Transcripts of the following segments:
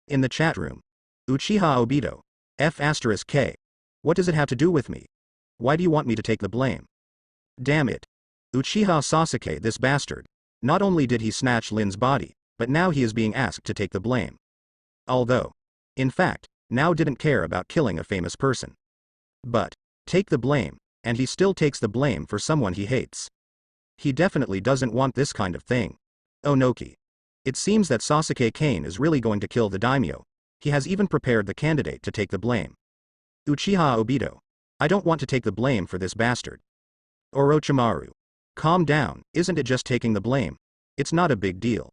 In the chat room. Uchiha Obito. F*K. What does it have to do with me? Why do you want me to take the blame? Damn it. Uchiha Sasuke, this bastard. Not only did he snatch Lin's body, but now he is being asked to take the blame. Although, in fact, now didn't care about killing a famous person. But, take the blame, and he still takes the blame for someone he hates. He definitely doesn't want this kind of thing. Onoki. It seems that Sasuke Kane is really going to kill the daimyo. He has even prepared the candidate to take the blame. Uchiha Obito. I don't want to take the blame for this bastard. Orochimaru. Calm down, isn't it just taking the blame? It's not a big deal.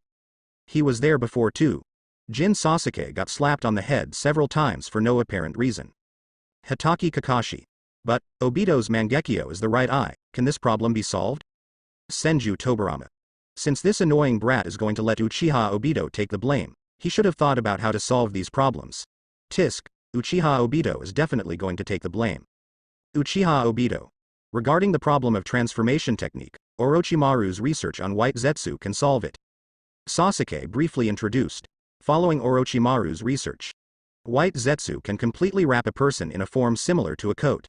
He was there before too. Jin Sasuke got slapped on the head several times for no apparent reason. Hitaki Kakashi. But, Obito's Mangekyo is the right eye, can this problem be solved? Senju Tobirama. Since this annoying brat is going to let Uchiha Obito take the blame, he should have thought about how to solve these problems. Tisk, Uchiha Obito is definitely going to take the blame. Uchiha Obito. Regarding the problem of transformation technique, Orochimaru's research on white zetsu can solve it. Sasuke briefly introduced. Following Orochimaru's research, white zetsu can completely wrap a person in a form similar to a coat.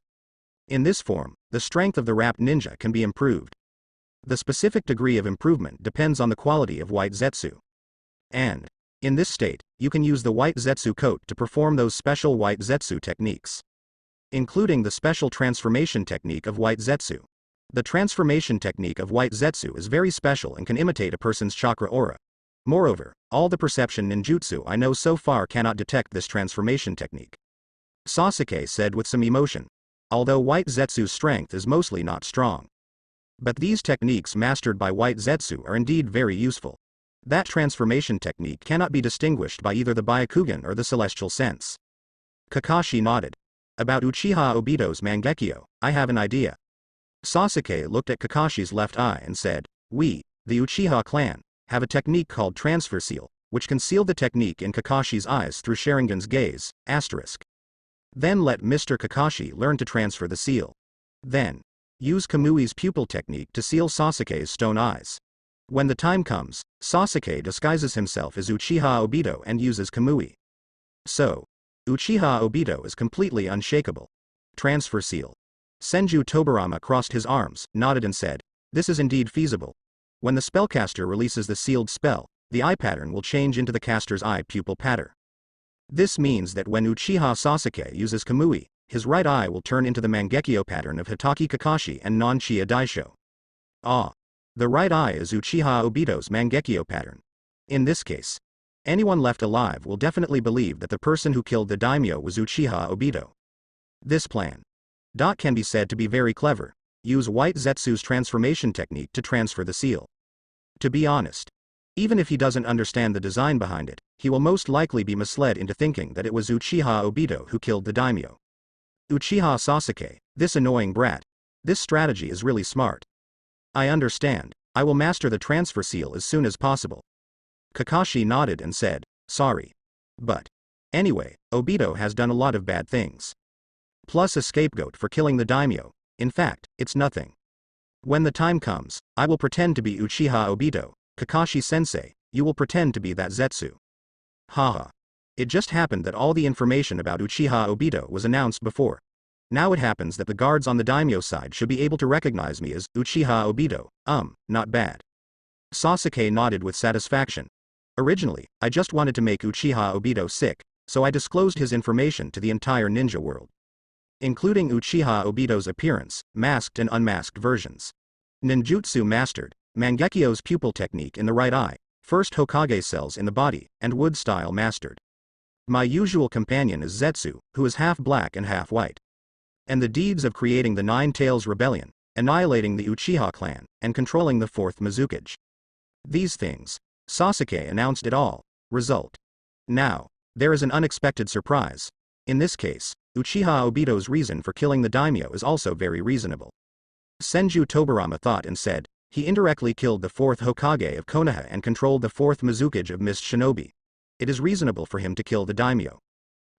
In this form, the strength of the wrapped ninja can be improved. The specific degree of improvement depends on the quality of white zetsu. And, in this state, you can use the white zetsu coat to perform those special white zetsu techniques, including the special transformation technique of white zetsu. The transformation technique of white zetsu is very special and can imitate a person's chakra aura. Moreover, all the perception ninjutsu I know so far cannot detect this transformation technique. Sasuke said with some emotion. Although white zetsu's strength is mostly not strong. But these techniques mastered by white zetsu are indeed very useful. That transformation technique cannot be distinguished by either the Byakugan or the celestial sense. Kakashi nodded. About Uchiha Obito's Mangekyo, I have an idea. Sasuke looked at Kakashi's left eye and said, we, the Uchiha clan, have a technique called transfer seal, which can seal the technique in Kakashi's eyes through Sharingan's gaze, asterisk. Then let Mr. Kakashi learn to transfer the seal. Then, use Kamui's pupil technique to seal Sasuke's stone eyes. When the time comes, Sasuke disguises himself as Uchiha Obito and uses Kamui. So, Uchiha Obito is completely unshakable. Transfer seal. Senju Tobirama crossed his arms, nodded and said, this is indeed feasible. When the spellcaster releases the sealed spell, the eye pattern will change into the caster's eye pupil pattern. This means that when Uchiha Sasuke uses Kamui, his right eye will turn into the Mangekyo pattern of Hitaki Kakashi and Non-Chia Daisho. Ah. The right eye is Uchiha Obito's Mangekyo pattern. In this case, anyone left alive will definitely believe that the person who killed the daimyo was Uchiha Obito. This plan can be said to be very clever. Use white zetsu's transformation technique to transfer the seal. To be honest, even if he doesn't understand the design behind it, he will most likely be misled into thinking that it was Uchiha Obito who killed the daimyo. Uchiha Sasuke, this annoying brat. This strategy is really smart. I understand. I will master the transfer seal as soon as possible. Kakashi nodded and said, sorry. But, anyway, Obito has done a lot of bad things. Plus a scapegoat for killing the daimyo. In fact, it's nothing. When the time comes, I will pretend to be Uchiha Obito. Kakashi-sensei, you will pretend to be that zetsu. Haha. It just happened that all the information about Uchiha Obito was announced before. Now it happens that the guards on the daimyo side should be able to recognize me as Uchiha Obito. Not bad. Sasuke nodded with satisfaction. Originally, I just wanted to make Uchiha Obito sick, so I disclosed his information to the entire ninja world, including Uchiha Obito's appearance, masked and unmasked versions. Ninjutsu mastered, Mangekyo's pupil technique in the right eye, first Hokage cells in the body, and wood style mastered. My usual companion is Zetsu, who is half black and half white. And the deeds of creating the Nine Tails Rebellion, annihilating the Uchiha clan, and controlling the fourth Mizukage. These things. Sasuke announced it all. Result. Now, there is an unexpected surprise. In this case, Uchiha Obito's reason for killing the daimyo is also very reasonable. Senju Tobirama thought and said, he indirectly killed the fourth Hokage of Konoha and controlled the fourth Mizukage of Mist Shinobi. It is reasonable for him to kill the daimyo.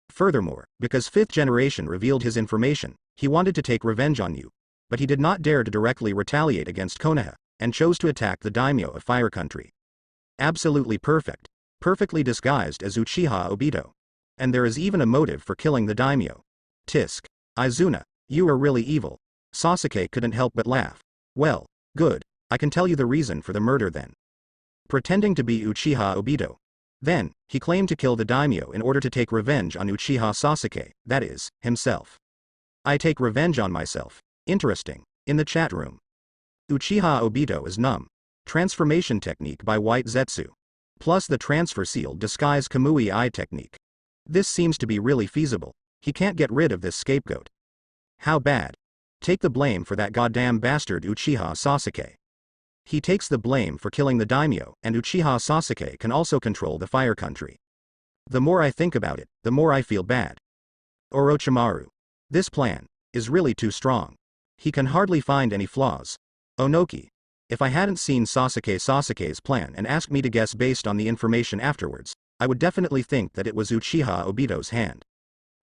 Furthermore, because fifth generation revealed his information, he wanted to take revenge on you. But he did not dare to directly retaliate against Konoha, and chose to attack the daimyo of Fire Country. Absolutely perfect. perfectly disguised as Uchiha Obito. And there is even a motive for killing the daimyo. Tisk. Izuna, you are really evil. Sasuke couldn't help but laugh. Well, good, I can tell you the reason for the murder then. Pretending to be Uchiha Obito. Then, he claimed to kill the daimyo in order to take revenge on Uchiha Sasuke, that is, himself. I take revenge on myself. Interesting. In the chat room. Uchiha Obito is Numb. Transformation technique by White Zetsu. Plus the transfer seal disguise Kamui Eye technique. This seems to be really feasible. He can't get rid of this scapegoat. How bad? Take the blame for that goddamn bastard Uchiha Sasuke. He takes the blame for killing the daimyo, and Uchiha Sasuke can also control the fire country. The more I think about it, the more I feel bad. Orochimaru. This plan is really too strong. He can hardly find any flaws. Onoki. If I hadn't seen Sasuke's plan and asked me to guess based on the information afterwards, I would definitely think that it was Uchiha Obito's hand.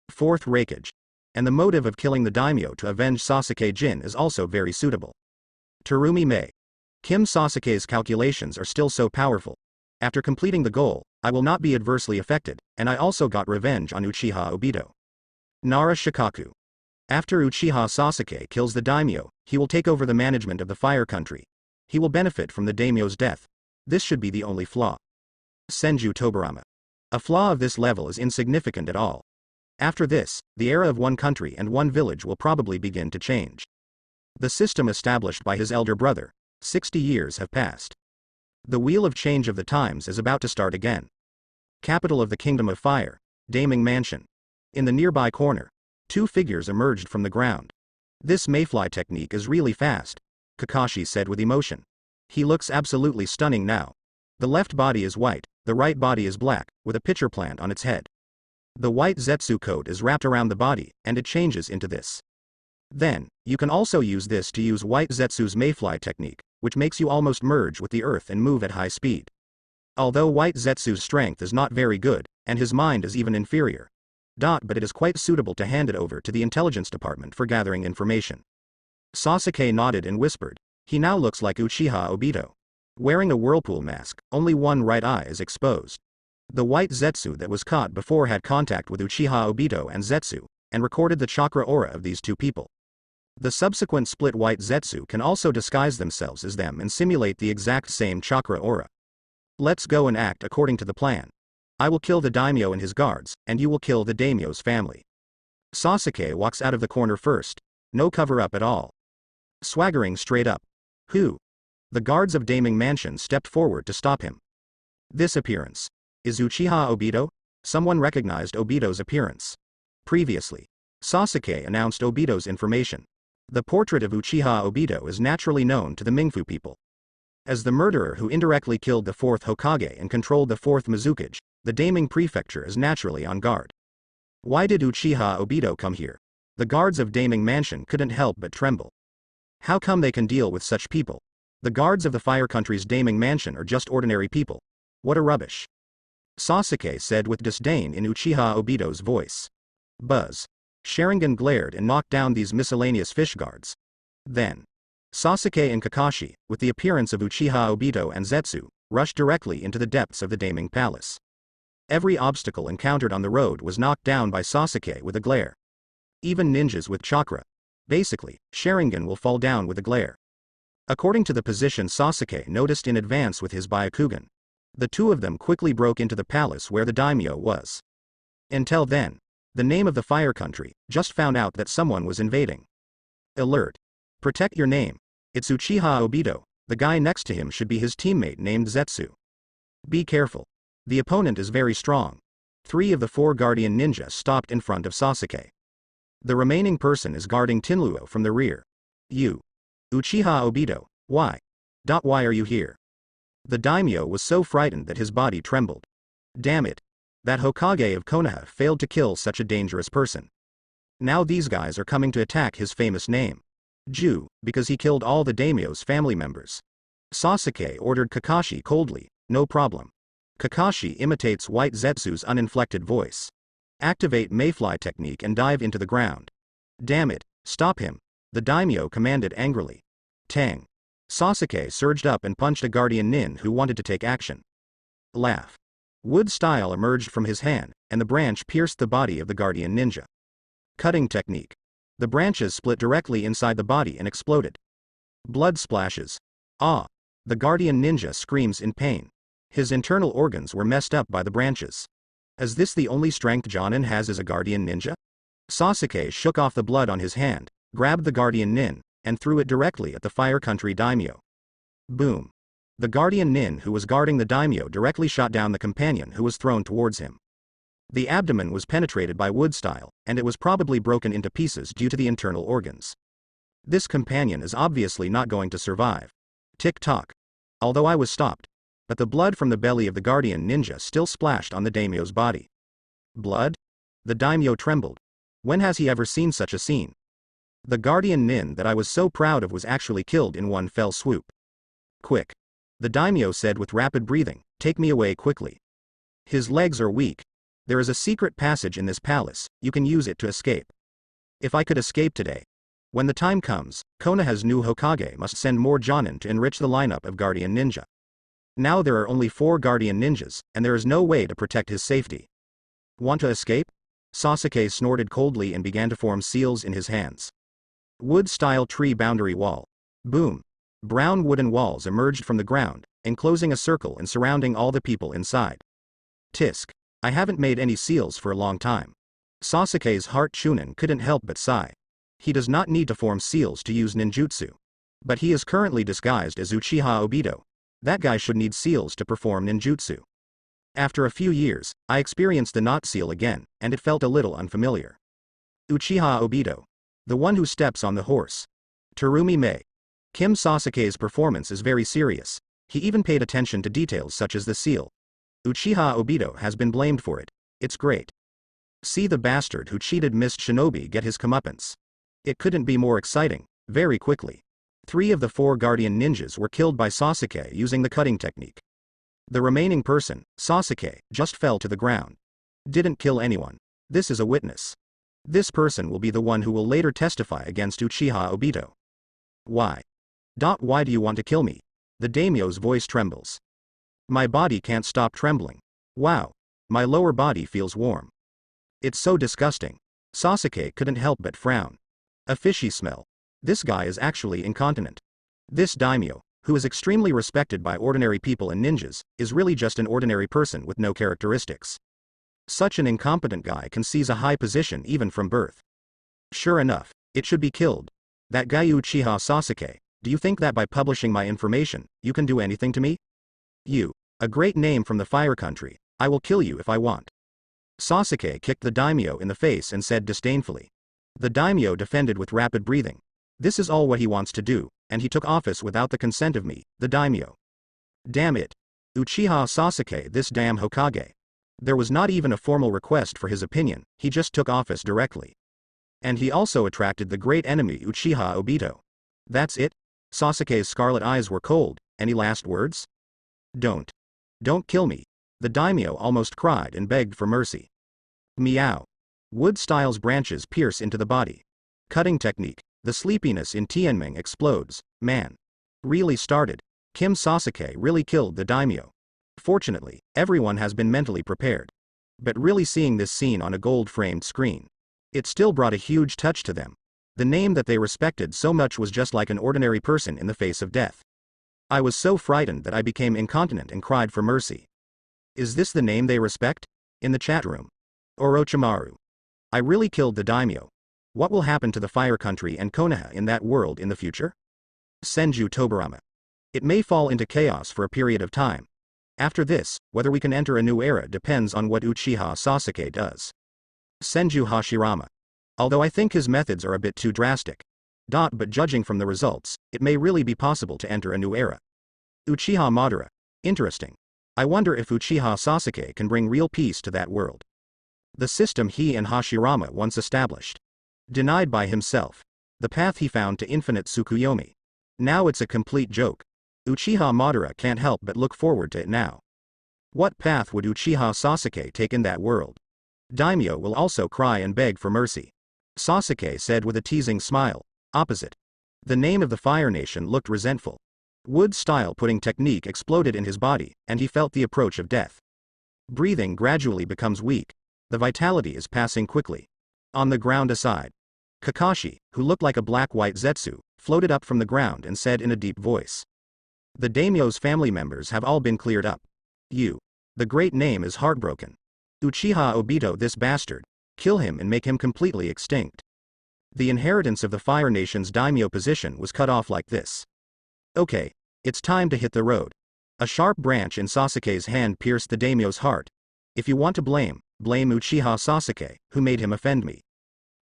Fourth Raikage. And the motive of killing the daimyo to avenge Sasuke Jin is also very suitable. Terumi Mei. Kim Sasuke's calculations are still so powerful. After completing the goal, I will not be adversely affected, and I also got revenge on Uchiha Obito. Nara Shikaku. After Uchiha Sasuke kills the daimyo, he will take over the management of the fire country. He will benefit from the daimyo's death. This should be the only flaw. Senju Tobarama. A flaw of this level is insignificant at all. After this, the era of one country and one village will probably begin to change. The system established by his elder brother. 60 years have passed. The wheel of change of the times is about to start again. Capital of the Kingdom of Fire, Daiming Mansion. In the nearby corner, two figures emerged from the ground. This mayfly technique is really fast, Kakashi said with emotion. He looks absolutely stunning now. The left body is white, the right body is black, with a pitcher plant on its head. The white Zetsu coat is wrapped around the body, and it changes into this. Then, you can also use this to use white Zetsu's mayfly technique, which makes you almost merge with the earth and move at high speed. Although white Zetsu's strength is not very good, and his mind is even inferior. But it is quite suitable to hand it over to the intelligence department for gathering information. Sasuke nodded and whispered. He now looks like Uchiha Obito. Wearing a whirlpool mask, only one right eye is exposed. The white Zetsu that was caught before had contact with Uchiha Obito and Zetsu, and recorded the chakra aura of these two people. The subsequent split white Zetsu can also disguise themselves as them and simulate the exact same chakra aura. Let's go and act according to the plan. I will kill the daimyo and his guards, and you will kill the daimyo's family. Sasuke walks out of the corner first. No cover-up at all. Swaggering straight up. Who? The guards of Daiming Mansion stepped forward to stop him. This appearance. Is Uchiha Obito? Someone recognized Obito's appearance. Previously, Sasuke announced Obito's information. The portrait of Uchiha Obito is naturally known to the Mingfu people. As the murderer who indirectly killed the fourth Hokage and controlled the fourth Mizukage, the Daiming Prefecture is naturally on guard. Why did Uchiha Obito come here? The guards of Daiming Mansion couldn't help but tremble. How come they can deal with such people? The guards of the Fire Country's Daiming Mansion are just ordinary people. What a rubbish. Sasuke said with disdain in Uchiha Obito's voice. Buzz. Sharingan glared and knocked down these miscellaneous fish guards. Then, Sasuke and Kakashi, with the appearance of Uchiha Obito and Zetsu, rushed directly into the depths of the Daiming Palace. Every obstacle encountered on the road was knocked down by Sasuke with a glare. Even ninjas with chakra. Basically, Sharingan will fall down with a glare. According to the position Sasuke noticed in advance with his Byakugan, the two of them quickly broke into the palace where the daimyo was. Until then, the name of the Fire Country just found out that someone was invading. Alert. Protect your name. It's Uchiha Obito. The guy next to him should be his teammate named Zetsu. Be careful. The opponent is very strong. 3 of the 4 guardian ninja stopped in front of Sasuke. The remaining person is guarding Tinluo from the rear. You. Uchiha Obito, why? Why are you here? The daimyo was so frightened that his body trembled. Damn it. That Hokage of Konoha failed to kill such a dangerous person. Now these guys are coming to attack his famous name. Ju, because he killed all the daimyo's family members. Sasuke ordered Kakashi coldly, no problem. Kakashi imitates White Zetsu's uninflected voice. Activate Mayfly technique and dive into the ground. Damn it, stop him. The daimyo commanded angrily. Tang. Sasuke surged up and punched a guardian nin who wanted to take action. Laugh. Wood style emerged from his hand, and the branch pierced the body of the guardian ninja. Cutting technique. The branches split directly inside the body and exploded. Blood splashes. Ah! The guardian ninja screams in pain. His internal organs were messed up by the branches. Is this the only strength Jonin has as a guardian ninja? Sasuke shook off the blood on his hand, grabbed the guardian nin, and threw it directly at the fire country daimyo. Boom. The guardian nin who was guarding the daimyo directly shot down the companion who was thrown towards him. The abdomen was penetrated by wood style, and it was probably broken into pieces due to the internal organs. This companion is obviously not going to survive. Tick-tock. Although I was stopped, but the blood from the belly of the guardian ninja still splashed on the daimyo's body. Blood? The daimyo trembled. When has he ever seen such a scene? The guardian nin that I was so proud of was actually killed in one fell swoop. Quick. The daimyo said with rapid breathing, take me away quickly. His legs are weak. There is a secret passage in this palace, you can use it to escape. If I could escape today. When the time comes, Konoha's new Hokage must send more Jonin to enrich the lineup of guardian ninja. Now there are only 4 guardian ninjas, and there is no way to protect his safety. Want to escape? Sasuke snorted coldly and began to form seals in his hands. Wood-style tree boundary wall. Boom. Brown wooden walls emerged from the ground, enclosing a circle and surrounding all the people inside. Tisk. I haven't made any seals for a long time. Sasuke's heart Chunin couldn't help but sigh. He does not need to form seals to use ninjutsu. But he is currently disguised as Uchiha Obito. That guy should need seals to perform ninjutsu. After a few years, I experienced the knot seal again, and it felt a little unfamiliar. Uchiha Obito. The one who steps on the horse. Terumi Mei. Kim Sasuke's performance is very serious. He even paid attention to details such as the seal. Uchiha Obito has been blamed for it. It's great. See the bastard who cheated Mist Shinobi get his comeuppance. It couldn't be more exciting. Very quickly. 3 of the 4 guardian ninjas were killed by Sasuke using the cutting technique. The remaining person, Sasuke, just fell to the ground. Didn't kill anyone. This is a witness. This person will be the one who will later testify against Uchiha Obito. Why? Why do you want to kill me? The daimyo's voice trembles. My body can't stop trembling. Wow. My lower body feels warm. It's so disgusting. Sasuke couldn't help but frown. A fishy smell. This guy is actually incontinent. This daimyo, who is extremely respected by ordinary people and ninjas, is really just an ordinary person with no characteristics. Such an incompetent guy can seize a high position even from birth. Sure enough, it should be killed. That guy Uchiha Sasuke, do you think that by publishing my information, you can do anything to me? You, a great name from the fire country, I will kill you if I want. Sasuke kicked the daimyo in the face and said disdainfully. The daimyo defended with rapid breathing. This is all what he wants to do, and he took office without the consent of me, the daimyo. Damn it. Uchiha Sasuke, this damn Hokage. There was not even a formal request for his opinion, he just took office directly. And he also attracted the great enemy Uchiha Obito. That's it? Sasuke's scarlet eyes were cold. Any last words? Don't kill me. The daimyo almost cried and begged for mercy. Meow. Wood style's branches pierce into the body. Cutting technique. The sleepiness in Tianming explodes. Man. Really started. Kim Sasuke really killed the daimyo. Fortunately, everyone has been mentally prepared. But really seeing this scene on a gold-framed screen, it still brought a huge touch to them. The name that they respected so much was just like an ordinary person in the face of death. I was so frightened that I became incontinent and cried for mercy. Is this the name they respect? In the chat room. Orochimaru. I really killed the daimyo. What will happen to the fire country and Konoha in that world in the future? Senju Tobarama. It may fall into chaos for a period of time. After this, whether we can enter a new era depends on what Uchiha Sasuke does. Senju Hashirama. Although I think his methods are a bit too drastic. But judging from the results, it may really be possible to enter a new era. Uchiha Madara. Interesting. I wonder if Uchiha Sasuke can bring real peace to that world. The system he and Hashirama once established. Denied by himself. The path he found to infinite Tsukuyomi. Now it's a complete joke. Uchiha Madara can't help but look forward to it now. What path would Uchiha Sasuke take in that world? Daimyo will also cry and beg for mercy. Sasuke said with a teasing smile. Opposite. The name of the Fire Nation looked resentful. Wood-style putting technique exploded in his body, and he felt the approach of death. Breathing gradually becomes weak. The vitality is passing quickly. On the ground aside, Kakashi, who looked like a black-white Zetsu, floated up from the ground and said in a deep voice. The daimyo's family members have all been cleared up. The great name is heartbroken. Uchiha Obito, this bastard. Kill him and make him completely extinct. The inheritance of the Fire Nation's daimyo position was cut off like this. Okay, it's time to hit the road. A sharp branch in Sasuke's hand pierced the daimyo's heart. If you want to blame Uchiha Sasuke, who made him offend me.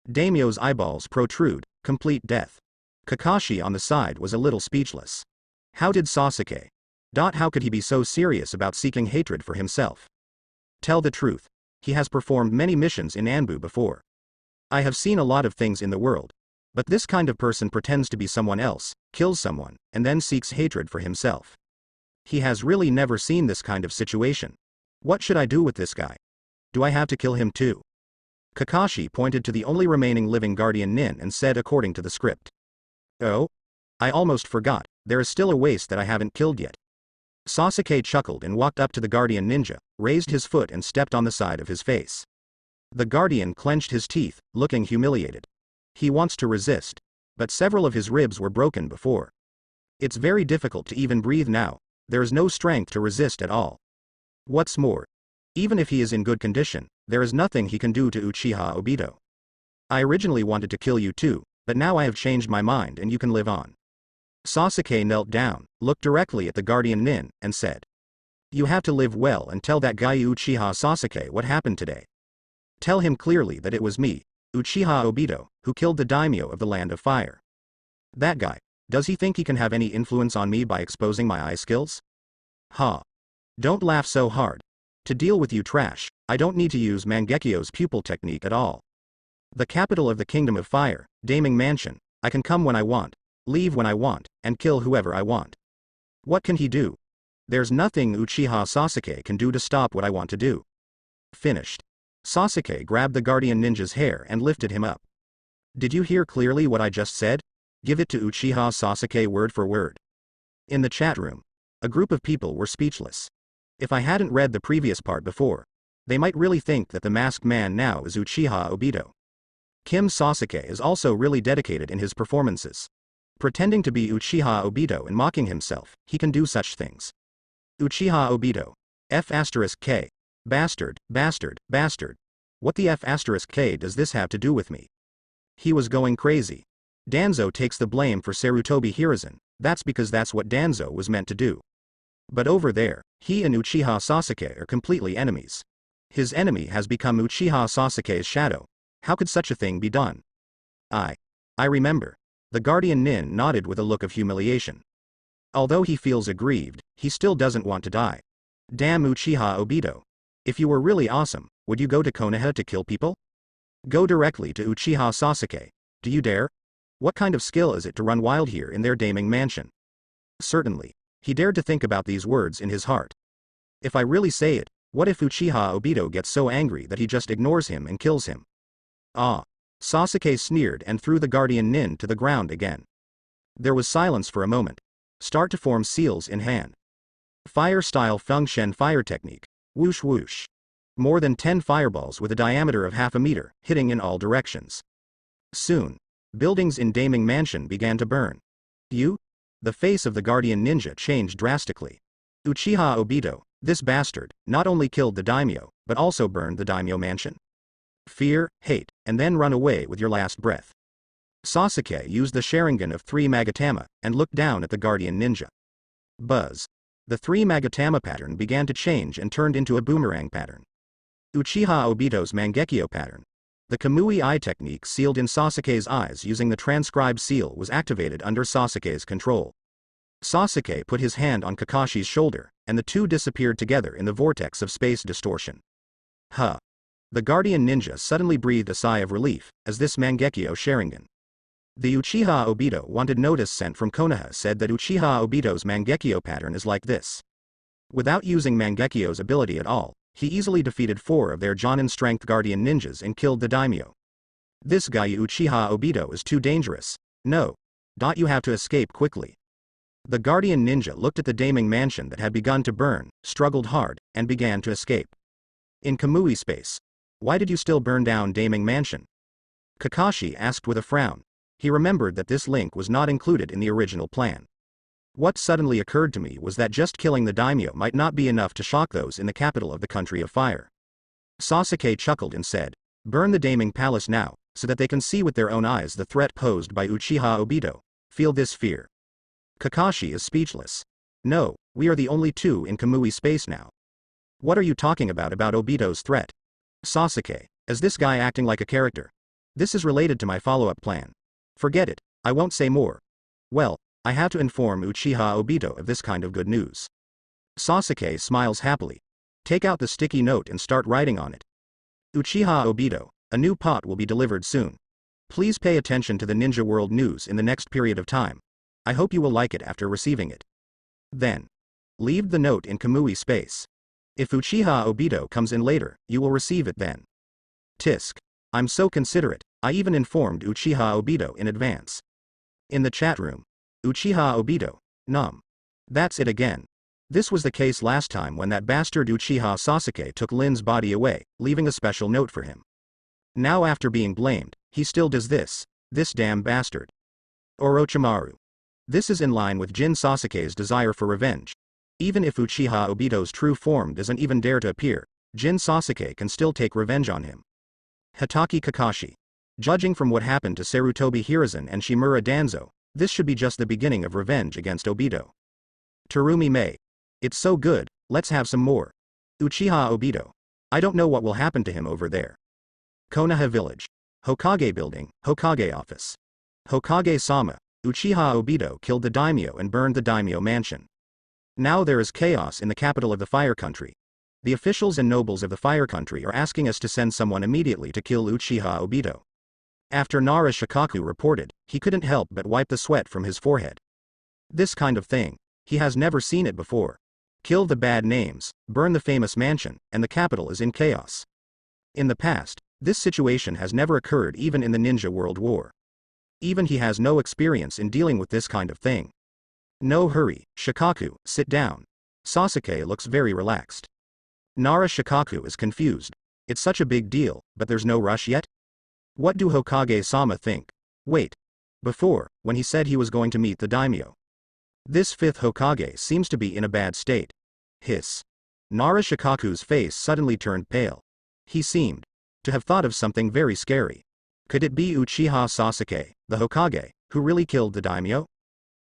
Daimyo's eyeballs protrude, complete death. Kakashi on the side was a little speechless. How did Sasuke? How could he be so serious about seeking hatred for himself? Tell the truth. He has performed many missions in Anbu before. I have seen a lot of things in the world. But this kind of person pretends to be someone else, kills someone, and then seeks hatred for himself. He has really never seen this kind of situation. What should I do with this guy? Do I have to kill him too? Kakashi pointed to the only remaining living guardian nin and said according to the script. Oh? I almost forgot, there is still a waste that I haven't killed yet. Sasuke chuckled and walked up to the guardian ninja, raised his foot and stepped on the side of his face. The guardian clenched his teeth, looking humiliated. He wants to resist, but several of his ribs were broken before. It's very difficult to even breathe now, there is no strength to resist at all. What's more, even if he is in good condition, there is nothing he can do to Uchiha Obito. I originally wanted to kill you too, but now I have changed my mind and you can live on. Sasuke knelt down, looked directly at the guardian nin, and said. You have to live well and tell that guy Uchiha Sasuke what happened today. Tell him clearly that it was me, Uchiha Obito, who killed the daimyo of the Land of Fire. That guy, does he think he can have any influence on me by exposing my eye skills? Ha. Don't laugh so hard. To deal with you trash, I don't need to use Mangekyo's pupil technique at all. The capital of the Kingdom of Fire, Daiming Mansion, I can come when I want, leave when I want, and kill whoever I want. What can he do? There's nothing Uchiha Sasuke can do to stop what I want to do. Finished. Sasuke grabbed the guardian ninja's hair and lifted him up. Did you hear clearly what I just said? Give it to Uchiha Sasuke word for word. In the chat room, a group of people were speechless. If I hadn't read the previous part before, they might really think that the masked man now is Uchiha Obito. Kim Sasuke is also really dedicated in his performances. Pretending to be Uchiha Obito and mocking himself, he can do such things. Uchiha Obito. F*K. Bastard, bastard, bastard. What the F*K does this have to do with me? He was going crazy. Danzo takes the blame for Sarutobi Hiruzen, that's because that's what Danzo was meant to do. But over there, he and Uchiha Sasuke are completely enemies. His enemy has become Uchiha Sasuke's shadow. How could such a thing be done? I remember. The guardian nin nodded with a look of humiliation. Although he feels aggrieved, he still doesn't want to die. Damn Uchiha Obito. If you were really awesome, would you go to Konoha to kill people? Go directly to Uchiha Sasuke. Do you dare? What kind of skill is it to run wild here in their Daiming Mansion? Certainly. He dared to think about these words in his heart. If I really say it, what if Uchiha Obito gets so angry that he just ignores him and kills him? Ah. Sasuke sneered and threw the guardian nin to the ground again. There was silence for a moment. Start to form seals in hand. Fire-style Feng Shen fire technique. Whoosh whoosh. More than 10 fireballs with a diameter of half a meter, hitting in all directions. Soon, buildings in Daiming Mansion began to burn. You? The face of the guardian ninja changed drastically. Uchiha Obito, this bastard, not only killed the daimyo, but also burned the daimyo mansion. Fear, hate, and then run away with your last breath. Sasuke used the Sharingan of 3 Magatama, and looked down at the guardian ninja. Buzz. The 3 Magatama pattern began to change and turned into a boomerang pattern. Uchiha Obito's Mangekyo pattern. The Kamui eye technique sealed in Sasuke's eyes using the transcribed seal was activated under Sasuke's control. Sasuke put his hand on Kakashi's shoulder, and the two disappeared together in the vortex of space distortion. Huh. The guardian ninja suddenly breathed a sigh of relief, as this Mangekyo Sharingan. The Uchiha Obito wanted notice sent from Konoha said that Uchiha Obito's Mangekyo pattern is like this. Without using Mangekyo's ability at all, he easily defeated 4 of their Jonin strength guardian ninjas and killed the daimyo. This guy Uchiha Obito is too dangerous. No. You have to escape quickly. The guardian ninja looked at the Daiming Mansion that had begun to burn, struggled hard, and began to escape. In Kamui space. Why did you still burn down Daiming Mansion? Kakashi asked with a frown. He remembered that this link was not included in the original plan. What suddenly occurred to me was that just killing the daimyo might not be enough to shock those in the capital of the country of fire. Sasuke chuckled and said, burn the Daiming Palace now, so that they can see with their own eyes the threat posed by Uchiha Obito. Feel this fear. Kakashi is speechless. No, we are the only two in Kamui space now. What are you talking about Obito's threat? Sasuke, is this guy acting like a character? This is related to my follow-up plan. Forget it, I won't say more. Well, I have to inform Uchiha Obito of this kind of good news. Sasuke smiles happily. Take out the sticky note and start writing on it. Uchiha Obito, a new pot will be delivered soon. Please pay attention to the Ninja World news in the next period of time. I hope you will like it after receiving it. Then, leave the note in Kamui space. If Uchiha Obito comes in later, you will receive it then. Tisk. I'm so considerate, I even informed Uchiha Obito in advance. In the chat room. Uchiha Obito, Numb. That's it again. This was the case last time when that bastard Uchiha Sasuke took Lin's body away, leaving a special note for him. Now after being blamed, he still does this damn bastard. Orochimaru. This is in line with Jin Sasuke's desire for revenge. Even if Uchiha Obito's true form doesn't even dare to appear, Jin Sasuke can still take revenge on him. Hitaki Kakashi. Judging from what happened to Sarutobi Hiruzen and Shimura Danzo, this should be just the beginning of revenge against Obito. Terumi Mei. It's so good, let's have some more. Uchiha Obito. I don't know what will happen to him over there. Konoha Village. Hokage Building, Hokage Office. Hokage-sama, Uchiha Obito killed the daimyo and burned the daimyo mansion. Now there is chaos in the capital of the Fire Country. The officials and nobles of the Fire Country are asking us to send someone immediately to kill Uchiha Obito. After Nara Shikaku reported, he couldn't help but wipe the sweat from his forehead. This kind of thing, he has never seen it before. Kill the bad names, burn the famous mansion, and the capital is in chaos. In the past, this situation has never occurred even in the Ninja World War. Even he has no experience in dealing with this kind of thing. No hurry, Shikaku, sit down. Sasuke looks very relaxed. Nara Shikaku is confused. It's such a big deal, but there's no rush yet? What do Hokage-sama think? Wait. Before, when he said he was going to meet the daimyo. This fifth Hokage seems to be in a bad state. Hiss. Nara Shikaku's face suddenly turned pale. He seemed to have thought of something very scary. Could it be Uchiha Sasuke, the Hokage, who really killed the daimyo?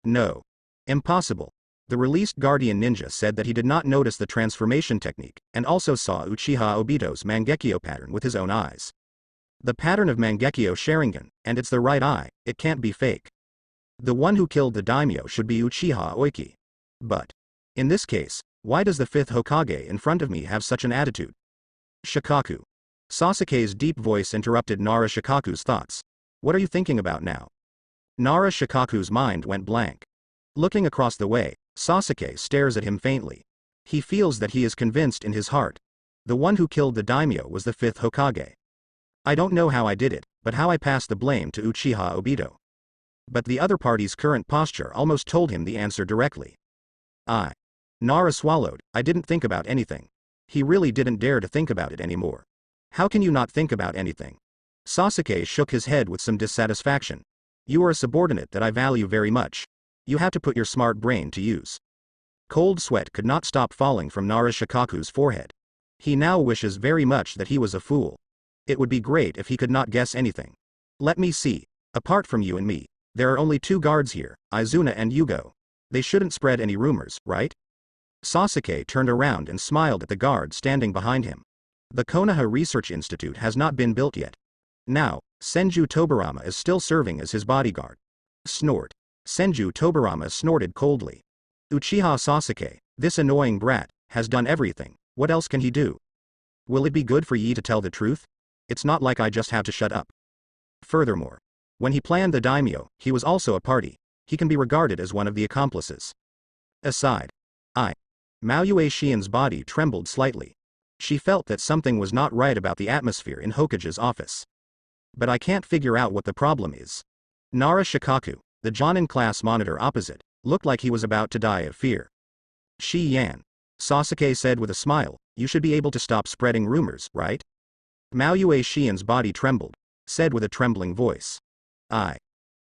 No. Impossible. The released Guardian Ninja said that he did not notice the transformation technique, and also saw Uchiha Obito's Mangekyo pattern with his own eyes. The pattern of Mangekyo Sharingan, and it's the right eye, it can't be fake. The one who killed the daimyo should be Uchiha Oiki. But, in this case, why does the fifth Hokage in front of me have such an attitude? Shikaku. Sasuke's deep voice interrupted Nara Shikaku's thoughts. What are you thinking about now? Nara Shikaku's mind went blank. Looking across the way, Sasuke stares at him faintly. He feels that he is convinced in his heart. The one who killed the daimyo was the fifth Hokage. I don't know how I did it, but how I passed the blame to Uchiha Obito. But the other party's current posture almost told him the answer directly. Nara swallowed. I didn't think about anything. He really didn't dare to think about it anymore. How can you not think about anything? Sasuke shook his head with some dissatisfaction. You are a subordinate that I value very much. You have to put your smart brain to use. Cold sweat could not stop falling from Nara Shikaku's forehead. He now wishes very much that he was a fool. It would be great if he could not guess anything. Let me see. Apart from you and me, there are only two guards here, Izuna and Yugo. They shouldn't spread any rumors, right? Sasuke turned around and smiled at the guard standing behind him. The Konoha Research Institute has not been built yet. Now, Senju Tobirama is still serving as his bodyguard. Snort. Senju Tobirama snorted coldly. Uchiha Sasuke, this annoying brat, has done everything. What else can he do? Will it be good for ye to tell the truth? It's not like I just have to shut up. Furthermore, when he planned the daimyo, he was also a party. He can be regarded as one of the accomplices. Aside. Maue Shien's body trembled slightly. She felt that something was not right about the atmosphere in Hokage's office. But I can't figure out what the problem is. Nara Shikaku, the Jonin class monitor opposite, looked like he was about to die of fear. Shi Yan. Sasuke said with a smile, you should be able to stop spreading rumors, right? Maoyue Shien's body trembled, said with a trembling voice. I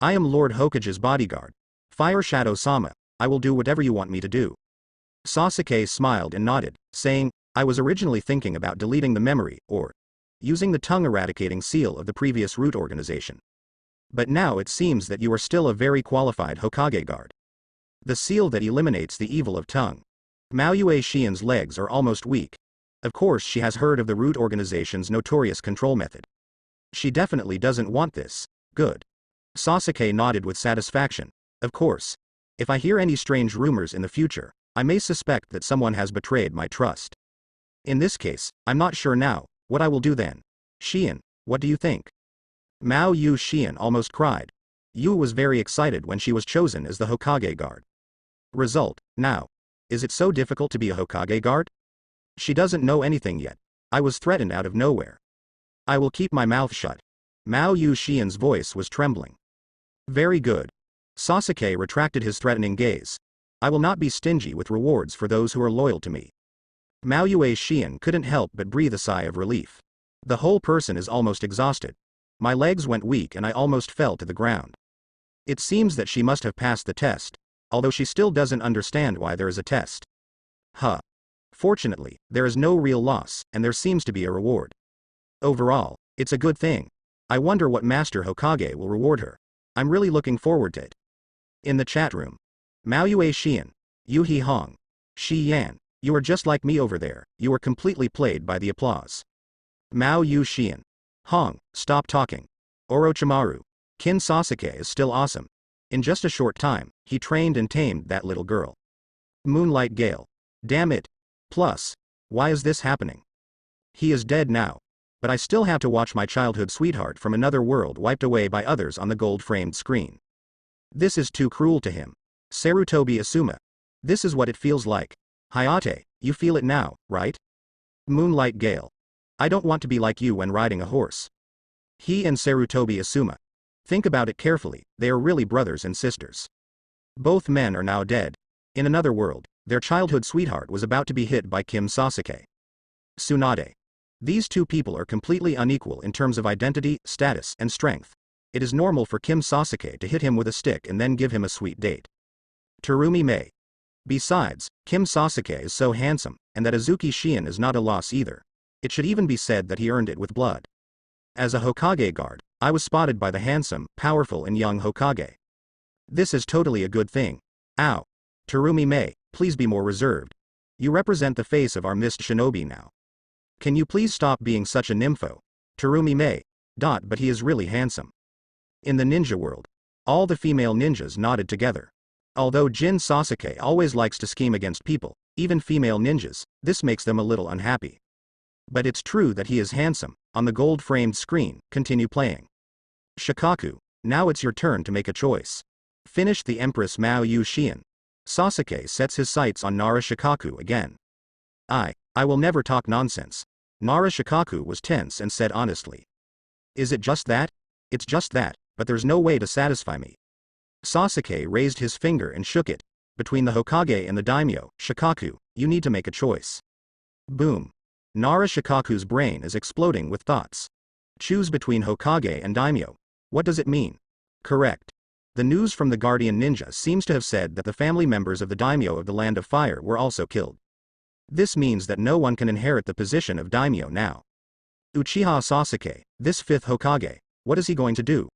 am Lord Hokage's bodyguard. Fire Shadow Sama, I will do whatever you want me to do. Sasuke smiled and nodded, saying, I was originally thinking about deleting the memory, or using the tongue eradicating seal of the previous root organization. But now it seems that you are still a very qualified Hokage guard. The seal that eliminates the evil of tongue. Maoyue Shien's legs are almost weak. Of course she has heard of the root organization's notorious control method. She definitely doesn't want this. Good. Sasuke nodded with satisfaction. Of course. If I hear any strange rumors in the future, I may suspect that someone has betrayed my trust. In this case, I'm not sure now what I will do then. Shien, what do you think? Mao Yu Shien almost cried. Yu was very excited when she was chosen as the Hokage guard. Result, now. Is it so difficult to be a Hokage guard? She doesn't know anything yet. I was threatened out of nowhere. I will keep my mouth shut. Mao Yu Shien's voice was trembling. Very good. Sasuke retracted his threatening gaze. I will not be stingy with rewards for those who are loyal to me. Maoyue Shien couldn't help but breathe a sigh of relief. The whole person is almost exhausted. My legs went weak and I almost fell to the ground. It seems that she must have passed the test, although she still doesn't understand why there is a test. Huh. Fortunately, there is no real loss, and there seems to be a reward. Overall, it's a good thing. I wonder what Master Hokage will reward her. I'm really looking forward to it. In the chat room. Maoyue Shien, Yuhi Hong, Shi Yan, you are just like me over there, you were completely played by the applause. Mao Yu Shien. Hong, stop talking. Orochimaru. Kin Sasuke is still awesome. In just a short time, he trained and tamed that little girl. Moonlight Gale. Damn it. Plus, why is this happening? He is dead now. But I still have to watch my childhood sweetheart from another world wiped away by others on the gold-framed screen. This is too cruel to him. Sarutobi Asuma. This is what it feels like. Hayate, you feel it now, right? Moonlight Gale. I don't want to be like you when riding a horse. He and Sarutobi Asuma. Think about it carefully, they are really brothers and sisters. Both men are now dead. In another world, their childhood sweetheart was about to be hit by Kim Sasuke. Tsunade. These two people are completely unequal in terms of identity, status, and strength. It is normal for Kim Sasuke to hit him with a stick and then give him a sweet date. Terumi Mei. Besides, Kim Sasuke is so handsome, and that Azuki Shien is not a loss either. It should even be said that he earned it with blood. As a Hokage guard, I was spotted by the handsome, powerful and young Hokage. This is totally a good thing. Ow. Terumi Mei, please be more reserved. You represent the face of our mist shinobi now. Can you please stop being such a nympho? Terumi Mei. But he is really handsome. In the ninja world, all the female ninjas nodded together. Although Jin Sasuke always likes to scheme against people, even female ninjas, this makes them a little unhappy. But it's true that he is handsome. On the gold-framed screen, continue playing. Shikaku, now it's your turn to make a choice. Finish the Empress Mao Yu Shien. Sasuke sets his sights on Nara Shikaku again. I will never talk nonsense. Nara Shikaku was tense and said honestly. Is it just that? It's just that, but there's no way to satisfy me. Sasuke raised his finger and shook it. Between the Hokage and the daimyo, Shikaku, you need to make a choice. Boom. Nara Shikaku's brain is exploding with thoughts. Choose between Hokage and daimyo. What does it mean? Correct. The news from the Guardian Ninja seems to have said that the family members of the daimyo of the Land of Fire were also killed. This means that no one can inherit the position of daimyo now. Uchiha Sasuke, this fifth Hokage, what is he going to do?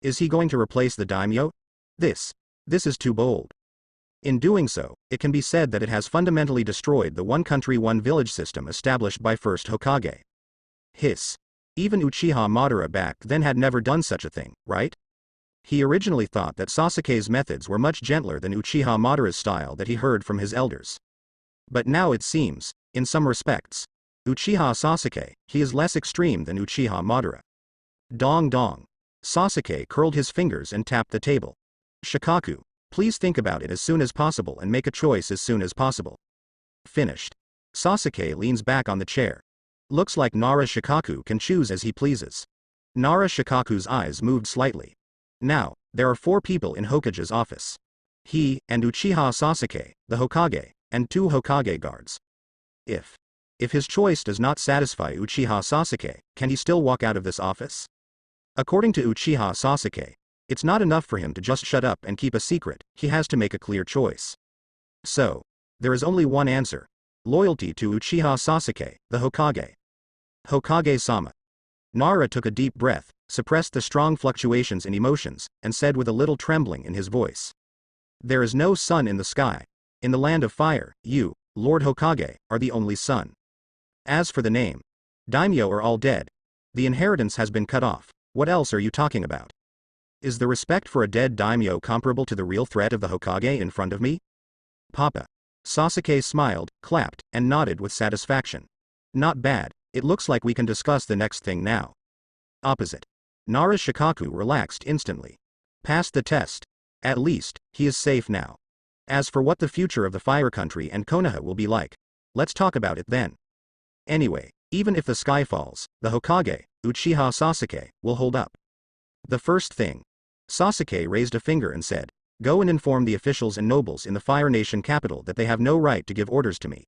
Is he going to replace the daimyo? This is too bold. In doing so, it can be said that it has fundamentally destroyed the one country one village system established by first Hokage. Hiss. Even Uchiha Madara back then had never done such a thing, right? He originally thought that Sasuke's methods were much gentler than Uchiha Madara's style that he heard from his elders. But now it seems, in some respects, Uchiha Sasuke, he is less extreme than Uchiha Madara. Dong dong. Sasuke curled his fingers and tapped the table. Shikaku, please think about it as soon as possible and make a choice as soon as possible. Finished. Sasuke leans back on the chair. Looks like Nara Shikaku can choose as he pleases. Nara Shikaku's eyes moved slightly. Now, there are 4 people in Hokage's office. He, and Uchiha Sasuke, the Hokage, and 2 Hokage guards. If his choice does not satisfy Uchiha Sasuke, can he still walk out of this office? According to Uchiha Sasuke, it's not enough for him to just shut up and keep a secret, he has to make a clear choice. So, there is only one answer. Loyalty to Uchiha Sasuke, the Hokage. Hokage-sama. Nara took a deep breath, suppressed the strong fluctuations in emotions, and said with a little trembling in his voice. There is no sun in the sky. In the land of fire, you, Lord Hokage, are the only sun. As for the name, daimyo are all dead. The inheritance has been cut off. What else are you talking about? Is the respect for a dead daimyo comparable to the real threat of the Hokage in front of me? Papa. Sasuke smiled, clapped, and nodded with satisfaction. Not bad, it looks like we can discuss the next thing now. Opposite. Nara's Shikaku relaxed instantly. Passed the test. At least, he is safe now. As for what the future of the Fire Country and Konoha will be like, let's talk about it then. Anyway, even if the sky falls, the Hokage, Uchiha Sasuke, will hold up. The first thing. Sasuke raised a finger and said, go and inform the officials and nobles in the Fire Nation capital that they have no right to give orders to me.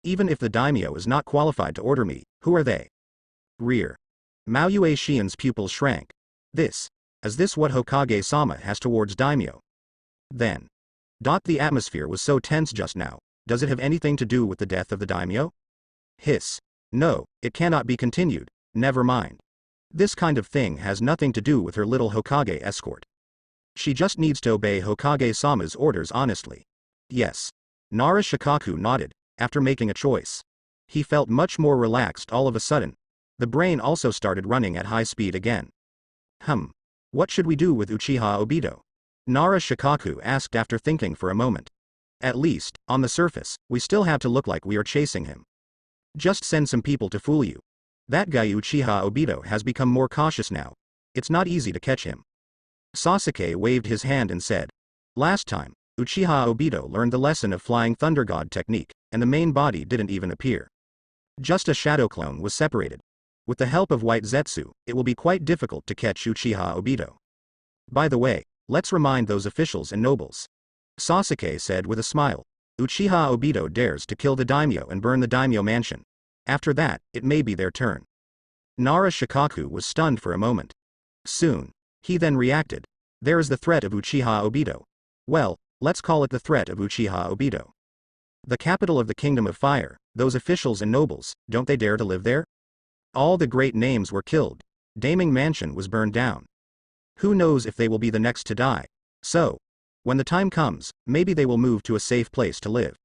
Even if the daimyo is not qualified to order me, who are they? Rear. Mao Yue Xian's pupils shrank. Is this what Hokage-sama has towards daimyo? Then. The atmosphere was so tense just now, does it have anything to do with the death of the daimyo? Hiss. No, it cannot be continued, never mind. This kind of thing has nothing to do with her little Hokage escort. She just needs to obey Hokage-sama's orders honestly. Yes. Nara Shikaku nodded, after making a choice. He felt much more relaxed all of a sudden. The brain also started running at high speed again. What should we do with Uchiha Obito? Nara Shikaku asked after thinking for a moment. At least, on the surface, we still have to look like we are chasing him. Just send some people to fool you. That guy Uchiha Obito has become more cautious now. It's not easy to catch him. Sasuke waved his hand and said. Last time, Uchiha Obito learned the lesson of Flying Thunder God technique, and the main body didn't even appear. Just a shadow clone was separated. With the help of White Zetsu, it will be quite difficult to catch Uchiha Obito. By the way, let's remind those officials and nobles. Sasuke said with a smile. Uchiha Obito dares to kill the daimyo and burn the daimyo mansion. After that, it may be their turn. Nara Shikaku was stunned for a moment. Soon. He then reacted. There is the threat of Uchiha Obito. Well, let's call it the threat of Uchiha Obito. The capital of the Kingdom of Fire, those officials and nobles, don't they dare to live there? All the great names were killed. Daimyo Mansion was burned down. Who knows if they will be the next to die. So, when the time comes, maybe they will move to a safe place to live.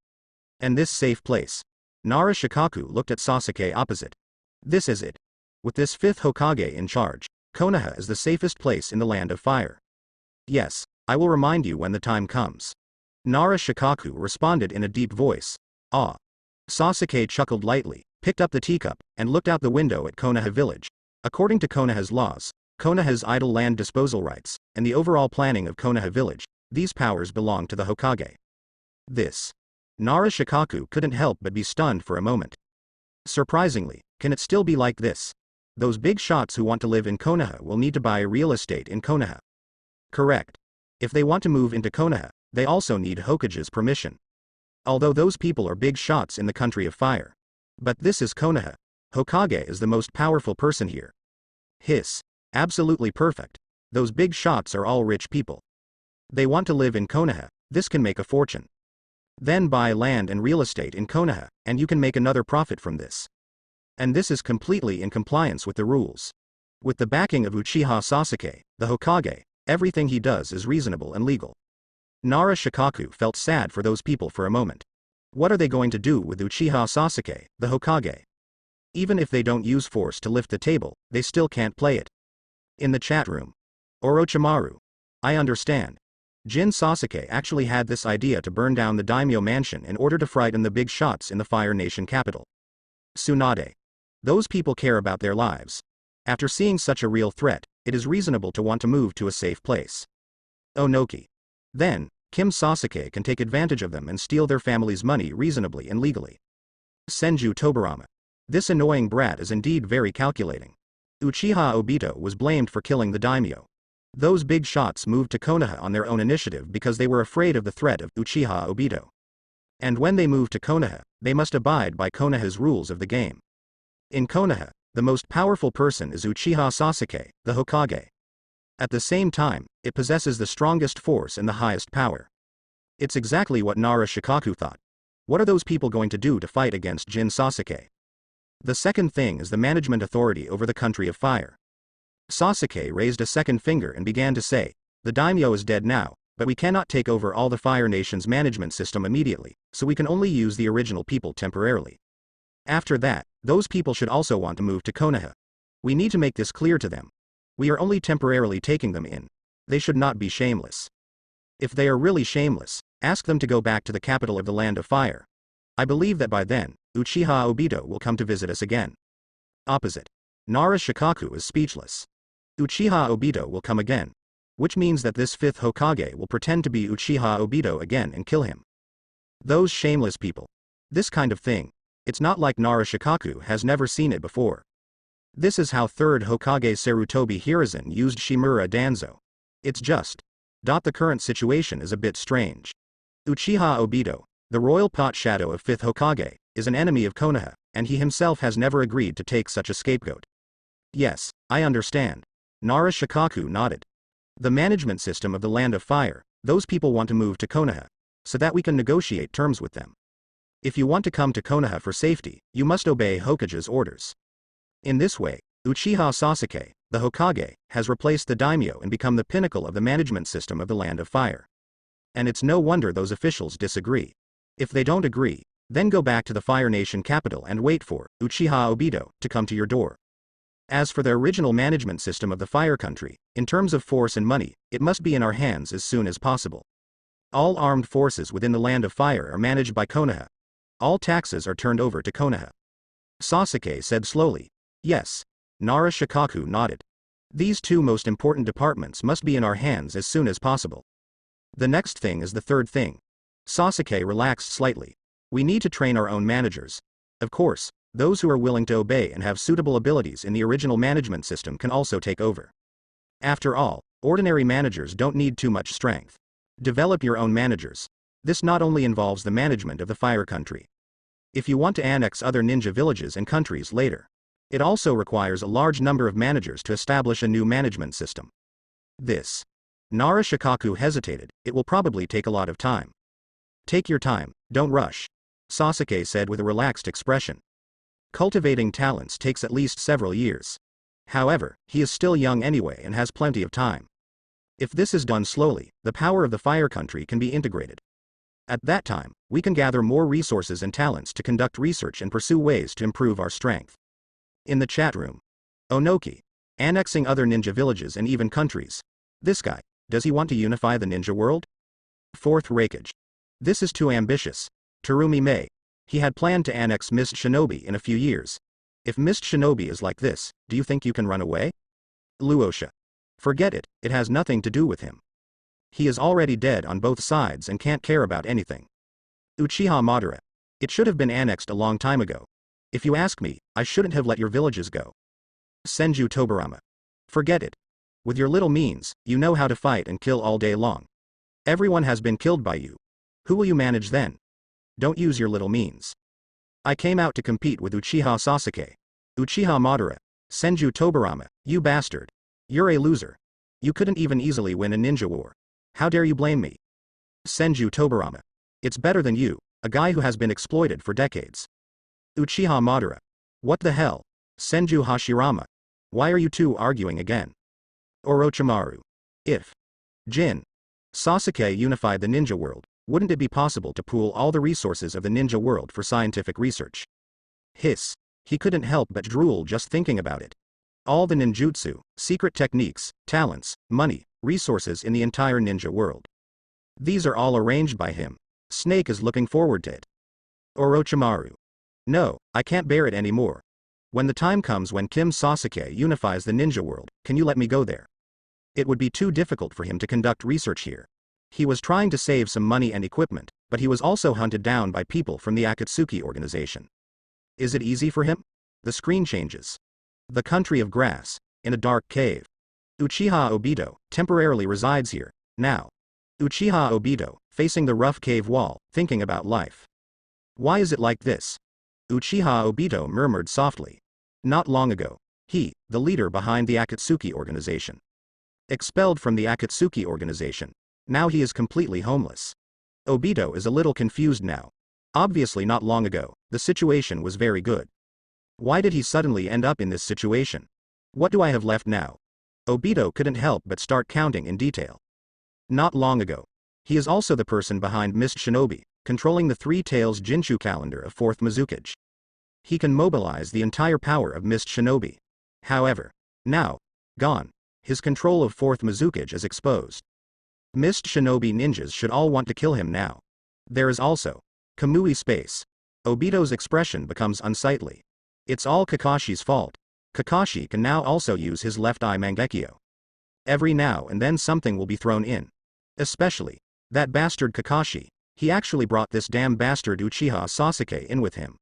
And this safe place. Nara Shikaku looked at Sasuke opposite. This is it. With this 5th Hokage in charge, Konoha is the safest place in the land of fire. Yes, I will remind you when the time comes. Nara Shikaku responded in a deep voice. Ah. Sasuke chuckled lightly, picked up the teacup, and looked out the window at Konoha village. According to Konoha's laws, Konoha's idle land disposal rights, and the overall planning of Konoha village, these powers belong to the Hokage. Nara Shikaku couldn't help but be stunned for a moment. Surprisingly, can it still be like this? Those big shots who want to live in Konoha will need to buy real estate in Konoha. Correct. If they want to move into Konoha, they also need Hokage's permission. Although those people are big shots in the country of fire. But this is Konoha. Hokage is the most powerful person here. Hiss. Absolutely perfect. Those big shots are all rich people. They want to live in Konoha, this can make a fortune. Then buy land and real estate in Konoha, and you can make another profit from this. And this is completely in compliance with the rules. With the backing of Uchiha Sasuke, the Hokage, everything he does is reasonable and legal. Nara Shikaku felt sad for those people for a moment. What are they going to do with Uchiha Sasuke, the Hokage? Even if they don't use force to lift the table, they still can't play it. In the chat room. Orochimaru. I understand. Jin Sasuke actually had this idea to burn down the daimyo mansion in order to frighten the big shots in the Fire Nation capital. Tsunade. Those people care about their lives. After seeing such a real threat, it is reasonable to want to move to a safe place. Onoki. Then, Kim Sasuke can take advantage of them and steal their family's money reasonably and legally. Senju Tobarama. This annoying brat is indeed very calculating. Uchiha Obito was blamed for killing the daimyo. Those big shots moved to Konoha on their own initiative because they were afraid of the threat of Uchiha Obito. And when they move to Konoha, they must abide by Konoha's rules of the game. In Konoha, the most powerful person is Uchiha Sasuke, the Hokage. At the same time, it possesses the strongest force and the highest power. It's exactly what Nara Shikaku thought. What are those people going to do to fight against Jin Sasuke? The second thing is the management authority over the country of fire. Sasuke raised a second finger and began to say, the daimyo is dead now, but we cannot take over all the Fire Nation's management system immediately, so we can only use the original people temporarily. After that, those people should also want to move to Konoha. We need to make this clear to them. We are only temporarily taking them in. They should not be shameless. If they are really shameless, ask them to go back to the capital of the Land of Fire. I believe that by then, Uchiha Obito will come to visit us again. Opposite. Nara Shikaku is speechless. Uchiha Obito will come again. Which means that this fifth Hokage will pretend to be Uchiha Obito again and kill him. Those shameless people. This kind of thing. It's not like Nara Shikaku has never seen it before. This is how third Hokage Sarutobi Hiruzen used Shimura Danzo. It's just. The current situation is a bit strange. Uchiha Obito, the royal pot shadow of 5th Hokage, is an enemy of Konoha, and he himself has never agreed to take such a scapegoat. Yes, I understand. Nara Shikaku nodded. The management system of the Land of Fire, those people want to move to Konoha, so that we can negotiate terms with them. If you want to come to Konoha for safety, you must obey Hokage's orders. In this way, Uchiha Sasuke, the Hokage, has replaced the daimyo and become the pinnacle of the management system of the Land of Fire. And it's no wonder those officials disagree. If they don't agree, then go back to the Fire Nation capital and wait for Uchiha Obito to come to your door. As for the original management system of the Fire Country, in terms of force and money, it must be in our hands as soon as possible. All armed forces within the Land of Fire are managed by Konoha. All taxes are turned over to Konoha. Sasuke said slowly. Yes. Nara Shikaku nodded. These two most important departments must be in our hands as soon as possible. The next thing is the third thing. Sasuke relaxed slightly. We need to train our own managers. Of course, those who are willing to obey and have suitable abilities in the original management system can also take over. After all, ordinary managers don't need too much strength. Develop your own managers. This not only involves the management of the Fire Country. If you want to annex other ninja villages and countries later, it also requires a large number of managers to establish a new management system. This. Nara Shikaku hesitated. It will probably take a lot of time. Take your time, don't rush. Sasuke said with a relaxed expression. Cultivating talents takes at least several years. However, he is still young anyway and has plenty of time. If this is done slowly, the power of the Fire Country can be integrated. At that time, we can gather more resources and talents to conduct research and pursue ways to improve our strength. In the chat room. Onoki. Annexing other ninja villages and even countries. This guy, does he want to unify the ninja world? Fourth Raikage. This is too ambitious. Terumi Mei. He had planned to annex Mist Shinobi in a few years. If Mist Shinobi is like this, do you think you can run away? Luosha. Forget it, it has nothing to do with him. He is already dead on both sides and can't care about anything. Uchiha Madara. It should have been annexed a long time ago. If you ask me, I shouldn't have let your villages go. Senju Tobarama. Forget it. With your little means, you know how to fight and kill all day long. Everyone has been killed by you. Who will you manage then? Don't use your little means. I came out to compete with Uchiha Sasuke. Uchiha Madara. Senju Tobarama, you bastard. You're a loser. You couldn't even easily win a ninja war. How dare you blame me? Senju Tobarama. It's better than you, a guy who has been exploited for decades. Uchiha Madara. What the hell? Senju Hashirama. Why are you two arguing again? Orochimaru. If Jin Sasuke unified the ninja world, wouldn't it be possible to pool all the resources of the ninja world for scientific research? Hiss. He couldn't help but drool just thinking about it. All the ninjutsu, secret techniques, talents, money, resources in the entire ninja world. These are all arranged by him. Snake is looking forward to it. Orochimaru. No, I can't bear it anymore. When the time comes when Kim Sasuke unifies the ninja world, can you let me go there? It would be too difficult for him to conduct research here. He was trying to save some money and equipment, but he was also hunted down by people from the Akatsuki organization. Is it easy for him? The screen changes. The country of grass, in a dark cave. Uchiha Obito temporarily resides here, now. Uchiha Obito, facing the rough cave wall, thinking about life. Why is it like this? Uchiha Obito murmured softly. Not long ago, he, the leader behind the Akatsuki organization, expelled from the Akatsuki organization. Now he is completely homeless. Obito is a little confused now. Obviously not long ago, the situation was very good. Why did he suddenly end up in this situation? What do I have left now? Obito couldn't help but start counting in detail. Not long ago. He is also the person behind Mist Shinobi, controlling the Three Tails Jinshu calendar of 4th Mizukage. He can mobilize the entire power of Mist Shinobi. However, now, gone, his control of 4th Mizukage is exposed. Mist Shinobi ninjas should all want to kill him now. There is also Kamui space. Obito's expression becomes unsightly. It's all Kakashi's fault. Kakashi can now also use his left eye Mangekyo. Every now and then something will be thrown in. Especially that bastard Kakashi. He actually brought this damn bastard Uchiha Sasuke in with him.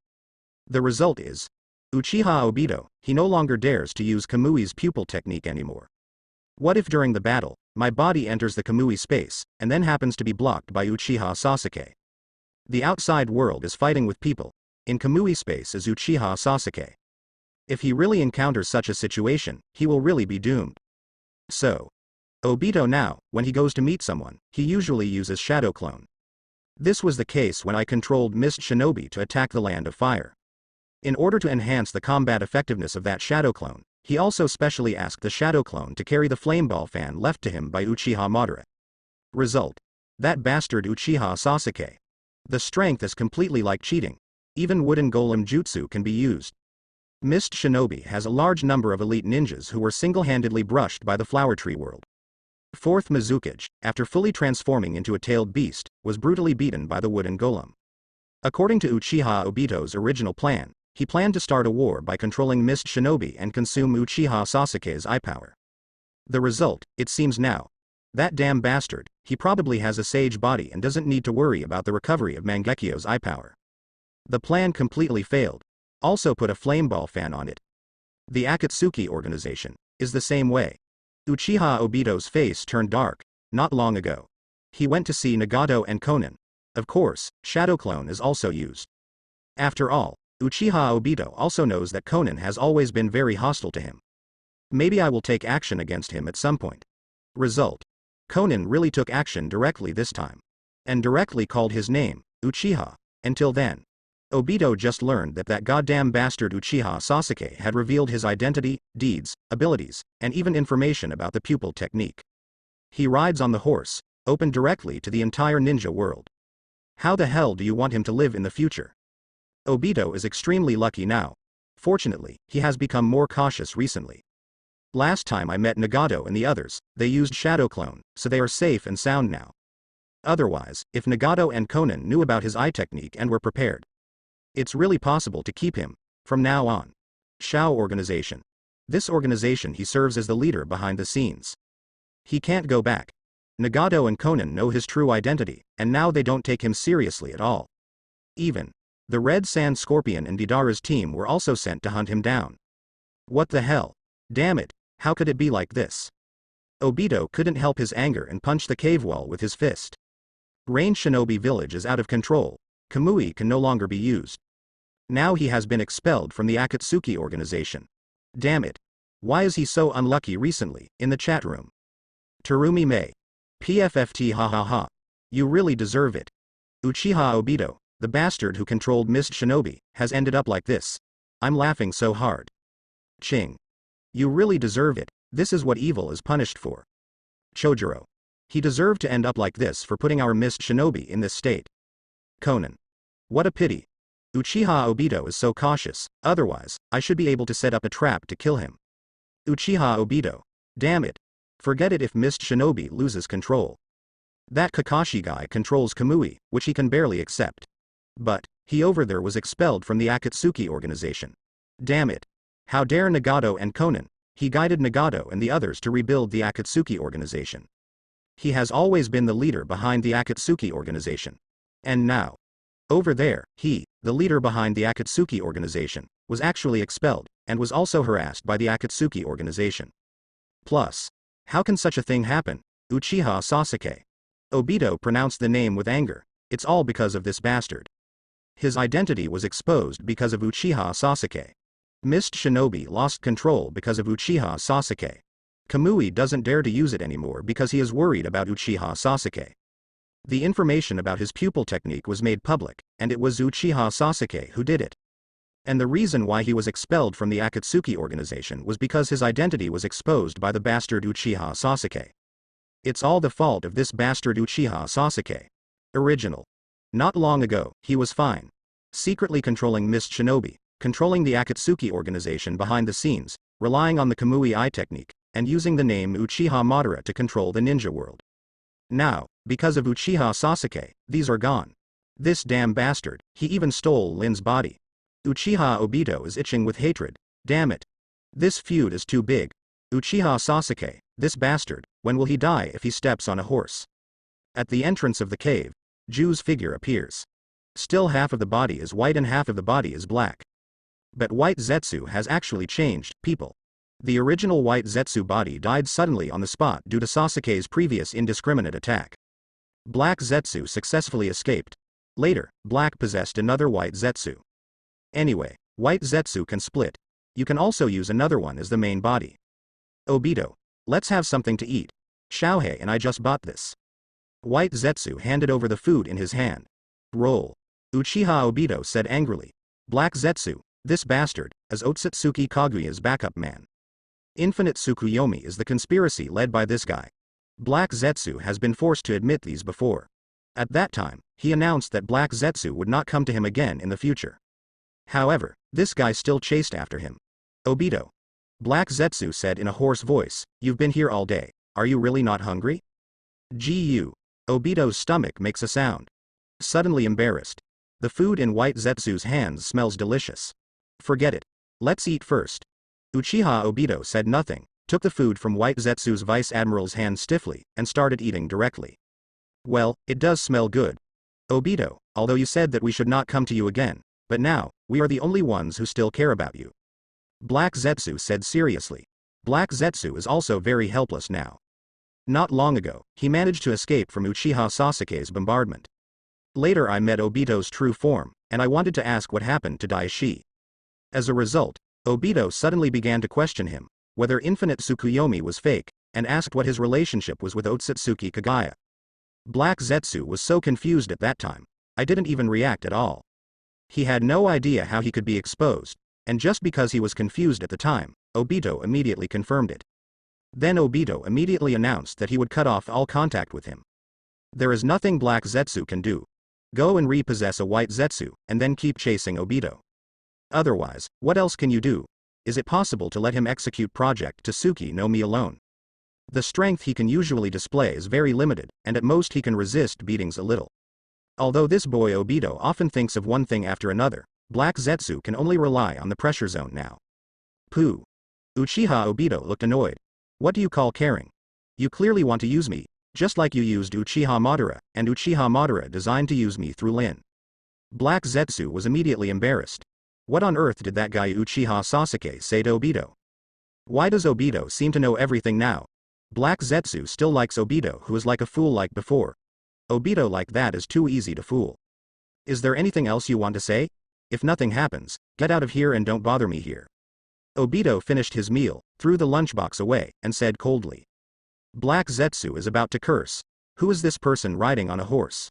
The result is Uchiha Obito, he no longer dares to use Kamui's pupil technique anymore. What if during the battle, my body enters the Kamui space, and then happens to be blocked by Uchiha Sasuke? The outside world is fighting with people. In Kamui space is Uchiha Sasuke. If he really encounters such a situation, he will really be doomed. So, Obito now, when he goes to meet someone, he usually uses Shadow Clone. This was the case when I controlled Mist Shinobi to attack the Land of Fire. In order to enhance the combat effectiveness of that Shadow Clone, he also specially asked the Shadow Clone to carry the Flameball fan left to him by Uchiha Madara. Result: that bastard Uchiha Sasuke. The strength is completely like cheating. Even wooden golem jutsu can be used. Mist Shinobi has a large number of elite ninjas who were single-handedly brushed by the Flower Tree world. 4th Mizukage, after fully transforming into a tailed beast, was brutally beaten by the wooden golem. According to Uchiha Obito's original plan, he planned to start a war by controlling Mist Shinobi and consume Uchiha Sasuke's eye power. The result, it seems now. That damn bastard, he probably has a sage body and doesn't need to worry about the recovery of Mangekyo's eye power. The plan completely failed. Also put a flameball fan on it. The Akatsuki organization is the same way. Uchiha Obito's face turned dark. Not long ago, he went to see Nagato and Konan. Of course, Shadow Clone is also used. After all, Uchiha Obito also knows that Konan has always been very hostile to him. Maybe I will take action against him at some point. Result: Konan really took action directly this time. And directly called his name, Uchiha. Until then, Obito just learned that that goddamn bastard Uchiha Sasuke had revealed his identity, deeds, abilities, and even information about the pupil technique. He rides on the horse, open directly to the entire ninja world. How the hell do you want him to live in the future? Obito is extremely lucky now. Fortunately, he has become more cautious recently. Last time I met Nagato and the others, they used Shadow Clone, so they are safe and sound now. Otherwise, if Nagato and Konan knew about his eye technique and were prepared, it's really possible to keep him, from now on. Shao Organization. This organization he serves as the leader behind the scenes. He can't go back. Nagato and Konan know his true identity, and now they don't take him seriously at all. Even the Red Sand Scorpion and Didara's team were also sent to hunt him down. What the hell? Damn it, how could it be like this? Obito couldn't help his anger and punched the cave wall with his fist. Rain Shinobi Village is out of control. Kamui can no longer be used. Now he has been expelled from the Akatsuki organization. Damn it. Why is he so unlucky recently? In the chat room. Terumi Mei. PFFT ha. You really deserve it. Uchiha Obito, the bastard who controlled Mist Shinobi, has ended up like this. I'm laughing so hard. Ching. You really deserve it. This is what evil is punished for. Chojuro. He deserved to end up like this for putting our Mist Shinobi in this state. Konan. What a pity. Uchiha Obito is so cautious, otherwise, I should be able to set up a trap to kill him. Uchiha Obito. Damn it. Forget it if Mist Shinobi loses control. That Kakashi guy controls Kamui, which he can barely accept. But, he over there was expelled from the Akatsuki organization. Damn it. How dare Nagato and Konan. He guided Nagato and the others to rebuild the Akatsuki organization. He has always been the leader behind the Akatsuki organization. And now, over there, he, the leader behind the Akatsuki organization, was actually expelled, and was also harassed by the Akatsuki organization. Plus, how can such a thing happen? Uchiha Sasuke. Obito pronounced the name with anger. It's all because of this bastard. His identity was exposed because of Uchiha Sasuke. Mist Shinobi lost control because of Uchiha Sasuke. Kamui doesn't dare to use it anymore because he is worried about Uchiha Sasuke. The information about his pupil technique was made public, and it was Uchiha Sasuke who did it. And the reason why he was expelled from the Akatsuki organization was because his identity was exposed by the bastard Uchiha Sasuke. It's all the fault of this bastard Uchiha Sasuke. Original. Not long ago, he was fine. Secretly controlling Mist Shinobi, controlling the Akatsuki organization behind the scenes, relying on the Kamui Eye technique, and using the name Uchiha Madara to control the ninja world. Now, because of Uchiha Sasuke, these are gone. This damn bastard, he even stole Lin's body. Uchiha Obito is itching with hatred. Damn it. This feud is too big. Uchiha Sasuke, this bastard, when will he die if he steps on a horse? At the entrance of the cave, Ju's figure appears. Still half of the body is white and half of the body is black. But White Zetsu has actually changed, people. The original White Zetsu body died suddenly on the spot due to Sasuke's previous indiscriminate attack. Black Zetsu successfully escaped. Later, Black possessed another White Zetsu. Anyway, White Zetsu can split. You can also use another one as the main body. Obito, let's have something to eat. Xiaohei and I just bought this. White Zetsu handed over the food in his hand. Roll. Uchiha Obito said angrily. Black Zetsu, this bastard, is Otsutsuki Kaguya's backup man. Infinite Tsukuyomi is the conspiracy led by this guy. Black Zetsu has been forced to admit these before. At that time, he announced that Black Zetsu would not come to him again in the future. However, this guy still chased after him. Obito. Black Zetsu said in a hoarse voice, you've been here all day, are you really not hungry? Gu. Obito's stomach makes a sound. Suddenly embarrassed. The food in White Zetsu's hands smells delicious. Forget it. Let's eat first. Uchiha Obito said nothing, took the food from White Zetsu's vice admiral's hand stiffly, and started eating directly. Well, it does smell good. Obito, although you said that we should not come to you again, but now, we are the only ones who still care about you. Black Zetsu said seriously. Black Zetsu is also very helpless now. Not long ago, he managed to escape from Uchiha Sasuke's bombardment. Later I met Obito's true form, and I wanted to ask what happened to Daishi. As a result, Obito suddenly began to question him, whether Infinite Tsukuyomi was fake, and asked what his relationship was with Otsutsuki Kaguya. Black Zetsu was so confused at that time, I didn't even react at all. He had no idea how he could be exposed, and just because he was confused at the time, Obito immediately confirmed it. Then Obito immediately announced that he would cut off all contact with him. There is nothing Black Zetsu can do. Go and repossess a White Zetsu, and then keep chasing Obito. Otherwise, what else can you do? Is it possible to let him execute Project Tsuki no Mi alone? The strength he can usually display is very limited, and at most he can resist beatings a little. Although this boy Obito often thinks of one thing after another, Black Zetsu can only rely on the pressure zone now. Pooh. Uchiha Obito looked annoyed. What do you call caring? You clearly want to use me, just like you used Uchiha Madara, and Uchiha Madara designed to use me through Lin. Black Zetsu was immediately embarrassed. What on earth did that guy Uchiha Sasuke say to Obito? Why does Obito seem to know everything now? Black Zetsu still likes Obito, who is like a fool like before. Obito like that is too easy to fool. Is there anything else you want to say? If nothing happens, get out of here and don't bother me here. Obito finished his meal, threw the lunchbox away, and said coldly. Black Zetsu is about to curse. Who is this person riding on a horse?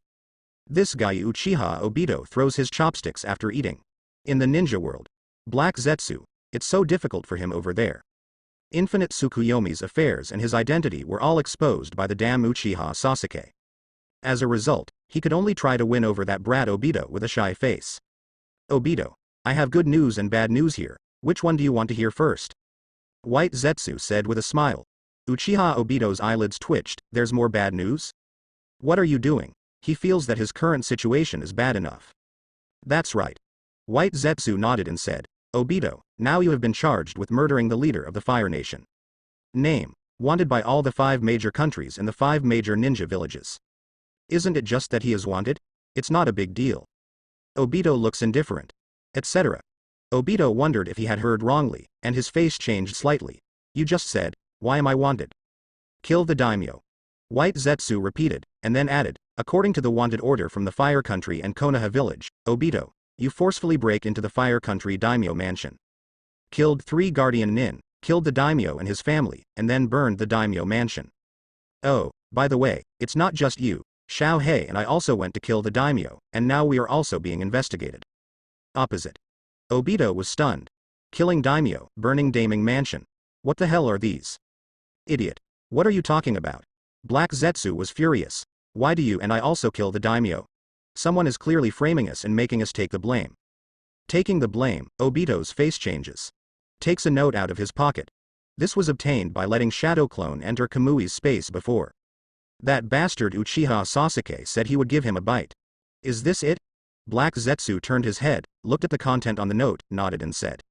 This guy Uchiha Obito throws his chopsticks after eating. In the ninja world, Black Zetsu, it's so difficult for him over there. Infinite Tsukuyomi's affairs and his identity were all exposed by the damn Uchiha Sasuke. As a result, he could only try to win over that brat Obito with a shy face. Obito, I have good news and bad news here, which one do you want to hear first? White Zetsu said with a smile. Uchiha Obito's eyelids twitched, there's more bad news? What are you doing? He feels that his current situation is bad enough. That's right. White Zetsu nodded and said, Obito, now you have been charged with murdering the leader of the Fire Nation. Name, wanted by all the 5 major countries and the 5 major ninja villages. Isn't it just that he is wanted? It's not a big deal. Obito looks indifferent. Etc. Obito wondered if he had heard wrongly, and his face changed slightly. You just said, why am I wanted? Kill the daimyo. White Zetsu repeated, and then added, according to the wanted order from the Fire Country and Konoha village, Obito, you forcefully break into the Fire Country daimyo mansion. Killed 3 guardian nin, killed the daimyo and his family, and then burned the daimyo mansion. Oh, by the way, it's not just you, Xiao Hei and I also went to kill the daimyo, and now we are also being investigated. Opposite. Obito was stunned. Killing daimyo, burning daiming mansion. What the hell are these? Idiot. What are you talking about? Black Zetsu was furious. Why do you and I also kill the daimyo? Someone is clearly framing us and making us take the blame. Taking the blame, Obito's face changes. Takes a note out of his pocket. This was obtained by letting Shadow Clone enter Kamui's space before. That bastard Uchiha Sasuke said he would give him a bite. Is this it? Black Zetsu turned his head, looked at the content on the note, nodded and said.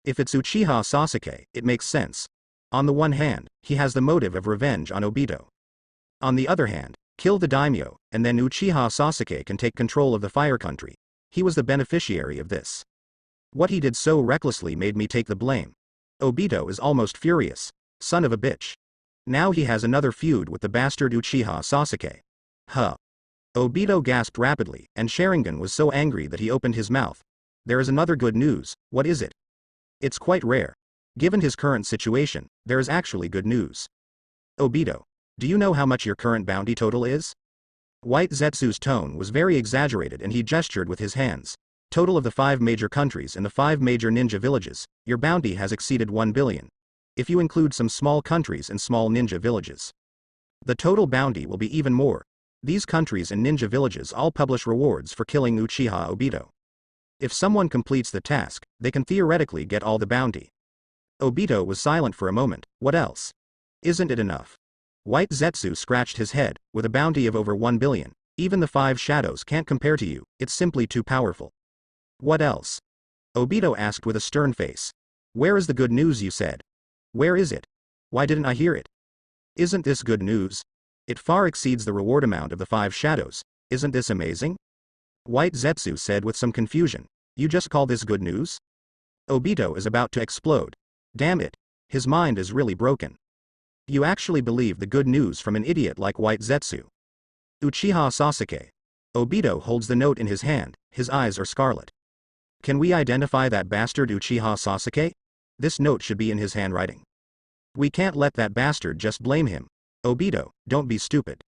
If it's Uchiha Sasuke, it makes sense. On the one hand, he has the motive of revenge on Obito. On the other hand, kill the daimyo, and then Uchiha Sasuke can take control of the Fire Country. He was the beneficiary of this. What he did so recklessly made me take the blame. Obito is almost furious. Son of a bitch. Now he has another feud with the bastard Uchiha Sasuke. Huh. Obito gasped rapidly, and Sharingan was so angry that he opened his mouth. There is another good news, what is it? It's quite rare. Given his current situation, there is actually good news. Obito, do you know how much your current bounty total is? White Zetsu's tone was very exaggerated and he gestured with his hands. Total of the 5 major countries and the 5 major ninja villages, your bounty has exceeded 1 billion. If you include some small countries and small ninja villages. The total bounty will be even more. These countries and ninja villages all publish rewards for killing Uchiha Obito. If someone completes the task, they can theoretically get all the bounty. Obito was silent for a moment. What else? Isn't it enough? White Zetsu scratched his head. With a bounty of over 1 billion, even the 5 shadows can't compare to you, it's simply too powerful. What else? Obito asked with a stern face. Where is the good news you said? Where is it? Why didn't I hear it? Isn't this good news? It far exceeds the reward amount of the 5 shadows. Isn't this amazing? White Zetsu said with some confusion. You just call this good news? Obito is about to explode. Damn it. His mind is really broken. You actually believe the good news from an idiot like White Zetsu. Uchiha Sasuke. Obito holds the note in his hand, his eyes are scarlet. Can we identify that bastard Uchiha Sasuke? This note should be in his handwriting. We can't let that bastard just blame him. Obito, don't be stupid.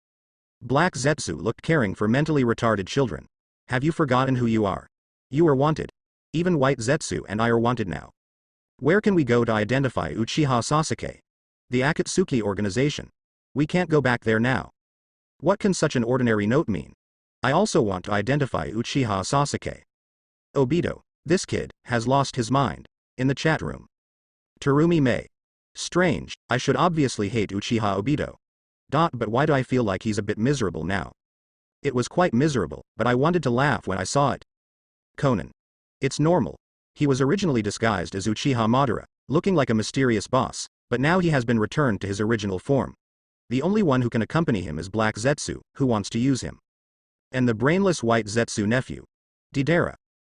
Black Zetsu looked caring for mentally retarded children. Have you forgotten who you are? You are wanted. Even White Zetsu and I are wanted now. Where can we go to identify Uchiha Sasuke? The Akatsuki organization. We can't go back there now. What can such an ordinary note mean? I also want to identify Uchiha Sasuke. Obito, this kid, has lost his mind. In the chat room. Terumi Mei. Strange, I should obviously hate Uchiha Obito. But why do I feel like he's a bit miserable now? It was quite miserable, but I wanted to laugh when I saw it. Conan. It's normal. He was originally disguised as Uchiha Madara, looking like a mysterious boss, but now he has been returned to his original form. The only one who can accompany him is Black Zetsu, who wants to use him. And the brainless White Zetsu nephew. Deidara.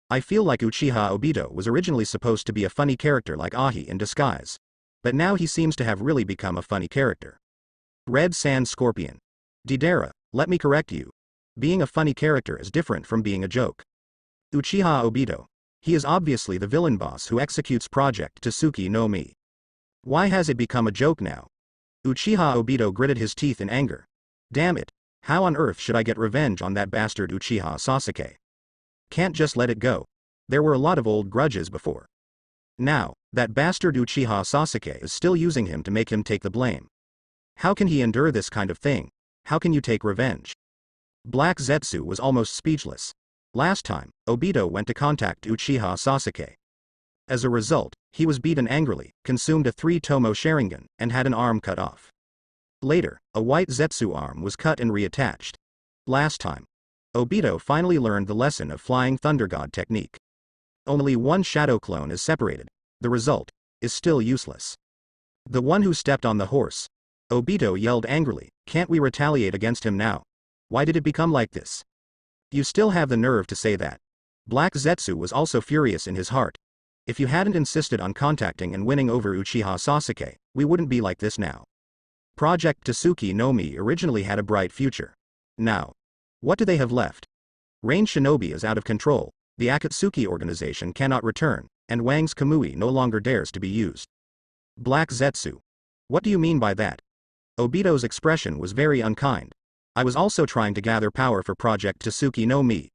I feel like Uchiha Obito was originally supposed to be a funny character like Ahi in disguise. But now he seems to have really become a funny character. Red Sand Scorpion. Deidara, let me correct you. Being a funny character is different from being a joke. Uchiha Obito. He is obviously the villain boss who executes Project Tsuki no Mi. Why has it become a joke now? Uchiha Obito gritted his teeth in anger. Damn it. How on earth should I get revenge on that bastard Uchiha Sasuke? Can't just let it go. There were a lot of old grudges before. Now, that bastard Uchiha Sasuke is still using him to make him take the blame. How can he endure this kind of thing? How can you take revenge? Black Zetsu was almost speechless. Last time, Obito went to contact Uchiha Sasuke. As a result, he was beaten angrily, consumed a 3-tomo Sharingan, and had an arm cut off. Later, a White Zetsu arm was cut and reattached. Last time, Obito finally learned the lesson of Flying Thunder God technique. Only one shadow clone is separated. The result is still useless. The one who stepped on the horse. Obito yelled angrily, can't we retaliate against him now? Why did it become like this? You still have the nerve to say that. Black Zetsu was also furious in his heart. If you hadn't insisted on contacting and winning over Uchiha Sasuke, we wouldn't be like this now. Project Tsuki no Mi originally had a bright future. Now, what do they have left? Rain Shinobi is out of control, the Akatsuki organization cannot return, and Wang's Kamui no longer dares to be used. Black Zetsu. What do you mean by that? Obito's expression was very unkind. I was also trying to gather power for Project Tsuki no Mi.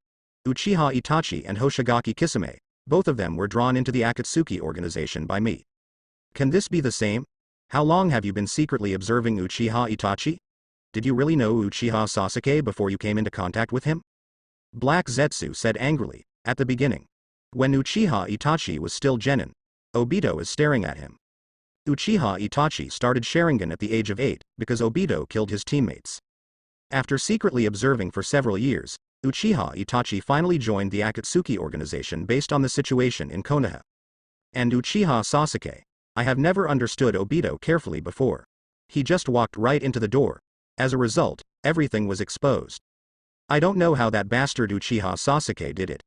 Uchiha Itachi and Hoshigaki Kisame, both of them were drawn into the Akatsuki organization by me. Can this be the same? How long have you been secretly observing Uchiha Itachi? Did you really know Uchiha Sasuke before you came into contact with him? Black Zetsu said angrily, at the beginning. When Uchiha Itachi was still genin, Obito is staring at him. Uchiha Itachi started Sharingan at the age of 8 because Obito killed his teammates. After secretly observing for several years, Uchiha Itachi finally joined the Akatsuki organization based on the situation in Konoha. And Uchiha Sasuke, I have never understood Obito carefully before. He just walked right into the door. As a result, everything was exposed. I don't know how that bastard Uchiha Sasuke did it.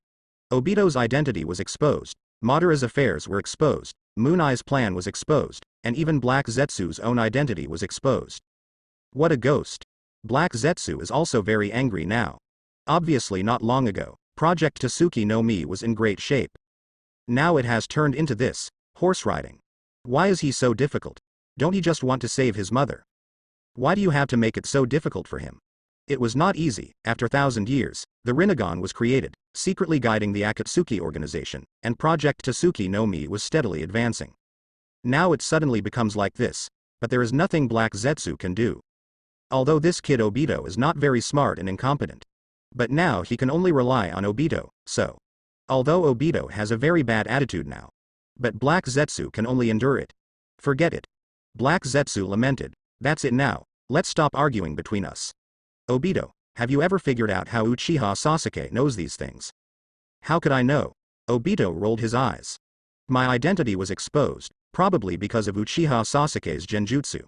Obito's identity was exposed, Madara's affairs were exposed, Moon Eye's plan was exposed, and even Black Zetsu's own identity was exposed. What a ghost. Black Zetsu is also very angry now. Obviously not long ago, Project Tsuki no Mi was in great shape. Now it has turned into this, horse riding. Why is he so difficult? Don't he just want to save his mother? Why do you have to make it so difficult for him? It was not easy. After 1,000 years, the Rinnegan was created, secretly guiding the Akatsuki organization, and Project Tsuki no Mi was steadily advancing. Now it suddenly becomes like this, but there is nothing Black Zetsu can do. Although this kid Obito is not very smart and incompetent. But now he can only rely on Obito, so. Although Obito has a very bad attitude now. But Black Zetsu can only endure it. Forget it. Black Zetsu lamented, that's it now, let's stop arguing between us. Obito, have you ever figured out how Uchiha Sasuke knows these things? How could I know? Obito rolled his eyes. My identity was exposed, probably because of Uchiha Sasuke's genjutsu.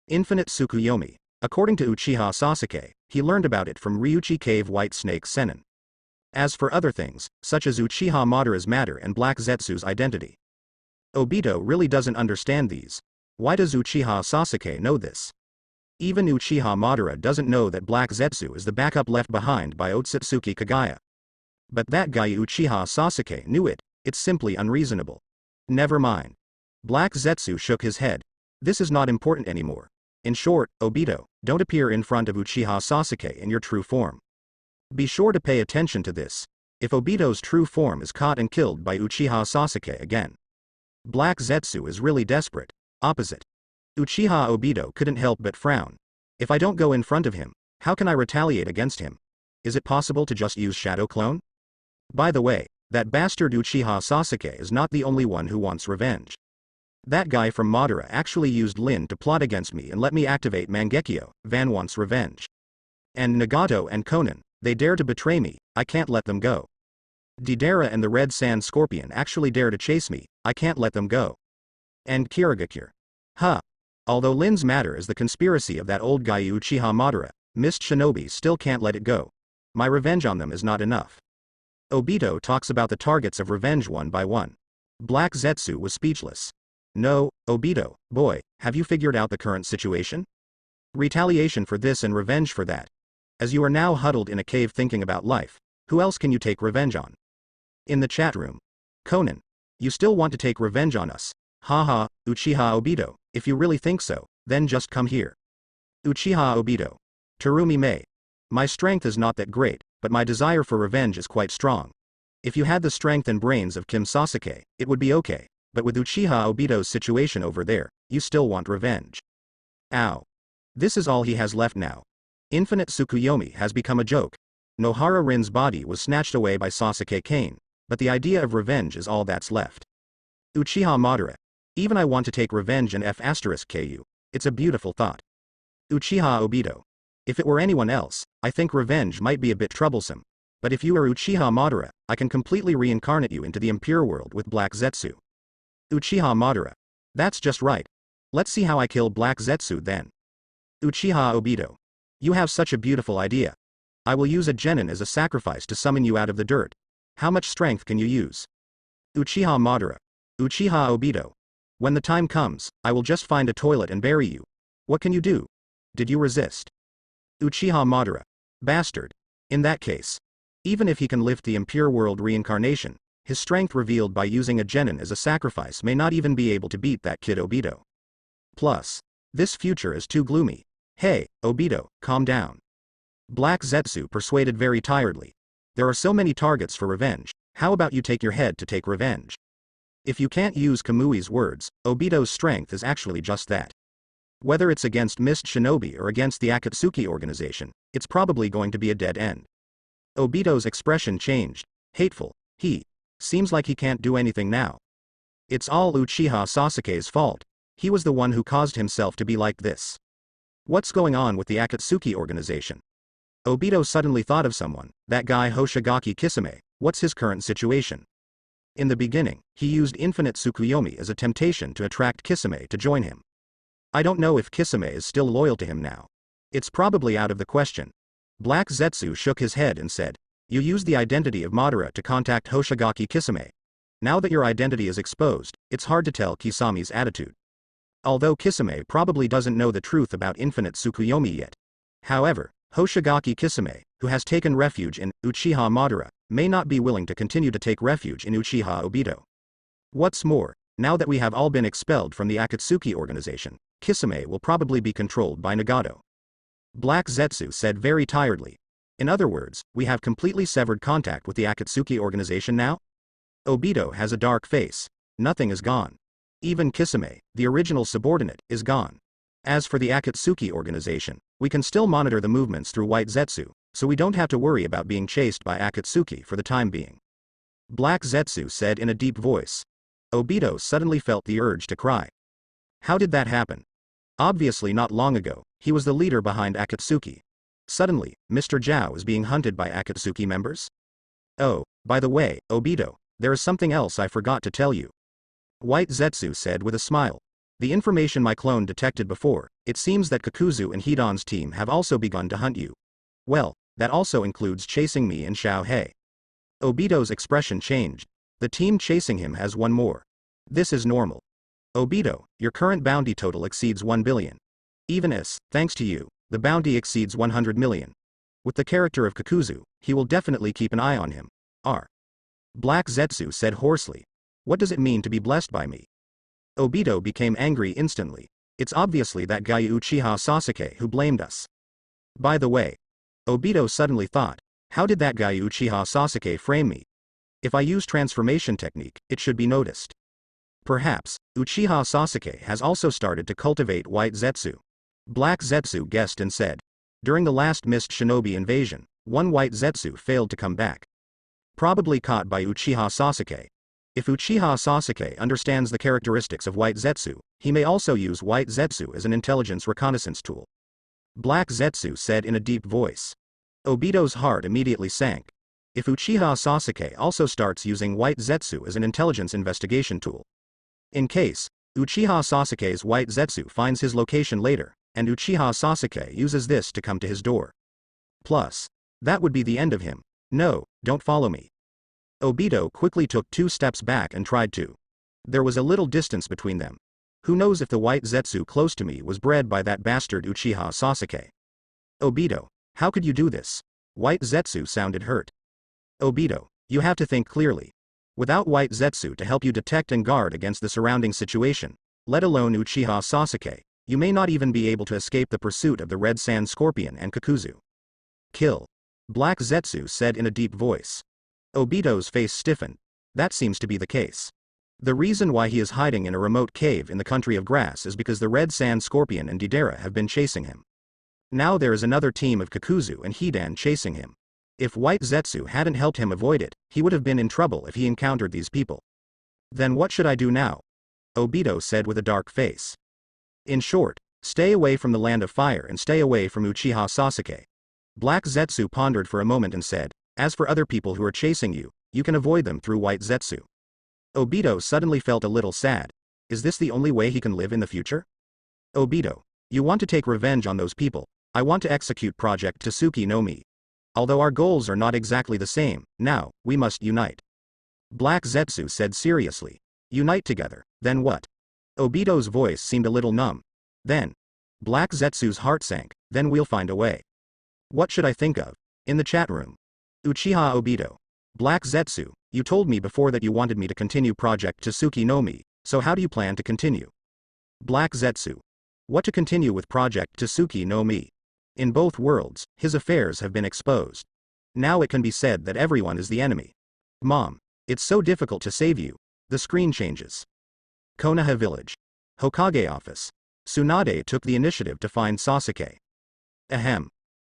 Infinite Tsukuyomi. According to Uchiha Sasuke, he learned about it from Ryuchi Cave White Snake Sennin. As for other things, such as Uchiha Madara's matter and Black Zetsu's identity, Obito really doesn't understand these. Why does Uchiha Sasuke know this? Even Uchiha Madara doesn't know that Black Zetsu is the backup left behind by Otsutsuki Kagaya. But that guy Uchiha Sasuke knew it, it's simply unreasonable. Never mind. Black Zetsu shook his head. This is not important anymore. In short, Obito, don't appear in front of Uchiha Sasuke in your true form. Be sure to pay attention to this. If Obito's true form is caught and killed by Uchiha Sasuke again. Black Zetsu is really desperate. Opposite. Uchiha Obito couldn't help but frown. If I don't go in front of him, how can I retaliate against him? Is it possible to just use Shadow Clone? By the way, that bastard Uchiha Sasuke is not the only one who wants revenge. That guy from Madara actually used Lin to plot against me and let me activate Mangekyo. Van wants revenge. And Nagato and Konan, they dare to betray me, I can't let them go. Deidara and the Red Sand Scorpion actually dare to chase me, I can't let them go. And Kirigakure. Huh. Although Lin's matter is the conspiracy of that old guy Uchiha Madara, Mist Shinobi still can't let it go. My revenge on them is not enough. Obito talks about the targets of revenge one by one. Black Zetsu was speechless. No, Obito, boy, have you figured out the current situation? Retaliation for this and revenge for that. As you are now huddled in a cave thinking about life, who else can you take revenge on? In the chat room. Konan. You still want to take revenge on us? Haha, Uchiha Obito, if you really think so, then just come here. Uchiha Obito. Terumi Mei. My strength is not that great, but my desire for revenge is quite strong. If you had the strength and brains of Kim Sasuke, it would be okay, but with Uchiha Obito's situation over there, you still want revenge. Ow. This is all he has left now. Infinite Tsukuyomi has become a joke. Nohara Rin's body was snatched away by Sasuke Kane, but the idea of revenge is all that's left. Uchiha Madara. Even I want to take revenge and F***ku. It's a beautiful thought. Uchiha Obito. If it were anyone else, I think revenge might be a bit troublesome. But if you are Uchiha Madara, I can completely reincarnate you into the impure world with Black Zetsu. Uchiha Madara. That's just right. Let's see how I kill Black Zetsu then. Uchiha Obito. You have such a beautiful idea. I will use a genin as a sacrifice to summon you out of the dirt. How much strength can you use? Uchiha Madara. Uchiha Obito. When the time comes, I will just find a toilet and bury you. What can you do? Did you resist? Uchiha Madara. Bastard. In that case. Even if he can lift the impure world reincarnation, his strength revealed by using a genin as a sacrifice may not even be able to beat that kid Obito. Plus, this future is too gloomy. Hey, Obito, calm down. Black Zetsu persuaded very tiredly. There are so many targets for revenge, how about you take your head to take revenge? If you can't use Kamui's words, Obito's strength is actually just that. Whether it's against Mist Shinobi or against the Akatsuki organization, it's probably going to be a dead end. Obito's expression changed. Hateful. Seems like he can't do anything now. It's all Uchiha Sasuke's fault. He was the one who caused himself to be like this. What's going on with the Akatsuki organization? Obito suddenly thought of someone, that guy Hoshigaki Kisame. What's his current situation? In the beginning, he used Infinite Tsukuyomi as a temptation to attract Kisame to join him. I don't know if Kisame is still loyal to him now. It's probably out of the question. Black Zetsu shook his head and said, you used the identity of Madara to contact Hoshigaki Kisame. Now that your identity is exposed, it's hard to tell Kisami's attitude. Although Kisame probably doesn't know the truth about Infinite Tsukuyomi yet. However, Hoshigaki Kisame, who has taken refuge in Uchiha Madara, may not be willing to continue to take refuge in Uchiha Obito. What's more, now that we have all been expelled from the Akatsuki organization, Kisame will probably be controlled by Nagato. Black Zetsu said very tiredly. In other words, we have completely severed contact with the Akatsuki organization now? Obito has a dark face. Nothing is gone. Even Kisame, the original subordinate, is gone. As for the Akatsuki organization, we can still monitor the movements through White Zetsu, so we don't have to worry about being chased by Akatsuki for the time being. Black Zetsu said in a deep voice. Obito suddenly felt the urge to cry. How did that happen? Obviously not long ago, he was the leader behind Akatsuki. Suddenly, Mr. Zhao is being hunted by Akatsuki members? Oh, by the way, Obito, there is something else I forgot to tell you. White Zetsu said with a smile. The information my clone detected before, it seems that Kakuzu and Hidan's team have also begun to hunt you. Well, that also includes chasing me and Xiao Hei. Obito's expression changed. The team chasing him has one more. This is normal. Obito, your current bounty total exceeds 1 billion. Even as, thanks to you, the bounty exceeds 100 million. With the character of Kakuzu, he will definitely keep an eye on him. Black Zetsu said hoarsely. What does it mean to be blessed by me? Obito became angry instantly. It's obviously that guy Uchiha Sasuke who blamed us. By the way, Obito suddenly thought, how did that guy Uchiha Sasuke frame me? If I use transformation technique, it should be noticed. Perhaps, Uchiha Sasuke has also started to cultivate White Zetsu. Black Zetsu guessed and said. During the last Mist Shinobi invasion, one White Zetsu failed to come back. Probably caught by Uchiha Sasuke. If Uchiha Sasuke understands the characteristics of White Zetsu, he may also use White Zetsu as an intelligence reconnaissance tool. Black Zetsu said in a deep voice. Obito's heart immediately sank. If Uchiha Sasuke also starts using White Zetsu as an intelligence investigation tool. In case, Uchiha Sasuke's White Zetsu finds his location later, and Uchiha Sasuke uses this to come to his door. Plus, that would be the end of him. No, don't follow me. Obito quickly took 2 steps back and tried to. There was a little distance between them. Who knows if the White Zetsu close to me was bred by that bastard Uchiha Sasuke. Obito, how could you do this? White Zetsu sounded hurt. Obito, you have to think clearly. Without White Zetsu to help you detect and guard against the surrounding situation, let alone Uchiha Sasuke, you may not even be able to escape the pursuit of the Red Sand Scorpion and Kakuzu. Kill. Black Zetsu said in a deep voice. Obito's face stiffened. That seems to be the case. The reason why he is hiding in a remote cave in the country of grass is because the Red Sand Scorpion and Deidara have been chasing him. Now there is another team of Kakuzu and Hidan chasing him. If White Zetsu hadn't helped him avoid it, he would have been in trouble if he encountered these people. Then what should I do now? Obito said with a dark face. In short, stay away from the Land of Fire and stay away from Uchiha Sasuke. Black Zetsu pondered for a moment and said, as for other people who are chasing you, you can avoid them through White Zetsu. Obito suddenly felt a little sad. Is this the only way he can live in the future? Obito, you want to take revenge on those people. I want to execute Project Tsuki no Mi. Although our goals are not exactly the same, now, we must unite. Black Zetsu said seriously. Unite together, then what? Obito's voice seemed a little numb. Then. Black Zetsu's heart sank, then we'll find a way. What should I think of? In the chat room. Uchiha Obito. Black Zetsu, you told me before that you wanted me to continue Project Tsuki no Mi, so how do you plan to continue? Black Zetsu. What to continue with Project Tsuki no Mi? In both worlds, his affairs have been exposed. Now it can be said that everyone is the enemy. Mom, it's so difficult to save you. The screen changes. Konoha Village. Hokage office. Tsunade took the initiative to find Sasuke. Ahem.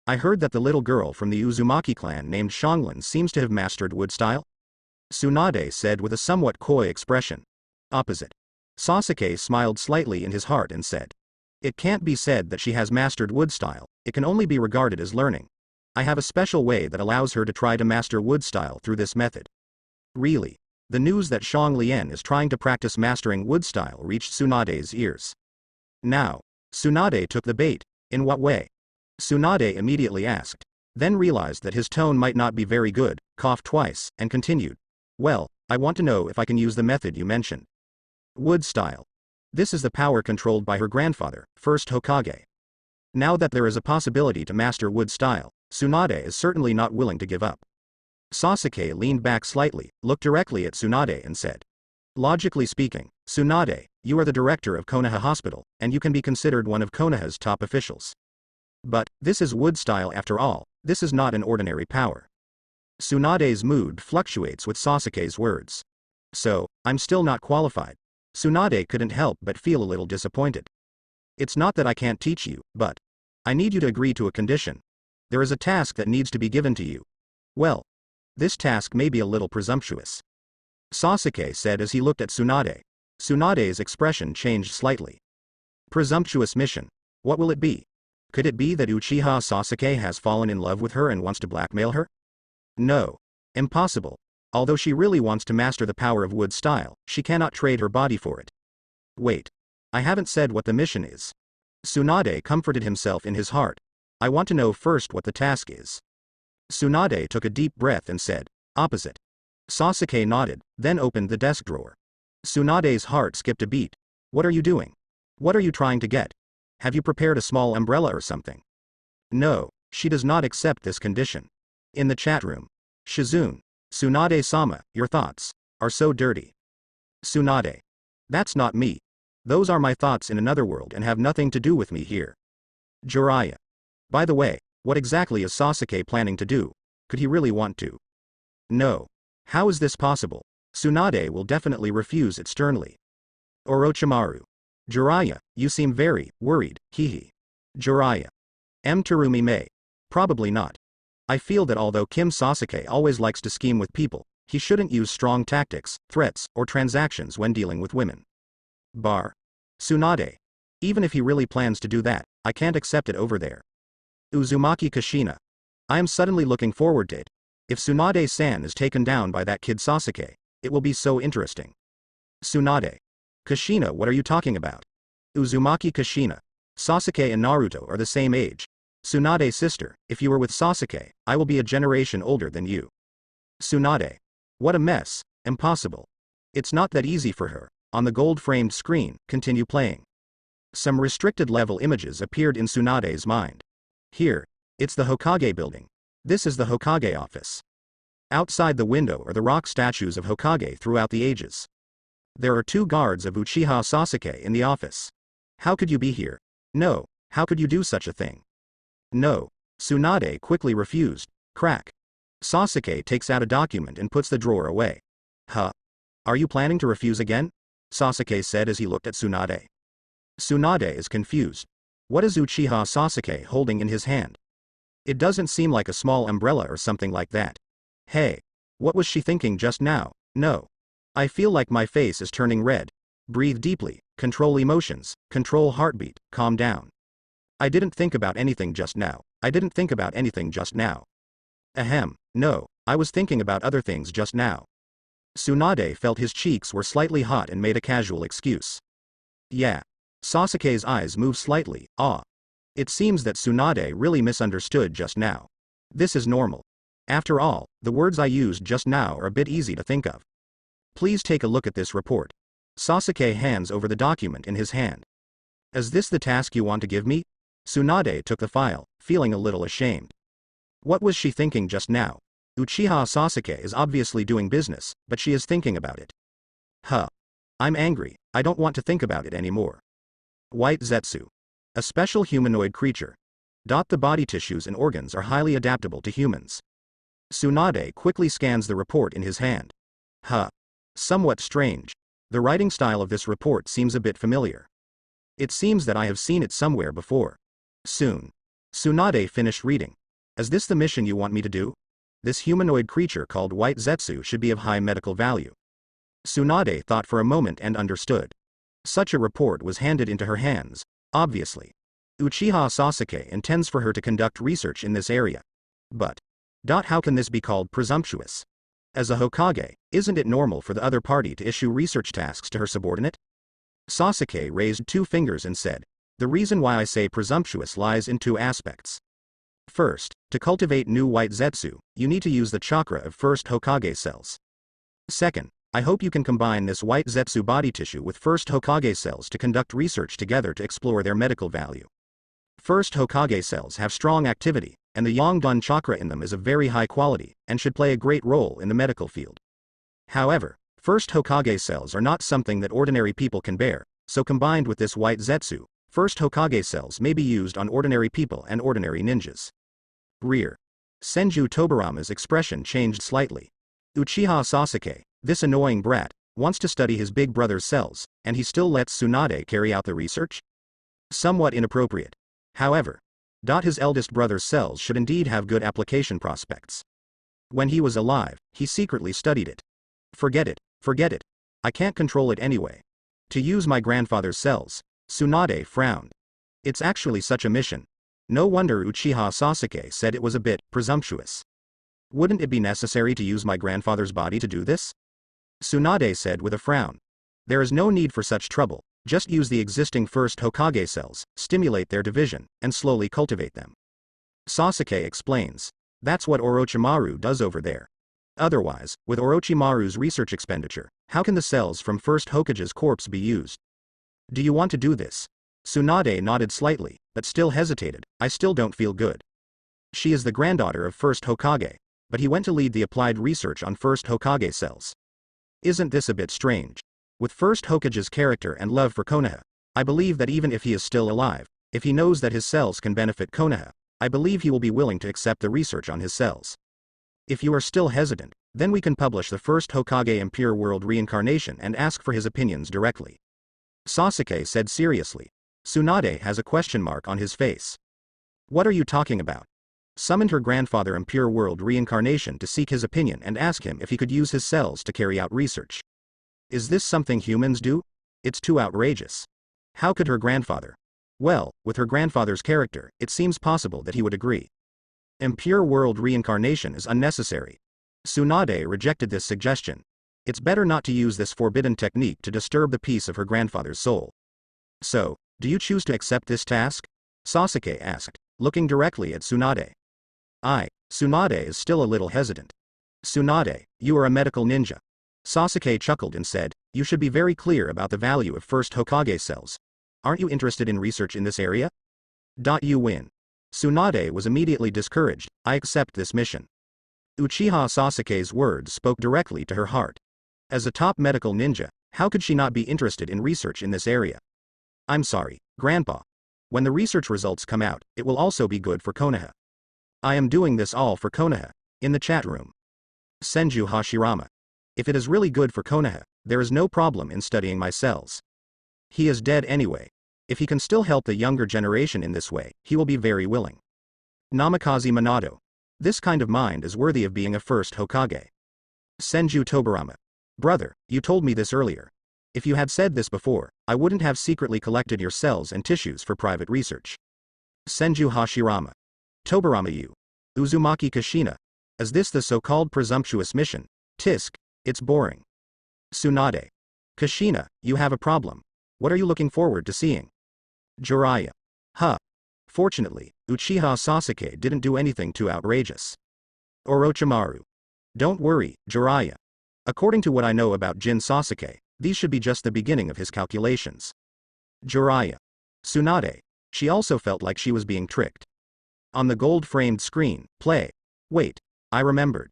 I heard that the little girl from the Uzumaki clan named Xianglin seems to have mastered wood style? Tsunade said with a somewhat coy expression. Opposite. Sasuke smiled slightly in his heart and said. It can't be said that she has mastered wood style, it can only be regarded as learning. I have a special way that allows her to try to master wood style through this method. Really? The news that Xiang Lian is trying to practice mastering wood style reached Tsunade's ears. Now, Tsunade took the bait. In what way? Tsunade immediately asked, then realized that his tone might not be very good, coughed twice, and continued. Well, I want to know if I can use the method you mentioned. Wood style. This is the power controlled by her grandfather, first Hokage. Now that there is a possibility to master wood style, Tsunade is certainly not willing to give up. Sasuke leaned back slightly, looked directly at Tsunade and said. Logically speaking, Tsunade, you are the director of Konoha Hospital, and you can be considered one of Konoha's top officials. But, this is wood style after all, this is not an ordinary power. Tsunade's mood fluctuates with Sasuke's words. So, I'm still not qualified. Tsunade couldn't help but feel a little disappointed. It's not that I can't teach you, but I need you to agree to a condition. There is a task that needs to be given to you. Well, this task may be a little presumptuous. Sasuke said as he looked at Tsunade. Tsunade's expression changed slightly. Presumptuous mission. What will it be? Could it be that Uchiha Sasuke has fallen in love with her and wants to blackmail her? No. Impossible. Although she really wants to master the power of wood style, she cannot trade her body for it. Wait. I haven't said what the mission is. Tsunade comforted himself in his heart. I want to know first what the task is. Tsunade took a deep breath and said, opposite. Sasuke nodded, then opened the desk drawer. Tsunade's heart skipped a beat. What are you doing? What are you trying to get? Have you prepared a small umbrella or something? No, she does not accept this condition. In the chat room. Shizune. Tsunade-sama, your thoughts are so dirty. Tsunade. That's not me. Those are my thoughts in another world and have nothing to do with me here. Jiraiya. By the way, what exactly is Sasuke planning to do? Could he really want to? No. How is this possible? Tsunade will definitely refuse it sternly. Orochimaru. Jiraiya, you seem very worried, hehe. Jiraiya. Terumi may. Probably not. I feel that although Kim Sasuke always likes to scheme with people, he shouldn't use strong tactics, threats, or transactions when dealing with women. Bar. Tsunade. Even if he really plans to do that, I can't accept it over there. Uzumaki Kushina. I am suddenly looking forward to it. If Tsunade-san is taken down by that kid Sasuke, it will be so interesting. Tsunade. Kushina, what are you talking about? Uzumaki Kushina. Sasuke and Naruto are the same age. Tsunade's sister, if you were with Sasuke, I will be a generation older than you. Tsunade. What a mess, impossible. It's not that easy for her. On the gold-framed screen, continue playing. Some restricted level images appeared in Tsunade's mind. Here, it's the Hokage building. This is the Hokage office. Outside the window are the rock statues of Hokage throughout the ages. There are 2 guards of Uchiha Sasuke in the office. How could you be here? No, how could you do such a thing? No. Tsunade quickly refused. Crack. Sasuke takes out a document and puts the drawer away. Huh? Are you planning to refuse again? Sasuke said as he looked at Tsunade. Tsunade is confused. What is Uchiha Sasuke holding in his hand? It doesn't seem like a small umbrella or something like that. Hey. What was she thinking just now? No. I feel like my face is turning red. Breathe deeply, control emotions, control heartbeat, calm down. I didn't think about anything just now. I didn't think about anything just now. Ahem, no, I was thinking about other things just now. Tsunade felt his cheeks were slightly hot and made a casual excuse. Yeah. Sasuke's eyes moved slightly, It seems that Tsunade really misunderstood just now. This is normal. After all, the words I used just now are a bit easy to think of. Please take a look at this report. Sasuke hands over the document in his hand. Is this the task you want to give me? Tsunade took the file, feeling a little ashamed. What was she thinking just now? Uchiha Sasuke is obviously doing business, but she is thinking about it. Huh. I'm angry, I don't want to think about it anymore. White Zetsu. A special humanoid creature. The body tissues and organs are highly adaptable to humans. Tsunade quickly scans the report in his hand. Huh. Somewhat strange. The writing style of this report seems a bit familiar. It seems that I have seen it somewhere before. Soon. Tsunade finished reading. Is this the mission you want me to do? This humanoid creature called White Zetsu should be of high medical value. Tsunade thought for a moment and understood. Such a report was handed into her hands, obviously. Uchiha Sasuke intends for her to conduct research in this area. But, how can this be called presumptuous? As a Hokage, isn't it normal for the other party to issue research tasks to her subordinate? Sasuke raised 2 fingers and said, the reason why I say presumptuous lies in 2 aspects. First, to cultivate new White Zetsu, you need to use the chakra of first Hokage cells. Second, I hope you can combine this White Zetsu body tissue with first Hokage cells to conduct research together to explore their medical value. First Hokage cells have strong activity, and the Yongdun chakra in them is of very high quality, and should play a great role in the medical field. However, first Hokage cells are not something that ordinary people can bear, so combined with this White Zetsu, first Hokage cells may be used on ordinary people and ordinary ninjas. Rear. Senju Tobirama's expression changed slightly. Uchiha Sasuke, this annoying brat, wants to study his big brother's cells, and he still lets Tsunade carry out the research? Somewhat inappropriate. However, his eldest brother's cells should indeed have good application prospects. When he was alive, he secretly studied it. Forget it. I can't control it anyway. To use my grandfather's cells, Tsunade frowned. It's actually such a mission. No wonder Uchiha Sasuke said it was a bit presumptuous. Wouldn't it be necessary to use my grandfather's body to do this? Tsunade said with a frown. There is no need for such trouble, just use the existing first Hokage cells, stimulate their division, and slowly cultivate them. Sasuke explains. That's what Orochimaru does over there. Otherwise, with Orochimaru's research expenditure, how can the cells from first Hokage's corpse be used? Do you want to do this? Tsunade nodded slightly, but still hesitated. I still don't feel good. She is the granddaughter of first Hokage, but he went to lead the applied research on first Hokage cells. Isn't this a bit strange? With first Hokage's character and love for Konoha, I believe that even if he is still alive, if he knows that his cells can benefit Konoha, I believe he will be willing to accept the research on his cells. If you are still hesitant, then we can publish the first Hokage Impure World reincarnation and ask for his opinions directly. Sasuke said seriously. Tsunade has a question mark on his face. What are you talking about? Summoned her grandfather Impure World reincarnation to seek his opinion and ask him if he could use his cells to carry out research. Is this something humans do? It's too outrageous. How could her grandfather? Well, with her grandfather's character, it seems possible that he would agree. Impure World reincarnation is unnecessary. Tsunade rejected this suggestion. It's better not to use this forbidden technique to disturb the peace of her grandfather's soul. So, do you choose to accept this task? Sasuke asked, looking directly at Tsunade. Tsunade is still a little hesitant. Tsunade, you are a medical ninja. Sasuke chuckled and said, you should be very clear about the value of first Hokage cells. Aren't you interested in research in this area? You win. Tsunade was immediately discouraged. I accept this mission. Uchiha Sasuke's words spoke directly to her heart. As a top medical ninja, how could she not be interested in research in this area? I'm sorry, Grandpa. When the research results come out, it will also be good for Konoha. I am doing this all for Konoha. In the chat room. Senju Hashirama. If it is really good for Konoha, there is no problem in studying my cells. He is dead anyway. If he can still help the younger generation in this way, he will be very willing. Namikaze Minato. This kind of mind is worthy of being a first Hokage. Senju Tobirama. Brother, you told me this earlier. If you had said this before, I wouldn't have secretly collected your cells and tissues for private research. Senju Hashirama. Tobirama you. Uzumaki Kushina. Is this the so-called presumptuous mission? Tisk, it's boring. Tsunade. Kushina, you have a problem. What are you looking forward to seeing? Jiraiya. Fortunately, Uchiha Sasuke didn't do anything too outrageous. Orochimaru. Don't worry, Jiraiya. According to what I know about Jin Sasuke, these should be just the beginning of his calculations. Jiraiya. Tsunade. She also felt like she was being tricked. On the gold-framed screen, play. Wait. I remembered.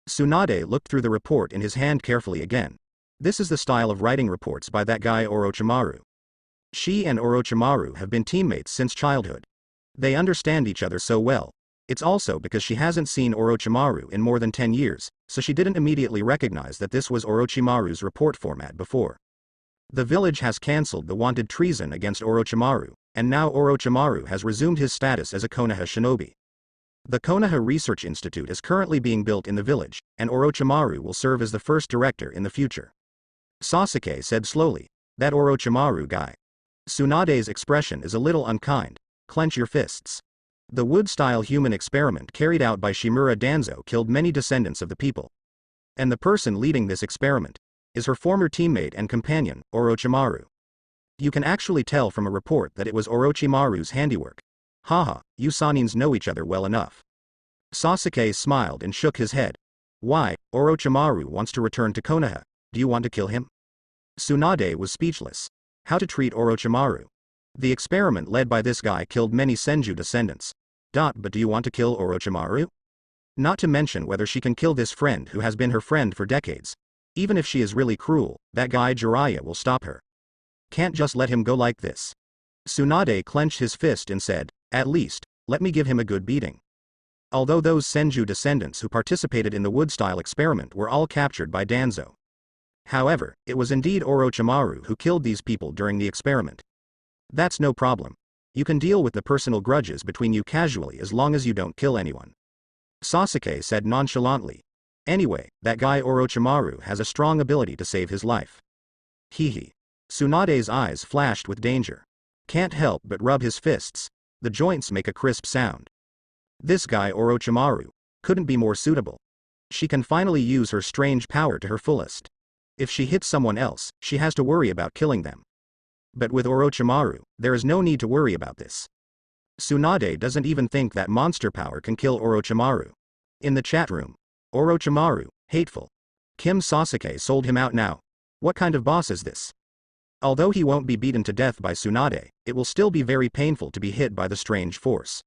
Tsunade looked through the report in his hand carefully again. This is the style of writing reports by that guy Orochimaru. She and Orochimaru have been teammates since childhood. They understand each other so well. It's also because she hasn't seen Orochimaru in more than 10 years, so she didn't immediately recognize that this was Orochimaru's report format before. The village has cancelled the wanted treason against Orochimaru, and now Orochimaru has resumed his status as a Konoha shinobi. The Konoha Research Institute is currently being built in the village, and Orochimaru will serve as the first director in the future. Sasuke said slowly, that Orochimaru guy. Tsunade's expression is a little unkind. Clench your fists. The wood-style human experiment carried out by Shimura Danzo killed many descendants of the people. And the person leading this experiment is her former teammate and companion, Orochimaru. You can actually tell from a report that it was Orochimaru's handiwork. Haha, you Sanins know each other well enough. Sasuke smiled and shook his head. Why, Orochimaru wants to return to Konoha. Do you want to kill him? Tsunade was speechless. How to treat Orochimaru? The experiment led by this guy killed many Senju descendants. But do you want to kill Orochimaru? Not to mention whether she can kill this friend who has been her friend for decades. Even if she is really cruel, that guy Jiraiya will stop her. Can't just let him go like this. Tsunade clenched his fist and said, at least, let me give him a good beating. Although those Senju descendants who participated in the wood-style experiment were all captured by Danzo. However, it was indeed Orochimaru who killed these people during the experiment. That's no problem. You can deal with the personal grudges between you casually as long as you don't kill anyone. Sasuke said nonchalantly. Anyway, that guy Orochimaru has a strong ability to save his life. Hehe. Tsunade's eyes flashed with danger. Can't help but rub his fists. The joints make a crisp sound. This guy Orochimaru couldn't be more suitable. She can finally use her strange power to her fullest. If she hits someone else, she has to worry about killing them. But with Orochimaru, there is no need to worry about this. Tsunade doesn't even think that monster power can kill Orochimaru. In the chat room, Orochimaru, hateful. Kim Sasuke sold him out now. What kind of boss is this? Although he won't be beaten to death by Tsunade, it will still be very painful to be hit by the strange force.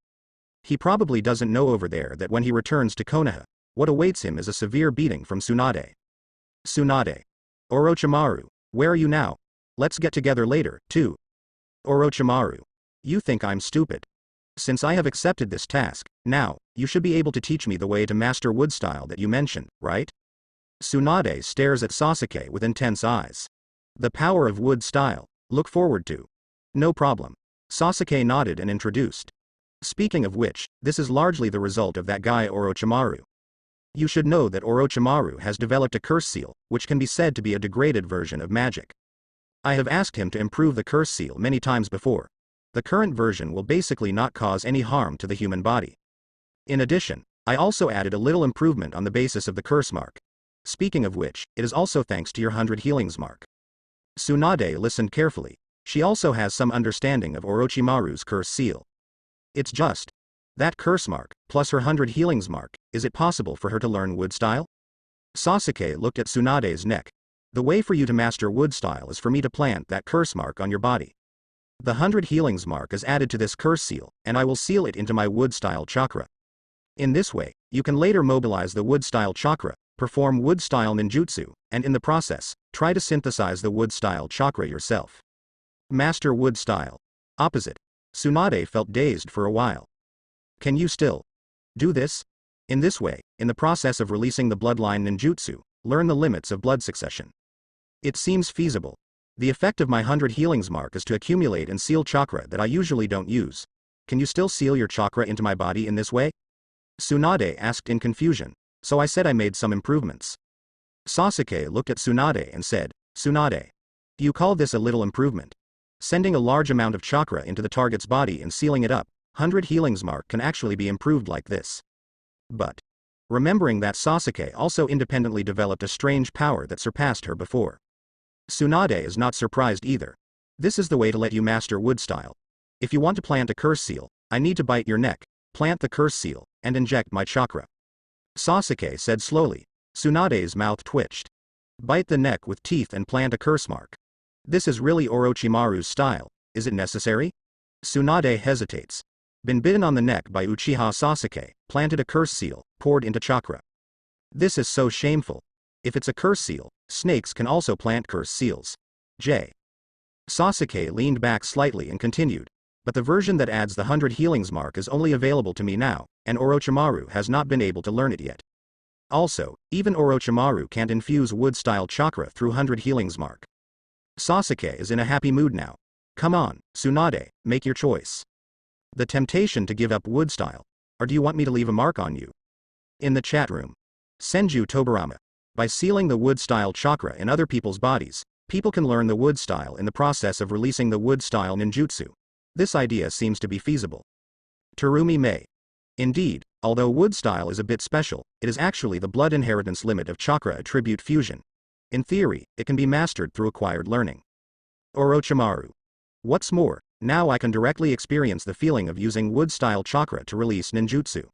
He probably doesn't know over there that when he returns to Konoha, what awaits him is a severe beating from Tsunade. Tsunade. Orochimaru, where are you now? Let's get together later, too. Orochimaru. You think I'm stupid. Since I have accepted this task, now, you should be able to teach me the way to master wood style that you mentioned, right? Tsunade stares at Sasuke with intense eyes. The power of wood style, look forward to. No problem. Sasuke nodded and introduced. Speaking of which, this is largely the result of that guy Orochimaru. You should know that Orochimaru has developed a curse seal, which can be said to be a degraded version of magic. I have asked him to improve the curse seal many times before. The current version will basically not cause any harm to the human body. In addition, I also added a little improvement on the basis of the curse mark. Speaking of which, it is also thanks to your 100 healings mark. Tsunade listened carefully. She also has some understanding of Orochimaru's curse seal. It's just that curse mark, plus her 100 healings mark. Is it possible for her to learn wood style? Sasuke looked at Tsunade's neck. The way for you to master wood style is for me to plant that curse mark on your body. The 100 healings mark is added to this curse seal, and I will seal it into my wood style chakra. In this way, you can later mobilize the wood style chakra, perform wood style ninjutsu, and in the process, try to synthesize the wood style chakra yourself. Master wood style. Opposite. Tsunade felt dazed for a while. Can you still do this? In this way, in the process of releasing the bloodline ninjutsu, learn the limits of blood succession. It seems feasible. The effect of my 100 healings mark is to accumulate and seal chakra that I usually don't use. Can you still seal your chakra into my body in this way? Tsunade asked in confusion, so I said I made some improvements. Sasuke looked at Tsunade and said, Tsunade. Do you call this a little improvement? Sending a large amount of chakra into the target's body and sealing it up, 100 healings mark can actually be improved like this. But, remembering that Sasuke also independently developed a strange power that surpassed her before. Tsunade is not surprised either. This is the way to let you master wood style. If you want to plant a curse seal, I need to bite your neck, plant the curse seal, and inject my chakra. Sasuke said slowly. Tsunade's mouth twitched. Bite the neck with teeth and plant a curse mark. This is really Orochimaru's style. Is it necessary? Tsunade hesitates. Been bitten on the neck by Uchiha Sasuke, planted a curse seal, poured into chakra. This is so shameful. If it's a curse seal, snakes can also plant curse seals. J. Sasuke leaned back slightly and continued. But the version that adds the 100 healings mark is only available to me now, and Orochimaru has not been able to learn it yet. Also, even Orochimaru can't infuse wood-style chakra through 100 healings mark. Sasuke is in a happy mood now. Come on, Tsunade, make your choice. The temptation to give up wood style. Or do you want me to leave a mark on you? In the chat room. Senju Tobarama. By sealing the wood style chakra in other people's bodies, people can learn the wood style in the process of releasing the wood style ninjutsu. This idea seems to be feasible. Terumi Mei. Indeed, although wood style is a bit special, it is actually the blood inheritance limit of chakra attribute fusion. In theory, it can be mastered through acquired learning. Orochimaru. What's more, now I can directly experience the feeling of using wood-style chakra to release ninjutsu.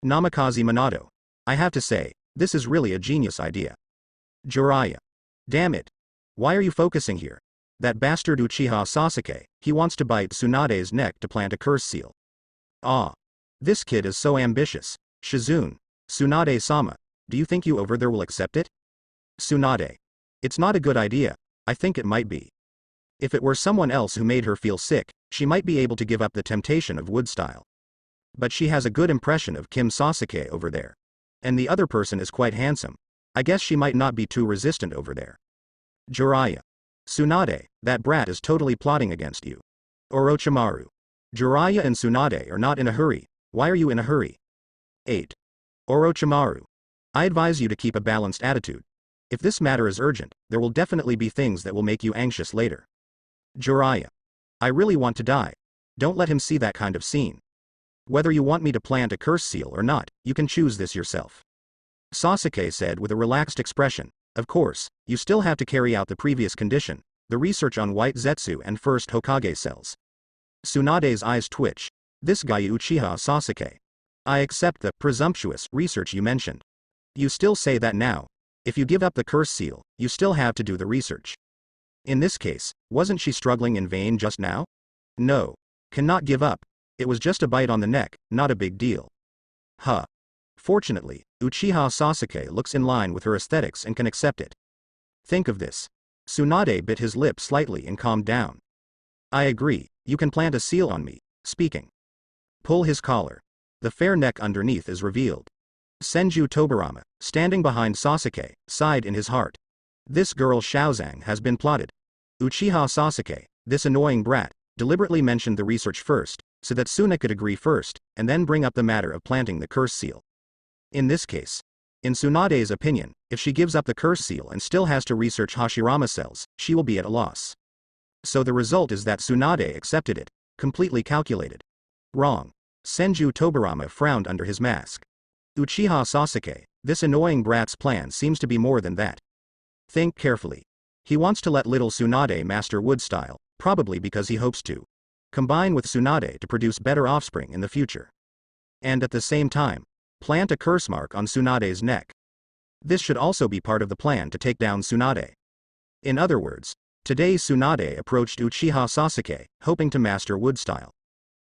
Namikaze Minato. I have to say, this is really a genius idea. Jiraiya. Damn it. Why are you focusing here? That bastard Uchiha Sasuke, he wants to bite Tsunade's neck to plant a curse seal. Ah. This kid is so ambitious. Shizune. Tsunade-sama, do you think you over there will accept it? Tsunade. It's not a good idea. I think it might be. If it were someone else who made her feel sick, she might be able to give up the temptation of wood style. But she has a good impression of Kim Sasuke over there. And the other person is quite handsome. I guess she might not be too resistant over there. Jiraiya. Tsunade, that brat is totally plotting against you. Orochimaru. Jiraiya and Tsunade are not in a hurry. Why are you in a hurry? 8. Orochimaru. I advise you to keep a balanced attitude. If this matter is urgent, there will definitely be things that will make you anxious later. Jiraiya. I really want to die. Don't let him see that kind of scene. Whether you want me to plant a curse seal or not, you can choose this yourself. Sasuke said with a relaxed expression. Of course, you still have to carry out the previous condition, the research on white Zetsu and first Hokage cells. Tsunade's eyes twitch. This guy Uchiha Sasuke. I accept the presumptuous research you mentioned. You still say that now. If you give up the curse seal, you still have to do the research. In this case, wasn't she struggling in vain just now? No. Cannot give up. It was just a bite on the neck, not a big deal. Huh. Fortunately, Uchiha Sasuke looks in line with her aesthetics and can accept it. Think of this. Tsunade bit his lip slightly and calmed down. I agree, you can plant a seal on me, speaking. Pull his collar. The fair neck underneath is revealed. Senju Tobarama, standing behind Sasuke, sighed in his heart. This girl Shaozang has been plotted. Uchiha Sasuke, this annoying brat, deliberately mentioned the research first, so that Suna could agree first, and then bring up the matter of planting the curse seal. In this case, in Tsunade's opinion, if she gives up the curse seal and still has to research Hashirama cells, she will be at a loss. So the result is that Tsunade accepted it, completely calculated. Wrong. Senju Tobarama frowned under his mask. Uchiha Sasuke, this annoying brat's plan seems to be more than that. Think carefully. He wants to let little Tsunade master wood style, probably because he hopes to combine with Tsunade to produce better offspring in the future. And at the same time, plant a curse mark on Tsunade's neck. This should also be part of the plan to take down Tsunade. In other words, today Tsunade approached Uchiha Sasuke, hoping to master wood style.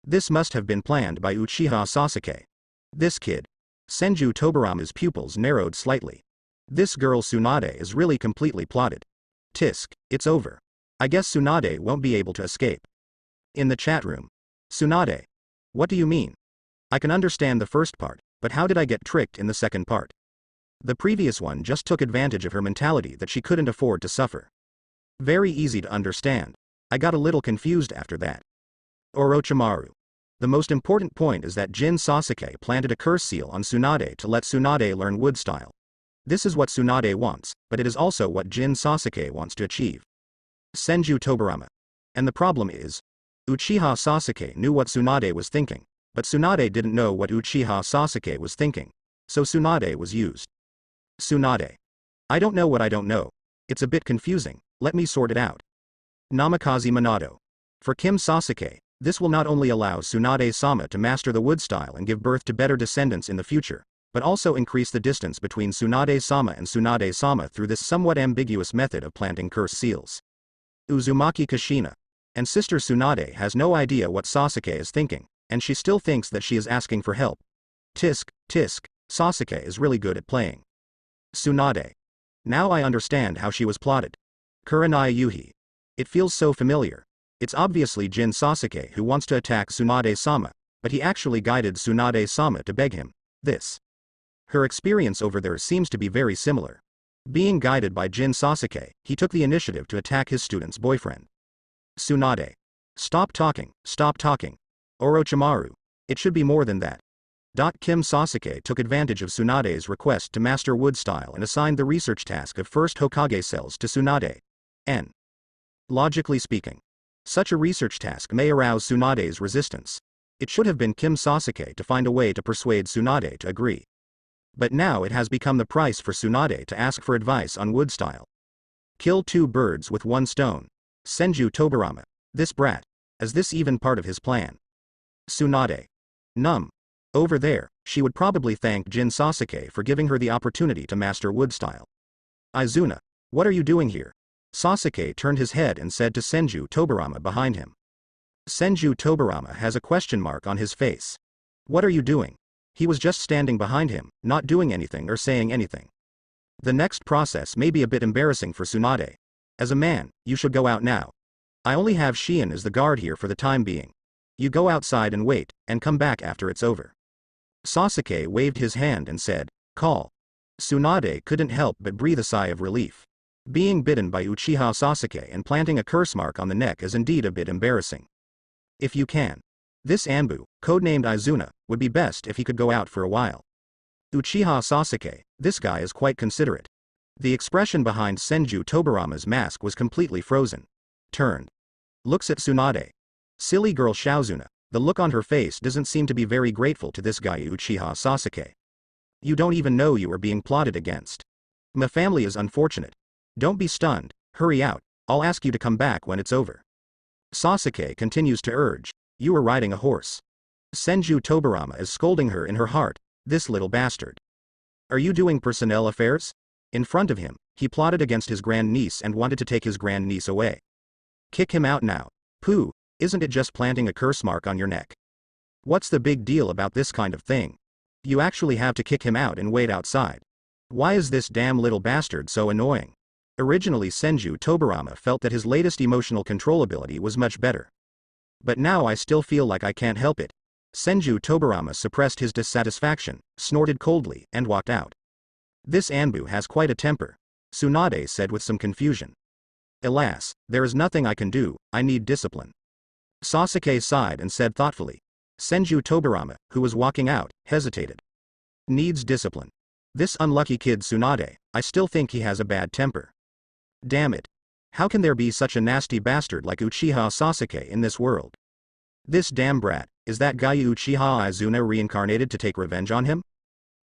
This must have been planned by Uchiha Sasuke. This kid. Senju Tobarama's pupils narrowed slightly. This girl Tsunade is really completely plotted. Tisk, it's over. I guess Tsunade won't be able to escape. In the chat room. Tsunade. What do you mean? I can understand the first part, but how did I get tricked in the second part? The previous one just took advantage of her mentality that she couldn't afford to suffer. Very easy to understand. I got a little confused after that. Orochimaru. The most important point is that Jin Sasuke planted a curse seal on Tsunade to let Tsunade learn wood style. This is what Tsunade wants, but it is also what Jin Sasuke wants to achieve. Senju Tobarama. And the problem is, Uchiha Sasuke knew what Tsunade was thinking, but Tsunade didn't know what Uchiha Sasuke was thinking, so Tsunade was used. Tsunade. I don't know what I don't know. It's a bit confusing, let me sort it out. Namikaze Minato. For Kim Sasuke, this will not only allow Tsunade-sama to master the wood style and give birth to better descendants in the future, but also increase the distance between Tsunade-sama and Tsunade-sama through this somewhat ambiguous method of planting curse seals. Uzumaki Kushina. And Sister Tsunade has no idea what Sasuke is thinking, and she still thinks that she is asking for help. Tisk, tisk, Sasuke is really good at playing. Tsunade. Now I understand how she was plotted. Kurenai Yuhi. It feels so familiar. It's obviously Jin Sasuke who wants to attack Tsunade-sama, but he actually guided Tsunade-sama to beg him. This. Her experience over there seems to be very similar. Being guided by Jin Sasuke, he took the initiative to attack his student's boyfriend. Tsunade. Stop talking, stop talking. Orochimaru. It should be more than that. Kim Sasuke took advantage of Tsunade's request to master wood style and assigned the research task of first Hokage cells to Tsunade. N. Logically speaking, such a research task may arouse Tsunade's resistance. It should have been Kim Sasuke to find a way to persuade Tsunade to agree. But now it has become the price for Tsunade to ask for advice on wood style. Kill two birds with one stone. Senju Tobirama. This brat. Is this even part of his plan? Tsunade. Numb. Over there, she would probably thank Jin Sasuke for giving her the opportunity to master wood style. Izuna. What are you doing here? Sasuke turned his head and said to Senju Tobirama behind him. Senju Tobirama has a question mark on his face. What are you doing? He was just standing behind him, not doing anything or saying anything. The next process may be a bit embarrassing for Tsunade. As a man, you should go out now. I only have Shion as the guard here for the time being. You go outside and wait, and come back after it's over. Sasuke waved his hand and said, call. Tsunade couldn't help but breathe a sigh of relief. Being bitten by Uchiha Sasuke and planting a curse mark on the neck is indeed a bit embarrassing. If you can. This Anbu, codenamed Izuna, would be best if he could go out for a while. Uchiha Sasuke, this guy is quite considerate. The expression behind Senju Tobirama's mask was completely frozen. Turned. Looks at Tsunade. Silly girl Shaozuna, the look on her face doesn't seem to be very grateful to this guy Uchiha Sasuke. You don't even know you are being plotted against. My family is unfortunate. Don't be stunned, hurry out, I'll ask you to come back when it's over. Sasuke continues to urge, you are riding a horse. Senju Tobirama is scolding her in her heart, this little bastard. Are you doing personnel affairs? In front of him, he plotted against his grandniece and wanted to take his grandniece away. Kick him out now. Pooh, isn't it just planting a curse mark on your neck? What's the big deal about this kind of thing? You actually have to kick him out and wait outside. Why is this damn little bastard so annoying? Originally Senju Tobirama felt that his latest emotional control ability was much better. But now I still feel like I can't help it. Senju Tobirama suppressed his dissatisfaction, snorted coldly, and walked out. This Anbu has quite a temper, Tsunade said with some confusion. Alas, there is nothing I can do, I need discipline. Sasuke sighed and said thoughtfully. Senju Tobirama, who was walking out, hesitated. Needs discipline. This unlucky kid Tsunade, I still think he has a bad temper. Damn it. How can there be such a nasty bastard like Uchiha Sasuke in this world? This damn brat, is that guy Uchiha Izuna reincarnated to take revenge on him?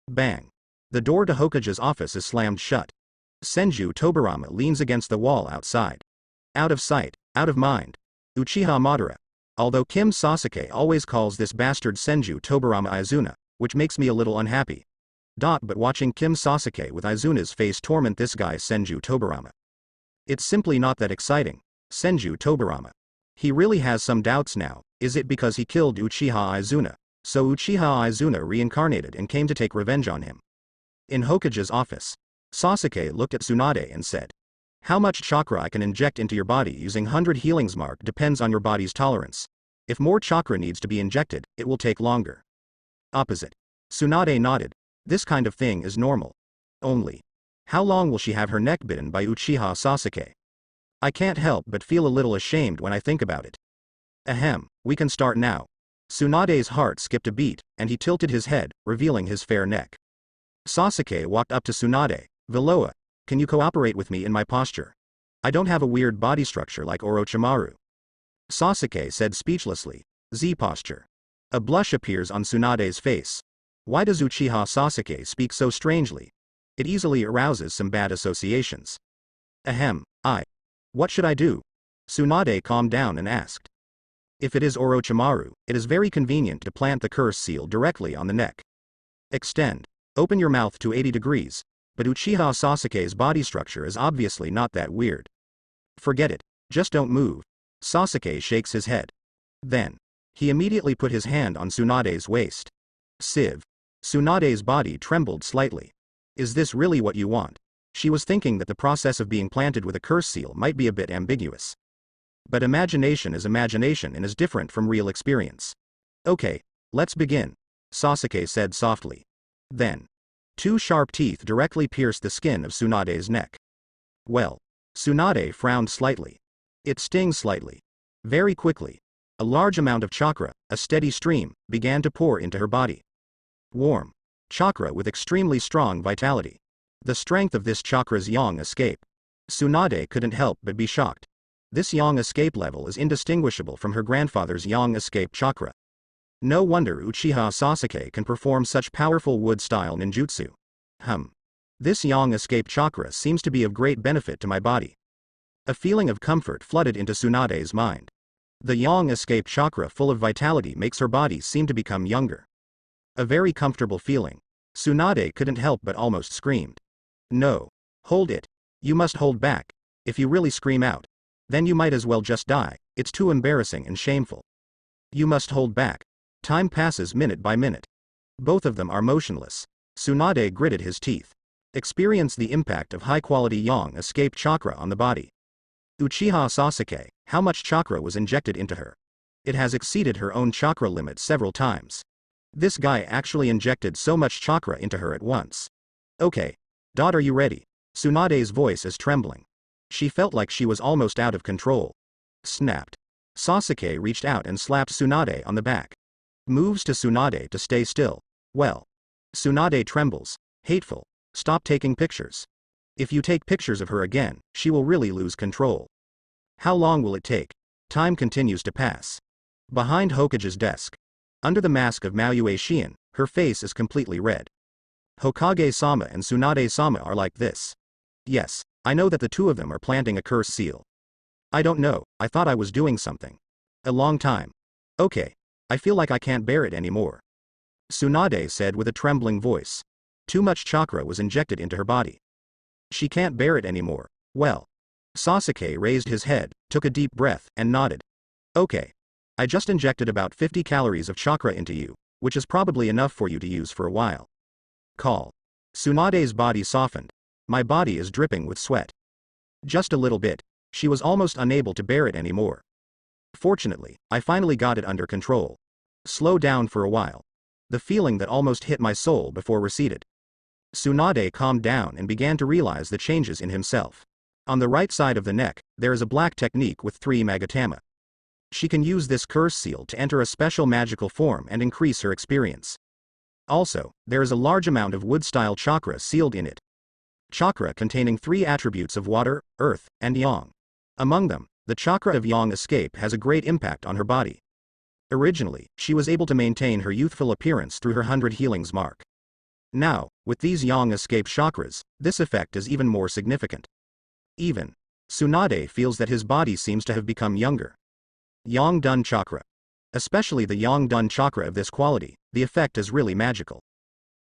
Bang. The door to Hokage's office is slammed shut. Senju Tobirama leans against the wall outside. Out of sight, out of mind. Uchiha Madara. Although Kim Sasuke always calls this bastard Senju Tobirama Izuna, which makes me a little unhappy. But watching Kim Sasuke with Izuna's face torment this guy Senju Tobirama. It's simply not that exciting. Senju Tobirama. He really has some doubts now, is it because he killed Uchiha Izuna, so Uchiha Izuna reincarnated and came to take revenge on him? In Hokage's office, Sasuke looked at Tsunade and said, how much chakra I can inject into your body using 100 healings mark depends on your body's tolerance. If more chakra needs to be injected, it will take longer. Opposite. Tsunade nodded. This kind of thing is normal. Only. How long will she have her neck bitten by Uchiha Sasuke? I can't help but feel a little ashamed when I think about it. Ahem, we can start now. Tsunade's heart skipped a beat, and he tilted his head, revealing his fair neck. Sasuke walked up to Tsunade. Veloa, can you cooperate with me in my posture? I don't have a weird body structure like Orochimaru. Sasuke said speechlessly. Z posture. A blush appears on Tsunade's face. Why does Uchiha Sasuke speak so strangely? It easily arouses some bad associations. Ahem, what should I do? Tsunade calmed down and asked. If it is Orochimaru, it is very convenient to plant the curse seal directly on the neck. Extend. Open your mouth to 80 degrees, but Uchiha Sasuke's body structure is obviously not that weird. Forget it, just don't move. Sasuke shakes his head. Then, he immediately put his hand on Tsunade's waist. Siv. Tsunade's body trembled slightly. Is this really what you want? She was thinking that the process of being planted with a curse seal might be a bit ambiguous. But imagination is imagination and is different from real experience. Okay, let's begin, Sasuke said softly. Then, two sharp teeth directly pierced the skin of Tsunade's neck. Well, Tsunade frowned slightly. It stings slightly. Very quickly, a large amount of chakra, a steady stream, began to pour into her body. Warm chakra with extremely strong vitality. The strength of this chakra's yang escape. Tsunade couldn't help but be shocked. This yang escape level is indistinguishable from her grandfather's yang escape chakra. No wonder Uchiha Sasuke can perform such powerful wood-style ninjutsu. This yang escape chakra seems to be of great benefit to my body. A feeling of comfort flooded into Tsunade's mind. The yang escape chakra full of vitality makes her body seem to become younger. A very comfortable feeling. Tsunade couldn't help but almost screamed. No. Hold it. You must hold back. If you really scream out, then you might as well just die. It's too embarrassing and shameful. You must hold back. Time passes minute by minute. Both of them are motionless. Tsunade gritted his teeth. Experience the impact of high-quality yang escape chakra on the body. Uchiha Sasuke, how much chakra was injected into her? It has exceeded her own chakra limit several times. This guy actually injected so much chakra into her at once. Okay. Daughter, you ready? Tsunade's voice is trembling. She felt like she was almost out of control. Snapped. Sasuke reached out and slapped Tsunade on the back. Moves to Tsunade to stay still. Well. Tsunade trembles. Hateful. Stop taking pictures. If you take pictures of her again, she will really lose control. How long will it take? Time continues to pass. Behind Hokage's desk. Under the mask of Maue Shion, her face is completely red. Hokage-sama and Tsunade-sama are like this. Yes, I know that the two of them are planting a curse seal. I don't know, I thought I was doing something. A long time. Okay. I feel like I can't bear it anymore. Tsunade said with a trembling voice. Too much chakra was injected into her body. She can't bear it anymore. Well. Sasuke raised his head, took a deep breath, and nodded. Okay. I just injected about 50 calories of chakra into you, which is probably enough for you to use for a while. Call. Tsunade's body softened. My body is dripping with sweat. Just a little bit. She was almost unable to bear it anymore. Fortunately, I finally got it under control. Slow down for a while. The feeling that almost hit my soul before receded. Tsunade calmed down and began to realize the changes in himself. On the right side of the neck, there is a black technique with 3 magatama. She can use this curse seal to enter a special magical form and increase her experience. Also, there is a large amount of wood-style chakra sealed in it. Chakra containing 3 attributes of water, earth, and yang. Among them, the chakra of yang escape has a great impact on her body. Originally, she was able to maintain her youthful appearance through her 100 healings mark. Now, with these yang escape chakras, this effect is even more significant. Even, Tsunade feels that his body seems to have become younger. Yang Dun chakra. Especially the Yang Dun chakra of this quality, the effect is really magical.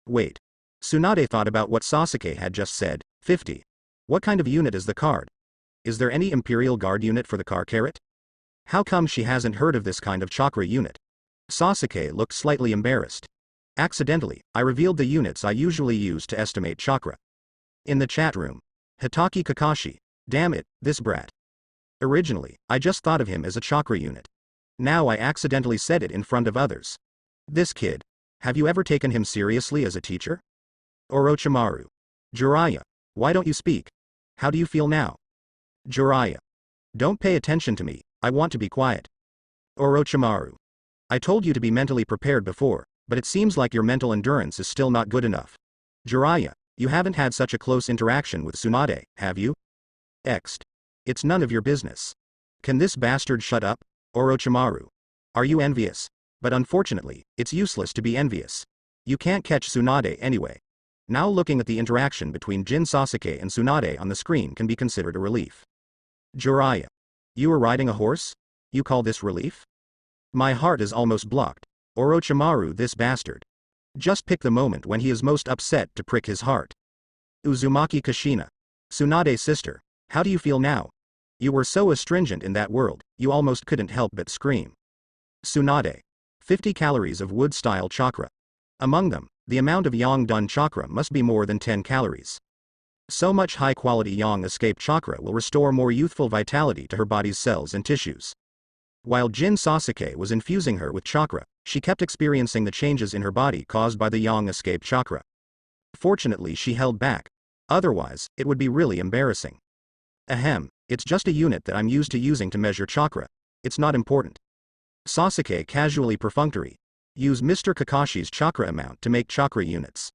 Wait. Tsunade thought about what Sasuke had just said. 50. What kind of unit is the card? Is there any Imperial Guard unit for the car carrot? How come she hasn't heard of this kind of chakra unit? Sasuke looked slightly embarrassed. Accidentally, I revealed the units I usually use to estimate chakra. In the chat room. Hitaki Kakashi. Damn it, this brat. Originally, I just thought of him as a chakra unit. Now I accidentally said it in front of others. This kid. Have you ever taken him seriously as a teacher? Orochimaru. Jiraiya. Why don't you speak? How do you feel now? Jiraiya. Don't pay attention to me, I want to be quiet. Orochimaru. I told you to be mentally prepared before, but it seems like your mental endurance is still not good enough. Jiraiya, you haven't had such a close interaction with Tsunade, have you? Ext. It's none of your business. Can this bastard shut up? Orochimaru. Are you envious? But unfortunately, it's useless to be envious. You can't catch Tsunade anyway. Now looking at the interaction between Jin Sasuke and Tsunade on the screen can be considered a relief. Jiraiya. You were riding a horse? You call this relief? My heart is almost blocked. Orochimaru, this bastard. Just pick the moment when he is most upset to prick his heart. Uzumaki Kushina. Tsunade's sister. How do you feel now? You were so astringent in that world, you almost couldn't help but scream. Tsunade. 50 calories of wood-style chakra. Among them, the amount of yang-dun chakra must be more than 10 calories. So much high-quality yang escape chakra will restore more youthful vitality to her body's cells and tissues. While Jin Sasuke was infusing her with chakra, she kept experiencing the changes in her body caused by the yang escape chakra. Fortunately, she held back. Otherwise, it would be really embarrassing. Ahem, it's just a unit that I'm used to using to measure chakra. It's not important. Sasuke casually perfunctory. Use Mr. Kakashi's chakra amount to make chakra units.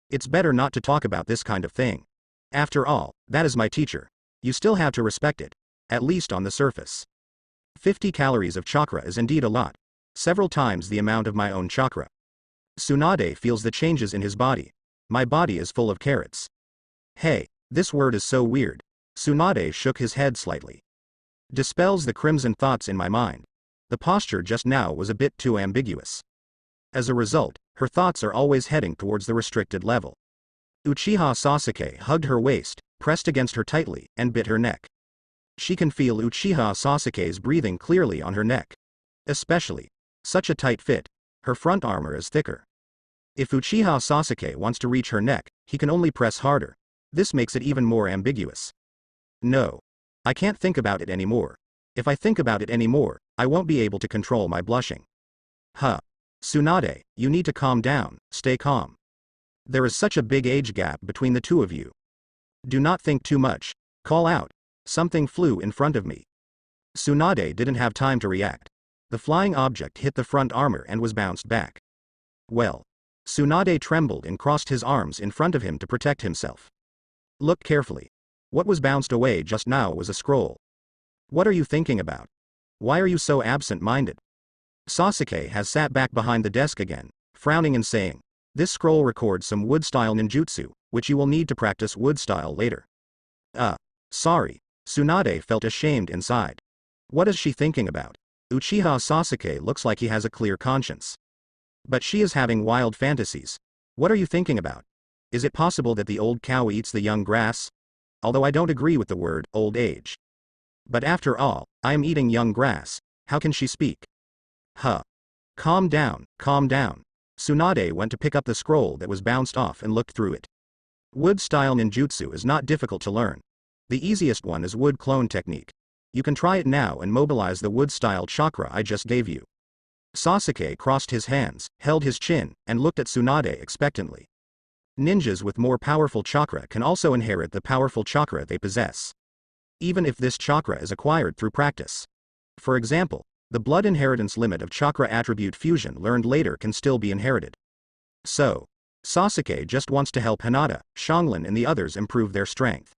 It's better not to talk about this kind of thing. After all, that is my teacher. You still have to respect it. At least on the surface. 50 calories of chakra is indeed a lot. Several times the amount of my own chakra. Tsunade feels the changes in his body. My body is full of carrots. Hey, this word is so weird. Tsunade shook his head slightly. Dispels the crimson thoughts in my mind. The posture just now was a bit too ambiguous. As a result, her thoughts are always heading towards the restricted level. Uchiha Sasuke hugged her waist, pressed against her tightly, and bit her neck. She can feel Uchiha Sasuke's breathing clearly on her neck. Especially. Such a tight fit. Her front armor is thicker. If Uchiha Sasuke wants to reach her neck, he can only press harder. This makes it even more ambiguous. No. I can't think about it anymore. If I think about it anymore, I won't be able to control my blushing. Huh. Tsunade, you need to calm down, stay calm. There is such a big age gap between the two of you. Do not think too much. Call out. Something flew in front of me. Tsunade didn't have time to react. The flying object hit the front armor and was bounced back. Well. Tsunade trembled and crossed his arms in front of him to protect himself. Look carefully. What was bounced away just now was a scroll. What are you thinking about? Why are you so absent-minded? Sasuke has sat back behind the desk again, frowning and saying, this scroll records some wood-style ninjutsu, which you will need to practice wood-style later. Sorry. Tsunade felt ashamed inside. What is she thinking about? Uchiha Sasuke looks like he has a clear conscience. But she is having wild fantasies. What are you thinking about? Is it possible that the old cow eats the young grass? Although I don't agree with the word, old age. But after all, I am eating young grass. How can she speak? Huh. Calm down, calm down. Tsunade went to pick up the scroll that was bounced off and looked through it. Wood-style ninjutsu is not difficult to learn. The easiest one is wood clone technique. You can try it now and mobilize the wood-style chakra I just gave you. Sasuke crossed his hands, held his chin, and looked at Tsunade expectantly. Ninjas with more powerful chakra can also inherit the powerful chakra they possess. Even if this chakra is acquired through practice. For example, the blood inheritance limit of chakra attribute fusion learned later can still be inherited. So, Sasuke just wants to help Hinata, Xianglin and the others improve their strength.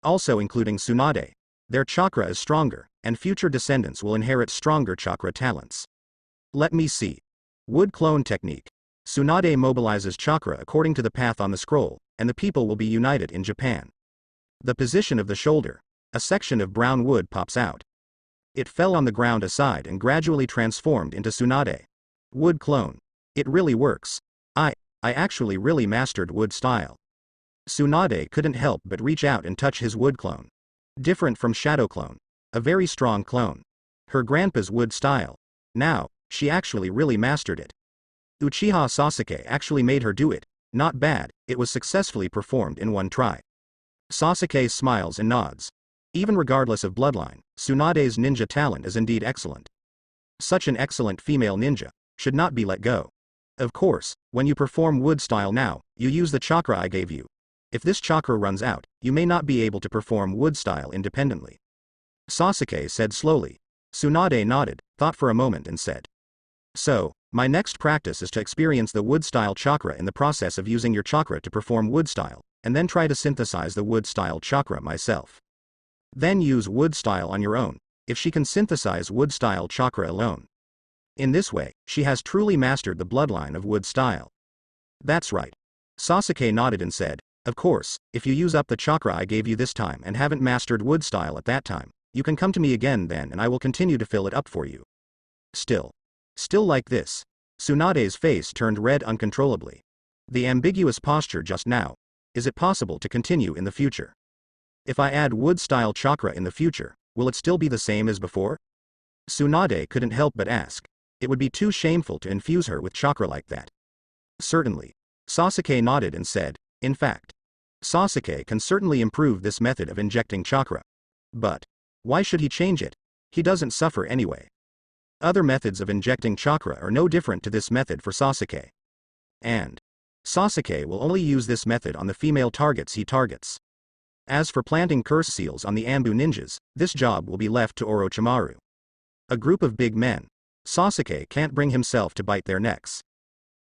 Also including Tsunade. Their chakra is stronger, and future descendants will inherit stronger chakra talents. Let me see. Wood clone technique. Tsunade mobilizes chakra according to the path on the scroll, and the people will be united in Japan. The position of the shoulder. A section of brown wood pops out. It fell on the ground aside and gradually transformed into Tsunade. Wood clone. It really works. I actually really mastered wood style. Tsunade couldn't help but reach out and touch his wood clone. Different from shadow clone. A very strong clone. Her grandpa's wood style. Now, she actually really mastered it. Uchiha Sasuke actually made her do it. Not bad, it was successfully performed in one try. Sasuke smiles and nods. Even regardless of bloodline, Tsunade's ninja talent is indeed excellent. Such an excellent female ninja should not be let go. Of course, when you perform wood style now, you use the chakra I gave you. If this chakra runs out, you may not be able to perform wood style independently. Sasuke said slowly. Tsunade nodded, thought for a moment and said. So, my next practice is to experience the wood style chakra in the process of using your chakra to perform wood style, and then try to synthesize the wood style chakra myself. Then use wood style on your own, if she can synthesize wood style chakra alone. In this way, she has truly mastered the bloodline of wood style. That's right. Sasuke nodded and said, of course, if you use up the chakra I gave you this time and haven't mastered wood style at that time, you can come to me again then and I will continue to fill it up for you. Still like this. Tsunade's face turned red uncontrollably. The ambiguous posture just now. Is it possible to continue in the future? If I add wood-style chakra in the future, will it still be the same as before? Tsunade couldn't help but ask. It would be too shameful to infuse her with chakra like that. Certainly. Sasuke nodded and said, in fact, Sasuke can certainly improve this method of injecting chakra. But why should he change it? He doesn't suffer anyway. Other methods of injecting chakra are no different to this method for Sasuke. And Sasuke will only use this method on the female targets he targets. As for planting curse seals on the Ambu ninjas, this job will be left to Orochimaru. A group of big men. Sasuke can't bring himself to bite their necks.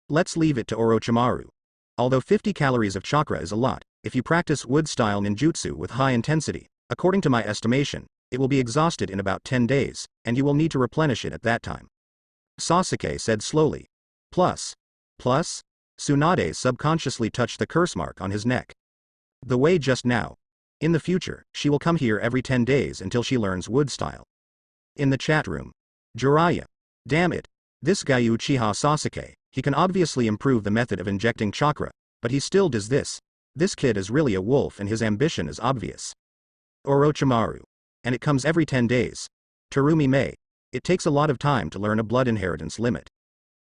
Let's leave it to Orochimaru. Although 50 calories of chakra is a lot, if you practice wood-style ninjutsu with high intensity, according to my estimation, it will be exhausted in about 10 days, and you will need to replenish it at that time. Sasuke said slowly. Plus, Tsunade subconsciously touched the curse mark on his neck. The way just now. In the future, she will come here every 10 days until she learns wood-style. In the chat room. Jiraiya. Damn it. This guy Uchiha Sasuke, he can obviously improve the method of injecting chakra, but he still does this. This kid is really a wolf and his ambition is obvious. Orochimaru. And it comes every 10 days. Terumi Mei. It takes a lot of time to learn a blood inheritance limit.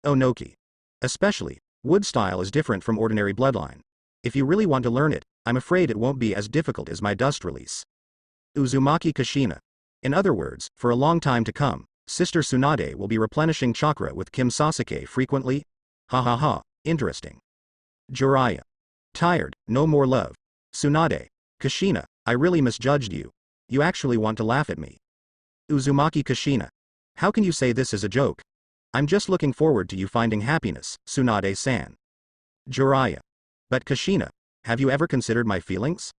Onoki. Especially, wood-style is different from ordinary bloodline. If you really want to learn it, I'm afraid it won't be as difficult as my dust release. Uzumaki Kushina. In other words, for a long time to come, Sister Tsunade will be replenishing chakra with Kim Sasuke frequently? Ha ha ha, interesting. Jiraiya. Tired, no more love. Tsunade. Kushina, I really misjudged you. You actually want to laugh at me. Uzumaki Kushina. How can you say this is a joke? I'm just looking forward to you finding happiness, Tsunade-san. Jiraiya. But Kushina, have you ever considered my feelings?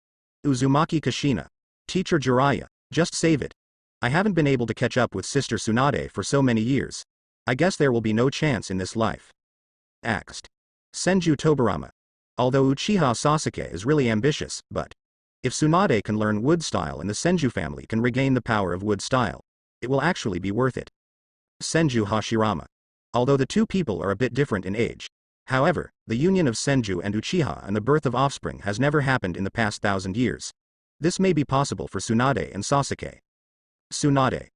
Uzumaki Kushina. Teacher Jiraiya, just save it. I haven't been able to catch up with Sister Tsunade for so many years. I guess there will be no chance in this life. Axed. Senju Tobirama. Although Uchiha Sasuke is really ambitious, but if Tsunade can learn wood-style and the Senju family can regain the power of wood-style, it will actually be worth it. Senju Hashirama. Although the two people are a bit different in age. However, the union of Senju and Uchiha and the birth of offspring has never happened in the past 1,000 years. This may be possible for Tsunade and Sasuke. Tsunade.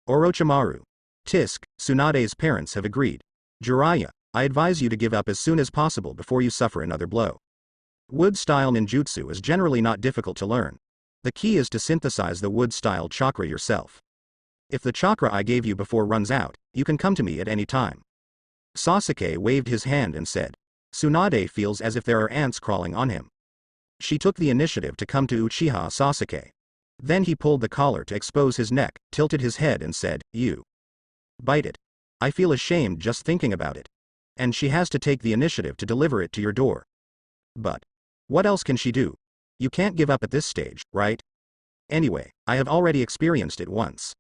Orochimaru. Tisk, Tsunade's parents have agreed. Jiraiya, I advise you to give up as soon as possible before you suffer another blow. Wood-style ninjutsu is generally not difficult to learn. The key is to synthesize the wood-style chakra yourself. If the chakra I gave you before runs out, you can come to me at any time. Sasuke waved his hand and said. Tsunade feels as if there are ants crawling on him. She took the initiative to come to Uchiha Sasuke. Then he pulled the collar to expose his neck, tilted his head and said, You. Bite it. I feel ashamed just thinking about it. And she has to take the initiative to deliver it to your door. But what else can she do? You can't give up at this stage, right? Anyway, I have already experienced it once.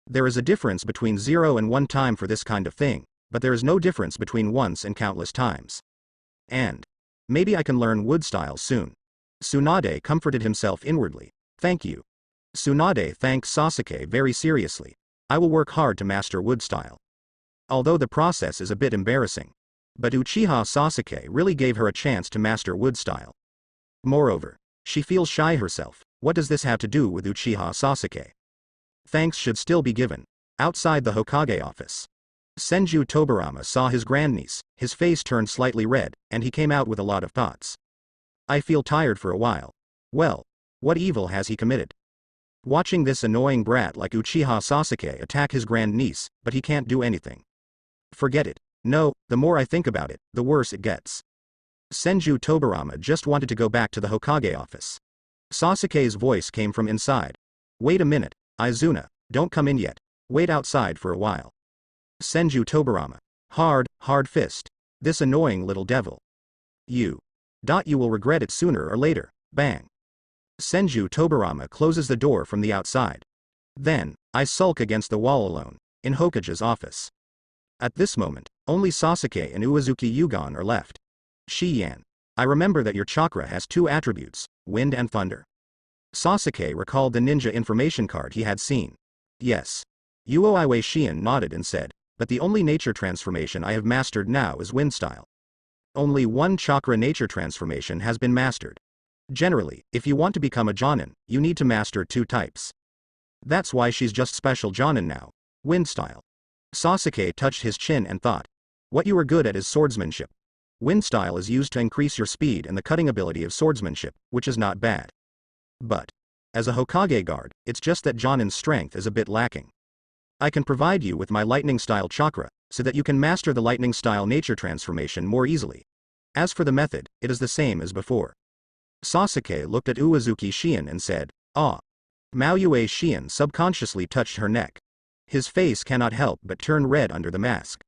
There is a difference between 0 and 1 time for this kind of thing, but there is no difference between once and countless times. And maybe I can learn wood-style soon. Tsunade comforted himself inwardly. Thank you. Tsunade thanked Sasuke very seriously. I will work hard to master wood-style. Although the process is a bit embarrassing. But Uchiha Sasuke really gave her a chance to master wood-style. Moreover, she feels shy herself. What does this have to do with Uchiha Sasuke? Thanks should still be given. Outside the Hokage office. Senju Tobirama saw his grandniece, his face turned slightly red, and he came out with a lot of thoughts. I feel tired for a while. Well, what evil has he committed? Watching this annoying brat like Uchiha Sasuke attack his grandniece, but he can't do anything. Forget it. No, the more I think about it, the worse it gets. Senju Tobirama just wanted to go back to the Hokage office. Sasuke's voice came from inside. Wait a minute, Izuna, don't come in yet. Wait outside for a while. Senju Tobirama. Hard fist. This annoying little devil. You will regret it sooner or later. Bang. Senju Tobirama closes the door from the outside. Then, I sulk against the wall alone, in Hokage's office. At this moment, only Sasuke and Uezuki Yugon are left. Shiyan. I remember that your chakra has 2 attributes, wind and thunder. Sasuke recalled the ninja information card he had seen. Yes. Uoiwe Shiyan nodded and said, but the only nature transformation I have mastered now is wind style. Only 1 chakra nature transformation has been mastered. Generally, if you want to become a jonin, you need to master 2 types. That's why she's just special jonin now. Wind style. Sasuke touched his chin and thought. What you are good at is swordsmanship. Wind style is used to increase your speed and the cutting ability of swordsmanship, which is not bad. But, as a Hokage guard, it's just that jonin's strength is a bit lacking. I can provide you with my lightning style chakra, so that you can master the lightning style nature transformation more easily. As for the method, it is the same as before. Sasuke looked at Uezuki Shion and said, "Ah." Maoyue Shion subconsciously touched her neck. His face cannot help but turn red under the mask.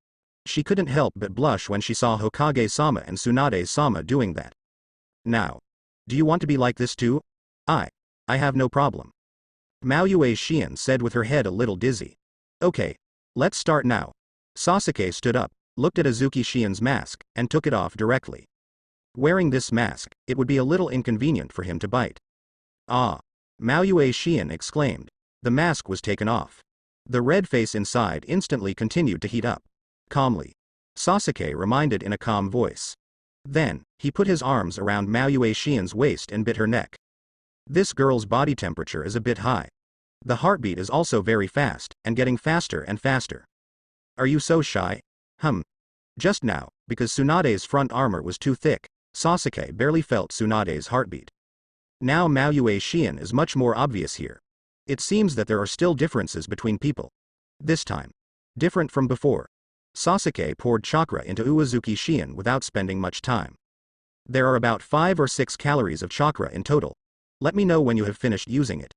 She couldn't help but blush when she saw Hokage-sama and Tsunade-sama doing that. Now, do you want to be like this too? I have no problem. Maoyue Shion said with her head a little dizzy. Okay, let's start now. Sasuke stood up, looked at Uezuki Shion's mask, and took it off directly. Wearing this mask, it would be a little inconvenient for him to bite. Ah! Maoyue Shion exclaimed. The mask was taken off. The red face inside instantly continued to heat up. Calmly. Sasuke reminded in a calm voice. Then, he put his arms around Maoyue Shion's waist and bit her neck. This girl's body temperature is a bit high. The heartbeat is also very fast, and getting faster and faster. Are you so shy? Just now, because Tsunade's front armor was too thick, Sasuke barely felt Tsunade's heartbeat. Now Maoyue Shion is much more obvious here. It seems that there are still differences between people. This time. Different from before. Sasuke poured chakra into Uezuki Shion without spending much time. There are about 5 or 6 calories of chakra in total. Let me know when you have finished using it.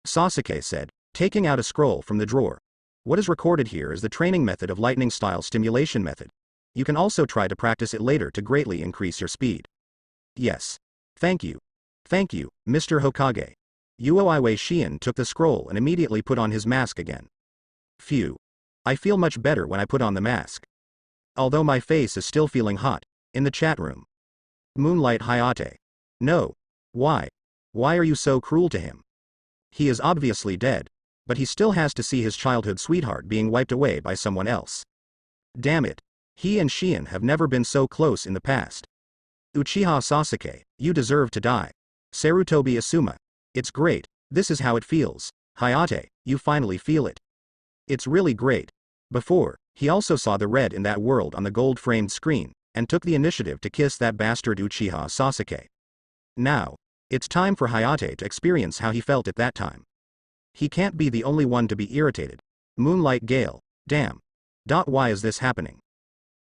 Sasuke said, taking out a scroll from the drawer. What is recorded here is the training method of lightning style stimulation method. You can also try to practice it later to greatly increase your speed. Yes. Thank you. Thank you, Mr. Hokage. Uezuki Shion took the scroll and immediately put on his mask again. Phew. I feel much better when I put on the mask. Although my face is still feeling hot. In the chat room. Moonlight Hayate. No. Why? Why are you so cruel to him? He is obviously dead, but he still has to see his childhood sweetheart being wiped away by someone else. Damn it. He and Shion have never been so close in the past. Uchiha Sasuke, you deserve to die. Sarutobi Asuma. It's great, this is how it feels. Hayate, you finally feel it. It's really great. Before, he also saw the red in that world on the gold-framed screen, and took the initiative to kiss that bastard Uchiha Sasuke. Now, it's time for Hayate to experience how he felt at that time. He can't be the only one to be irritated. Moonlight Gale, damn. Why is this happening?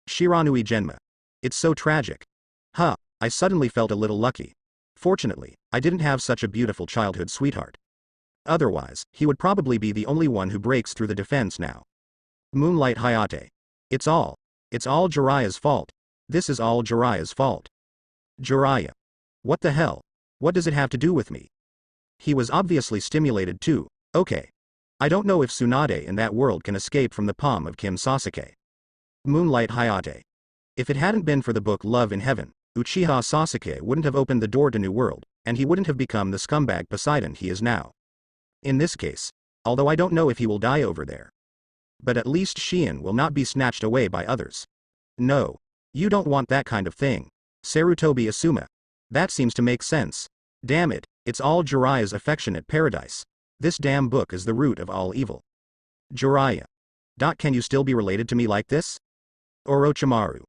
Shiranui Genma. It's so tragic. I suddenly felt a little lucky. Fortunately, I didn't have such a beautiful childhood sweetheart. Otherwise, he would probably be the only one who breaks through the defense now. Moonlight Hayate. It's all Jiraiya's fault. This is all Jiraiya's fault. Jiraiya. What the hell? What does it have to do with me? He was obviously stimulated too. Okay. I don't know if Tsunade in that world can escape from the palm of Kim Sasuke. Moonlight Hayate. If it hadn't been for the book Love in Heaven, Uchiha Sasuke wouldn't have opened the door to New World, and he wouldn't have become the scumbag Poseidon he is now. In this case, although I don't know if he will die over there. But at least Shion will not be snatched away by others. No. You don't want that kind of thing. Sarutobi Asuma. That seems to make sense. Damn it, it's all Jiraiya's affectionate paradise. This damn book is the root of all evil. Jiraiya. Can you still be related to me like this? Orochimaru.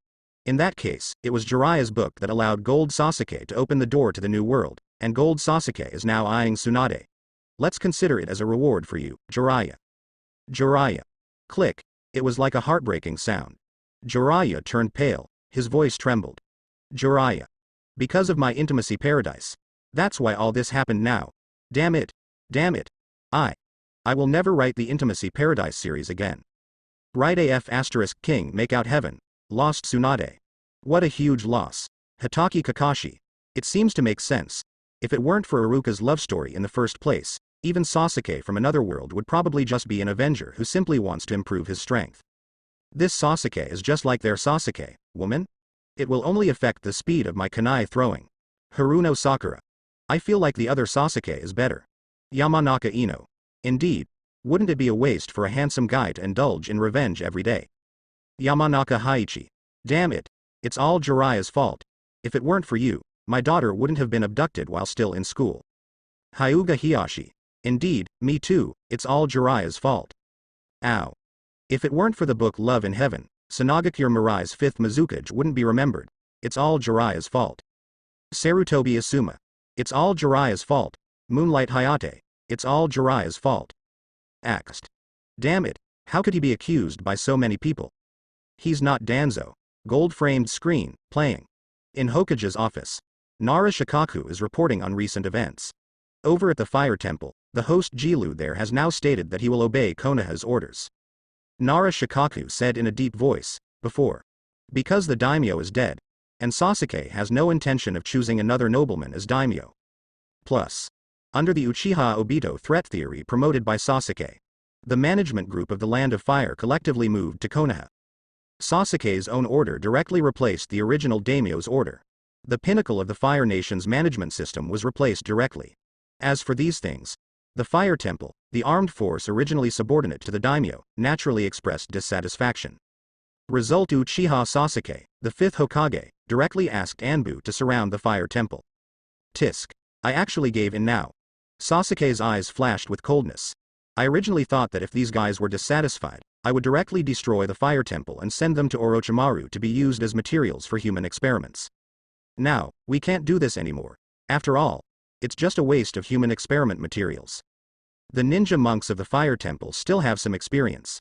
In that case, it was Jiraiya's book that allowed Gold Sasuke to open the door to the New World, and Gold Sasuke is now eyeing Tsunade. Let's consider it as a reward for you, Jiraiya. Jiraiya. Click. It was like a heartbreaking sound. Jiraiya turned pale, his voice trembled. Jiraiya. Because of my intimacy paradise. That's why all this happened now. Damn it. Damn it. I will never write the Intimacy Paradise series again. Write AF * King Make Out Heaven. Lost Tsunade. What a huge loss. Hitaki Kakashi. It seems to make sense. If it weren't for Iruka's love story in the first place, even Sasuke from another world would probably just be an Avenger who simply wants to improve his strength. This Sasuke is just like their Sasuke, woman? It will only affect the speed of my kunai throwing. Haruno Sakura. I feel like the other Sasuke is better. Yamanaka Ino. Indeed. Wouldn't it be a waste for a handsome guy to indulge in revenge every day? Yamanaka Haichi. Damn it. It's all Jiraiya's fault. If it weren't for you, my daughter wouldn't have been abducted while still in school. Hyuga Hiyashi. Indeed, me too, it's all Jiraiya's fault. Ow. If it weren't for the book Love in Heaven, Tsunade Mirai's fifth Mizukage wouldn't be remembered. It's all Jiraiya's fault. Sarutobi Asuma. It's all Jiraiya's fault. Moonlight Hayate. It's all Jiraiya's fault. Axed. Damn it, how could he be accused by so many people? He's not Danzo. Gold-framed screen, playing. In Hokage's office. Nara Shikaku is reporting on recent events. Over at the Fire Temple, the host Jilu there has now stated that he will obey Konoha's orders. Nara Shikaku said in a deep voice, before. Because the daimyo is dead. And Sasuke has no intention of choosing another nobleman as daimyo. Plus. Under the Uchiha Obito threat theory promoted by Sasuke. The management group of the Land of Fire collectively moved to Konoha. Sasuke's own order directly replaced the original daimyo's order. The pinnacle of the Fire Nation's management system was replaced directly. As for these things, the Fire Temple, the armed force originally subordinate to the daimyo, naturally expressed dissatisfaction. Result: Uchiha Sasuke, the fifth Hokage, directly asked Anbu to surround the Fire Temple. Tisk. I actually gave in now. Sasuke's eyes flashed with coldness. I originally thought that if these guys were dissatisfied, I would directly destroy the Fire Temple and send them to Orochimaru to be used as materials for human experiments. Now, we can't do this anymore. After all, it's just a waste of human experiment materials. The ninja monks of the Fire Temple still have some experience.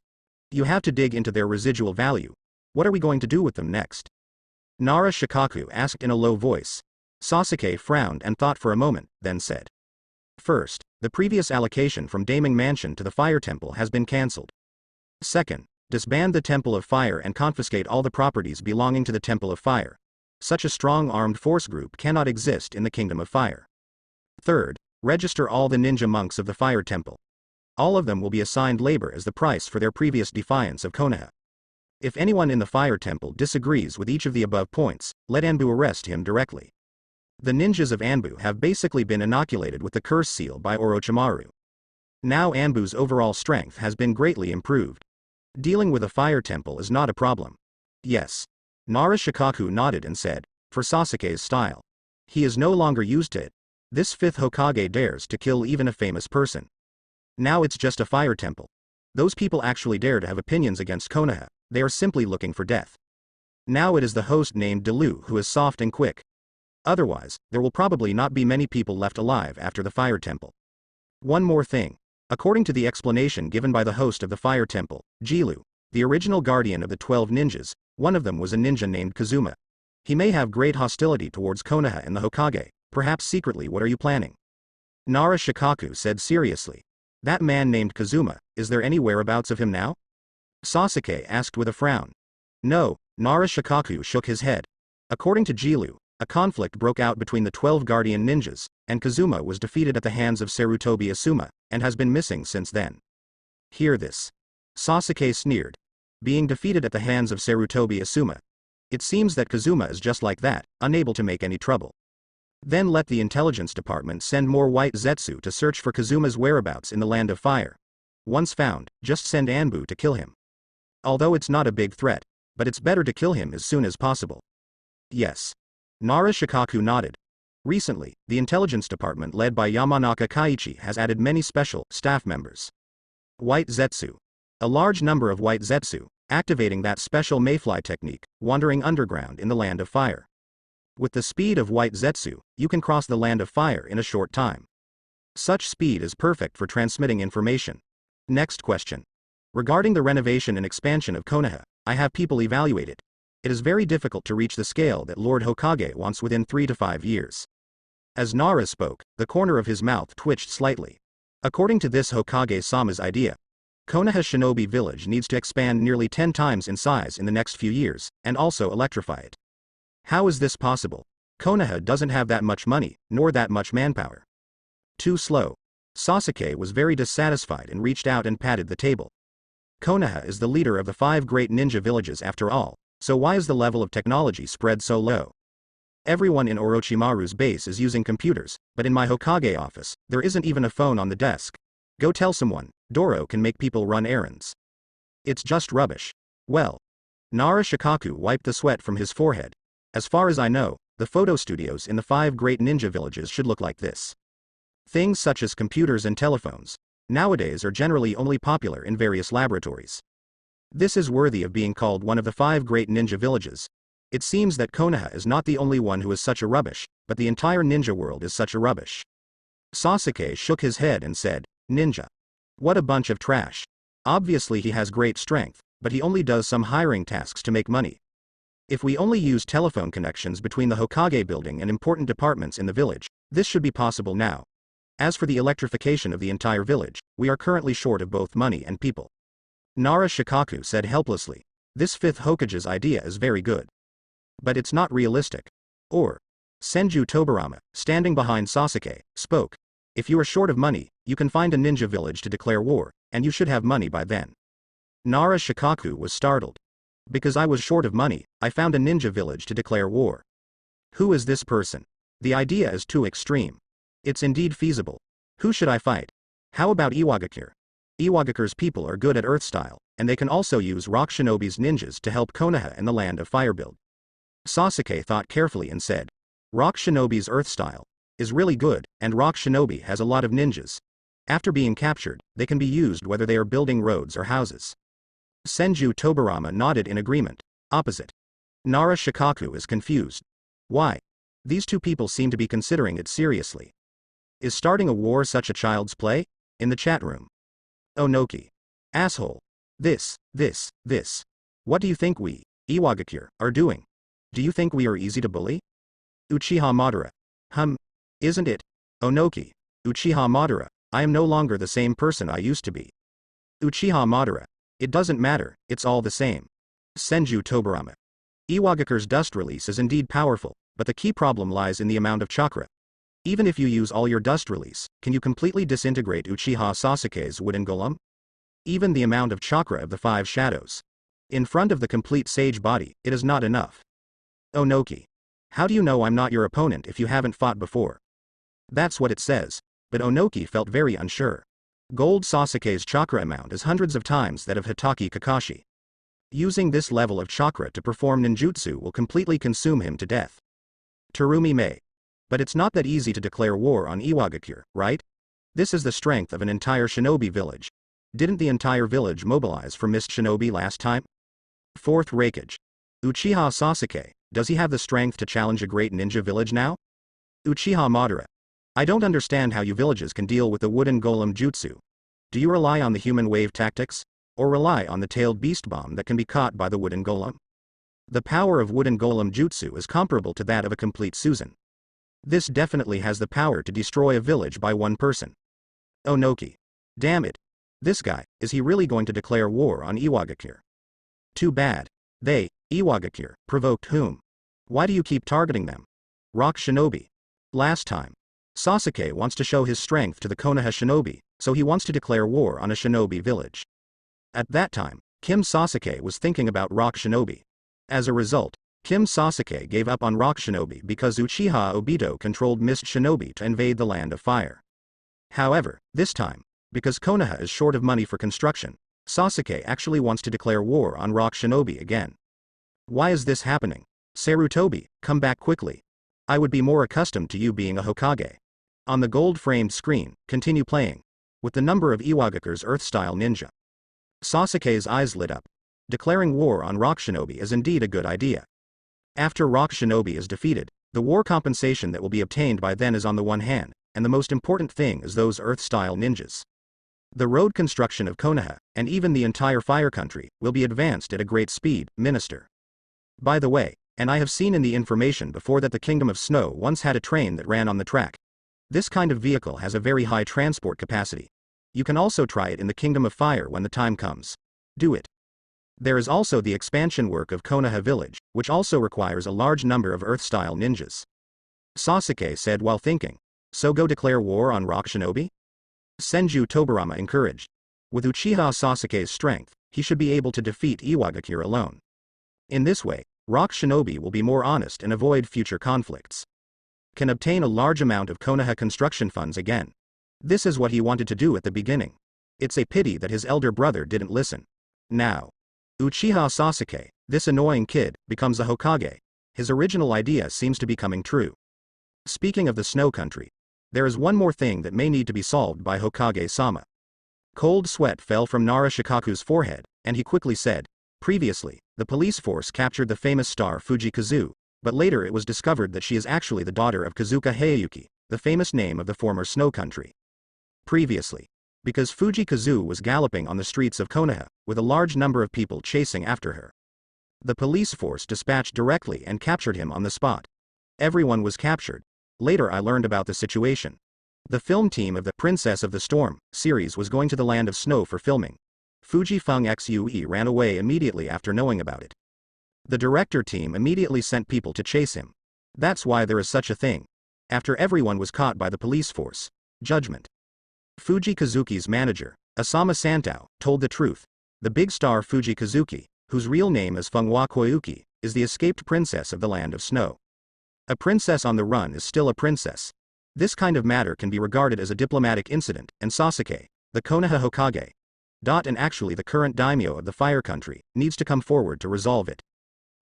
You have to dig into their residual value. What are we going to do with them next? Nara Shikaku asked in a low voice. Sasuke frowned and thought for a moment, then said. First, the previous allocation from Daiming Mansion to the Fire Temple has been cancelled. Second, disband the Temple of Fire and confiscate all the properties belonging to the Temple of Fire. Such a strong armed force group cannot exist in the Kingdom of Fire. Third, register all the ninja monks of the Fire Temple. All of them will be assigned labor as the price for their previous defiance of Konoha. If anyone in the Fire Temple disagrees with each of the above points, let Anbu arrest him directly. The ninjas of Anbu have basically been inoculated with the curse seal by Orochimaru. Now Anbu's overall strength has been greatly improved. Dealing with a Fire Temple is not a problem. Yes. Nara Shikaku nodded and said, for Sasuke's style. He is no longer used to it. This fifth Hokage dares to kill even a famous person. Now it's just a Fire Temple. Those people actually dare to have opinions against Konoha, they are simply looking for death. Now it is the host named Delu who is soft and quick. Otherwise, there will probably not be many people left alive after the Fire Temple. One more thing. According to the explanation given by the host of the Fire Temple, Jilu, the original guardian of the 12 ninjas, one of them was a ninja named Kazuma. He may have great hostility towards Konoha and the Hokage, perhaps secretly. What are you planning? Nara Shikaku said seriously. That man named Kazuma, is there any whereabouts of him now? Sasuke asked with a frown. No, Nara Shikaku shook his head. According to Jilu, a conflict broke out between the 12 guardian ninjas, and Kazuma was defeated at the hands of Sarutobi Asuma, and has been missing since then. Hear this. Sasuke sneered. Being defeated at the hands of Sarutobi Asuma. It seems that Kazuma is just like that, unable to make any trouble. Then let the intelligence department send more white Zetsu to search for Kazuma's whereabouts in the Land of Fire. Once found, just send Anbu to kill him. Although it's not a big threat, but it's better to kill him as soon as possible. Yes. Nara Shikaku nodded. Recently, the intelligence department led by Yamanaka Kaiichi has added many special staff members. White Zetsu. A large number of white Zetsu, activating that special mayfly technique, wandering underground in the Land of Fire. With the speed of white Zetsu, you can cross the Land of Fire in a short time. Such speed is perfect for transmitting information. Next question. Regarding the renovation and expansion of Konoha, I have people evaluate it. It is very difficult to reach the scale that Lord Hokage wants within 3 to 5 years. As Nara spoke, the corner of his mouth twitched slightly. According to this Hokage-sama's idea, Konoha Shinobi Village needs to expand nearly 10 times in size in the next few years, and also electrify it. How is this possible? Konoha doesn't have that much money, nor that much manpower. Too slow. Sasuke was very dissatisfied and reached out and patted the table. Konoha is the leader of the 5 great ninja villages after all, so why is the level of technology spread so low? Everyone in Orochimaru's base is using computers, but in my Hokage office, there isn't even a phone on the desk. Go tell someone, Doro can make people run errands. It's just rubbish. Well. Nara Shikaku wiped the sweat from his forehead. As far as I know, the photo studios in the 5 great ninja villages should look like this. Things such as computers and telephones, nowadays are generally only popular in various laboratories. This is worthy of being called one of the 5 great ninja villages. It seems that Konoha is not the only one who is such a rubbish, but the entire ninja world is such a rubbish. Sasuke shook his head and said, "Ninja. What a bunch of trash. Obviously he has great strength, but he only does some hiring tasks to make money. If we only use telephone connections between the Hokage building and important departments in the village, this should be possible now. As for the electrification of the entire village, we are currently short of both money and people." Nara Shikaku said helplessly, "This 5th Hokage's idea is very good. But it's not realistic." Or, Senju Tobarama, standing behind Sasuke, spoke, "If you are short of money, you can find a ninja village to declare war, and you should have money by then." Nara Shikaku was startled. "Because I was short of money, I found a ninja village to declare war. Who is this person? The idea is too extreme. It's indeed feasible. Who should I fight? How about Iwagakure? Iwagakure's people are good at earth style, and they can also use Rock Shinobi's ninjas to help Konoha in the land of fire build." Sasuke thought carefully and said, "Rock Shinobi's earth style is really good, and Rock Shinobi has a lot of ninjas. After being captured, they can be used whether they are building roads or houses." Senju Tobarama nodded in agreement. Opposite. Nara Shikaku is confused. Why? These two people seem to be considering it seriously. Is starting a war such a child's play? In the chat room. Onoki. Asshole. This. What do you think we, Iwagakure, are doing? Do you think we are easy to bully? Uchiha Madara. Isn't it? Onoki. Uchiha Madara, I am no longer the same person I used to be. Uchiha Madara. It doesn't matter, it's all the same. Senju Tobarama. Iwagakure's dust release is indeed powerful, but the key problem lies in the amount of chakra. Even if you use all your dust release, can you completely disintegrate Uchiha Sasuke's wooden golem? Even the amount of chakra of the 5 shadows. In front of the complete sage body, it is not enough. Onoki. How do you know I'm not your opponent if you haven't fought before? That's what it says, but Onoki felt very unsure. Gold Sasuke's chakra amount is hundreds of times that of Hitaki Kakashi. Using this level of chakra to perform ninjutsu will completely consume him to death. Terumi may. But it's not that easy to declare war on Iwagakure, right? This is the strength of an entire shinobi village. Didn't the entire village mobilize for Mist Shinobi last time? 4th Raikage. Uchiha Sasuke, does he have the strength to challenge a great ninja village now? Uchiha Madara. I don't understand how you villages can deal with the wooden golem jutsu. Do you rely on the human wave tactics? Or rely on the tailed beast bomb that can be caught by the wooden golem? The power of wooden golem jutsu is comparable to that of a complete Susan. This definitely has the power to destroy a village by one person. Onoki. Damn it. This guy, is he really going to declare war on Iwagakure? Too bad. They, Iwagakure, provoked whom? Why do you keep targeting them? Rock Shinobi. Last time. Sasuke wants to show his strength to the Konoha Shinobi, so he wants to declare war on a shinobi village. At that time, Kim Sasuke was thinking about Rock Shinobi. As a result, Kim Sasuke gave up on Rock Shinobi because Uchiha Obito controlled Mist Shinobi to invade the land of fire. However, this time, because Konoha is short of money for construction, Sasuke actually wants to declare war on Rock Shinobi again. Why is this happening? Sarutobi, come back quickly. I would be more accustomed to you being a Hokage. On the gold-framed screen, continue playing. With the number of Iwagakure's Earth-style ninja. Sasuke's eyes lit up. Declaring war on Rock Shinobi is indeed a good idea. After Rock Shinobi is defeated, the war compensation that will be obtained by then is on the one hand, and the most important thing is those Earth-style ninjas. The road construction of Konoha, and even the entire Fire Country, will be advanced at a great speed, Minister. By the way, and I have seen in the information before that the Kingdom of Snow once had a train that ran on the track. This kind of vehicle has a very high transport capacity. You can also try it in the Kingdom of Fire when the time comes. Do it. There is also the expansion work of Konoha Village, which also requires a large number of Earth-style ninjas. Sasuke said while thinking. So go declare war on Rock Shinobi? Senju Tobarama encouraged. With Uchiha Sasuke's strength, he should be able to defeat Iwagakure alone. In this way, Rock Shinobi will be more honest and avoid future conflicts. Can obtain a large amount of Konoha construction funds again. This is what he wanted to do at the beginning. It's a pity that his elder brother didn't listen. Now, Uchiha Sasuke, this annoying kid, becomes a Hokage. His original idea seems to be coming true. Speaking of the snow country, there is one more thing that may need to be solved by Hokage-sama. Cold sweat fell from Nara Shikaku's forehead, and he quickly said, previously, the police force captured the famous star Fujikazu, but later it was discovered that she is actually the daughter of Kazuka Heieyuki, the famous name of the former snow country. Previously, because Fujikazu was galloping on the streets of Konoha, with a large number of people chasing after her. The police force dispatched directly and captured him on the spot. Everyone was captured. Later I learned about the situation. The film team of the Princess of the Storm series was going to the Land of Snow for filming. Fujifung Xue ran away immediately after knowing about it. The director team immediately sent people to chase him. That's why there is such a thing. After everyone was caught by the police force. Judgment. Fujikazuki's manager, Asama Santao, told the truth. The big star Fujikazuki, whose real name is Funghwa Koyuki, is the escaped princess of the Land of Snow. A princess on the run is still a princess. This kind of matter can be regarded as a diplomatic incident, and Sasuke, the Konoha Hokage, and actually the current daimyo of the fire country, needs to come forward to resolve it.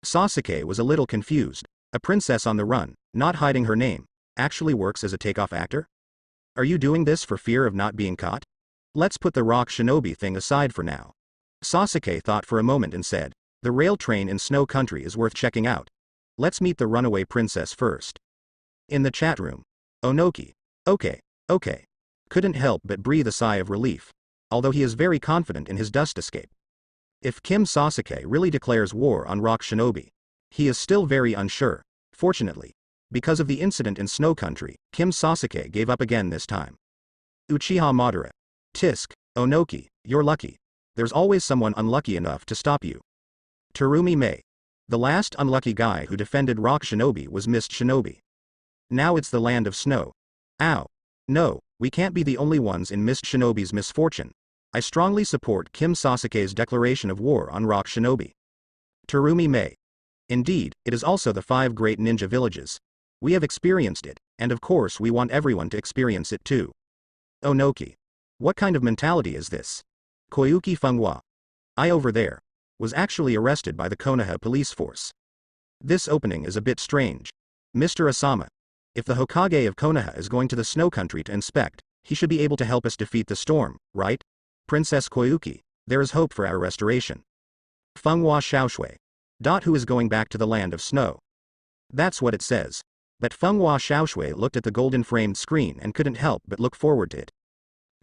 Sasuke was a little confused. A princess on the run, not hiding her name, actually works as a takeoff actor? Are you doing this for fear of not being caught? Let's put the rock shinobi thing aside for now. Sasuke thought for a moment and said, the rail train in Snow Country is worth checking out. Let's meet the runaway princess first. In the chat room. Onoki. Okay. Couldn't help but breathe a sigh of relief. Although he is very confident in his dust escape. If Kim Sasuke really declares war on Rock Shinobi, he is still very unsure. Fortunately, because of the incident in Snow Country, Kim Sasuke gave up again this time. Uchiha Madara. Tisk, Onoki, you're lucky. There's always someone unlucky enough to stop you. Terumi Mei. The last unlucky guy who defended Rock Shinobi was Mist Shinobi. Now it's the Land of Snow. Ow. No, we can't be the only ones in Mist Shinobi's misfortune. I strongly support Kim Sasuke's declaration of war on Rock Shinobi. Terumi Mei. Indeed, it is also the 5 great ninja villages. We have experienced it, and of course we want everyone to experience it too. Onoki. What kind of mentality is this? Koyuki Funghwa. I over there. Was actually arrested by the Konoha police force. This opening is a bit strange. Mr. Asama. If the Hokage of Konoha is going to the Snow Country to inspect, he should be able to help us defeat the storm, right? Princess Koyuki, there is hope for our restoration. Funghwa Xiaoshui. Who is going back to the Land of Snow. That's what it says. But Funghwa Xiaoshui looked at the golden-framed screen and couldn't help but look forward to it.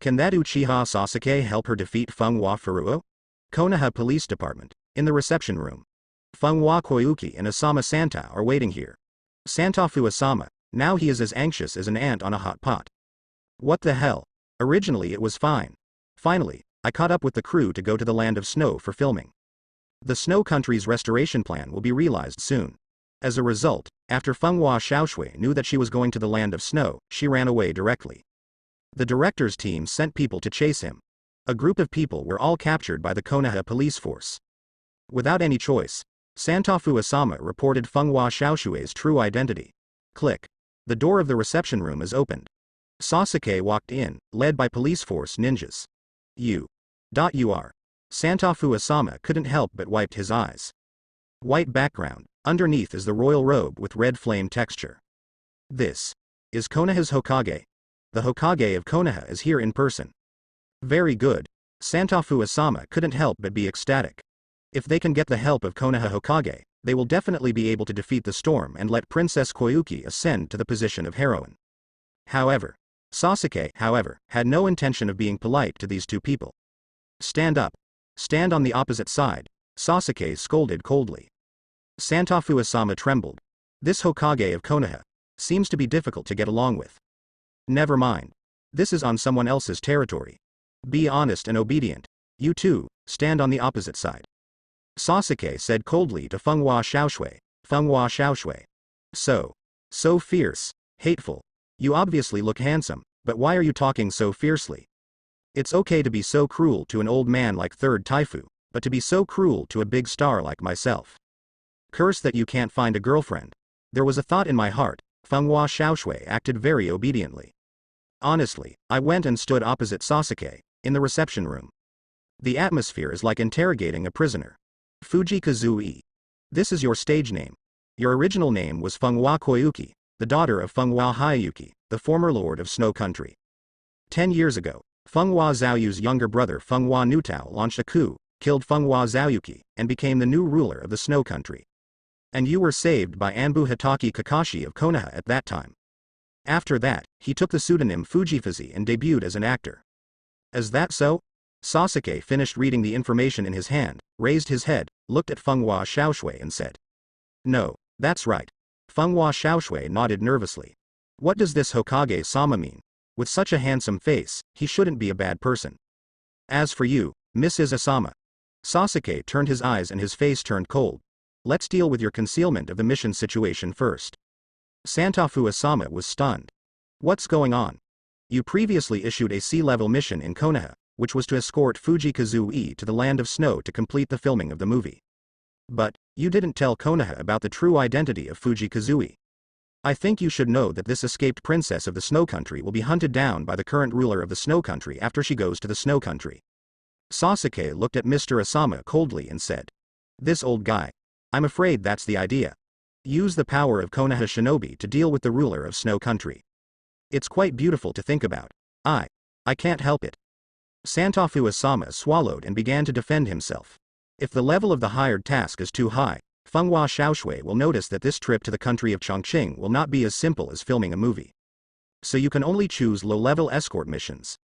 Can that Uchiha Sasuke help her defeat Funghwa Furuo? Konoha Police Department, in the reception room. Funghwa Koyuki and Asama Santao are waiting here. Santafu Asama, now he is as anxious as an ant on a hot pot. What the hell? Originally it was fine. Finally, I caught up with the crew to go to the Land of Snow for filming. The Snow Country's restoration plan will be realized soon. As a result, after Funghwa Xiaoshui knew that she was going to the Land of Snow, she ran away directly. The director's team sent people to chase him. A group of people were all captured by the Konoha police force. Without any choice, Santafu Asama reported Funghwa Xiaoshui's true identity. Click. The door of the reception room is opened. Sasuke walked in, led by police force ninjas. You are. Santafu Asama couldn't help but wiped his eyes. White background, underneath is the royal robe with red flame texture. This is Konoha's Hokage. The Hokage of Konoha is here in person. Very good. Santafu Asama couldn't help but be ecstatic. If they can get the help of Konoha Hokage, they will definitely be able to defeat the storm and let Princess Koyuki ascend to the position of heroine. However, Sasuke, had no intention of being polite to these two people. Stand up. Stand on the opposite side, Sasuke scolded coldly. Santafu Asama trembled. This Hokage of Konoha seems to be difficult to get along with. Never mind. This is on someone else's territory. Be honest and obedient. You too, stand on the opposite side. Sasuke said coldly to Funghwa Xiaoshui. Funghwa Xiaoshui. So fierce, hateful. You obviously look handsome, but why are you talking so fiercely? It's okay to be so cruel to an old man like Third Taifu, but to be so cruel to a big star like myself. Curse that you can't find a girlfriend. There was a thought in my heart. Funghwa Xiaoshui acted very obediently. Honestly, I went and stood opposite Sasuke, in the reception room. The atmosphere is like interrogating a prisoner. Fujikazu-e. This is your stage name. Your original name was Funghwa Koyuki, the daughter of Funghwa Hayayuki, the former lord of Snow Country. 10 years ago, Funghwa Zhaoyu's younger brother Funghwa Nutao launched a coup, killed Funghwa Zhaoyuki, and became the new ruler of the Snow Country. And you were saved by Anbu Hitaki Kakashi of Konoha at that time. After that, he took the pseudonym Fujifuzi and debuted as an actor. Is that so? Sasuke finished reading the information in his hand, raised his head, looked at Funghwa Xiaoshui and said. No, that's right. Funghwa Xiaoshui nodded nervously. What does this Hokage-sama mean? With such a handsome face, he shouldn't be a bad person. As for you, Mrs. Asama. Sasuke turned his eyes and his face turned cold. Let's deal with your concealment of the mission situation first. Santafu Asama was stunned. What's going on? You previously issued a sea-level mission in Konoha, which was to escort Fujikazu-e to the Land of Snow to complete the filming of the movie. But, you didn't tell Konoha about the true identity of Fujikazu-e. I think you should know that this escaped princess of the Snow Country will be hunted down by the current ruler of the Snow Country after she goes to the Snow Country. Sasuke looked at Mr. Asama coldly and said. This old guy. I'm afraid that's the idea. Use the power of Konoha Shinobi to deal with the ruler of Snow Country. It's quite beautiful to think about. I can't help it. Santafu Asama swallowed and began to defend himself. If the level of the hired task is too high, Funghwa Xiaoshui will notice that this trip to the country of Chongqing will not be as simple as filming a movie. So you can only choose low-level escort missions.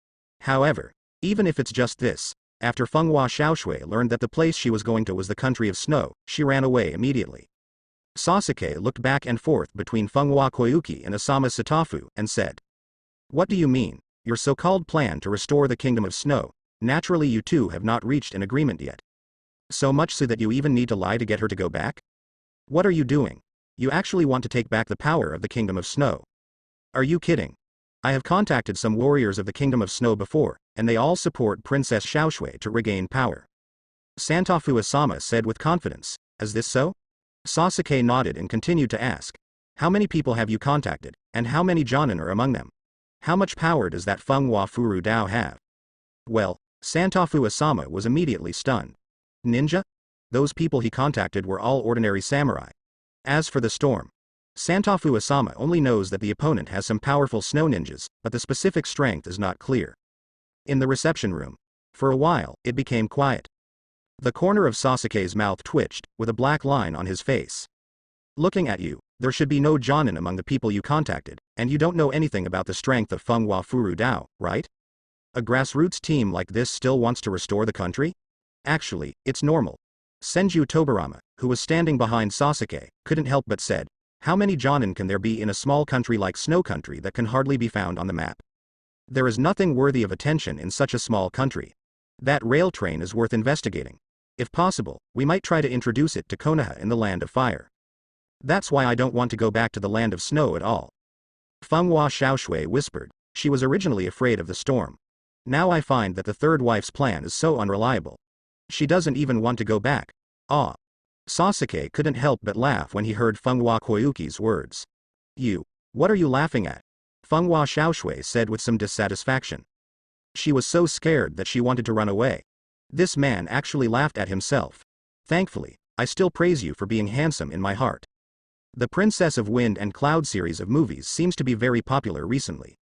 However, even if it's just this, after Funghwa Xiaoshui learned that the place she was going to was the country of snow, she ran away immediately. Sasuke looked back and forth between Funghwa Koyuki and Asama Satafu, and said. What do you mean? Your so-called plan to restore the kingdom of snow, naturally you two have not reached an agreement yet. So much so that you even need to lie to get her to go back? What are you doing? You actually want to take back the power of the kingdom of snow? Are you kidding? I have contacted some warriors of the kingdom of snow before, and they all support Princess Xiaoshui to regain power. Santafu Asama said with confidence, is this so? Sasuke nodded and continued to ask. How many people have you contacted, and how many Jonin are among them? How much power does that Funghwa Furu Dao have? Well, Santafu Asama was immediately stunned. Ninja? Those people he contacted were all ordinary samurai. As for the storm, Santafu Asama only knows that the opponent has some powerful snow ninjas, but the specific strength is not clear. In the reception room, for a while, it became quiet. The corner of Sasuke's mouth twitched, with a black line on his face. Looking at you, there should be no Jonin among the people you contacted, and you don't know anything about the strength of Funghwa Furu Dao, right? A grassroots team like this still wants to restore the country? Actually, it's normal. Senju Tobarama, who was standing behind Sasuke, couldn't help but said, how many Jonin can there be in a small country like Snow Country that can hardly be found on the map? There is nothing worthy of attention in such a small country. That rail train is worth investigating. If possible, we might try to introduce it to Konoha in the Land of Fire. That's why I don't want to go back to the Land of Snow at all. Funghwa Xiaoshui whispered. She was originally afraid of the storm. Now I find that the third wife's plan is so unreliable. She doesn't even want to go back. Ah. Sasuke couldn't help but laugh when he heard Funghwa Koyuki's words. What are you laughing at? Funghwa Xiaoshui said with some dissatisfaction. She was so scared that she wanted to run away. This man actually laughed at himself. Thankfully, I still praise you for being handsome in my heart. The Princess of Wind and Cloud series of movies seems to be very popular recently.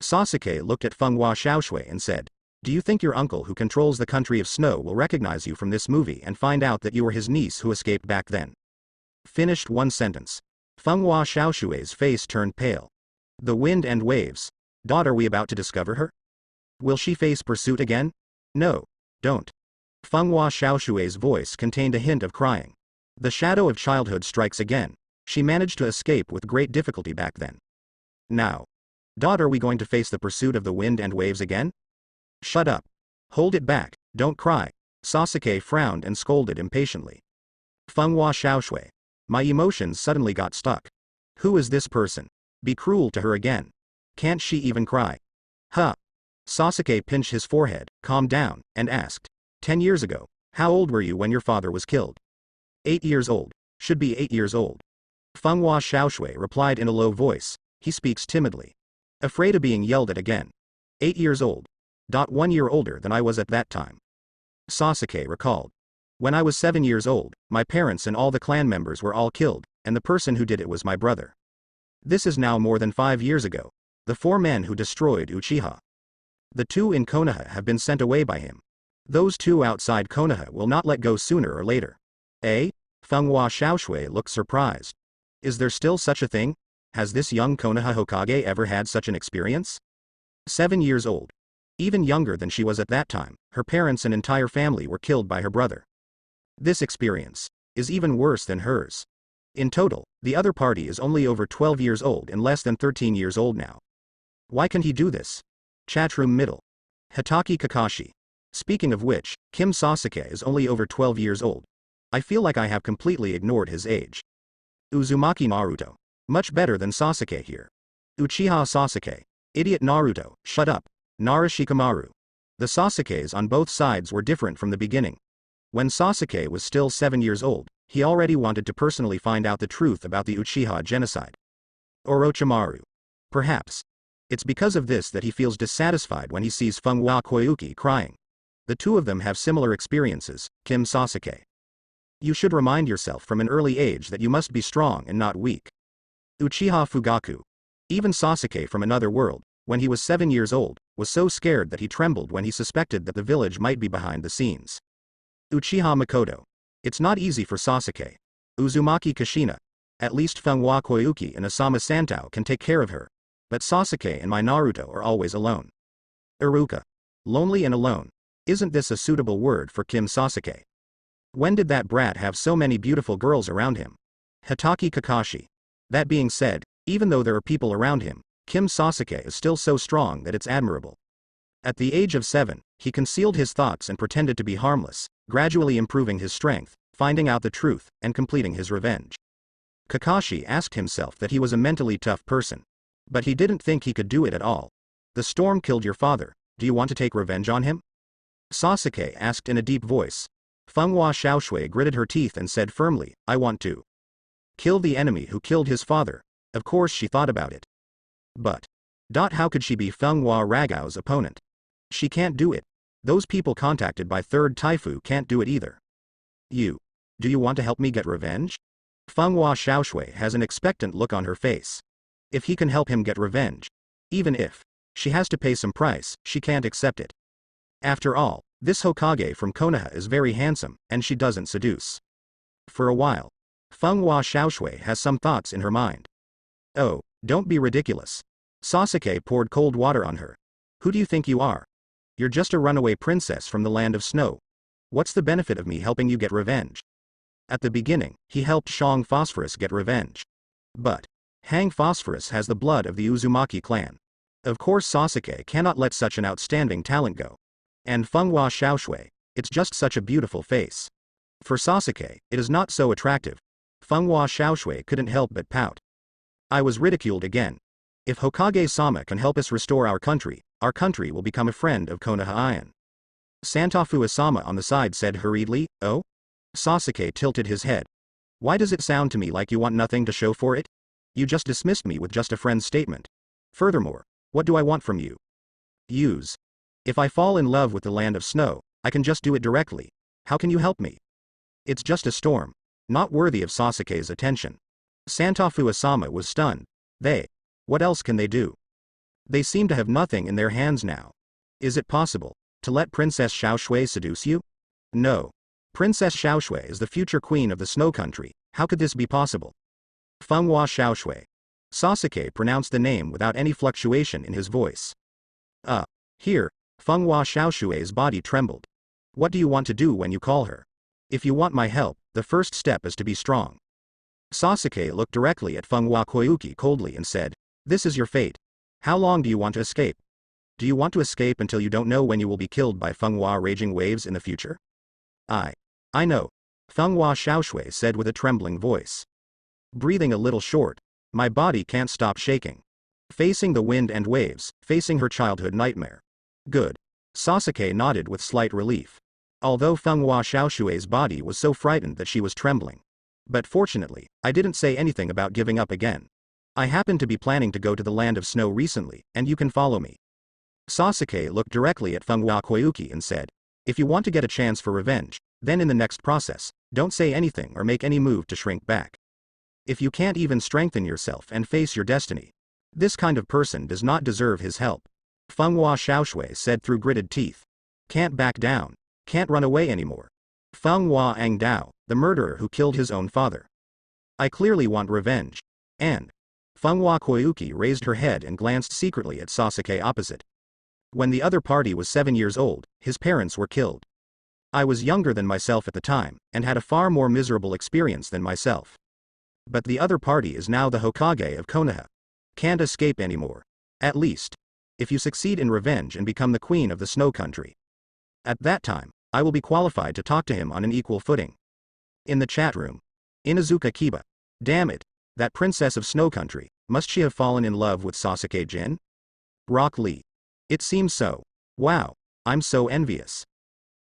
Sasuke looked at Funghwa Xiaoshui and said, do you think your uncle who controls the country of snow will recognize you from this movie and find out that you were his niece who escaped back then? Finished one sentence. Funghwa Xiaoshui's face turned pale. The wind and waves. Are we about to discover her? Will she face pursuit again? No. Don't. Funghwa Xiaoshui's voice contained a hint of crying. The shadow of childhood strikes again. She managed to escape with great difficulty back then. Now. Are we going to face the pursuit of the wind and waves again? Shut up. Hold it back, don't cry. Sasuke frowned and scolded impatiently. Funghwa Xiaoshui. My emotions suddenly got stuck. Who is this person? Be cruel to her again. Can't she even cry? Huh. Sasuke pinched his forehead, calmed down, and asked. 10 years ago, how old were you when your father was killed? 8 years old. Should be 8 years old. Funghwa Xiaoshui replied in a low voice. He speaks timidly. Afraid of being yelled at again. 8 years old. 1 year older than I was at that time. Sasuke recalled. When I was 7 years old, my parents and all the clan members were all killed, and the person who did it was my brother. This is now more than 5 years ago. The 4 men who destroyed Uchiha. The 2 in Konoha have been sent away by him. Those 2 outside Konoha will not let go sooner or later. Eh? Fenghua Xiaoshui looked surprised. Is there still such a thing? Has this young Konoha Hokage ever had such an experience? 7 years old. Even younger than she was at that time, her parents and entire family were killed by her brother. This experience is even worse than hers. In total, the other party is only over 12 years old and less than 13 years old now. Why can he do this? Chatroom middle. Hitaki Kakashi. Speaking of which, Kim Sasuke is only over 12 years old. I feel like I have completely ignored his age. Uzumaki Naruto. Much better than Sasuke here. Uchiha Sasuke. Idiot Naruto, shut up. Nara Shikamaru. The Sasukes on both sides were different from the beginning. When Sasuke was still 7 years old, he already wanted to personally find out the truth about the Uchiha genocide. Orochimaru. Perhaps. It's because of this that he feels dissatisfied when he sees Fenghua Koyuki crying. The 2 of them have similar experiences, Kim Sasuke. You should remind yourself from an early age that you must be strong and not weak. Uchiha Fugaku. Even Sasuke from another world, when he was 7 years old, was so scared that he trembled when he suspected that the village might be behind the scenes. Uchiha Makoto. It's not easy for Sasuke. Uzumaki Kushina. At least Fenghua Koyuki and Asama Santao can take care of her. But Sasuke and my Naruto are always alone. Iruka. Lonely and alone. Isn't this a suitable word for Kim Sasuke? When did that brat have so many beautiful girls around him? Hitaki Kakashi. That being said, even though there are people around him, Kim Sasuke is still so strong that it's admirable. At the age of 7, he concealed his thoughts and pretended to be harmless, gradually improving his strength, finding out the truth, and completing his revenge. Kakashi asked himself that he was a mentally tough person. But he didn't think he could do it at all. The storm killed your father, do you want to take revenge on him? Sasuke asked in a deep voice. Fenghua Xiaoshui gritted her teeth and said firmly, I want to kill the enemy who killed his father. Of course she thought about it. But how could she be Fenghua Ragao's opponent? She can't do it. Those people contacted by Third Taifu can't do it either. Do you want to help me get revenge? Fenghua Xiaoshui has an expectant look on her face. If he can help him get revenge, even if she has to pay some price, she can't accept it. After all, this Hokage from Konoha is very handsome, and she doesn't seduce. For a while, Fenghua Xiaoshui has some thoughts in her mind. Oh, don't be ridiculous. Sasuke poured cold water on her. Who do you think you are? You're just a runaway princess from the land of snow. What's the benefit of me helping you get revenge? At the beginning, he helped Shang Phosphorus get revenge. But Hang Phosphorus has the blood of the Uzumaki clan. Of course Sasuke cannot let such an outstanding talent go. And Fenghua Xiaoshui, it's just such a beautiful face. For Sasuke, it is not so attractive. Fenghua Xiaoshui couldn't help but pout. I was ridiculed again. If Hokage-sama can help us restore our country will become a friend of Konoha-ian. Santafu-sama on the side said hurriedly, oh? Sasuke tilted his head. Why does it sound to me like you want nothing to show for it? You just dismissed me with just a friend's statement. Furthermore, what do I want from you? If I fall in love with the land of snow, I can just do it directly. How can you help me? It's just a storm. Not worthy of Sasuke's attention. Santafu-sama was stunned. What else can they do? They seem to have nothing in their hands now. Is it possible to let Princess Xiaoshui seduce you? No. Princess Xiaoshui is the future queen of the snow country. How could this be possible? Fenghua Xiaoshui. Sasuke pronounced the name without any fluctuation in his voice. Here, Fenghua Xiaoshui's body trembled. What do you want to do when you call her? If you want my help, the first step is to be strong. Sasuke looked directly at Fenghua Koyuki coldly and said, this is your fate. How long do you want to escape? Do you want to escape until you don't know when you will be killed by Fenghua raging waves in the future? I know. Fenghua Xiaoshui said with a trembling voice. Breathing a little short. My body can't stop shaking. Facing the wind and waves, facing her childhood nightmare. Good. Sasuke nodded with slight relief. Although Fenghua Xiaoshui's body was so frightened that she was trembling. But fortunately, I didn't say anything about giving up again. I happened to be planning to go to the land of snow recently, and you can follow me. Sasuke looked directly at Fenghua Koyuki and said, if you want to get a chance for revenge, Then in the next process, don't say anything or make any move to shrink back. If you can't even strengthen yourself and face your destiny, this kind of person does not deserve his help. Fenghua Xiaoshui said through gritted teeth. Can't back down. Can't run away anymore. Fenghua Angdao, the murderer who killed his own father. I clearly want revenge. And Fenghua Koyuki raised her head and glanced secretly at Sasuke opposite. When the other party was 7 years old, his parents were killed. I was younger than myself at the time, and had a far more miserable experience than myself. But the other party is now the Hokage of Konoha. Can't escape anymore. At least, if you succeed in revenge and become the queen of the snow country. At that time, I will be qualified to talk to him on an equal footing. In the chat room. Inuzuka Kiba. Damn it, that princess of snow country, must she have fallen in love with Sasuke Jin? Rock Lee. It seems so. Wow, I'm so envious.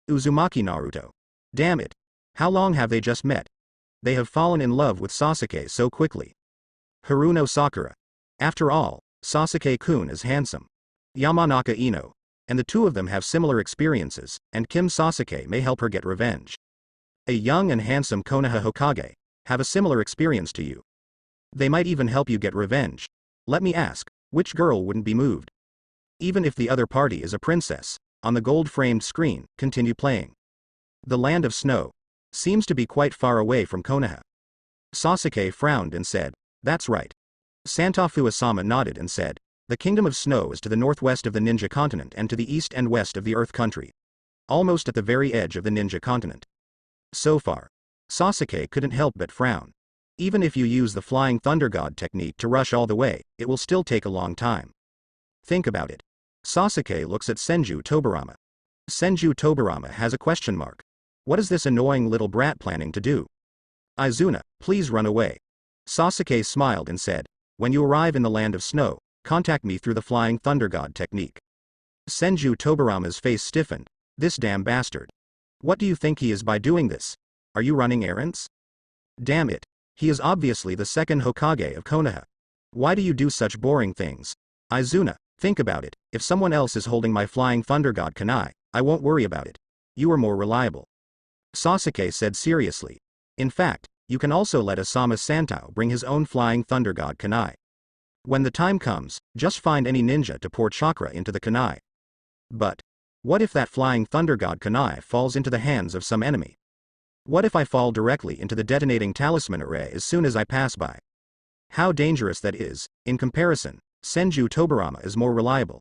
Uzumaki Naruto. Damn it. How long have they just met? They have fallen in love with Sasuke so quickly. Haruno Sakura. After all, Sasuke-kun is handsome. Yamanaka Ino. And the two of them have similar experiences, and Kim Sasuke may help her get revenge. A young and handsome Konoha Hokage have a similar experience to you. They might even help you get revenge. Let me ask, which girl wouldn't be moved? Even if the other party is a princess, on the gold-framed screen, continue playing. The land of snow seems to be quite far away from Konoha. Sasuke frowned and said, that's right. Santafu-sama nodded and said, the kingdom of snow is to the northwest of the ninja continent and to the east and west of the earth country. Almost at the very edge of the ninja continent. So far, Sasuke couldn't help but frown. Even if you use the flying thunder god technique to rush all the way, it will still take a long time. Think about it. Sasuke looks at Senju Tobirama. Senju Tobirama has a question mark. What is this annoying little brat planning to do? Izuna, please run away. Sasuke smiled and said, when you arrive in the land of snow, contact me through the flying thunder god technique. Senju Tobirama's face stiffened. This damn bastard. What do you think he is by doing this? Are you running errands? Damn it. He is obviously the second Hokage of Konoha. Why do you do such boring things? Izuna, think about it. If someone else is holding my flying thunder god kunai, I won't worry about it. You are more reliable. Sasuke said seriously. In fact, you can also let Asama Santao bring his own flying thunder god kunai. When the time comes, just find any ninja to pour chakra into the kunai. But what if that flying thunder god kunai falls into the hands of some enemy? What if I fall directly into the detonating talisman array as soon as I pass by? How dangerous that is. In comparison, Senju Tobirama is more reliable.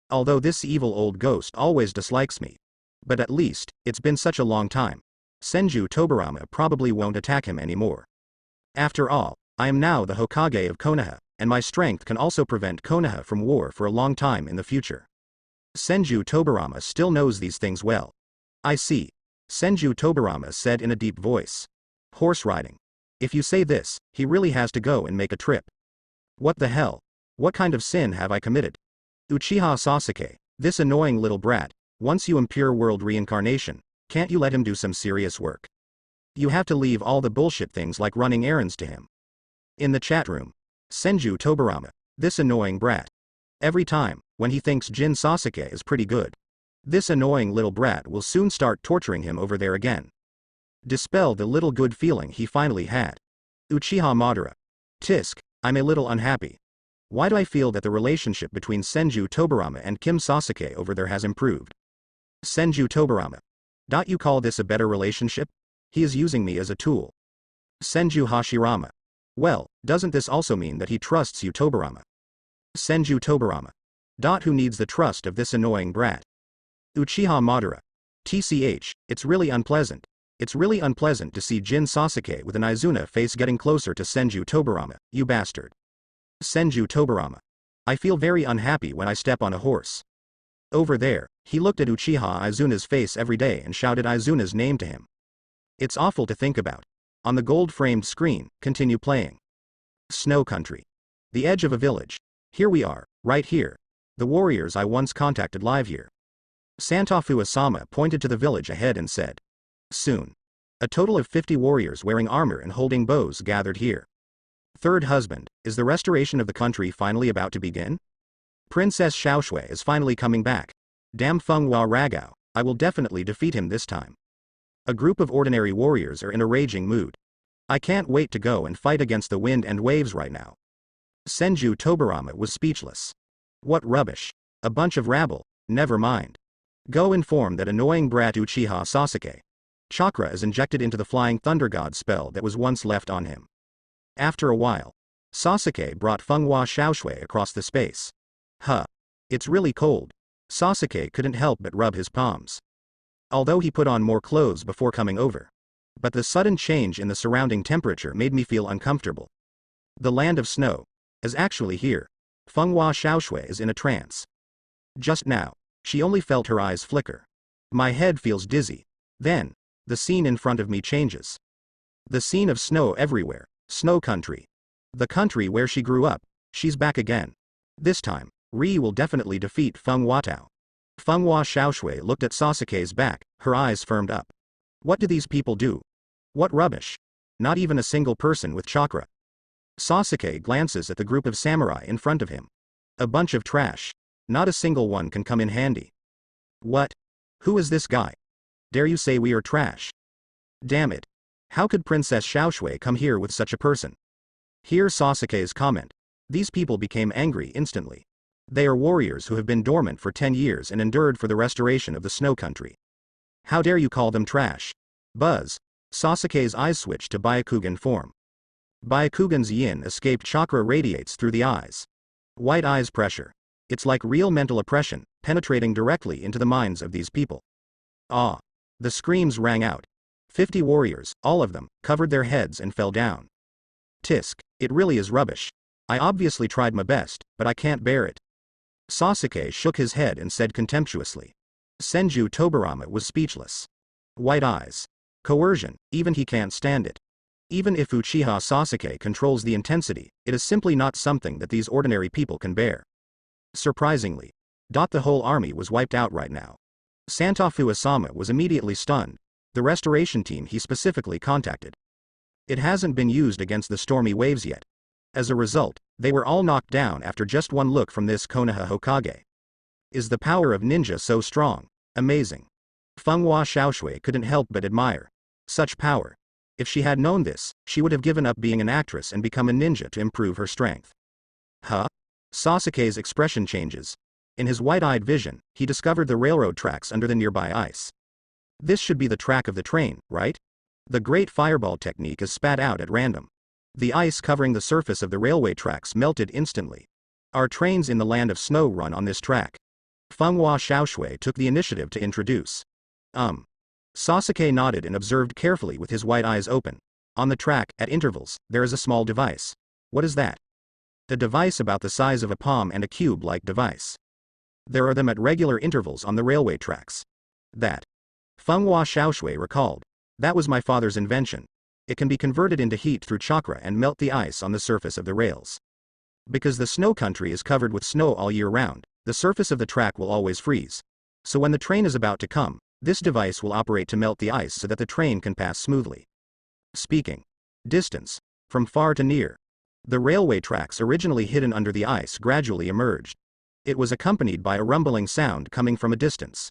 Although this evil old ghost always dislikes me. But at least, it's been such a long time. Senju Tobirama probably won't attack him anymore. After all, I am now the Hokage of Konoha, and my strength can also prevent Konoha from war for a long time in the future. Senju Tobirama still knows these things well. I see. Senju Tobirama said in a deep voice. Horse riding. If you say this, he really has to go and make a trip. What the hell? What kind of sin have I committed? Uchiha Sasuke, this annoying little brat, once you impure world reincarnation, can't you let him do some serious work? You have to leave all the bullshit things like running errands to him. In the chat room. Senju Tobirama, this annoying brat. Every time, when he thinks Jin Sasuke is pretty good, this annoying little brat will soon start torturing him over there again. Dispel the little good feeling he finally had. Uchiha Madara. Tisk, I'm a little unhappy. Why do I feel that the relationship between Senju Tobirama and Kim Sasuke over there has improved? Senju Tobirama. Don't you call this a better relationship? He is using me as a tool. Senju Hashirama. Well, doesn't this also mean that he trusts you Tobirama? Senju Tobirama. Who needs the trust of this annoying brat? Uchiha Madara. TCH, it's really unpleasant. It's really unpleasant to see Jin Sasuke with an Izuna face getting closer to Senju Tobirama, you bastard. Senju Tobirama. I feel very unhappy when I step on a horse. Over there, he looked at Uchiha Izuna's face every day and shouted Izuna's name to him. It's awful to think about. On the gold-framed screen, continue playing. Snow Country. The edge of a village. Here we are, right here. The warriors I once contacted live here. Santafu-sama pointed to the village ahead and said. Soon. A total of 50 warriors wearing armor and holding bows gathered here. Third husband, is the restoration of the country finally about to begin? Princess Xiaoshui is finally coming back. Damn Fenghua Ragao, I will definitely defeat him this time. A group of ordinary warriors are in a raging mood. I can't wait to go and fight against the wind and waves right now. Senju Tobarama was speechless. What rubbish. A bunch of rabble, never mind. Go inform that annoying brat Uchiha Sasuke. Chakra is injected into the Flying Thunder God spell that was once left on him. After a while, Sasuke brought Fenghua Xiaoshui across the space. Huh. It's really cold. Sasuke couldn't help but rub his palms. Although he put on more clothes before coming over. But the sudden change in the surrounding temperature made me feel uncomfortable. The land of snow is actually here. Fenghua Xiaoshui is in a trance. Just now, she only felt her eyes flicker. My head feels dizzy. Then, the scene in front of me changes. The scene of snow everywhere, snow country. The country where she grew up, she's back again. This time, Ri will definitely defeat Fenghua Tao. Fenghua Xiaoshui looked at Sasuke's back, her eyes firmed up. What do these people do? What rubbish. Not even a single person with chakra. Sasuke glances at the group of samurai in front of him. A bunch of trash. Not a single one can come in handy. What? Who is this guy? Dare you say we are trash? Damn it. How could Princess Xiaoshui come here with such a person? Hear Sasuke's comment. These people became angry instantly. They are warriors who have been dormant for 10 years and endured for the restoration of the snow country. How dare you call them trash? Buzz. Sasuke's eyes switched to Byakugan form. Byakugan's yin escaped chakra radiates through the eyes. White eyes pressure. It's like real mental oppression, penetrating directly into the minds of these people. Ah! The screams rang out. 50 warriors, all of them, covered their heads and fell down. Tisk, it really is rubbish. I obviously tried my best, but I can't bear it. Sasuke shook his head and said contemptuously. Senju Tobarama was speechless. White eyes. Coercion, even he can't stand it. Even if Uchiha Sasuke controls the intensity, it is simply not something that these ordinary people can bear. Surprisingly, the whole army was wiped out right now. Santofu Asama was immediately stunned, the restoration team he specifically contacted. It hasn't been used against the stormy waves yet. As a result, they were all knocked down after just one look from this Konoha Hokage. Is the power of ninja so strong? Amazing. Fenghua Xiaoshui couldn't help but admire such power. If she had known this, she would have given up being an actress and become a ninja to improve her strength. Huh? Sasuke's expression changes. In his wide-eyed vision, he discovered the railroad tracks under the nearby ice. This should be the track of the train, right? The great fireball technique is spat out at random. The ice covering the surface of the railway tracks melted instantly. Our trains in the land of snow run on this track. Fenghua Xiaoshui took the initiative to introduce. Sasuke nodded and observed carefully with his white eyes open. On the track, at intervals, there is a small device. What is that? A device about the size of a palm and a cube-like device. There are them at regular intervals on the railway tracks. That. Fenghua Xiaoshui recalled. That was my father's invention. It can be converted into heat through chakra and melt the ice on the surface of the rails. Because the snow country is covered with snow all year round, the surface of the track will always freeze. So when the train is about to come, this device will operate to melt the ice so that the train can pass smoothly. Speaking. Distance. From far to near. The railway tracks originally hidden under the ice gradually emerged. It was accompanied by a rumbling sound coming from a distance.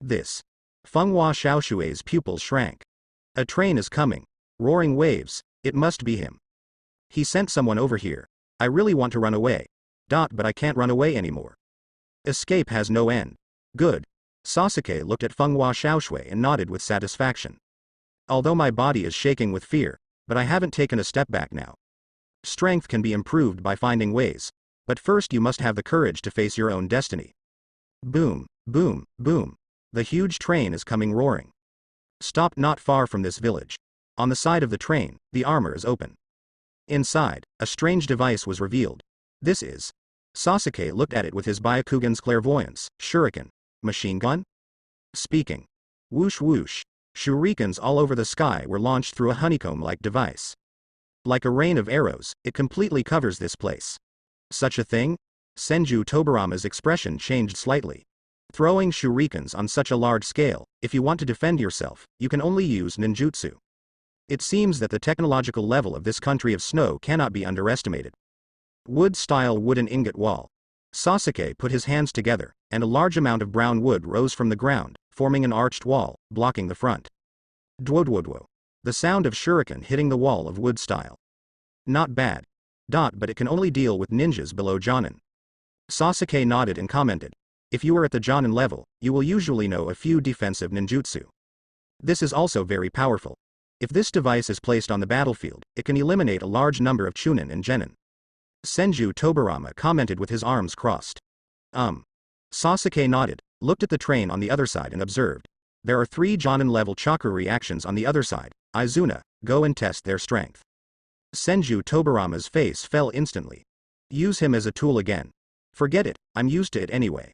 This. Fenghua Xiaoshui's pupils shrank. A train is coming. Roaring waves, it must be him. He sent someone over here. I really want to run away. But I can't run away anymore. Escape has no end. Good. Sasuke looked at Fenghua Xiaoshui and nodded with satisfaction. Although my body is shaking with fear, but I haven't taken a step back now. Strength can be improved by finding ways, but first you must have the courage to face your own destiny. Boom, boom, boom. The huge train is coming roaring. Stopped not far from this village. On the side of the train, the armor is open. Inside, a strange device was revealed. This is. Sasuke looked at it with his Byakugan's clairvoyance. Shuriken. Machine gun? Speaking. Whoosh whoosh. Shurikens all over the sky were launched through a honeycomb-like device. Like a rain of arrows, it completely covers this place. Such a thing? Senju Tobarama's expression changed slightly. Throwing shurikens on such a large scale, if you want to defend yourself, you can only use ninjutsu. It seems that the technological level of this country of snow cannot be underestimated. Wood-style wooden ingot wall. Sasuke put his hands together, and a large amount of brown wood rose from the ground, forming an arched wall, blocking the front. Dwo. The sound of shuriken hitting the wall of wood style. Not bad. But it can only deal with ninjas below Jonin. Sasuke nodded and commented. If you are at the Jonin level, you will usually know a few defensive ninjutsu. This is also very powerful. If this device is placed on the battlefield, it can eliminate a large number of chunin and genin. Senju Tobirama commented with his arms crossed. Sasuke nodded, looked at the train on the other side and observed. There are 3 Jonin-level chakra reactions on the other side. Izuna, go and test their strength. Senju Tobirama's face fell instantly. Use him as a tool again. Forget it, I'm used to it anyway.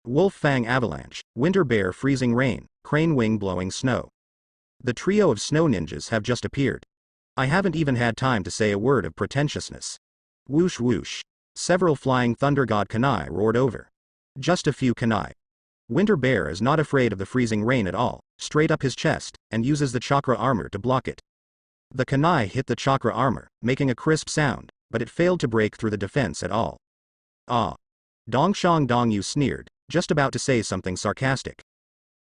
Wolf Fang Avalanche, Winter Bear Freezing Rain, Crane Wing Blowing Snow. The trio of snow ninjas have just appeared. I haven't even had time to say a word of pretentiousness. Whoosh whoosh. Several flying thunder god kunai roared over. Just a few kunai. Winter Bear is not afraid of the freezing rain at all, straight up his chest, and uses the chakra armor to block it. The kunai hit the chakra armor, making a crisp sound, but it failed to break through the defense at all. Ah. Dongshang Dongyu sneered, just about to say something sarcastic.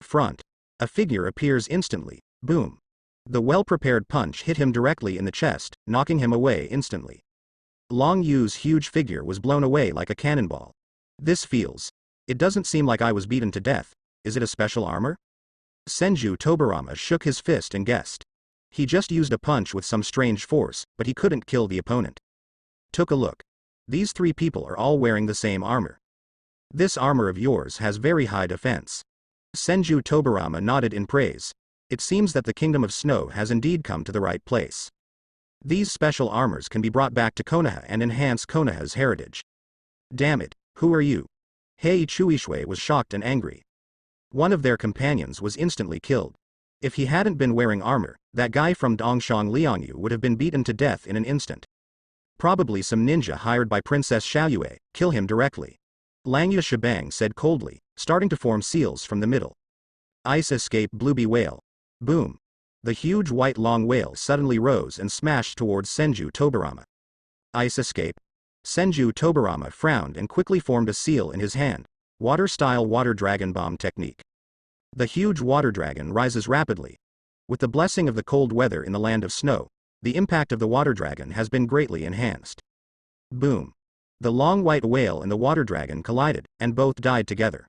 Front. A figure appears instantly, boom. The well-prepared punch hit him directly in the chest, knocking him away instantly. Long Yu's huge figure was blown away like a cannonball. This feels. It doesn't seem like I was beaten to death. Is it a special armor? Senju Tobirama shook his fist and guessed. He just used a punch with some strange force, but he couldn't kill the opponent. Took a look. These 3 people are all wearing the same armor. This armor of yours has very high defense. Senju Tobirama nodded in praise. It seems that the Kingdom of Snow has indeed come to the right place. These special armors can be brought back to Konoha and enhance Konoha's heritage. Damn it, who are you? Hei Chuishui was shocked and angry. One of their companions was instantly killed. If he hadn't been wearing armor, that guy from Dongshang Liangyu would have been beaten to death in an instant. Probably some ninja hired by Princess Xiaoyue, kill him directly. Langya Shibang said coldly, starting to form seals from the middle. Ice escape Blueby Whale. Boom. The huge white long whale suddenly rose and smashed towards Senju Tobirama. Ice escape. Senju Tobirama frowned and quickly formed a seal in his hand. Water-style water dragon bomb technique. The huge water dragon rises rapidly. With the blessing of the cold weather in the land of snow, the impact of the water dragon has been greatly enhanced. Boom. The long white whale and the water dragon collided, and both died together.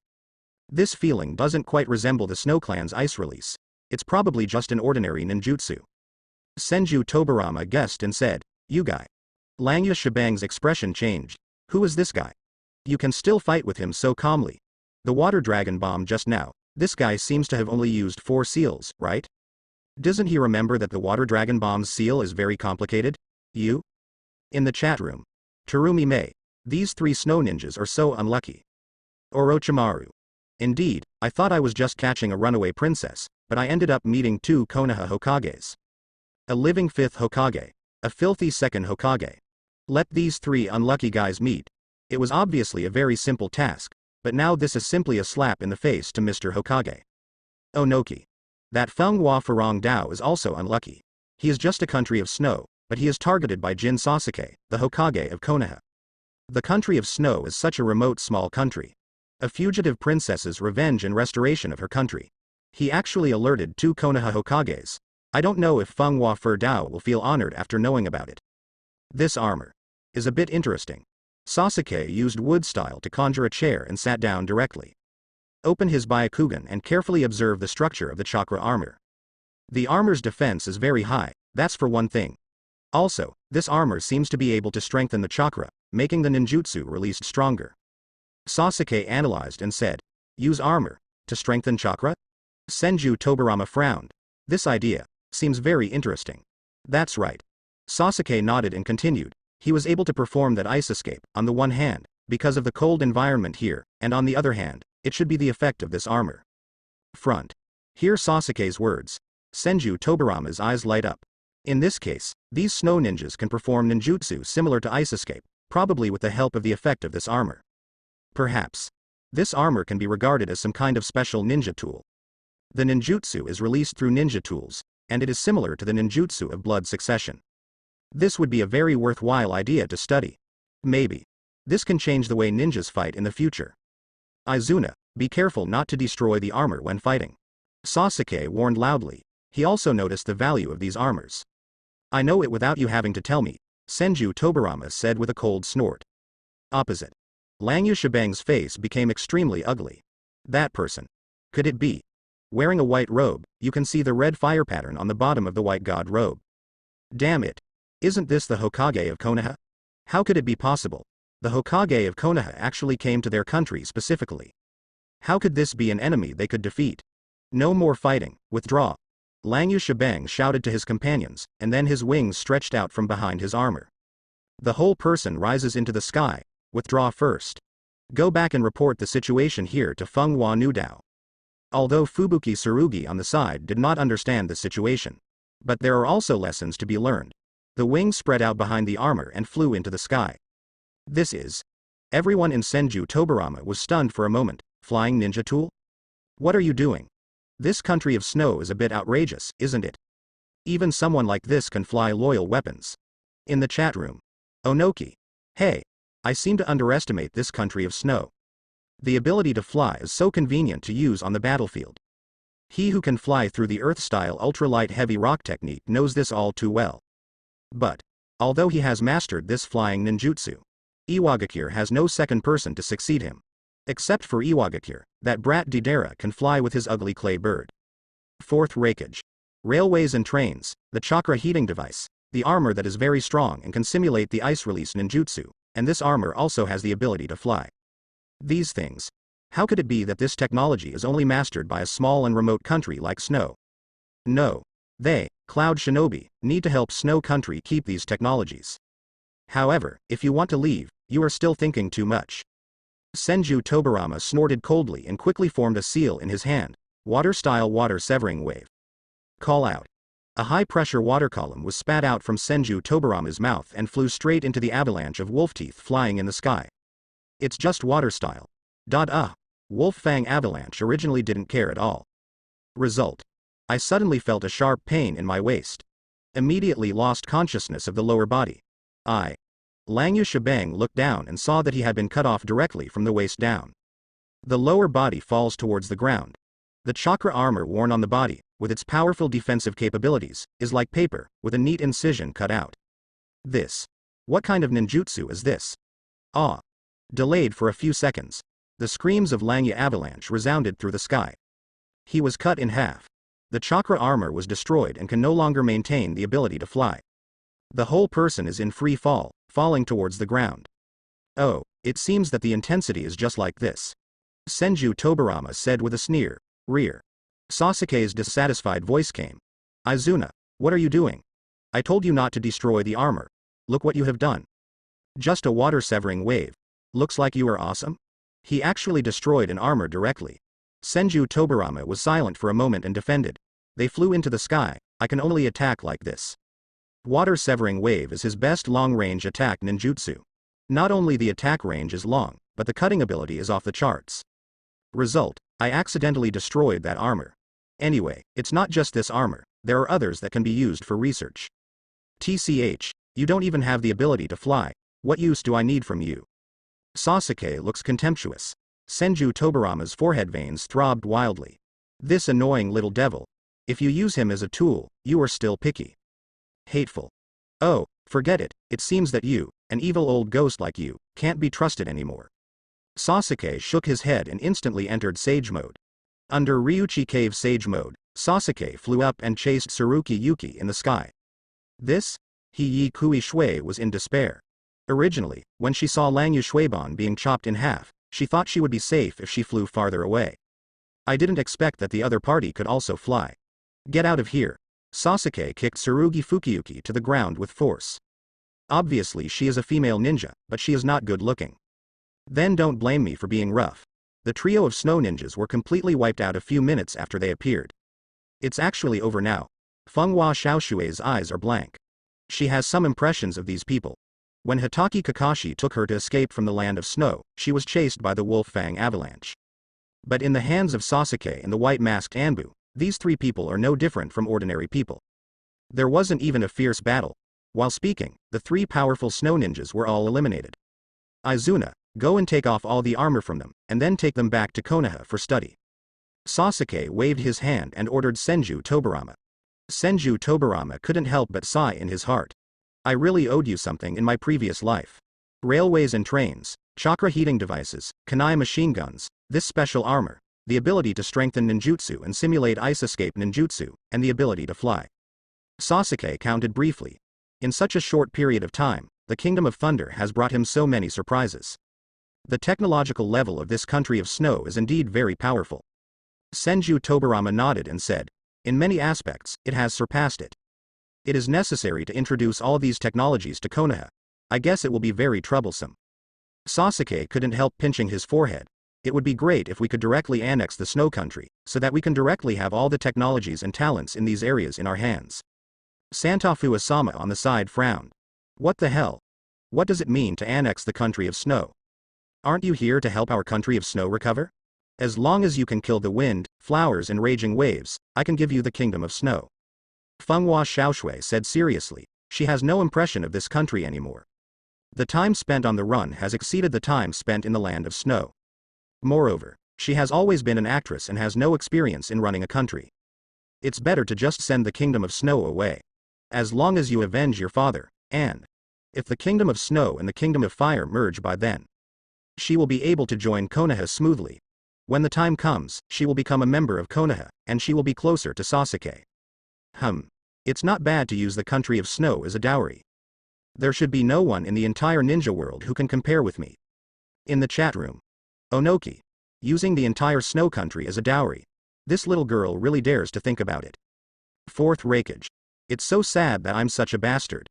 This feeling doesn't quite resemble the Snow Clan's ice release. It's probably just an ordinary ninjutsu. Senju Tobirama guessed and said, "You guy." Langya Shibang's expression changed. "Who is this guy? You can still fight with him so calmly. The water dragon bomb just now, this guy seems to have only used 4 seals, right? Doesn't he remember that the water dragon bomb's seal is very complicated? You?" In the chat room. Terumi Mei. These 3 snow ninjas are so unlucky. Orochimaru. Indeed, I thought I was just catching a runaway princess, but I ended up meeting 2 Konoha Hokages. A living 5th Hokage. A filthy 2nd Hokage. Let these 3 unlucky guys meet. It was obviously a very simple task, but now this is simply a slap in the face to Mr. Hokage. Onoki. That Feng Hua Farong Dao is also unlucky. He is just a country of snow, but he is targeted by Jin Sasuke, the Hokage of Konoha. The country of snow is such a remote small country. A fugitive princess's revenge and restoration of her country. He actually alerted 2 Konoha Hokages. I don't know if Feng Hua Fer Dao will feel honored after knowing about it. This armor is a bit interesting. Sasuke used wood style to conjure a chair and sat down directly. Open his Byakugan and carefully observe the structure of the chakra armor. The armor's defense is very high, that's for one thing. Also, this armor seems to be able to strengthen the chakra, making the ninjutsu released stronger. Sasuke analyzed and said, "Use armor to strengthen chakra?" Senju Tobirama frowned. This idea seems very interesting. That's right. Sasuke nodded and continued. He was able to perform that ice escape, on the one hand, because of the cold environment here, and on the other hand, it should be the effect of this armor. Front. Hear Sasuke's words. Senju Tobirama's eyes light up. In this case, these snow ninjas can perform ninjutsu similar to ice escape, probably with the help of the effect of this armor. Perhaps. This armor can be regarded as some kind of special ninja tool. The ninjutsu is released through ninja tools, and it is similar to the ninjutsu of blood succession. This would be a very worthwhile idea to study. Maybe. This can change the way ninjas fight in the future. Izuna, be careful not to destroy the armor when fighting. Sasuke warned loudly. He also noticed the value of these armors. I know it without you having to tell me, Senju Tobarama said with a cold snort. Opposite. Lang Yushabang's face became extremely ugly. That person. Could it be? Wearing a white robe, you can see the red fire pattern on the bottom of the white god robe. Damn it. Isn't this the Hokage of Konoha? How could it be possible? The Hokage of Konoha actually came to their country specifically. How could this be an enemy they could defeat? No more fighting, withdraw. Lang Yushabang shouted to his companions, and then his wings stretched out from behind his armor. The whole person rises into the sky. Withdraw first. Go back and report the situation here to Feng Hua Nudao. Although Fubuki Tsurugi on the side did not understand the situation. But there are also lessons to be learned. The wings spread out behind the armor and flew into the sky. This is. Everyone in Senju Tobarama was stunned for a moment. Flying ninja tool? What are you doing? This country of snow is a bit outrageous, isn't it? Even someone like this can fly loyal weapons. In the chat room. Onoki. Hey. I seem to underestimate this country of snow. The ability to fly is so convenient to use on the battlefield. He who can fly through the Earth-style ultralight heavy rock technique knows this all too well. But, although he has mastered this flying ninjutsu, Iwagakure has no second person to succeed him. Except for Iwagakure, that brat Deidara can fly with his ugly clay bird. Fourth Raikage. Railways and trains, the chakra heating device, the armor that is very strong and can simulate the ice release ninjutsu, and this armor also has the ability to fly. These things. How could it be that this technology is only mastered by a small and remote country like Snow? No. They, Cloud Shinobi, need to help Snow Country keep these technologies. However, if you want to leave, you are still thinking too much. Senju Tobarama snorted coldly and quickly formed a seal in his hand, water-style water-severing wave. Call out. A high-pressure water column was spat out from Senju Tobarama's mouth and flew straight into the avalanche of wolf teeth flying in the sky. It's just water-style. Wolf Fang Avalanche originally didn't care at all. Result. I suddenly felt a sharp pain in my waist. Immediately lost consciousness of the lower body. Lang Yushabang looked down and saw that he had been cut off directly from the waist down. The lower body falls towards the ground. The chakra armor worn on the body, with its powerful defensive capabilities, is like paper, with a neat incision cut out. This. What kind of ninjutsu is this? Delayed for a few seconds. The screams of Langya Avalanche resounded through the sky. He was cut in half. The chakra armor was destroyed and can no longer maintain the ability to fly. The whole person is in free fall, falling towards the ground. Oh, it seems that the intensity is just like this. Senju Tobarama said with a sneer. Rear. Sasuke's dissatisfied voice came. Izuna, what are you doing? I told you not to destroy the armor. Look what you have done. Just a water-severing wave. Looks like you are awesome? He actually destroyed an armor directly. Senju Tobarama was silent for a moment and defended. They flew into the sky. I can only attack like this. Water-severing wave is his best long-range attack ninjutsu. Not only the attack range is long, but the cutting ability is off the charts. Result, I accidentally destroyed that armor. Anyway, it's not just this armor, there are others that can be used for research. TCH, you don't even have the ability to fly, what use do I need from you? Sasuke looks contemptuous. Senju Tobarama's forehead veins throbbed wildly. This annoying little devil. If you use him as a tool, you are still picky. Hateful. Oh, forget it, it seems that you, an evil old ghost like you, can't be trusted anymore. Sasuke shook his head and instantly entered Sage Mode. Under Ryuchi Cave Sage Mode, Sasuke flew up and chased Tsurugi Yuki in the sky. This? Yi Kui Shui was in despair. Originally, when she saw Lang Yushuiban being chopped in half, she thought she would be safe if she flew farther away. I didn't expect that the other party could also fly. Get out of here. Sasuke kicked Tsurugi Fukiyuki to the ground with force. Obviously she is a female ninja, but she is not good looking. Then don't blame me for being rough. The trio of snow ninjas were completely wiped out a few minutes after they appeared. It's actually over now. Fenghua Xiaoshui's eyes are blank. She has some impressions of these people. When Hitaki Kakashi took her to escape from the land of snow, she was chased by the Wolf Fang Avalanche. But in the hands of Sasuke and the white-masked Anbu, these three people are no different from ordinary people. There wasn't even a fierce battle. While speaking, the three powerful snow ninjas were all eliminated. Izuna, go and take off all the armor from them, and then take them back to Konoha for study. Sasuke waved his hand and ordered Senju Tobarama. Senju Tobarama couldn't help but sigh in his heart. I really owed you something in my previous life. Railways and trains, chakra heating devices, kunai machine guns, this special armor, the ability to strengthen ninjutsu and simulate ice escape ninjutsu, and the ability to fly. Sasuke counted briefly. In such a short period of time, the Kingdom of Thunder has brought him so many surprises. The technological level of this country of snow is indeed very powerful. Senju Tobarama nodded and said, in many aspects, it has surpassed it. It is necessary to introduce all these technologies to Konoha. I guess it will be very troublesome. Sasuke couldn't help pinching his forehead. It would be great if we could directly annex the snow country, so that we can directly have all the technologies and talents in these areas in our hands. Santafu Asama on the side frowned. What the hell? What does it mean to annex the country of snow? Aren't you here to help our country of snow recover? As long as you can kill the wind, flowers and raging waves, I can give you the kingdom of snow. Fenghua Xiaoshui said seriously. She has no impression of this country anymore. The time spent on the run has exceeded the time spent in the land of snow. Moreover, she has always been an actress and has no experience in running a country. It's better to just send the kingdom of snow away. As long as you avenge your father, and if the kingdom of snow and the kingdom of fire merge by then, she will be able to join Konoha smoothly. When the time comes, she will become a member of Konoha, and she will be closer to Sasuke. It's not bad to use the country of snow as a dowry. There should be no one in the entire ninja world who can compare with me. In the chat room. Onoki. Using the entire snow country as a dowry. This little girl really dares to think about it. Fourth Rakage. It's so sad that I'm such a bastard.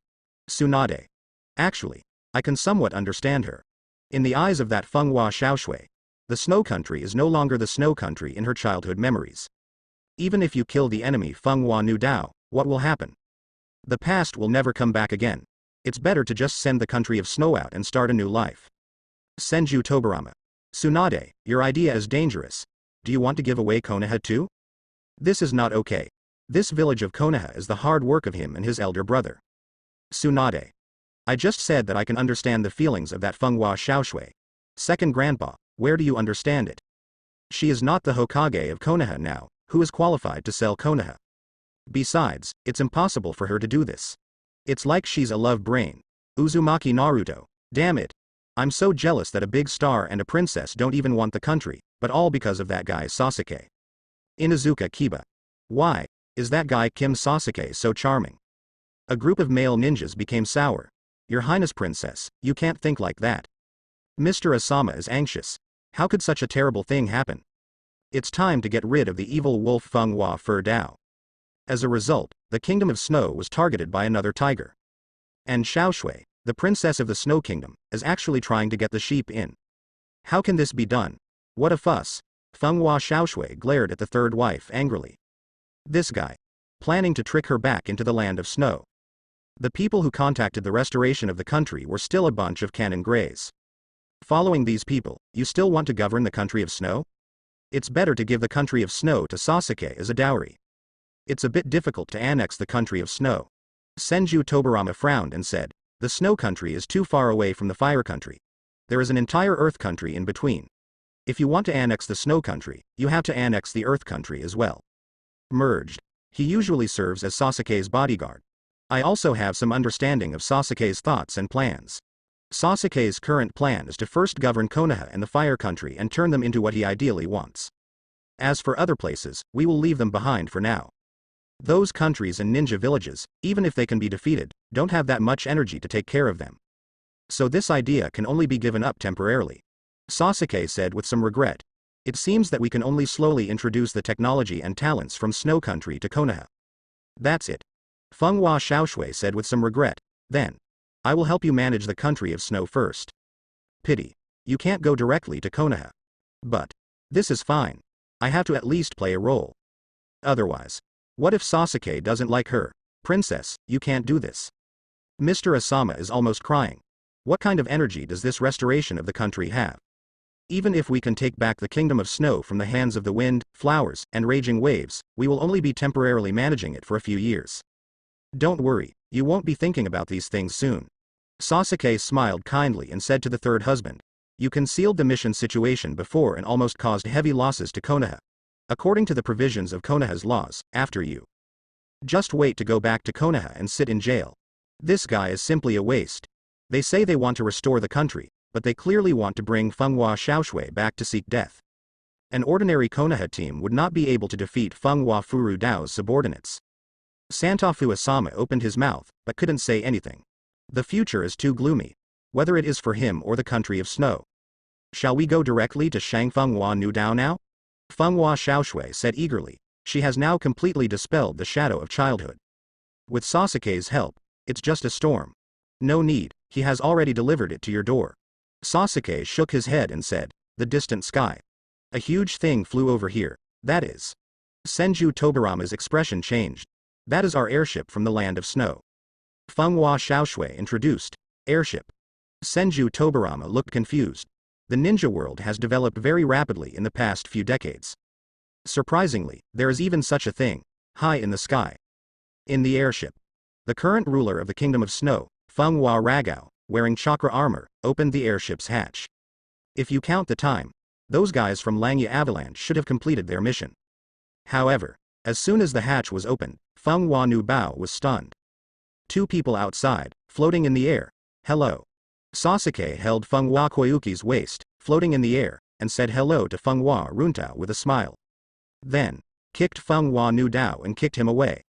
Tsunade. Actually, I can somewhat understand her. In the eyes of that Fenghua Xiaoshui, the snow country is no longer the snow country in her childhood memories. Even if you kill the enemy Fenghua Nu Dao, what will happen? The past will never come back again. It's better to just send the country of snow out and start a new life. Senju Tobarama. Tsunade, your idea is dangerous. Do you want to give away Konoha too? This is not okay. This village of Konoha is the hard work of him and his elder brother. Tsunade. I just said that I can understand the feelings of that Fenghua Xiaoshui. Second grandpa, where do you understand it? She is not the Hokage of Konoha now, who is qualified to sell Konoha. Besides, it's impossible for her to do this. It's like she's a love brain. Uzumaki Naruto. Damn it. I'm so jealous that a big star and a princess don't even want the country, but all because of that guy Sasuke. Inuzuka Kiba. Why is that guy Kim Sasuke so charming? A group of male ninjas became sour. Your Highness Princess, you can't think like that. Mr. Asama is anxious. How could such a terrible thing happen? It's time to get rid of the evil wolf Fenghua Fur Dao. As a result, the Kingdom of Snow was targeted by another tiger. And Xiaoshui, the princess of the Snow Kingdom, is actually trying to get the sheep in. How can this be done? What a fuss. Fenghua Xiaoshui glared at the third wife angrily. This guy. Planning to trick her back into the land of snow. The people who contacted the restoration of the country were still a bunch of cannon greys. Following these people, you still want to govern the country of snow? It's better to give the country of snow to Sasuke as a dowry. It's a bit difficult to annex the country of snow. Senju Tobarama frowned and said, the snow country is too far away from the fire country. There is an entire earth country in between. If you want to annex the snow country, you have to annex the earth country as well. Merged. He usually serves as Sasuke's bodyguard. I also have some understanding of Sasuke's thoughts and plans. Sasuke's current plan is to first govern Konoha and the fire country and turn them into what he ideally wants. As for other places, we will leave them behind for now. Those countries and ninja villages, even if they can be defeated, don't have that much energy to take care of them. So this idea can only be given up temporarily. Sasuke said with some regret. It seems that we can only slowly introduce the technology and talents from Snow Country to Konoha. That's it. Fenghua Xiaoshui said with some regret. Then, I will help you manage the country of snow first. Pity. You can't go directly to Konoha. But, this is fine. I have to at least play a role. Otherwise, what if Sasuke doesn't like her? Princess, you can't do this. Mr. Asama is almost crying. What kind of energy does this restoration of the country have? Even if we can take back the kingdom of snow from the hands of the wind, flowers, and raging waves, we will only be temporarily managing it for a few years. Don't worry, you won't be thinking about these things soon. Sasuke smiled kindly and said to the third husband, you concealed the mission situation before and almost caused heavy losses to Konoha. According to the provisions of Konoha's laws, after you Just wait to go back to Konoha and sit in jail. This guy is simply a waste. They say they want to restore the country, but they clearly want to bring Fenghua Xiaoshui back to seek death. An ordinary Konoha team would not be able to defeat Fenghua Furudao's subordinates. Santofu Asama opened his mouth, but couldn't say anything. The future is too gloomy. Whether it is for him or the country of snow. Shall we go directly to Shangfenghua Nu Dao now? Fenghua Xiaoshui said eagerly. She has now completely dispelled the shadow of childhood. With Sasuke's help, it's just a storm. No need, he has already delivered it to your door. Sasuke shook his head and said, the distant sky. A huge thing flew over here, that is. Senju Tobarama's expression changed. That is our airship from the land of snow. Fenghua Xiaoshui introduced. Airship. Senju Tobarama looked confused. The ninja world has developed very rapidly in the past few decades. Surprisingly, there is even such a thing, high in the sky. In the airship. The current ruler of the Kingdom of Snow, Fenghua Ragao, wearing chakra armor, opened the airship's hatch. If you count the time, those guys from Langya Avalanche should have completed their mission. However, as soon as the hatch was opened, Fenghua Nu Bao was stunned. Two people outside, floating in the air. Hello. Sasuke held Fenghua Koyuki's waist, floating in the air, and said hello to Fenghua Runtao with a smile. Then, kicked Fenghua Nu Dao and kicked him away.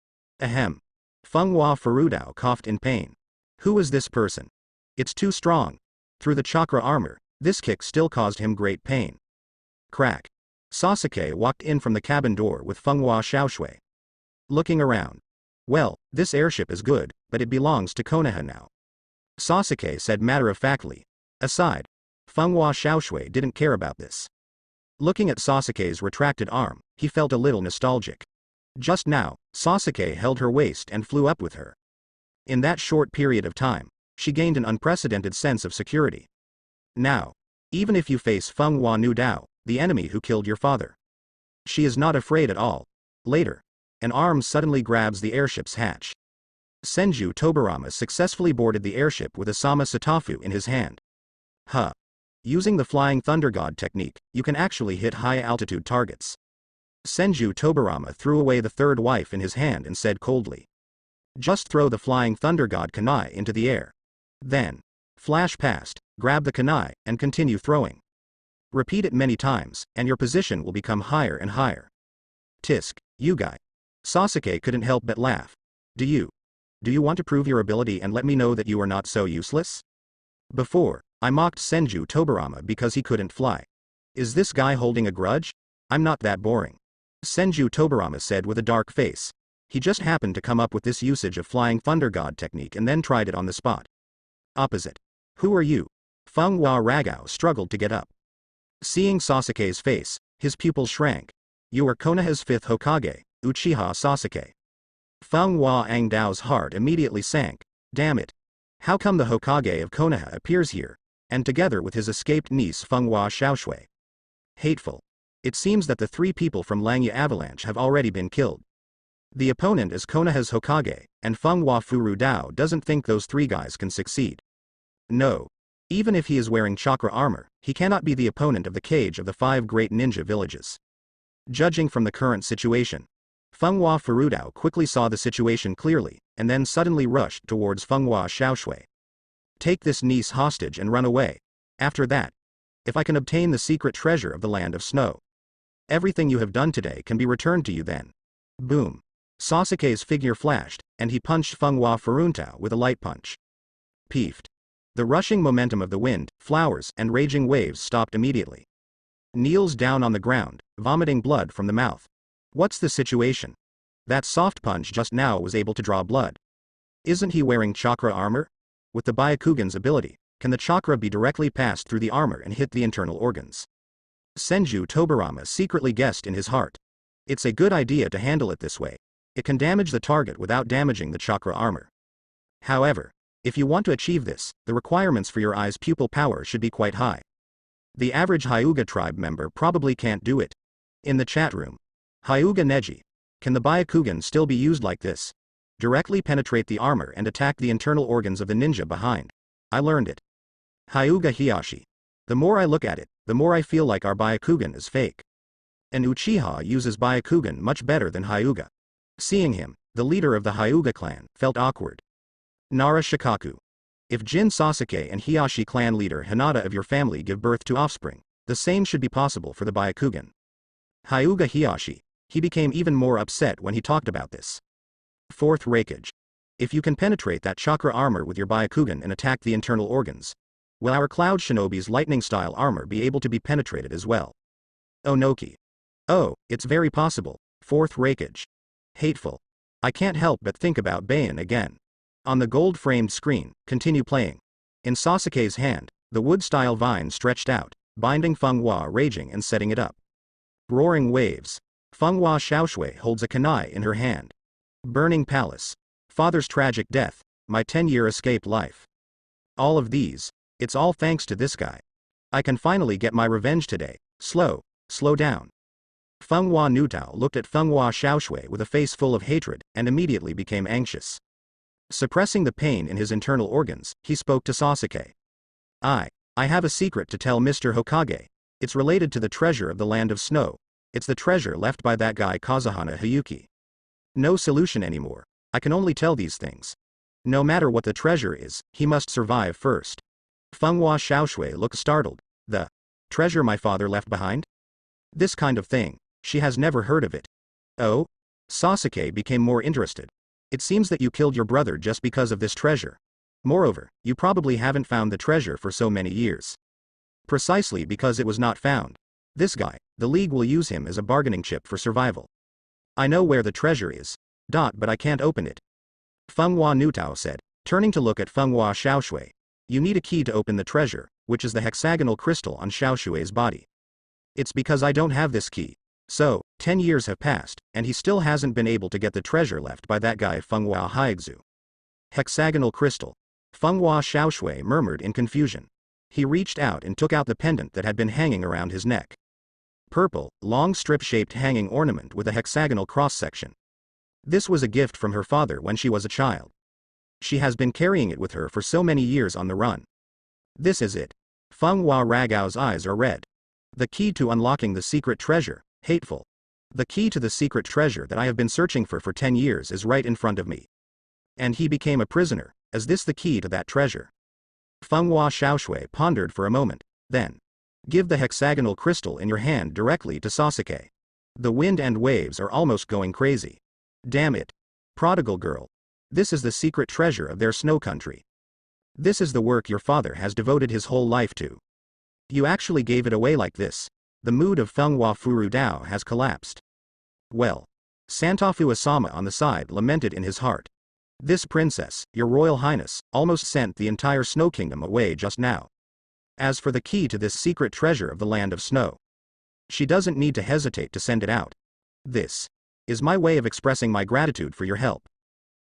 Ahem. Fenghua Furudao coughed in pain. Who is this person? It's too strong. Through the chakra armor, this kick still caused him great pain. Crack. Sasuke walked in from the cabin door with Fenghua Xiaoshui. Looking around. Well, this airship is good, but it belongs to Konoha now. Sasuke said matter-of-factly. Aside, Fenghua Xiaoshui didn't care about this. Looking at Sasuke's retracted arm, he felt a little nostalgic. Just now, Sasuke held her waist and flew up with her. In that short period of time, she gained an unprecedented sense of security. Now, even if you face Fenghua Nu Dao, the enemy who killed your father, she is not afraid at all. Later, an arm suddenly grabs the airship's hatch. Senju Tobarama successfully boarded the airship with Asama Satafu in his hand. Huh. Using the Flying Thunder God technique, you can actually hit high-altitude targets. Senju Tobarama threw away the third wife in his hand and said coldly. Just throw the Flying Thunder God kunai into the air. Then, flash past, grab the kunai, and continue throwing. Repeat it many times, and your position will become higher and higher. Tisk, you guy. Sasuke couldn't help but laugh. Do you want to prove your ability and let me know that you are not so useless? Before, I mocked Senju Tobarama because he couldn't fly. Is this guy holding a grudge? I'm not that boring. Senju Tobarama said with a dark face. He just happened to come up with this usage of Flying Thunder God technique and then tried it on the spot. Opposite. Who are you? Fenghua Ragao struggled to get up. Seeing Sasuke's face, his pupils shrank. You are Konoha's fifth Hokage, Uchiha Sasuke. Fenghua Angdao's heart immediately sank. Damn it. How come the Hokage of Konoha appears here, and together with his escaped niece Fenghua Xiaoshui? Hateful. It seems that the three people from Langya Avalanche have already been killed. The opponent is Konoha's Hokage, and Fenghua Furudao doesn't think those three guys can succeed. No. Even if he is wearing chakra armor, he cannot be the opponent of the Cage of the 5 great ninja villages. Judging from the current situation, Fenghua Furudao quickly saw the situation clearly, and then suddenly rushed towards Fenghua Xiaoshui. Take this niece hostage and run away. After that, if I can obtain the secret treasure of the land of snow, everything you have done today can be returned to you then. Boom. Sasuke's figure flashed, and he punched Fenghua Furuntao with a light punch. Peefed. The rushing momentum of the wind, flowers, and raging waves stopped immediately. Kneels down on the ground, vomiting blood from the mouth. What's the situation? That soft punch just now was able to draw blood. Isn't he wearing chakra armor? With the Byakugan's ability, can the chakra be directly passed through the armor and hit the internal organs? Senju Tobarama secretly guessed in his heart. It's a good idea to handle it this way. It can damage the target without damaging the chakra armor. However, if you want to achieve this, the requirements for your eye's pupil power should be quite high. The average Hyuga tribe member probably can't do it. In the chat room. Hyuga Neji. Can the Byakugan still be used like this? Directly penetrate the armor and attack the internal organs of the ninja behind. I learned it. Hyuga Hiyashi. The more I look at it, the more I feel like our Byakugan is fake. An Uchiha uses Byakugan much better than Hyuga. Seeing him, the leader of the Hyuga clan, felt awkward. Nara Shikaku. If Jin Sasuke and Hiyashi clan leader Hinata of your family give birth to offspring, the same should be possible for the Byakugan. Hyuga Hiyashi. He became even more upset when he talked about this. Fourth Reikage. If you can penetrate that chakra armor with your Byakugan and attack the internal organs, will our Cloud Shinobi's lightning-style armor be able to be penetrated as well? Onoki. Oh, it's very possible. Fourth Reikage. Hateful. I can't help but think about Bayon again. On the gold-framed screen, continue playing. In Sasuke's hand, the wood-style vine stretched out, binding Feng Hua raging and setting it up. Roaring waves. Feng Hua Xiaoshui holds a kunai in her hand. Burning palace. Father's tragic death, my 10-year escape life. All of these, it's all thanks to this guy. I can finally get my revenge today. Slow down. Feng Hua Nutao looked at Feng Hua Xiaoshui with a face full of hatred, and immediately became anxious. Suppressing the pain in his internal organs, he spoke to Sasuke. I have a secret to tell Mr. Hokage. It's related to the treasure of the Land of Snow. It's the treasure left by that guy Kazuhana Hiyuki. No solution anymore. I can only tell these things. No matter what the treasure is, he must survive first. Feng Hua Xiaoshui looked startled. The treasure my father left behind? This kind of thing. She has never heard of it. Oh? Sasuke became more interested. It seems that you killed your brother just because of this treasure. Moreover, you probably haven't found the treasure for so many years. Precisely because it was not found. This guy, the League will use him as a bargaining chip for survival. I know where the treasure is. But I can't open it. Feng Hua Nutao said, turning to look at Feng Hua Xiaoshui. You need a key to open the treasure, which is the hexagonal crystal on Xiaoshui's body. It's because I don't have this key. So, 10 years have passed, and he still hasn't been able to get the treasure left by that guy Feng Hua Haixu. Hexagonal crystal. Feng Hua Xiaoshui murmured in confusion. He reached out and took out the pendant that had been hanging around his neck. Purple, long strip-shaped hanging ornament with a hexagonal cross-section. This was a gift from her father when she was a child. She has been carrying it with her for so many years on the run. This is it. Feng Hua Ragao's eyes are red. The key to unlocking the secret treasure, hateful. The key to the secret treasure that I have been searching for 10 years is right in front of me. And he became a prisoner. Is this the key to that treasure? Feng Hua Xiaoshui pondered for a moment, then. Give the hexagonal crystal in your hand directly to Sasuke. The wind and waves are almost going crazy. Damn it. Prodigal girl. This is the secret treasure of their snow country. This is the work your father has devoted his whole life to. You actually gave it away like this. The mood of Feng Hua Furudao has collapsed. Well. Santofu Asama on the side lamented in his heart. This princess, your royal highness, almost sent the entire snow kingdom away just now. As for the key to this secret treasure of the land of snow, she doesn't need to hesitate to send it out. This is my way of expressing my gratitude for your help.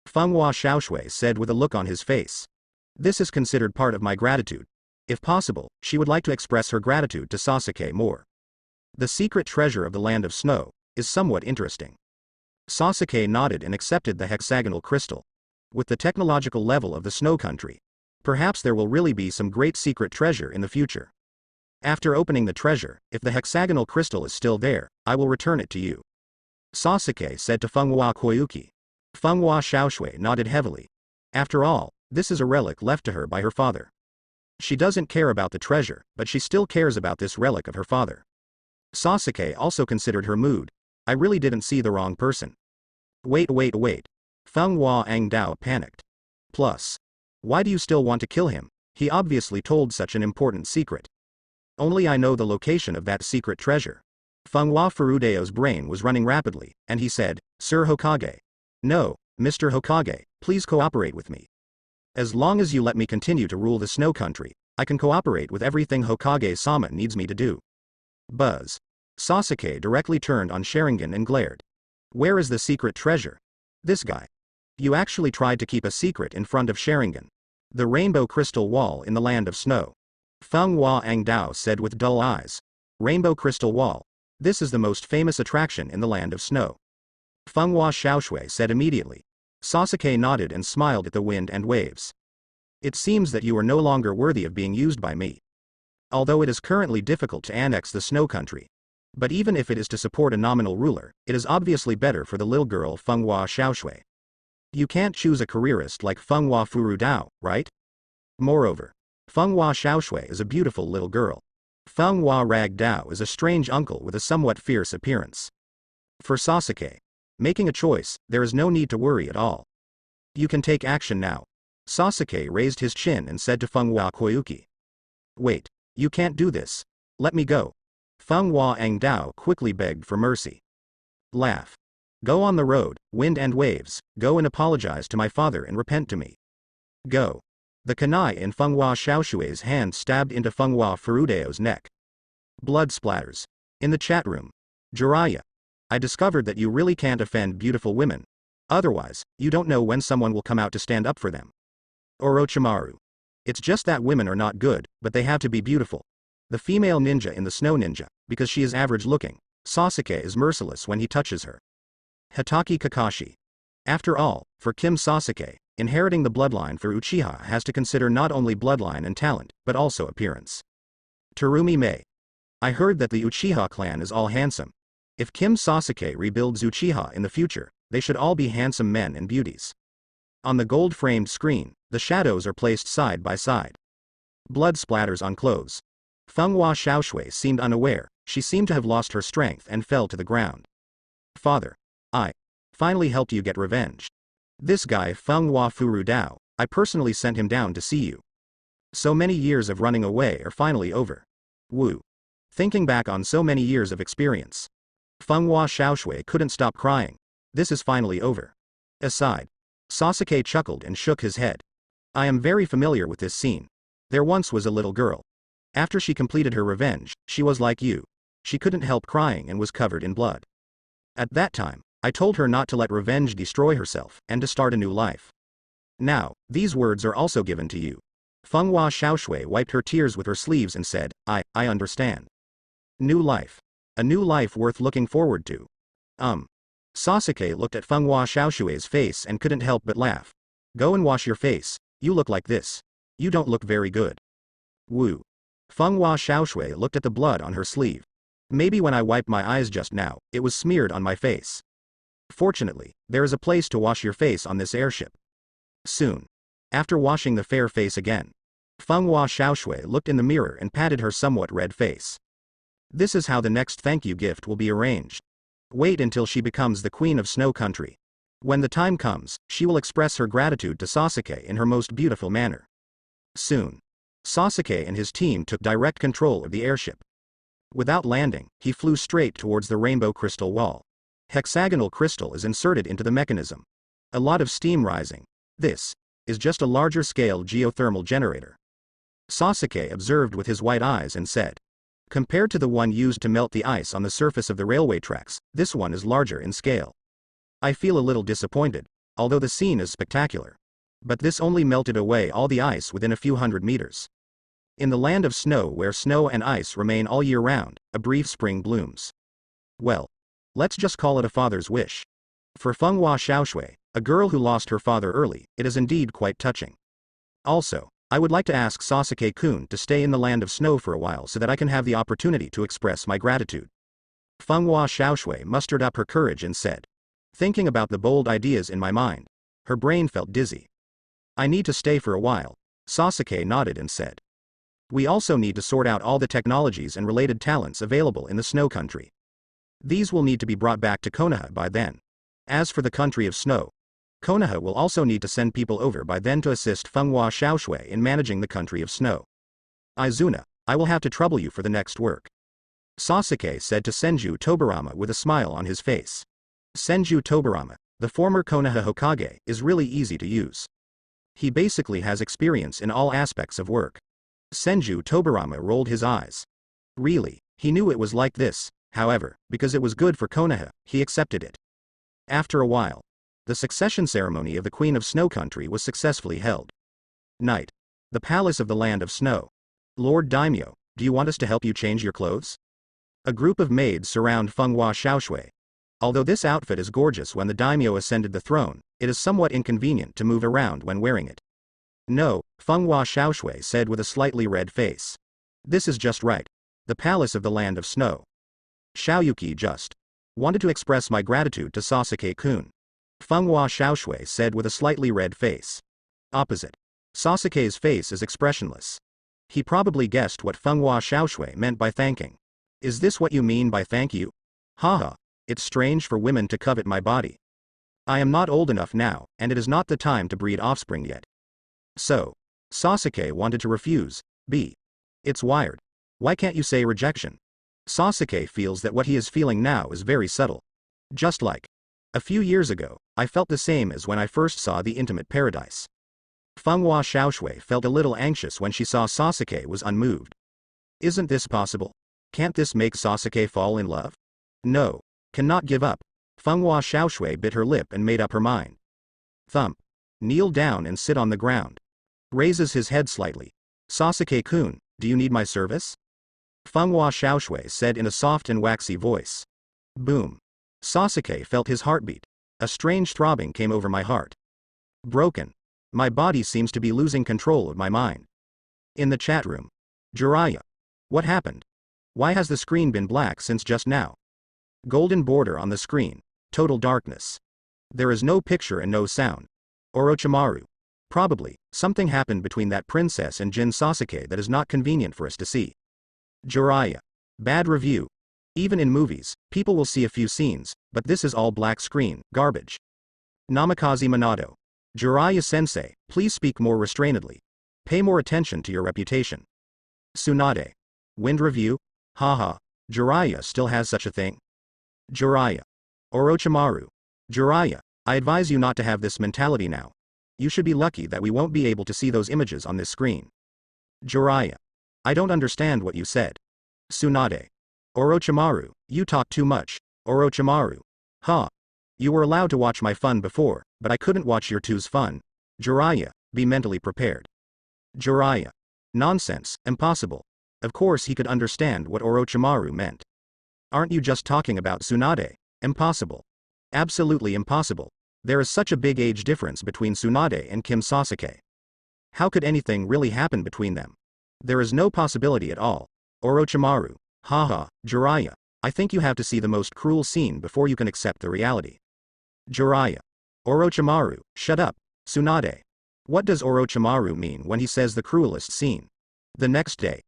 Feng Hua Xiaoshui said with a look on his face. This is considered part of my gratitude. If possible, she would like to express her gratitude to Sasuke more. The secret treasure of the land of snow is somewhat interesting. Sasuke nodded and accepted the hexagonal crystal. With the technological level of the snow country, perhaps there will really be some great secret treasure in the future. After opening the treasure, if the hexagonal crystal is still there, I will return it to you. Sasuke said to Feng Hua Koyuki. Feng Hua Xiaoshui nodded heavily. After all, this is a relic left to her by her father. She doesn't care about the treasure, but she still cares about this relic of her father. Sasuke also considered her mood. I really didn't see the wrong person. Wait. Feng Hua Angdao panicked. Plus, why do you still want to kill him? He obviously told such an important secret. Only I know the location of that secret treasure. Feng Hua Furudeo's brain was running rapidly, and he said, Sir Hokage. No, Mr. Hokage, please cooperate with me. As long as you let me continue to rule the snow country, I can cooperate with everything Hokage-sama needs me to do. Buzz. Sasuke directly turned on Sharingan and glared. Where is the secret treasure? This guy. You actually tried to keep a secret in front of Sharingan. The rainbow crystal wall in the land of snow. Feng Hua Angdao said with dull eyes. Rainbow crystal wall. This is the most famous attraction in the land of snow. Feng Hua Xiaoshui said immediately. Sasuke nodded and smiled at the wind and waves. It seems that you are no longer worthy of being used by me. Although it is currently difficult to annex the snow country. But even if it is to support a nominal ruler, it is obviously better for the little girl Feng Hua Xiaoshui. You can't choose a careerist like Fenghua Furudao, right? Moreover, Fenghua Xiaoshui is a beautiful little girl. Fenghua Rag Dao is a strange uncle with a somewhat fierce appearance. For Sasuke, making a choice, there is no need to worry at all. You can take action now. Sasuke raised his chin and said to Fenghua Koyuki. Wait, you can't do this. Let me go. Fenghua Angdao quickly begged for mercy. Laugh. Go on the road, wind and waves, go and apologize to my father and repent to me. Go. The kunai in Fenghua Xiaoshui's hand stabbed into Fenghua Furudao's neck. Blood splatters. In the chat room. Jiraiya. I discovered that you really can't offend beautiful women. Otherwise, you don't know when someone will come out to stand up for them. Orochimaru. It's just that women are not good, but they have to be beautiful. The female ninja in the snow ninja, because she is average looking, Sasuke is merciless when he touches her. Hitaki Kakashi. After all, for Kim Sasuke, inheriting the bloodline for Uchiha has to consider not only bloodline and talent, but also appearance. Terumi Mei. I heard that the Uchiha clan is all handsome. If Kim Sasuke rebuilds Uchiha in the future, they should all be handsome men and beauties. On the gold-framed screen, the shadows are placed side by side. Blood splatters on clothes. Fenghua Xiaoshui seemed unaware, she seemed to have lost her strength and fell to the ground. Father. I finally helped you get revenge. This guy Fenghua Furudao, I personally sent him down to see you. So many years of running away are finally over. Woo. Thinking back on so many years of experience. Fenghua Xiaoshui couldn't stop crying. This is finally over. Aside. Sasuke chuckled and shook his head. I am very familiar with this scene. There once was a little girl. After she completed her revenge, she was like you. She couldn't help crying and was covered in blood. At that time, I told her not to let revenge destroy herself, and to start a new life. Now, these words are also given to you. Fenghua Xiaoshui wiped her tears with her sleeves and said, I understand. New life. A new life worth looking forward to. Sasuke looked at Fenghua Xiaoshui's face and couldn't help but laugh. Go and wash your face, you look like this. You don't look very good. Woo. Fenghua Xiaoshui looked at the blood on her sleeve. Maybe when I wiped my eyes just now, it was smeared on my face. Fortunately, there is a place to wash your face on this airship. Soon. After washing the fair face again, Fenghua Xiaoshui looked in the mirror and patted her somewhat red face. This is how the next thank you gift will be arranged. Wait until she becomes the queen of Snow Country. When the time comes, she will express her gratitude to Sasuke in her most beautiful manner. Soon. Sasuke and his team took direct control of the airship. Without landing, he flew straight towards the rainbow crystal wall. Hexagonal crystal is inserted into the mechanism. A lot of steam rising. This is just a larger scale geothermal generator. Sasuke observed with his white eyes and said. Compared to the one used to melt the ice on the surface of the railway tracks, this one is larger in scale. I feel a little disappointed, although the scene is spectacular. But this only melted away all the ice within a few hundred meters. In the land of snow where snow and ice remain all year round, a brief spring blooms. Well, let's just call it a father's wish. For Fenghua Xiaoshui, a girl who lost her father early, it is indeed quite touching. Also, I would like to ask Sasuke-kun to stay in the land of snow for a while so that I can have the opportunity to express my gratitude. Fenghua Xiaoshui mustered up her courage and said. Thinking about the bold ideas in my mind, her brain felt dizzy. I need to stay for a while. Sasuke nodded and said. We also need to sort out all the technologies and related talents available in the snow country. These will need to be brought back to Konoha by then. As for the country of snow, Konoha will also need to send people over by then to assist Fenghua Xiaoshui in managing the country of snow. Izuna, I will have to trouble you for the next work. Sasuke said to Senju Tobirama with a smile on his face. Senju Tobirama, the former Konoha Hokage, is really easy to use. He basically has experience in all aspects of work. Senju Tobirama rolled his eyes. Really, he knew it was like this, however, because it was good for Konoha, he accepted it. After a while, the succession ceremony of the Queen of Snow Country was successfully held. Night. The Palace of the Land of Snow. Lord Daimyo, do you want us to help you change your clothes? A group of maids surround Fenghua Xiaoshui. Although this outfit is gorgeous when the daimyo ascended the throne, it is somewhat inconvenient to move around when wearing it. No, Fenghua Xiaoshui said with a slightly red face. This is just right. The Palace of the Land of Snow. Xiaoyuki just wanted to express my gratitude to Sasuke-kun. Fenghua Xiaoshui said with a slightly red face. Opposite. Sasuke's face is expressionless. He probably guessed what Fenghua Xiaoshui meant by thanking. Is this what you mean by thank you? Haha, it's strange for women to covet my body. I am not old enough now, and it is not the time to breed offspring yet. So, Sasuke wanted to refuse, It's wired. Why can't you say rejection? Sasuke feels that what he is feeling now is very subtle. Just like a few years ago, I felt the same as when I first saw the intimate paradise. Fenghua Xiaoshui felt a little anxious when she saw Sasuke was unmoved. Isn't this possible? Can't this make Sasuke fall in love? No. Cannot give up. Fenghua Xiaoshui bit her lip and made up her mind. Thump. Kneel down and sit on the ground. Raises his head slightly. Sasuke-kun, do you need my service? Fenghua Xiaoshui said in a soft and waxy voice. Boom. Sasuke felt his heartbeat. A strange throbbing came over my heart. Broken. My body seems to be losing control of my mind. In the chat room. Jiraiya. What happened? Why has the screen been black since just now? Golden border on the screen. Total darkness. There is no picture and no sound. Orochimaru. Probably, something happened between that princess and Jin Sasuke that is not convenient for us to see. Jiraiya. Bad review. Even in movies, people will see a few scenes, but this is all black screen, garbage. Namikaze Minato. Jiraiya-sensei, please speak more restrainedly. Pay more attention to your reputation. Tsunade. Wind review? Haha, Jiraiya still has such a thing? Jiraiya. Orochimaru. Jiraiya, I advise you not to have this mentality now. You should be lucky that we won't be able to see those images on this screen. Jiraiya. I don't understand what you said. Tsunade. Orochimaru, you talk too much. Orochimaru. Huh. You were allowed to watch my fun before, but I couldn't watch your two's fun. Jiraiya, be mentally prepared. Jiraiya. Nonsense, impossible. Of course he could understand what Orochimaru meant. Aren't you just talking about Tsunade? Impossible. Absolutely impossible. There is such a big age difference between Tsunade and Kim Sasuke. How could anything really happen between them? There is no possibility at all. Orochimaru. Haha, Jiraiya, I think you have to see the most cruel scene before you can accept the reality. Jiraiya. Orochimaru, shut up, Tsunade. What does Orochimaru mean when he says the cruelest scene? The next day.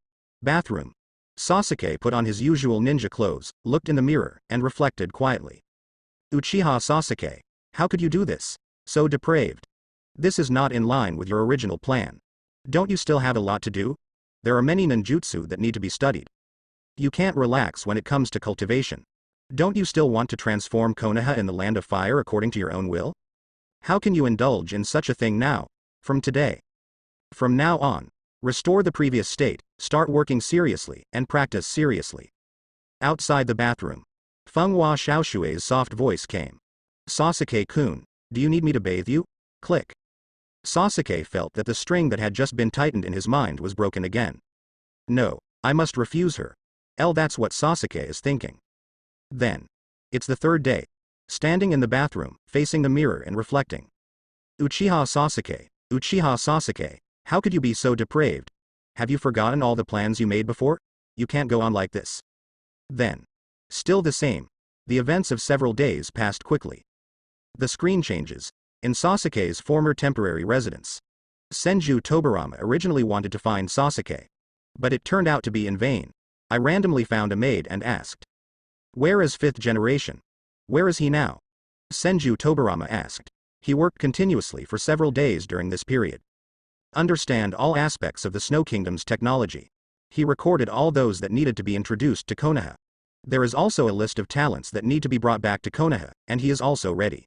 Bathroom. Sasuke put on his usual ninja clothes, looked in the mirror, and reflected quietly. Uchiha Sasuke, how could you do this? So depraved. This is not in line with your original plan. Don't you still have a lot to do? There are many ninjutsu that need to be studied. You can't relax when it comes to cultivation. Don't you still want to transform Konoha in the Land of Fire according to your own will? How can you indulge in such a thing now? From today. From now on. Restore the previous state, start working seriously, and practice seriously. Outside the bathroom. Fenghua Xiaoshui's soft voice came. Sasuke-kun, do you need me to bathe you? Click. Sasuke felt that the string that had just been tightened in his mind was broken again. No, I must refuse her. That's what Sasuke is thinking. Then. It's the third day. Standing in the bathroom, facing the mirror and reflecting. Uchiha Sasuke, how could you be so depraved? Have you forgotten all the plans you made before? You can't go on like this. Then. Still the same. The events of several days passed quickly. The screen changes. In Sasuke's former temporary residence. Senju Tobirama originally wanted to find Sasuke. But it turned out to be in vain. I randomly found a maid and asked. Where is 5th generation? Where is he now? Senju Tobirama asked. He worked continuously for several days during this period. Understand all aspects of the Snow Kingdom's technology. He recorded all those that needed to be introduced to Konoha. There is also a list of talents that need to be brought back to Konoha, and he is also ready.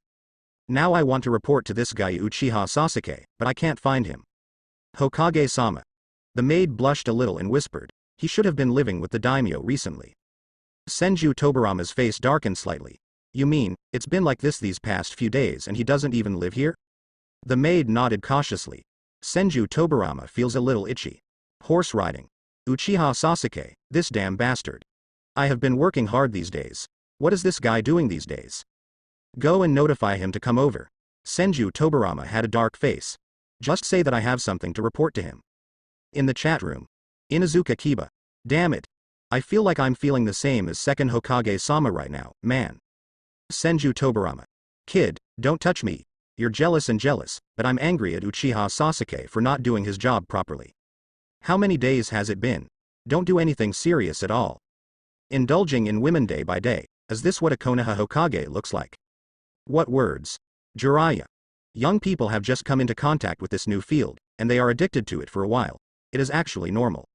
Now I want to report to this guy Uchiha Sasuke, but I can't find him. Hokage-sama. The maid blushed a little and whispered, he should have been living with the daimyo recently. Senju Tobirama's face darkened slightly. You mean, it's been like this these past few days and he doesn't even live here? The maid nodded cautiously. Senju Tobirama feels a little itchy. Horse riding. Uchiha Sasuke, this damn bastard. I have been working hard these days. What is this guy doing these days? Go and notify him to come over. Senju Tobirama had a dark face. Just say that I have something to report to him. In the chat room. Inuzuka Kiba. Damn it. I feel like I'm feeling the same as second Hokage-sama right now, man. Senju Tobirama. Kid, don't touch me. You're jealous and jealous, but I'm angry at Uchiha Sasuke for not doing his job properly. How many days has it been? Don't do anything serious at all. Indulging in women day by day, is this what a Konoha Hokage looks like? What words? Jiraiya. Young people have just come into contact with this new field, and they are addicted to it for a while. It is actually normal.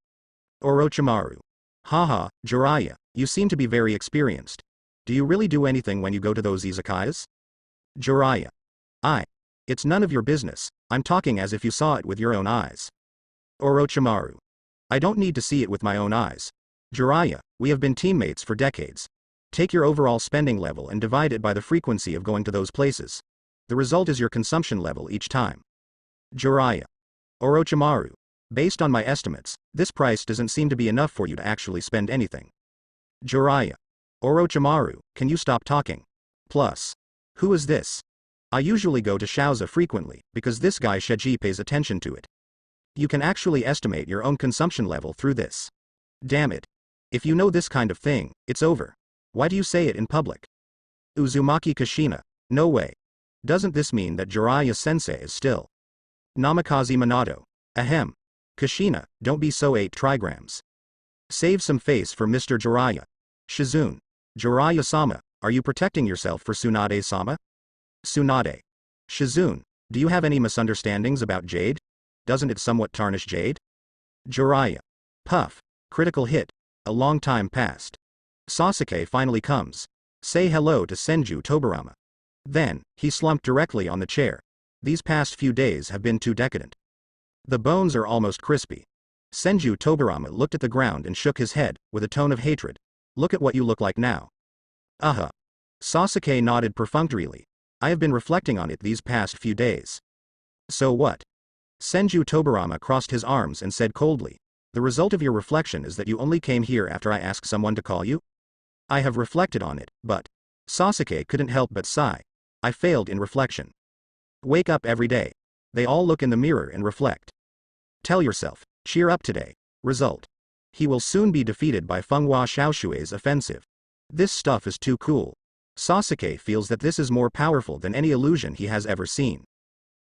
Orochimaru. Haha, Jiraiya, you seem to be very experienced. Do you really do anything when you go to those izakayas? Jiraiya. It's none of your business, I'm talking as if you saw it with your own eyes. Orochimaru. I don't need to see it with my own eyes. Jiraiya, we have been teammates for decades. Take your overall spending level and divide it by the frequency of going to those places. The result is your consumption level each time. Jiraiya. Orochimaru. Based on my estimates, this price doesn't seem to be enough for you to actually spend anything. Jiraiya. Orochimaru, can you stop talking? Plus. Who is this? I usually go to Shaoza frequently, because this guy Sheji pays attention to it. You can actually estimate your own consumption level through this. Damn it. If you know this kind of thing, it's over. Why do you say it in public? Uzumaki Kushina. No way. Doesn't this mean that Jiraiya-sensei is still? Namikaze Minato. Ahem. Kushina, don't be so 8 trigrams. Save some face for Mr. Jiraiya. Shizune. Jiraiya-sama, are you protecting yourself for Tsunade-sama? Tsunade. Shizune, do you have any misunderstandings about Jade? Doesn't it somewhat tarnish Jade? Jiraiya. Puff. Critical hit. A long time passed. Sasuke finally comes. Say hello to Senju Tobirama. Then, he slumped directly on the chair. These past few days have been too decadent. The bones are almost crispy. Senju Tobirama looked at the ground and shook his head, with a tone of hatred. Look at what you look like now. Sasuke nodded perfunctorily. I have been reflecting on it these past few days. So what? Senju Tobirama crossed his arms and said coldly. The result of your reflection is that you only came here after I asked someone to call you? I have reflected on it, but... Sasuke couldn't help but sigh. I failed in reflection. Wake up every day. They all look in the mirror and reflect. Tell yourself, cheer up today. Result. He will soon be defeated by Fenghua Xiaoshui's offensive. This stuff is too cool. Sasuke feels that this is more powerful than any illusion he has ever seen.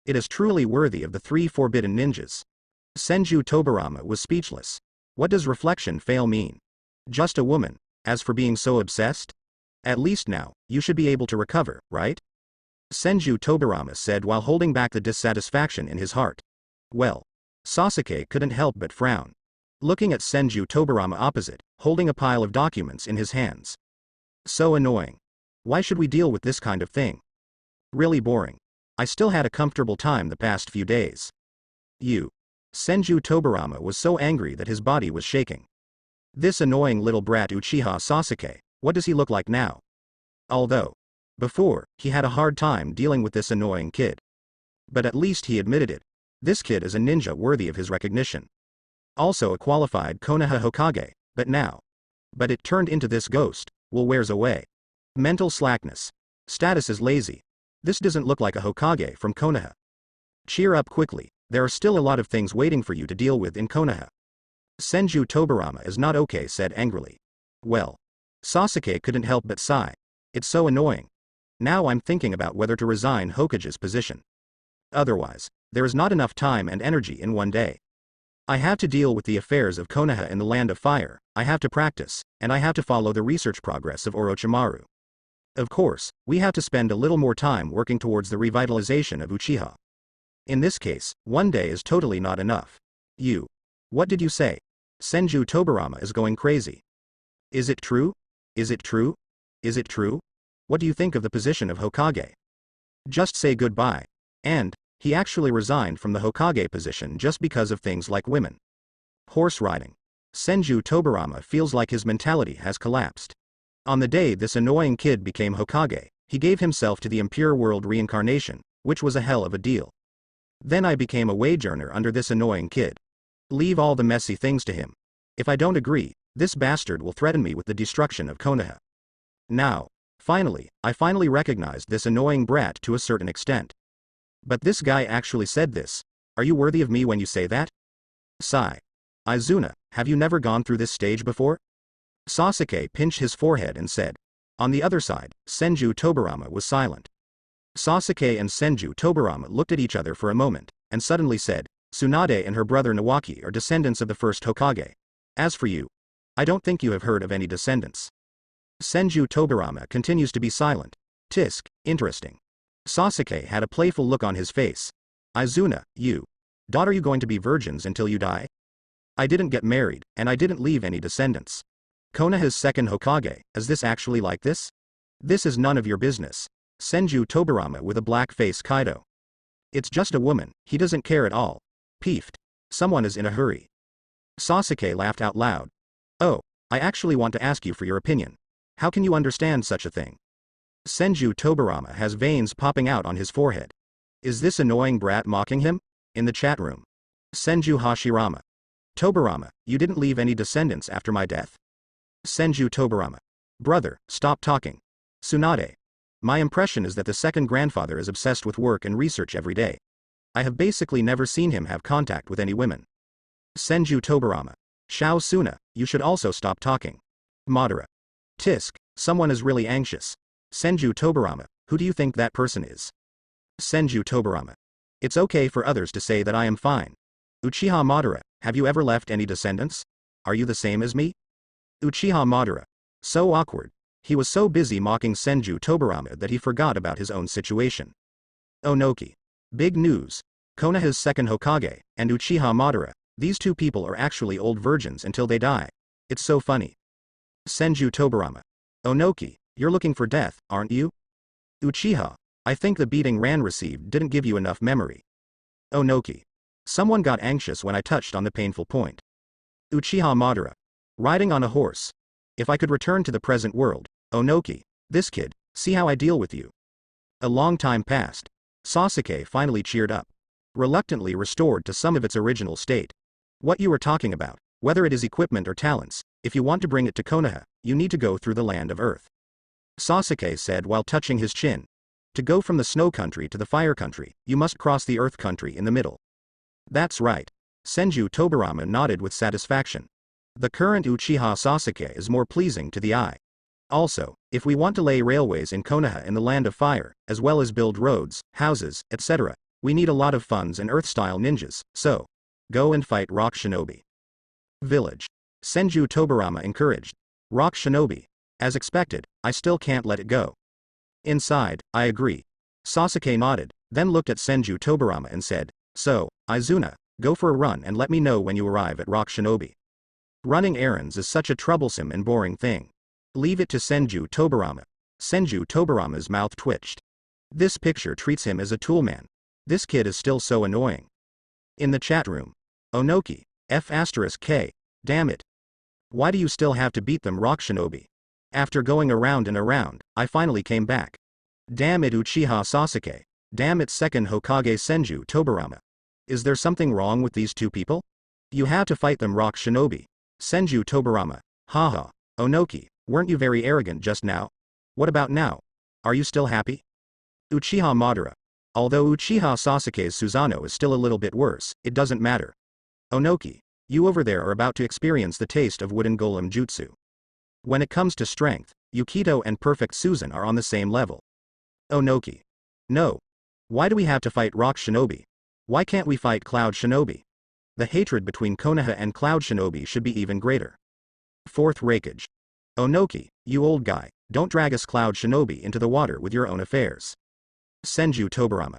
It is truly worthy of the 3 forbidden ninjas. Senju Tobirama was speechless. What does reflection fail mean? Just a woman. As for being so obsessed? At least now, you should be able to recover, right? Senju Tobirama said while holding back the dissatisfaction in his heart. Well. Sasuke couldn't help but frown. Looking at Senju Tobirama opposite, holding a pile of documents in his hands. So annoying. Why should we deal with this kind of thing? Really boring. I still had a comfortable time the past few days. Senju Tobirama was so angry that his body was shaking. This annoying little brat Uchiha Sasuke, what does he look like now? Although, before, he had a hard time dealing with this annoying kid. But at least he admitted it. This kid is a ninja worthy of his recognition. Also a qualified Konoha Hokage, but now. But it turned into this ghost, wears away. Mental slackness. Status is lazy. This doesn't look like a Hokage from Konoha. Cheer up quickly, there are still a lot of things waiting for you to deal with in Konoha. Senju Tobirama is not okay, said angrily. Well. Sasuke couldn't help but sigh. It's so annoying. Now I'm thinking about whether to resign Hokage's position. Otherwise, there is not enough time and energy in one day. I have to deal with the affairs of Konoha in the Land of Fire, I have to practice, and I have to follow the research progress of Orochimaru. Of course, we have to spend a little more time working towards the revitalization of Uchiha. In this case, one day is totally not enough. What did you say? Senju Tobirama is going crazy. Is it true? Is it true? Is it true? What do you think of the position of Hokage? Just say goodbye. And, he actually resigned from the Hokage position just because of things like women. Horse riding. Senju Tobirama feels like his mentality has collapsed. On the day this annoying kid became Hokage, he gave himself to the impure world reincarnation, which was a hell of a deal. Then I became a wage earner under this annoying kid. Leave all the messy things to him. If I don't agree, this bastard will threaten me with the destruction of Konoha. Now, I finally recognized this annoying brat to a certain extent. But this guy actually said this. Are you worthy of me when you say that? Sigh. Izuna, have you never gone through this stage before? Sasuke pinched his forehead and said. On the other side, Senju Tobirama was silent. Sasuke and Senju Tobarama looked at each other for a moment, and suddenly said, Tsunade and her brother Nawaki are descendants of the first Hokage. As for you, I don't think you have heard of any descendants. Senju Tobarama continues to be silent. Tisk, interesting. Sasuke had a playful look on his face. Izuna, you. Are you going to be virgins until you die? I didn't get married, and I didn't leave any descendants. Konoha's second Hokage, is this actually like this? This is none of your business. Senju Tobarama with a black face Kaido. It's just a woman, he doesn't care at all. Peefed. Someone is in a hurry. Sasuke laughed out loud. Oh, I actually want to ask you for your opinion. How can you understand such a thing? Senju Tobarama has veins popping out on his forehead. Is this annoying brat mocking him? In the chat room. Senju Hashirama. Tobarama, you didn't leave any descendants after my death? Senju Tobarama. Brother, stop talking. Tsunade. My impression is that the second grandfather is obsessed with work and research every day. I have basically never seen him have contact with any women. Senju Tobarama. Shao Suna, you should also stop talking. Madara. Tisk, someone is really anxious. Senju Tobarama, who do you think that person is? Senju Tobarama. It's okay for others to say that I am fine. Uchiha Madara, have you ever left any descendants? Are you the same as me? Uchiha Madara. So awkward. He was so busy mocking Senju Tobarama that he forgot about his own situation. Onoki. Big news. Konoha's second Hokage, and Uchiha Madara, these two people are actually old virgins until they die. It's so funny. Senju Tobarama. Onoki, you're looking for death, aren't you? Uchiha. I think the beating Ran received didn't give you enough memory. Onoki. Someone got anxious when I touched on the painful point. Uchiha Madara. Riding on a horse. If I could return to the present world, Onoki, this kid, see how I deal with you. A long time passed. Sasuke finally cheered up. Reluctantly restored to some of its original state. What you were talking about, whether it is equipment or talents, if you want to bring it to Konoha, you need to go through the land of earth. Sasuke said while touching his chin. To go from the snow country to the fire country, you must cross the earth country in the middle. That's right. Senju Tobarama nodded with satisfaction. The current Uchiha Sasuke is more pleasing to the eye. Also, if we want to lay railways in Konoha in the land of fire, as well as build roads, houses, etc., we need a lot of funds and earth-style ninjas, so go and fight rock shinobi. Village. Senju Tobarama encouraged. Rock shinobi. As expected, I still can't let it go. Inside, I agree. Sasuke nodded, then looked at Senju Tobarama and said, so, Izuna, go for a run and let me know when you arrive at rock shinobi. Running errands is such a troublesome and boring thing. Leave it to Senju Tobarama. Senju Tobarama's mouth twitched. This picture treats him as a toolman. This kid is still so annoying. In the chat room. Onoki, F*K, damn it. Why do you still have to beat them rock shinobi? After going around and around, I finally came back. Damn it Uchiha Sasuke. Damn it second Hokage Senju Tobarama. Is there something wrong with these two people? You have to fight them rock shinobi. Senju Tobarama. Haha. Onoki, weren't you very arrogant just now? What about now? Are you still happy? Uchiha Madara. Although Uchiha Sasuke's Susanoo is still a little bit worse, it doesn't matter. Onoki, you over there are about to experience the taste of wooden golem jutsu. When it comes to strength, Yukito and Perfect Susan are on the same level. Onoki. No. Why do we have to fight rock shinobi? Why can't we fight cloud shinobi? The hatred between Konoha and cloud shinobi should be even greater. Fourth Raikage. Onoki, you old guy, don't drag us cloud shinobi into the water with your own affairs. Senju Tobarama.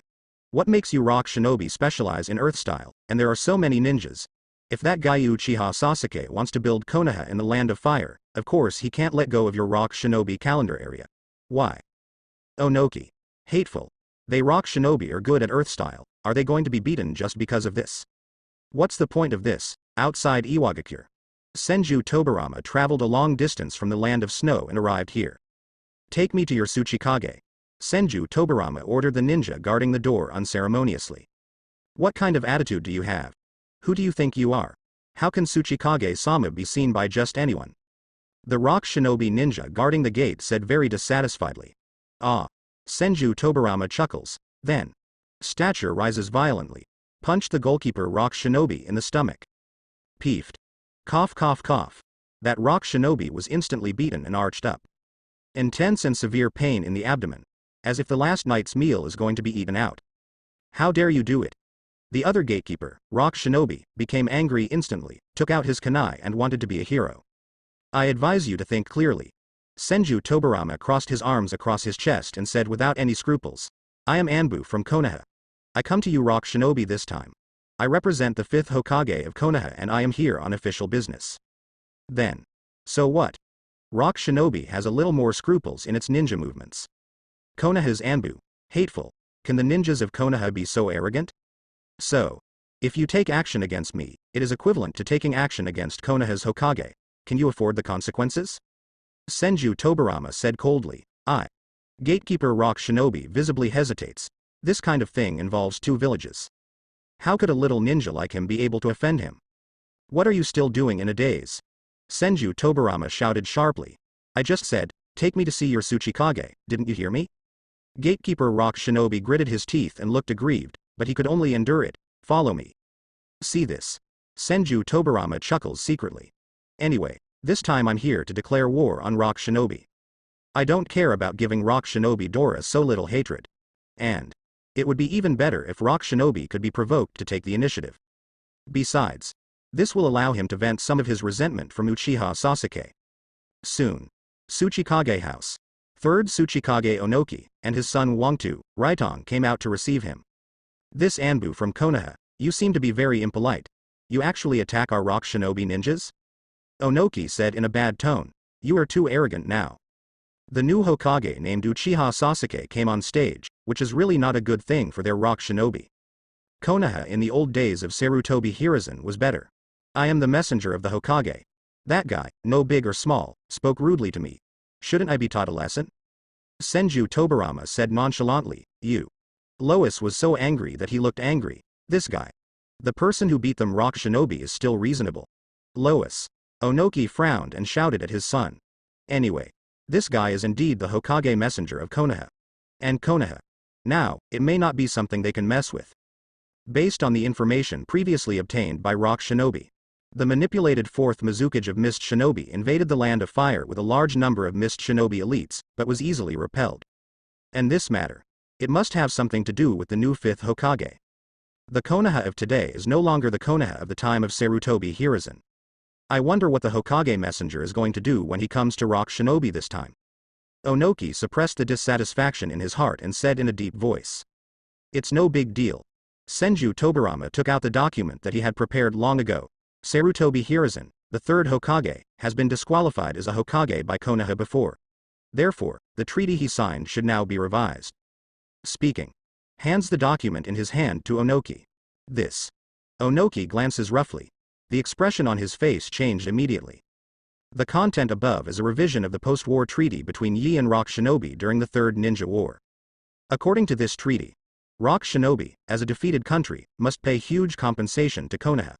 What makes you rock shinobi specialize in earth style, and there are so many ninjas? If that guy Uchiha Sasuke wants to build Konoha in the land of fire, of course he can't let go of your rock shinobi calendar area. Why? Onoki. Hateful. They rock shinobi are good at earth style, are they going to be beaten just because of this? What's the point of this, outside Iwagakure? Senju Tobarama traveled a long distance from the land of snow and arrived here. Take me to your Tsuchikage. Senju Tobarama ordered the ninja guarding the door unceremoniously. What kind of attitude do you have? Who do you think you are? How can Tsuchikage-sama be seen by just anyone? The rock shinobi ninja guarding the gate said very dissatisfiedly. Ah. Senju Tobarama chuckles, then. Stature rises violently. Punched the goalkeeper rock shinobi in the stomach. Peefed. Cough cough cough. That rock shinobi was instantly beaten and arched up. Intense and severe pain in the abdomen. as if the last night's meal is going to be eaten out. How dare you do it? The other gatekeeper, Rock Shinobi, became angry instantly, took out his kunai and wanted to be a hero. I advise you to think clearly. Senju Tobarama crossed his arms across his chest and said without any scruples, I am Anbu from Konoha. I come to you Rock Shinobi this time. I represent the 5th Hokage of Konoha and I am here on official business. Then. So what? Rock Shinobi has a little more scruples in its ninja movements. Konoha's Anbu. Hateful. Can the ninjas of Konoha be so arrogant? So. If you take action against me, it is equivalent to taking action against Konoha's Hokage. Can you afford the consequences? Senju Tobarama said coldly. Gatekeeper Rock Shinobi visibly hesitates. This kind of thing involves 2 villages. How could a little ninja like him be able to offend him? What are you still doing in a daze? Senju Tobarama shouted sharply. I just said, take me to see your Tsuchikage, didn't you hear me? Gatekeeper Rock Shinobi gritted his teeth and looked aggrieved, but he could only endure it. Follow me. See this. Senju Tobarama chuckles secretly. Anyway, this time I'm here to declare war on Rock Shinobi. I don't care about giving Rock Shinobi Dora so little hatred. And it would be even better if Rock Shinobi could be provoked to take the initiative. Besides, this will allow him to vent some of his resentment from Uchiha Sasuke. Soon. Tsuchikage House. 3rd Tsuchikage Onoki, and his son Wangtu, Raitong came out to receive him. This Anbu from Konoha, you seem to be very impolite. You actually attack our Rock Shinobi ninjas? Onoki said in a bad tone. You are too arrogant now. The new Hokage named Uchiha Sasuke came on stage, which is really not a good thing for their Rock Shinobi. Konoha in the old days of Sarutobi Hiruzen was better. I am the messenger of the Hokage. That guy, no big or small, spoke rudely to me. Shouldn't I be taught a lesson? Senju Tobarama said nonchalantly, you. Lois was so angry that he looked angry. This guy. The person who beat them Rock Shinobi is still reasonable. Lois. Onoki frowned and shouted at his son. Anyway. This guy is indeed the Hokage messenger of Konoha. And Konoha. Now, it may not be something they can mess with. Based on the information previously obtained by Rock Shinobi, the manipulated 4th Mizukage of Mist Shinobi invaded the Land of Fire with a large number of Mist Shinobi elites, but was easily repelled. And this matter. It must have something to do with the new 5th Hokage. The Konoha of today is no longer the Konoha of the time of Sarutobi Hiruzen. I wonder what the Hokage messenger is going to do when he comes to Rock Shinobi this time. Onoki suppressed the dissatisfaction in his heart and said in a deep voice. It's no big deal. Senju Tobarama took out the document that he had prepared long ago. Sarutobi Hiruzen, the 3rd Hokage, has been disqualified as a Hokage by Konoha before. Therefore, the treaty he signed should now be revised. Speaking. Hands the document in his hand to Onoki. This. Onoki glances roughly. The expression on his face changed immediately. The content above is a revision of the post-war treaty between Yi and Rock Shinobi during the 3rd Ninja War. According to this treaty, Rock Shinobi, as a defeated country, must pay huge compensation to Konoha.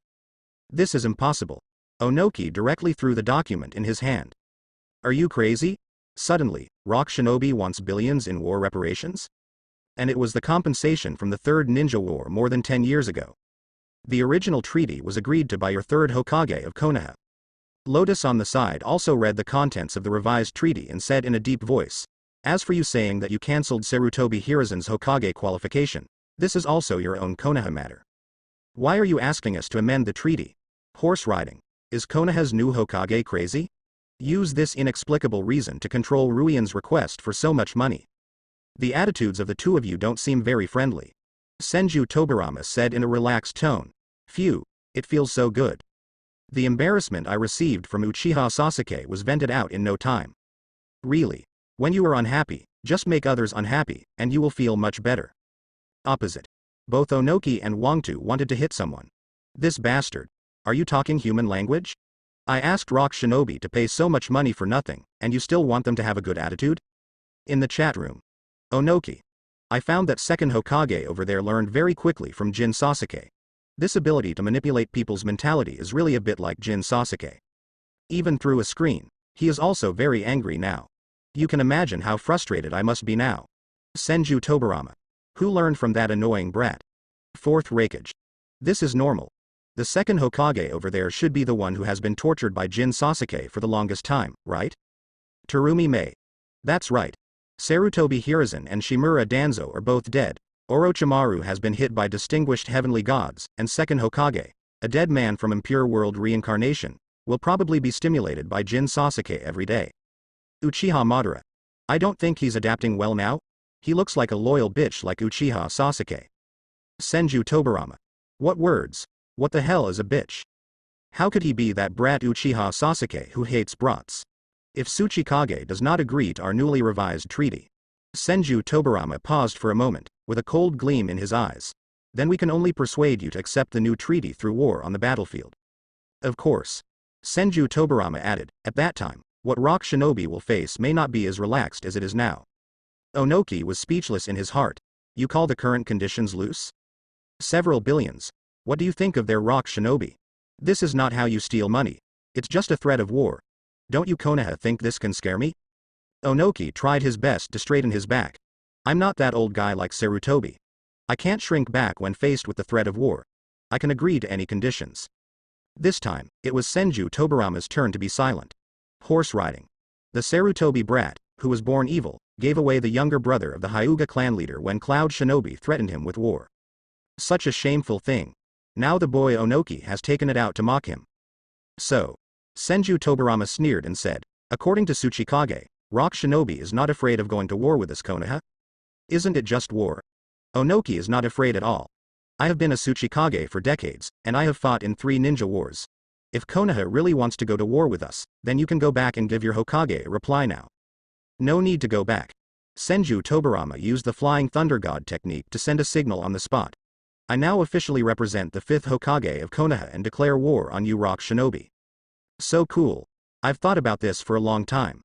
This is impossible. Onoki directly threw the document in his hand. Are you crazy? Suddenly, Rock Shinobi wants billions in war reparations? And it was the compensation from the 3rd Ninja War more than 10 years ago. The original treaty was agreed to by your 3rd Hokage of Konoha. Lotus on the side also read the contents of the revised treaty and said in a deep voice, as for you saying that you cancelled Sarutobi Hiruzen's Hokage qualification, this is also your own Konoha matter. Why are you asking us to amend the treaty? Horse riding. Is Konoha's new Hokage crazy? Use this inexplicable reason to control Ruian's request for so much money. The attitudes of the two of you don't seem very friendly. Senju Tobarama said in a relaxed tone. Phew, it feels so good. The embarrassment I received from Uchiha Sasuke was vented out in no time. Really. When you are unhappy, just make others unhappy, and you will feel much better. Opposite. Both Onoki and Wangtu wanted to hit someone. This bastard. Are you talking human language? I asked Rock Shinobi to pay so much money for nothing, and you still want them to have a good attitude? In the chat room. Onoki. I found that 2nd Hokage over there learned very quickly from Jin Sasuke. This ability to manipulate people's mentality is really a bit like Jin Sasuke. Even through a screen, he is also very angry now. You can imagine how frustrated I must be now. Senju Tobarama. Who learned from that annoying brat? 4th Raikage. This is normal. The 2nd Hokage over there should be the one who has been tortured by Jin Sasuke for the longest time, right? Terumi Mei. That's right. Sarutobi Hiruzen and Shimura Danzo are both dead. Orochimaru has been hit by distinguished heavenly gods, and second Hokage, a dead man from impure world reincarnation, will probably be stimulated by Jin Sasuke every day. Uchiha Madara. I don't think he's adapting well now. He looks like a loyal bitch like Uchiha Sasuke. Senju Tobirama. What words? What the hell is a bitch? How could he be that brat Uchiha Sasuke who hates brats? If Tsuchikage does not agree to our newly revised treaty. Senju Tobirama paused for a moment, with a cold gleam in his eyes. Then we can only persuade you to accept the new treaty through war on the battlefield. Of course. Senju Tobirama added, at that time, what rock shinobi will face may not be as relaxed as it is now. Onoki was speechless in his heart. You call the current conditions loose? Several billions. What do you think of their rock shinobi? This is not how you steal money. It's just a threat of war. Don't you Konoha think this can scare me? Onoki tried his best to straighten his back. I'm not that old guy like Sarutobi. I can't shrink back when faced with the threat of war. I can agree to any conditions. This time, it was Senju Tobirama's turn to be silent. Horse riding. The Sarutobi brat, who was born evil, gave away the younger brother of the Hyuga clan leader when Cloud Shinobi threatened him with war. Such a shameful thing. Now the boy Onoki has taken it out to mock him. So. Senju Tobirama sneered and said, according to Tsuchikage, rock shinobi is not afraid of going to war with us Konoha. Isn't it just war? Onoki is not afraid at all. I have been a Tsuchikage for decades, and I have fought in 3 ninja wars. If Konoha really wants to go to war with us, then you can go back and give your Hokage a reply now. No need to go back. Senju Tobirama used the Flying Thunder God technique to send a signal on the spot. I now officially represent the 5th Hokage of Konoha and declare war on you rock shinobi. So cool. I've thought about this for a long time.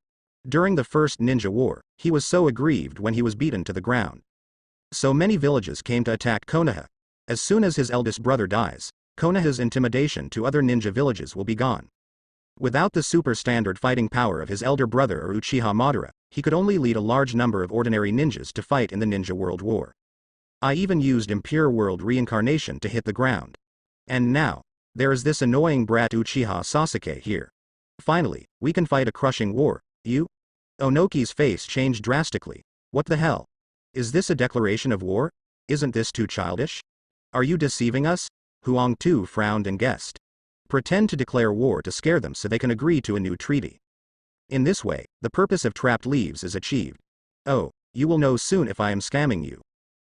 During the first ninja war, he was so aggrieved when he was beaten to the ground. So many villages came to attack Konoha. As soon as his eldest brother dies, Konoha's intimidation to other ninja villages will be gone. Without the super standard fighting power of his elder brother or Uchiha Madara, he could only lead a large number of ordinary ninjas to fight in the Ninja World War. I even used impure world reincarnation to hit the ground. And now, there is this annoying brat Uchiha Sasuke here. Finally, we can fight a crushing war, you? Onoki's face changed drastically. What the hell? Is this a declaration of war? Isn't this too childish? Are you deceiving us? Huang Tu frowned and guessed. Pretend to declare war to scare them so they can agree to a new treaty. In this way, the purpose of trapped leaves is achieved. Oh, you will know soon if I am scamming you.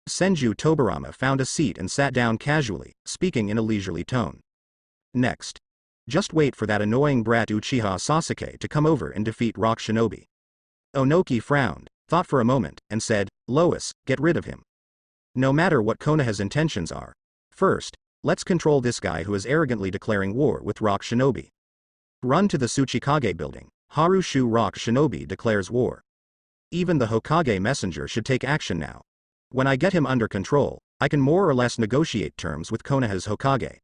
Senju Tobirama found a seat and sat down casually, speaking in a leisurely tone. Next. Just wait for that annoying brat Uchiha Sasuke to come over and defeat Rock Shinobi. Onoki frowned, thought for a moment, and said, Lois, get rid of him. No matter what Konoha's intentions are. First, let's control this guy who is arrogantly declaring war with Rock Shinobi. Run to the Tsuchikage building. Harushu Rock Shinobi declares war. Even the Hokage messenger should take action now. When I get him under control, I can more or less negotiate terms with Konoha's Hokage.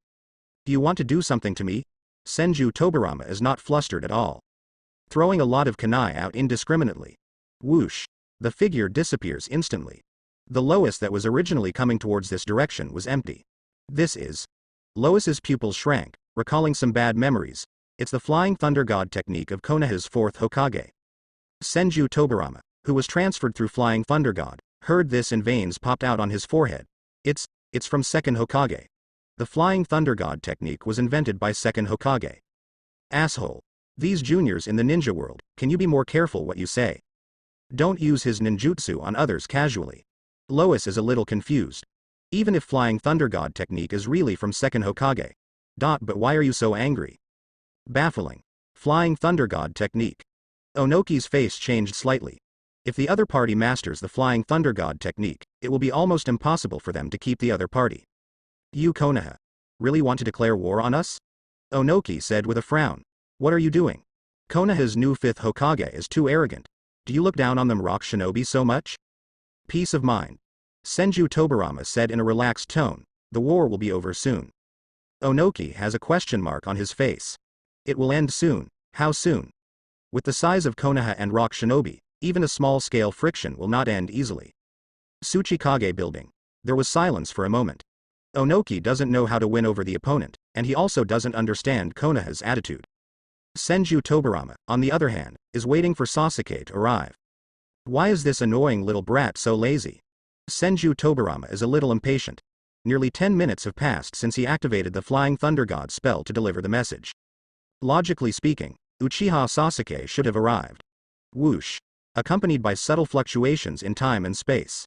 Do you want to do something to me? Senju Tobirama is not flustered at all. Throwing a lot of kunai out indiscriminately. Whoosh. The figure disappears instantly. The Lois that was originally coming towards this direction was empty. This is. Lois's pupils shrank, recalling some bad memories. It's the Flying Thunder God technique of Konoha's 4th Hokage. Senju Tobirama, who was transferred through Flying Thunder God, heard this and veins popped out on his forehead. It's from 2nd Hokage. The Flying Thunder God technique was invented by 2nd Hokage. Asshole. These juniors in the ninja world, can you be more careful what you say? Don't use his ninjutsu on others casually. Lois is a little confused. Even if Flying Thunder God technique is really from 2nd Hokage. But why are you so angry? Baffling. Flying Thunder God technique. Onoki's face changed slightly. If the other party masters the Flying Thunder God technique, it will be almost impossible for them to keep the other party. You Konoha. Really want to declare war on us? Onoki said with a frown. What are you doing? Konoha's new 5th Hokage is too arrogant. Do you look down on them Rock Shinobi so much? Peace of mind. Senju Tobirama said in a relaxed tone, the war will be over soon. Onoki has a question mark on his face. It will end soon. How soon? With the size of Konoha and Rock Shinobi, even a small-scale friction will not end easily. Tsuchikage building. There was silence for a moment. Onoki doesn't know how to win over the opponent, and he also doesn't understand Konoha's attitude. Senju Tobirama, on the other hand, is waiting for Sasuke to arrive. Why is this annoying little brat so lazy? Senju Tobarama is a little impatient. Nearly 10 minutes have passed since he activated the Flying Thunder God spell to deliver the message. Logically speaking, Uchiha Sasuke should have arrived. Whoosh. Accompanied by subtle fluctuations in time and space.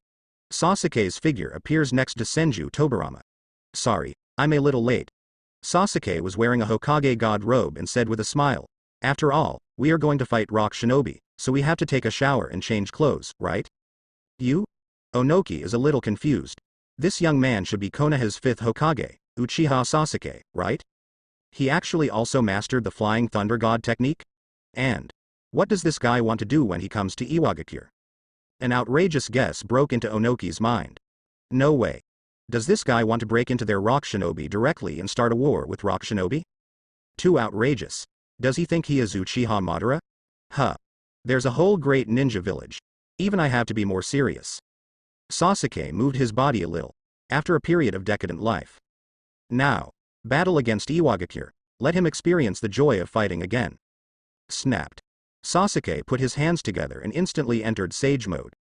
Sasuke's figure appears next to Senju Tobarama. Sorry, I'm a little late. Sasuke was wearing a Hokage god robe and said with a smile, after all, we are going to fight Rock Shinobi, so we have to take a shower and change clothes, right? You? Onoki is a little confused. This young man should be Konoha's 5th Hokage, Uchiha Sasuke, right? He actually also mastered the Flying Thunder God technique? And what does this guy want to do when he comes to Iwagakure? An outrageous guess broke into Onoki's mind. No way. Does this guy want to break into their Rock Shinobi directly and start a war with Rock Shinobi? Too outrageous. Does he think he is Uchiha Madara? Huh. There's a whole great ninja village. Even I have to be more serious. Sasuke moved his body a little, after a period of decadent life. Now, battle against Iwagakure. Let him experience the joy of fighting again. Snapped. Sasuke put his hands together and instantly entered Sage mode.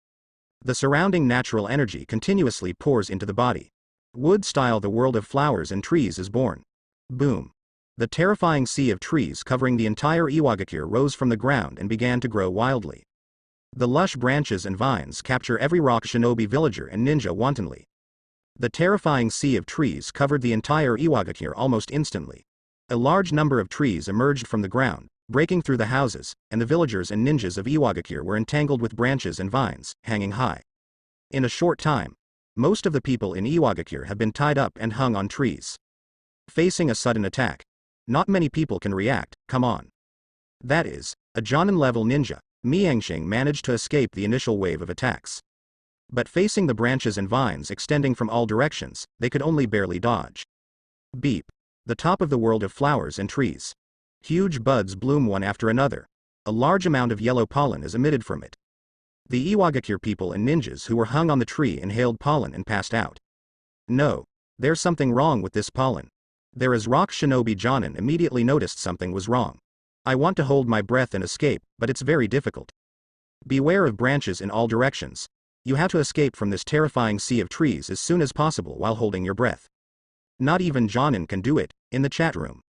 The surrounding natural energy continuously pours into the body. Wood-style the world of flowers and trees is born. Boom. The terrifying sea of trees covering the entire Iwagakure rose from the ground and began to grow wildly. The lush branches and vines capture every Rock Shinobi villager and ninja wantonly. The terrifying sea of trees covered the entire Iwagakure almost instantly. A large number of trees emerged from the ground, breaking through the houses, and the villagers and ninjas of Iwagakure were entangled with branches and vines, hanging high. In a short time, most of the people in Iwagakure have been tied up and hung on trees. Facing a sudden attack. Not many people can react, come on. That is, a Jonin-level ninja, Miangxing managed to escape the initial wave of attacks. But facing the branches and vines extending from all directions, they could only barely dodge. Beep. The top of the world of flowers and trees. Huge buds bloom one after another. A large amount of yellow pollen is emitted from it. The Iwagakure people and ninjas who were hung on the tree inhaled pollen and passed out. No. There's something wrong with this pollen. There is Rock Shinobi Jonin immediately noticed something was wrong. I want to hold my breath and escape, but it's very difficult. Beware of branches in all directions. You have to escape from this terrifying sea of trees as soon as possible while holding your breath. Not even Jonin can do it, in the chat room.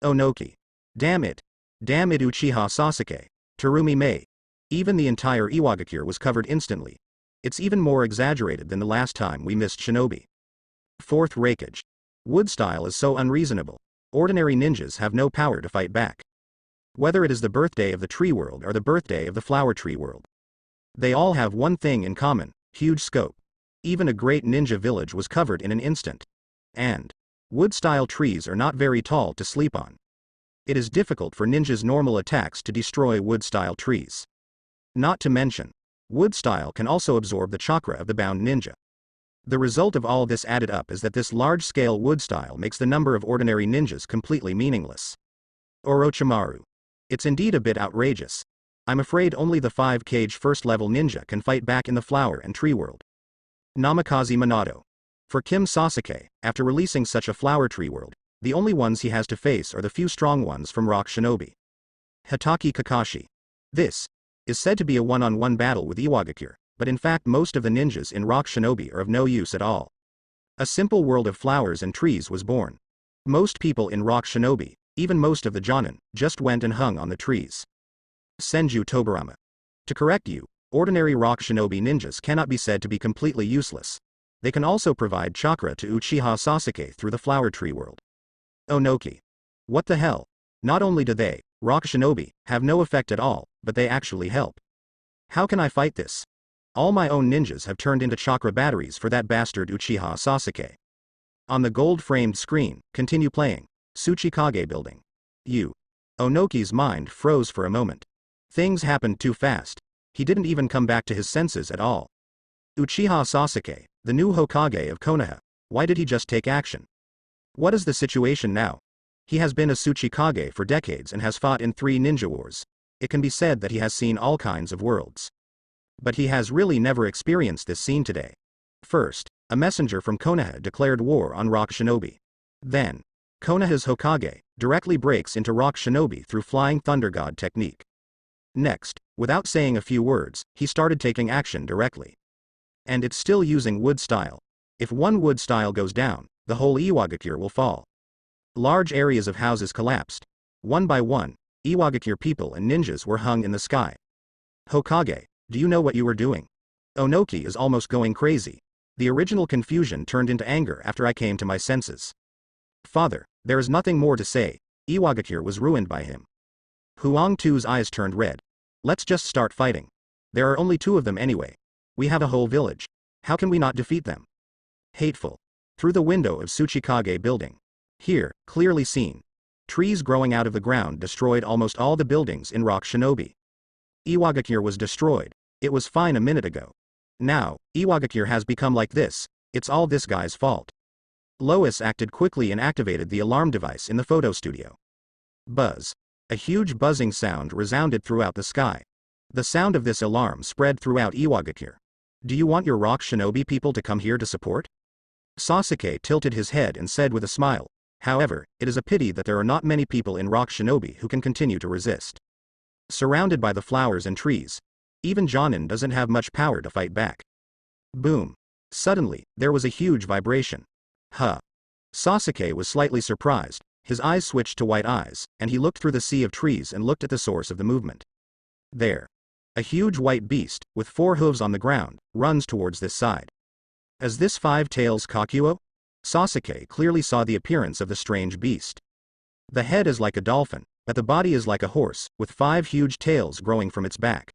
Onoki. Damn it. Damn it Uchiha Sasuke. Terumi Mei. Even the entire Iwagakure was covered instantly. It's even more exaggerated than the last time we missed Shinobi. 4th Raikage. Wood style is so unreasonable. Ordinary ninjas have no power to fight back. Whether it is the birthday of the tree world or the birthday of the flower tree world. They all have one thing in common, huge scope. Even a great ninja village was covered in an instant. And wood-style trees are not very tall to sleep on. It is difficult for ninjas' normal attacks to destroy wood-style trees. Not to mention, wood style can also absorb the chakra of the bound ninja. The result of all this added up is that this large-scale wood style makes the number of ordinary ninjas completely meaningless. Orochimaru. It's indeed a bit outrageous. I'm afraid only the 5-cage first-level ninja can fight back in the flower and tree world. Namikaze Minato. For Kim Sasuke, after releasing such a flower tree world, the only ones he has to face are the few strong ones from Rock Shinobi. Hitaki Kakashi. This is said to be a one-on-one battle with Iwagakure, but in fact most of the ninjas in Rock Shinobi are of no use at all. A simple world of flowers and trees was born. Most people in Rock Shinobi, even most of the Jonin, just went and hung on the trees. Senju Tobarama. To correct you, ordinary Rock Shinobi ninjas cannot be said to be completely useless. They can also provide chakra to Uchiha Sasuke through the flower tree world. Onoki. What the hell? Not only do they, Rock Shinobi, have no effect at all, but they actually help. How can I fight this? All my own ninjas have turned into chakra batteries for that bastard Uchiha Sasuke. On the gold-framed screen, continue playing. Tsuchikage building. Onoki's mind froze for a moment. Things happened too fast. He didn't even come back to his senses at all. Uchiha Sasuke, the new Hokage of Konoha, why did he just take action? What is the situation now? He has been a Tsuchikage for decades and has fought in 3 ninja wars. It can be said that he has seen all kinds of worlds. But he has really never experienced this scene today. First, a messenger from Konoha declared war on Rock Shinobi. Then, Konoha's Hokage directly breaks into Rock Shinobi through Flying Thunder God technique. Next, without saying a few words, he started taking action directly. And it's still using wood style. If one wood style goes down, the whole Iwagakure will fall. Large areas of houses collapsed. One by one, Iwagakure people and ninjas were hung in the sky. Hokage, do you know what you were doing? Onoki is almost going crazy. The original confusion turned into anger after I came to my senses. Father, there is nothing more to say. Iwagakure was ruined by him. Huang Tu's eyes turned red. Let's just start fighting. There are only 2 of them anyway. We have a whole village. How can we not defeat them? Hateful. Through the window of Tsuchikage building. Here, clearly seen. Trees growing out of the ground destroyed almost all the buildings in Rock Shinobi. Iwagakure was destroyed. It was fine a minute ago. Now, Iwagakure has become like this. It's all this guy's fault. Lois acted quickly and activated the alarm device in the photo studio. Buzz. A huge buzzing sound resounded throughout the sky. The sound of this alarm spread throughout Iwagakure. Do you want your Rock Shinobi people to come here to support? Sasuke tilted his head and said with a smile, however, it is a pity that there are not many people in Rock Shinobi who can continue to resist. Surrounded by the flowers and trees, even Jonin doesn't have much power to fight back. Boom. Suddenly, there was a huge vibration. Huh. Sasuke was slightly surprised, his eyes switched to white eyes, and he looked through the sea of trees and looked at the source of the movement. There. A huge white beast, with 4 hooves on the ground, runs towards this side. Is this 5 tails Kakuo? Sasuke clearly saw the appearance of the strange beast. The head is like a dolphin, but the body is like a horse, with 5 huge tails growing from its back.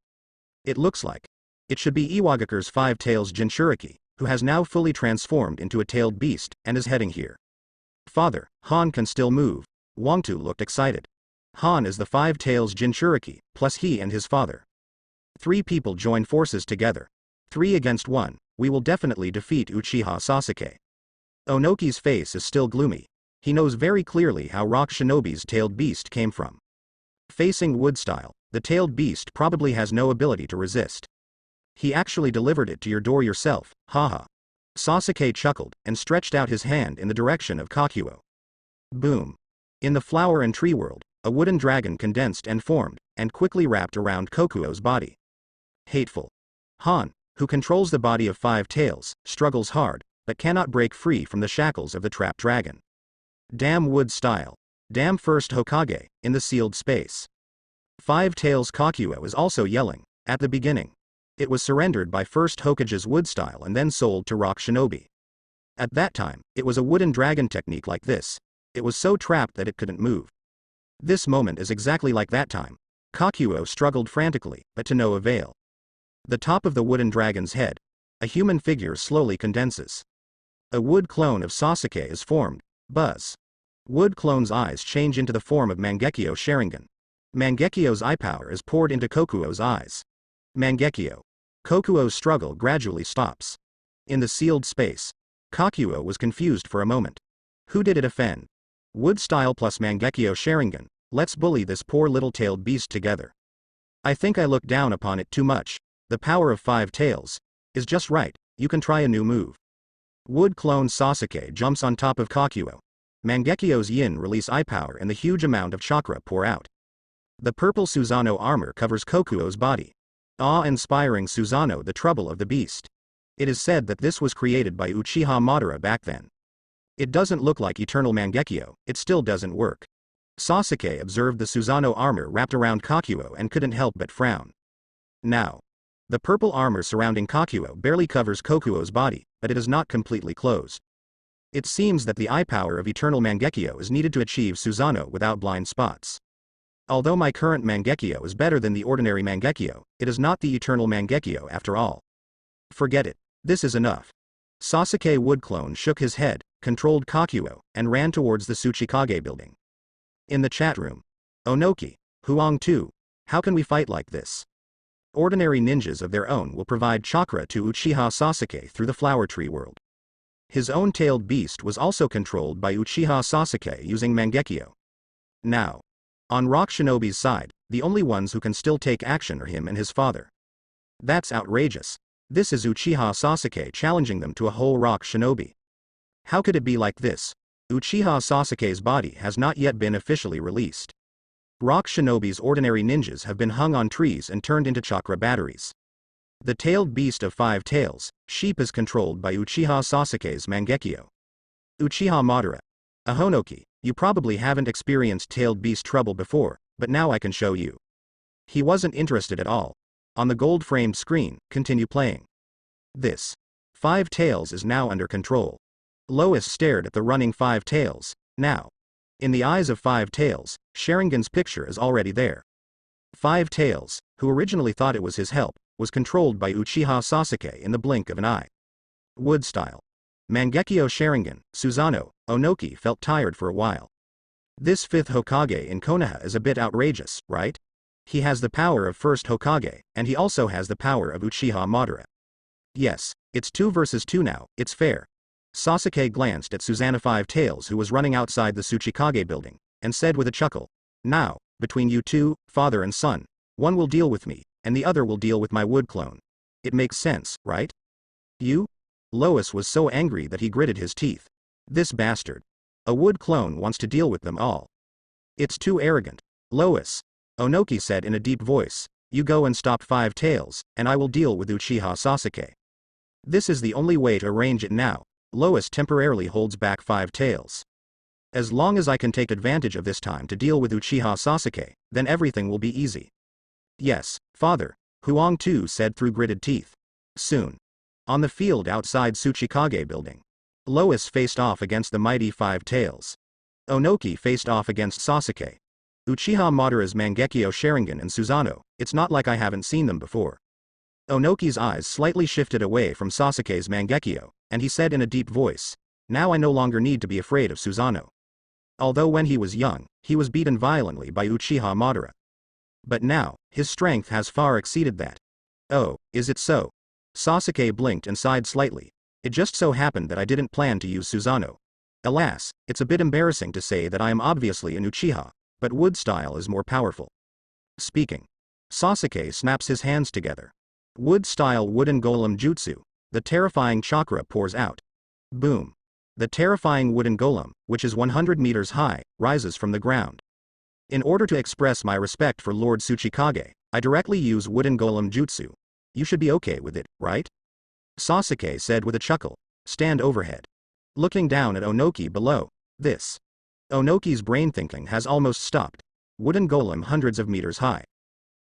It looks like it should be Iwagakure's 5 tails Jinchuriki, who has now fully transformed into a tailed beast, and is heading here. Father, Han can still move. Wangtu looked excited. Han is the 5 tails Jinchuriki, plus he and his father. 3 people join forces together. 3 against 1, we will definitely defeat Uchiha Sasuke. Onoki's face is still gloomy. He knows very clearly how Rock Shinobi's tailed beast came from. Facing wood style, the tailed beast probably has no ability to resist. He actually delivered it to your door yourself, haha. Sasuke chuckled and stretched out his hand in the direction of Kakuo. Boom. In the flower and tree world, a wooden dragon condensed and formed, and quickly wrapped around Kokuo's body. Hateful. Han, who controls the body of 5 tails, struggles hard, but cannot break free from the shackles of the trapped dragon. Damn wood style. Damn first Hokage, in the sealed space. 5 tails Kakuo is also yelling, at the beginning. It was surrendered by first Hokage's wood style and then sold to Rock Shinobi. At that time, it was a wooden dragon technique like this. It was so trapped that it couldn't move. This moment is exactly like that time. Kakuo struggled frantically, but to no avail. The top of the wooden dragon's head. A human figure slowly condenses. A wood clone of Sasuke is formed. Buzz. Wood clone's eyes change into the form of Mangekyo Sharingan. Mangekyo's eye power is poured into Kokuo's eyes. Mangekyo. Kokuo's struggle gradually stops. In the sealed space, Kakuo was confused for a moment. Who did it offend? Wood style plus Mangekyo Sharingan. Let's bully this poor little tailed beast together. I think I looked down upon it too much. The power of 5 tails is just right. You can try a new move. Wood clone Sasuke jumps on top of Kakuo. Mangekyo's yin release eye power and the huge amount of chakra pour out. The purple Susanoo armor covers Kokuo's body. Awe-inspiring Susanoo, the trouble of the beast. It is said that this was created by Uchiha Madara back then. It doesn't look like eternal Mangekyo, it still doesn't work. Sasuke observed the Susanoo armor wrapped around Kakuo and couldn't help but frown. Now. The purple armor surrounding Kakuo barely covers Kokuo's body, but it is not completely closed. It seems that the eye power of eternal Mangekyo is needed to achieve Susanoo without blind spots. Although my current Mangekyo is better than the ordinary Mangekyo, it is not the eternal Mangekyo after all. Forget it. This is enough. Sasuke Wood Clone shook his head, controlled Kakuo, and ran towards the Tsuchikage building. In the chat room. Onoki, Huang Tu, how can we fight like this? Ordinary ninjas of their own will provide chakra to Uchiha Sasuke through the flower tree world. His own tailed beast was also controlled by Uchiha Sasuke using Mangekyo. Now. On Rock Shinobi's side, the only ones who can still take action are him and his father. That's outrageous. This is Uchiha Sasuke challenging them to a whole Rock Shinobi. How could it be like this? Uchiha Sasuke's body has not yet been officially released. Rock shinobi's ordinary ninjas have been hung on trees and turned into chakra batteries. The tailed beast of 5 tails, sheep, is controlled by Uchiha Sasuke's Mangekyo. Uchiha Madara. Ahonoki, you probably haven't experienced tailed beast trouble before, but now I can show you. He wasn't interested at all. On the gold-framed screen, continue playing. This 5 tails is now under control. Lois stared at the running 5 tails. Now, in the eyes of 5 tails, Sharingan's picture is already there. 5 tails, who originally thought it was his help, was controlled by Uchiha Sasuke in the blink of an eye. Wood style. Mangekyo Sharingan, Susanoo, Onoki felt tired for a while. This 5th Hokage in Konoha is a bit outrageous, right? He has the power of 1st Hokage, and he also has the power of Uchiha Madara. Yes, it's 2 versus 2 now, it's fair. Sasuke glanced at Susanoo 5 tails, who was running outside the Tsuchikage building, and said with a chuckle, "Now, between you two, father and son, one will deal with me, and the other will deal with my wood clone. It makes sense, right? You?" Lois was so angry that he gritted his teeth. This bastard. A wood clone wants to deal with them all. It's too arrogant. Lois, Onoki said in a deep voice, you go and stop 5 tails, and I will deal with Uchiha Sasuke. This is the only way to arrange it now. Lois temporarily holds back 5 tails. As long as I can take advantage of this time to deal with Uchiha Sasuke, then everything will be easy. Yes, father, Huang too said through gritted teeth. Soon. On the field outside Tsuchikage building, Lois faced off against the mighty 5 tails. Onoki faced off against Sasuke. Uchiha Madara's Mangekyo Sharingan and Susanoo, it's not like I haven't seen them before. Onoki's eyes slightly shifted away from Sasuke's Mangekyo, and he said in a deep voice, now I no longer need to be afraid of Susanoo. Although when he was young, he was beaten violently by Uchiha Madara. But now, his strength has far exceeded that. Oh, is it so? Sasuke blinked and sighed slightly. It just so happened that I didn't plan to use Susanoo. Alas, it's a bit embarrassing to say that I am obviously an Uchiha, but wood style is more powerful. Speaking. Sasuke snaps his hands together. Wood style wooden golem jutsu. The terrifying chakra pours out. Boom. The terrifying wooden golem, which is 100 meters high, rises from the ground. In order to express my respect for Lord Tsuchikage, I directly use wooden golem jutsu. You should be okay with it, right? Sasuke said with a chuckle. Stand overhead. Looking down at Onoki below. This. Onoki's brain thinking has almost stopped. Wooden golem hundreds of meters high.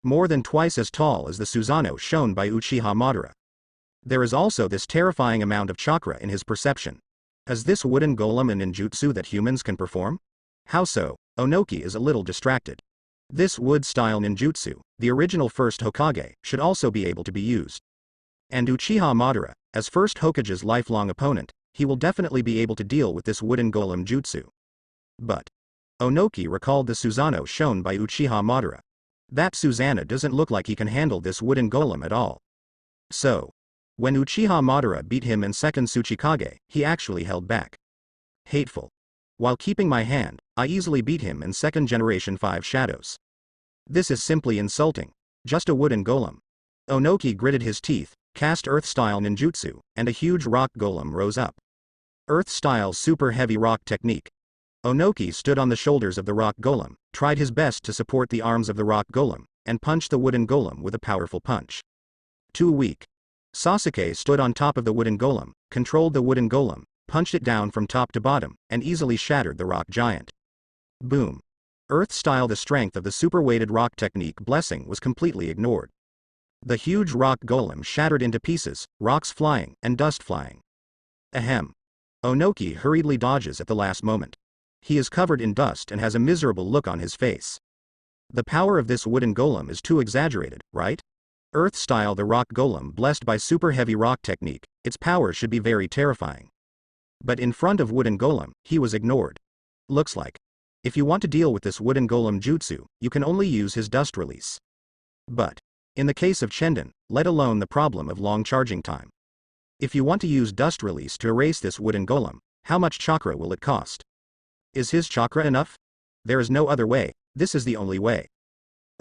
More than twice as tall as the Susanoo shown by Uchiha Madara. There is also this terrifying amount of chakra in his perception. Is this wooden golem a ninjutsu that humans can perform? How so? Onoki is a little distracted. This wood-style ninjutsu, the original 1st Hokage, should also be able to be used. And Uchiha Madara, as 1st Hokage's lifelong opponent, he will definitely be able to deal with this wooden golem jutsu. But Onoki recalled the Susanoo shown by Uchiha Madara. That Susanoo doesn't look like he can handle this wooden golem at all. So, when Uchiha Madara beat him in 2nd Tsuchikage, he actually held back. Hateful. While keeping my hand, I easily beat him in 2nd generation 5 shadows. This is simply insulting. Just a wooden golem. Onoki gritted his teeth, cast earth-style ninjutsu, and a huge rock golem rose up. Earth-style super heavy rock technique. Onoki stood on the shoulders of the rock golem, tried his best to support the arms of the rock golem, and punched the wooden golem with a powerful punch. Too weak. Sasuke stood on top of the wooden golem, controlled the wooden golem, punched it down from top to bottom, and easily shattered the rock giant. Boom. Earth-style. The strength of the super-weighted rock technique blessing was completely ignored. The huge rock golem shattered into pieces, rocks flying, and dust flying. Ahem. Onoki hurriedly dodges at the last moment. He is covered in dust and has a miserable look on his face. The power of this wooden golem is too exaggerated, right? Earth-style. The rock golem blessed by super heavy rock technique, its power should be very terrifying. But in front of wooden golem, he was ignored. Looks like. If you want to deal with this wooden golem jutsu, you can only use his dust release. But, in the case of Chendon, let alone the problem of long charging time. If you want to use dust release to erase this wooden golem, how much chakra will it cost? Is his chakra enough? There is no other way, this is the only way.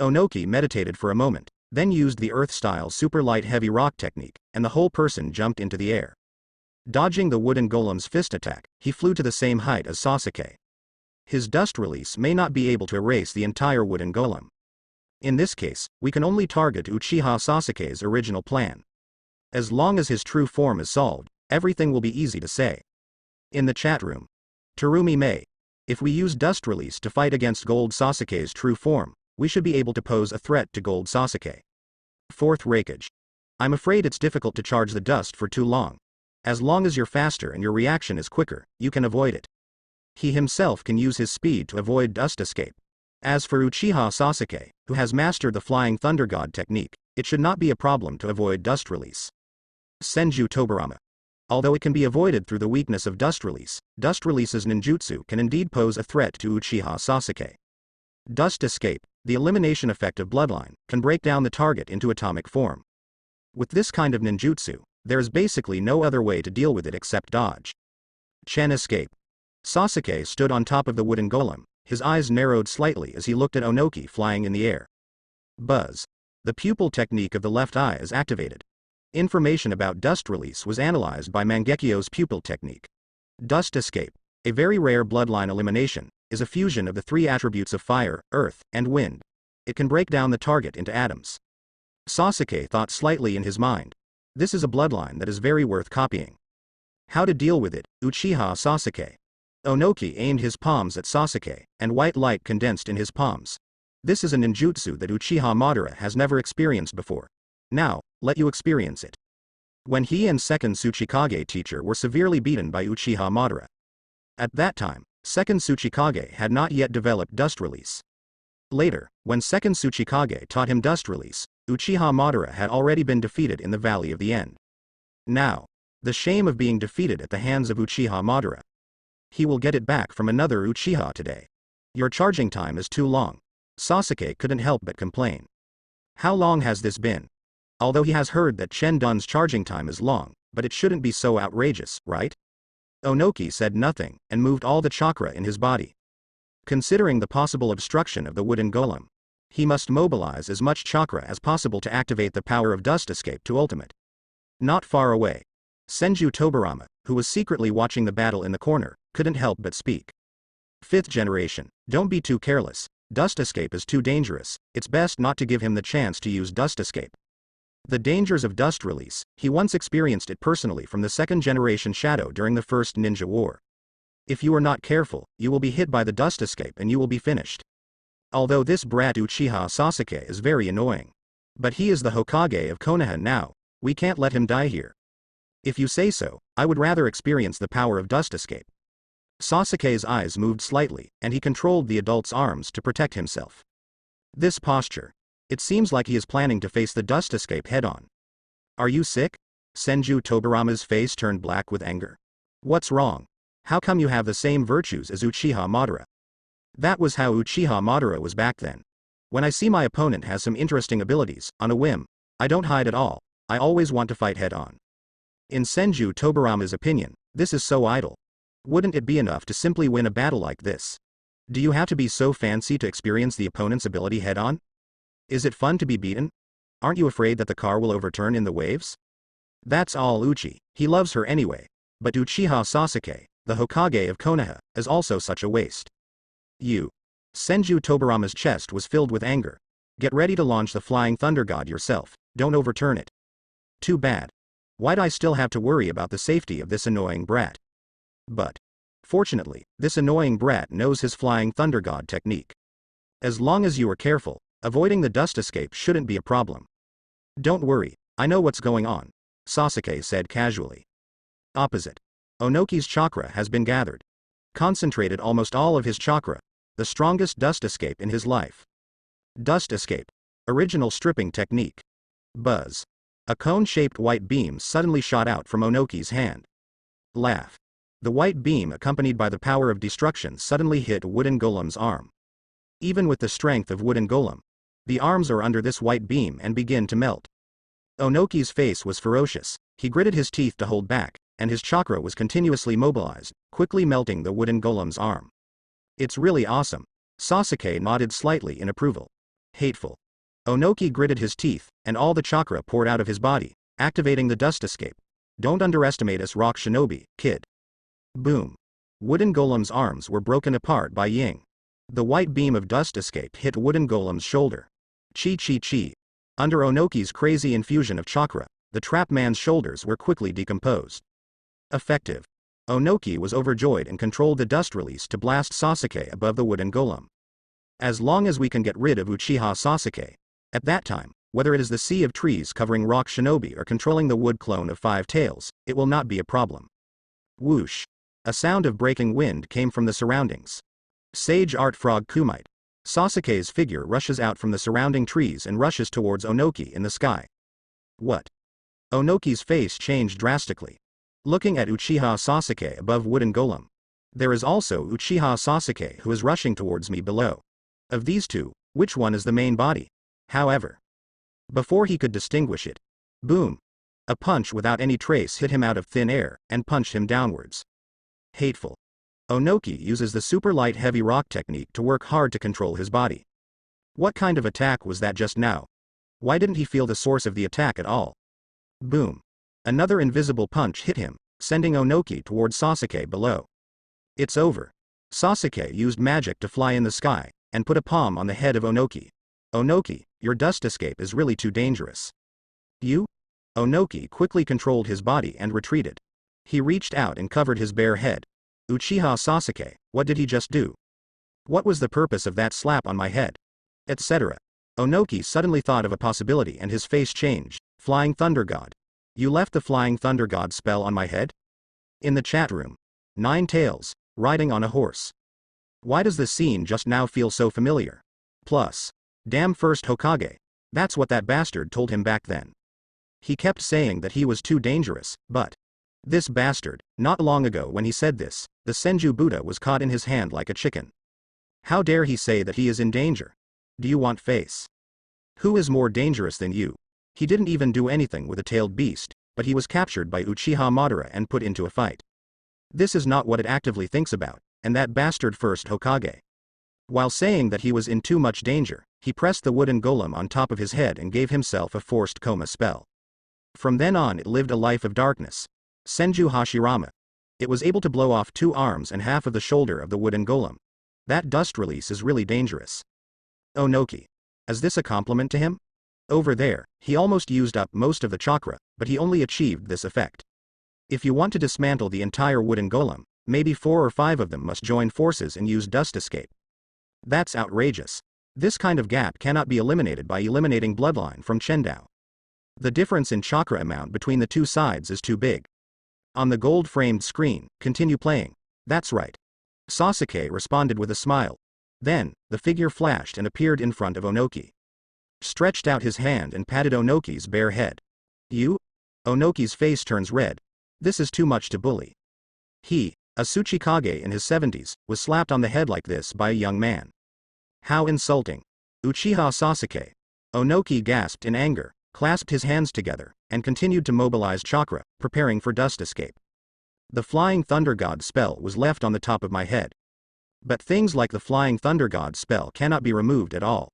Onoki meditated for a moment, then used the earth-style super light heavy rock technique, and the whole person jumped into the air. Dodging the wooden golem's fist attack, he flew to the same height as Sasuke. His dust release may not be able to erase the entire wooden golem. In this case, we can only target Uchiha Sasuke's original plan. As long as his true form is solved, everything will be easy to say. In the chat room, Terumi May, if we use dust release to fight against Gold Sasuke's true form, we should be able to pose a threat to Gold Sasuke. Fourth Rakage. I'm afraid it's difficult to charge the dust for too long. As long as you're faster and your reaction is quicker, you can avoid it. He himself can use his speed to avoid dust escape. As for Uchiha Sasuke, who has mastered the Flying Thunder God technique, it should not be a problem to avoid dust release. Senju Tobirama. Although it can be avoided through the weakness of dust release's ninjutsu can indeed pose a threat to Uchiha Sasuke. Dust escape, the elimination effect of bloodline, can break down the target into atomic form. With this kind of ninjutsu, there is basically no other way to deal with it except dodge. Chen escape. Sasuke stood on top of the wooden golem, his eyes narrowed slightly as he looked at Onoki flying in the air. Buzz. The pupil technique of the left eye is activated. Information about dust release was analyzed by Mangekyo's pupil technique. Dust escape, a very rare bloodline elimination, is a fusion of the three attributes of fire, earth, and wind. It can break down the target into atoms. Sasuke thought slightly in his mind. This is a bloodline that is very worth copying. How to deal with it, Uchiha Sasuke. Onoki aimed his palms at Sasuke, and white light condensed in his palms. This is a ninjutsu that Uchiha Madara has never experienced before. Now, let you experience it. When he and second Tsuchikage teacher were severely beaten by Uchiha Madara. At that time, second Tsuchikage had not yet developed dust release. Later, when second Tsuchikage taught him dust release, Uchiha Madara had already been defeated in the Valley of the End. Now, the shame of being defeated at the hands of Uchiha Madara. He will get it back from another Uchiha today. Your charging time is too long. Sasuke couldn't help but complain. How long has this been? Although he has heard that Chen Dun's charging time is long, but it shouldn't be so outrageous, right? Onoki said nothing, and moved all the chakra in his body. Considering the possible obstruction of the wooden golem, he must mobilize as much chakra as possible to activate the power of dust escape to ultimate. Not far away, Senju Tobirama, who was secretly watching the battle in the corner, couldn't help but speak. Fifth generation, don't be too careless. Dust escape is too dangerous. It's best not to give him the chance to use dust escape. The dangers of dust release, he once experienced it personally from the second generation Shadow during the first ninja war. If you are not careful, you will be hit by the dust escape and you will be finished. Although this brat Uchiha Sasuke is very annoying. But he is the Hokage of Konoha now, we can't let him die here. If you say so, I would rather experience the power of dust escape. Sasuke's eyes moved slightly, and he controlled the adult's arms to protect himself. This posture. It seems like he is planning to face the dust escape head-on. Are you sick? Senju Tobirama's face turned black with anger. What's wrong? How come you have the same virtues as Uchiha Madara? That was how Uchiha Madara was back then. When I see my opponent has some interesting abilities, on a whim, I don't hide at all, I always want to fight head-on. In Senju Tobirama's opinion, this is so idle. Wouldn't it be enough to simply win a battle like this? Do you have to be so fancy to experience the opponent's ability head-on? Is it fun to be beaten? Aren't you afraid that the car will overturn in the waves? That's all Uchi, he loves her anyway. But Uchiha Sasuke, the Hokage of Konoha, is also such a waste. You. Senju Tobirama's chest was filled with anger. Get ready to launch the Flying Thunder God yourself, don't overturn it. Too bad. Why'd I still have to worry about the safety of this annoying brat? But, fortunately, this annoying brat knows his Flying Thunder God technique. As long as you are careful, avoiding the dust escape shouldn't be a problem. Don't worry, I know what's going on, Sasuke said casually. Opposite. Onoki's chakra has been gathered. Concentrated almost all of his chakra, the strongest dust escape in his life. Dust escape. Original stripping technique. Buzz. A cone-shaped white beam suddenly shot out from Onoki's hand. Laugh. The white beam accompanied by the power of destruction suddenly hit wooden golem's arm. Even with the strength of wooden golem, the arms are under this white beam and begin to melt. Onoki's face was ferocious, he gritted his teeth to hold back, and his chakra was continuously mobilized, quickly melting the wooden golem's arm. It's really awesome. Sasuke nodded slightly in approval. Hateful. Onoki gritted his teeth, and all the chakra poured out of his body, activating the dust escape. Don't underestimate us rock shinobi, kid. Boom. Wooden Golem's arms were broken apart by Ying. The white beam of dust escape hit Wooden Golem's shoulder. Chi chi chi. Under Onoki's crazy infusion of chakra, the trap man's shoulders were quickly decomposed. Effective. Onoki was overjoyed and controlled the dust release to blast Sasuke above the Wooden Golem. As long as we can get rid of Uchiha Sasuke, at that time, whether it is the sea of trees covering rock shinobi or controlling the wood clone of 5 tails, it will not be a problem. Whoosh. A sound of breaking wind came from the surroundings. Sage Art Frog Kumite. Sasuke's figure rushes out from the surrounding trees and rushes towards Onoki in the sky. What? Onoki's face changed drastically. Looking at Uchiha Sasuke above Wooden Golem. There is also Uchiha Sasuke who is rushing towards me below. Of these two, which one is the main body? However, before he could distinguish it, boom! A punch without any trace hit him out of thin air and punched him downwards. Hateful. Onoki uses the super light heavy rock technique to work hard to control his body. What kind of attack was that just now? Why didn't he feel the source of the attack at all? Boom. Another invisible punch hit him, sending Onoki towards Sasuke below. It's over. Sasuke used magic to fly in the sky, and put a palm on the head of Onoki. Onoki, your dust escape is really too dangerous. You? Onoki quickly controlled his body and retreated. He reached out and covered his bare head. Uchiha Sasuke, what did he just do? What was the purpose of that slap on my head? Etc. Onoki suddenly thought of a possibility and his face changed. Flying Thunder God. You left the Flying Thunder God spell on my head? In the chat room. 9 Tails, riding on a horse. Why does the scene just now feel so familiar? Plus, damn first Hokage. That's what that bastard told him back then. He kept saying that he was too dangerous, but this bastard, not long ago when he said this, the Senju Buddha was caught in his hand like a chicken. How dare he say that he is in danger? Do you want face? Who is more dangerous than you? He didn't even do anything with a tailed beast, but he was captured by Uchiha Madara and put into a fight. This is not what it actively thinks about, and that bastard first Hokage. While saying that he was in too much danger, he pressed the Wooden Golem on top of his head and gave himself a forced coma spell. From then on it lived a life of darkness. Senju Hashirama. It was able to blow off 2 arms and half of the shoulder of the Wooden Golem. That dust release is really dangerous. Onoki. Is this a compliment to him? Over there, he almost used up most of the chakra, but he only achieved this effect. If you want to dismantle the entire Wooden Golem, maybe 4 or 5 of them must join forces and use dust escape. That's outrageous. This kind of gap cannot be eliminated by eliminating bloodline from Chendao. The difference in chakra amount between the 2 sides is too big. On the gold-framed screen, continue playing. That's right. Sasuke responded with a smile. Then, the figure flashed and appeared in front of Onoki. Stretched out his hand and patted Onoki's bare head. You? Onoki's face turns red. This is too much to bully. He, a Tsuchikage in his 70s, was slapped on the head like this by a young man. How insulting. Uchiha Sasuke. Onoki gasped in anger, clasped his hands together, and continued to mobilize chakra, preparing for dust escape. The Flying Thunder God spell was left on the top of my head. But things like the Flying Thunder God spell cannot be removed at all.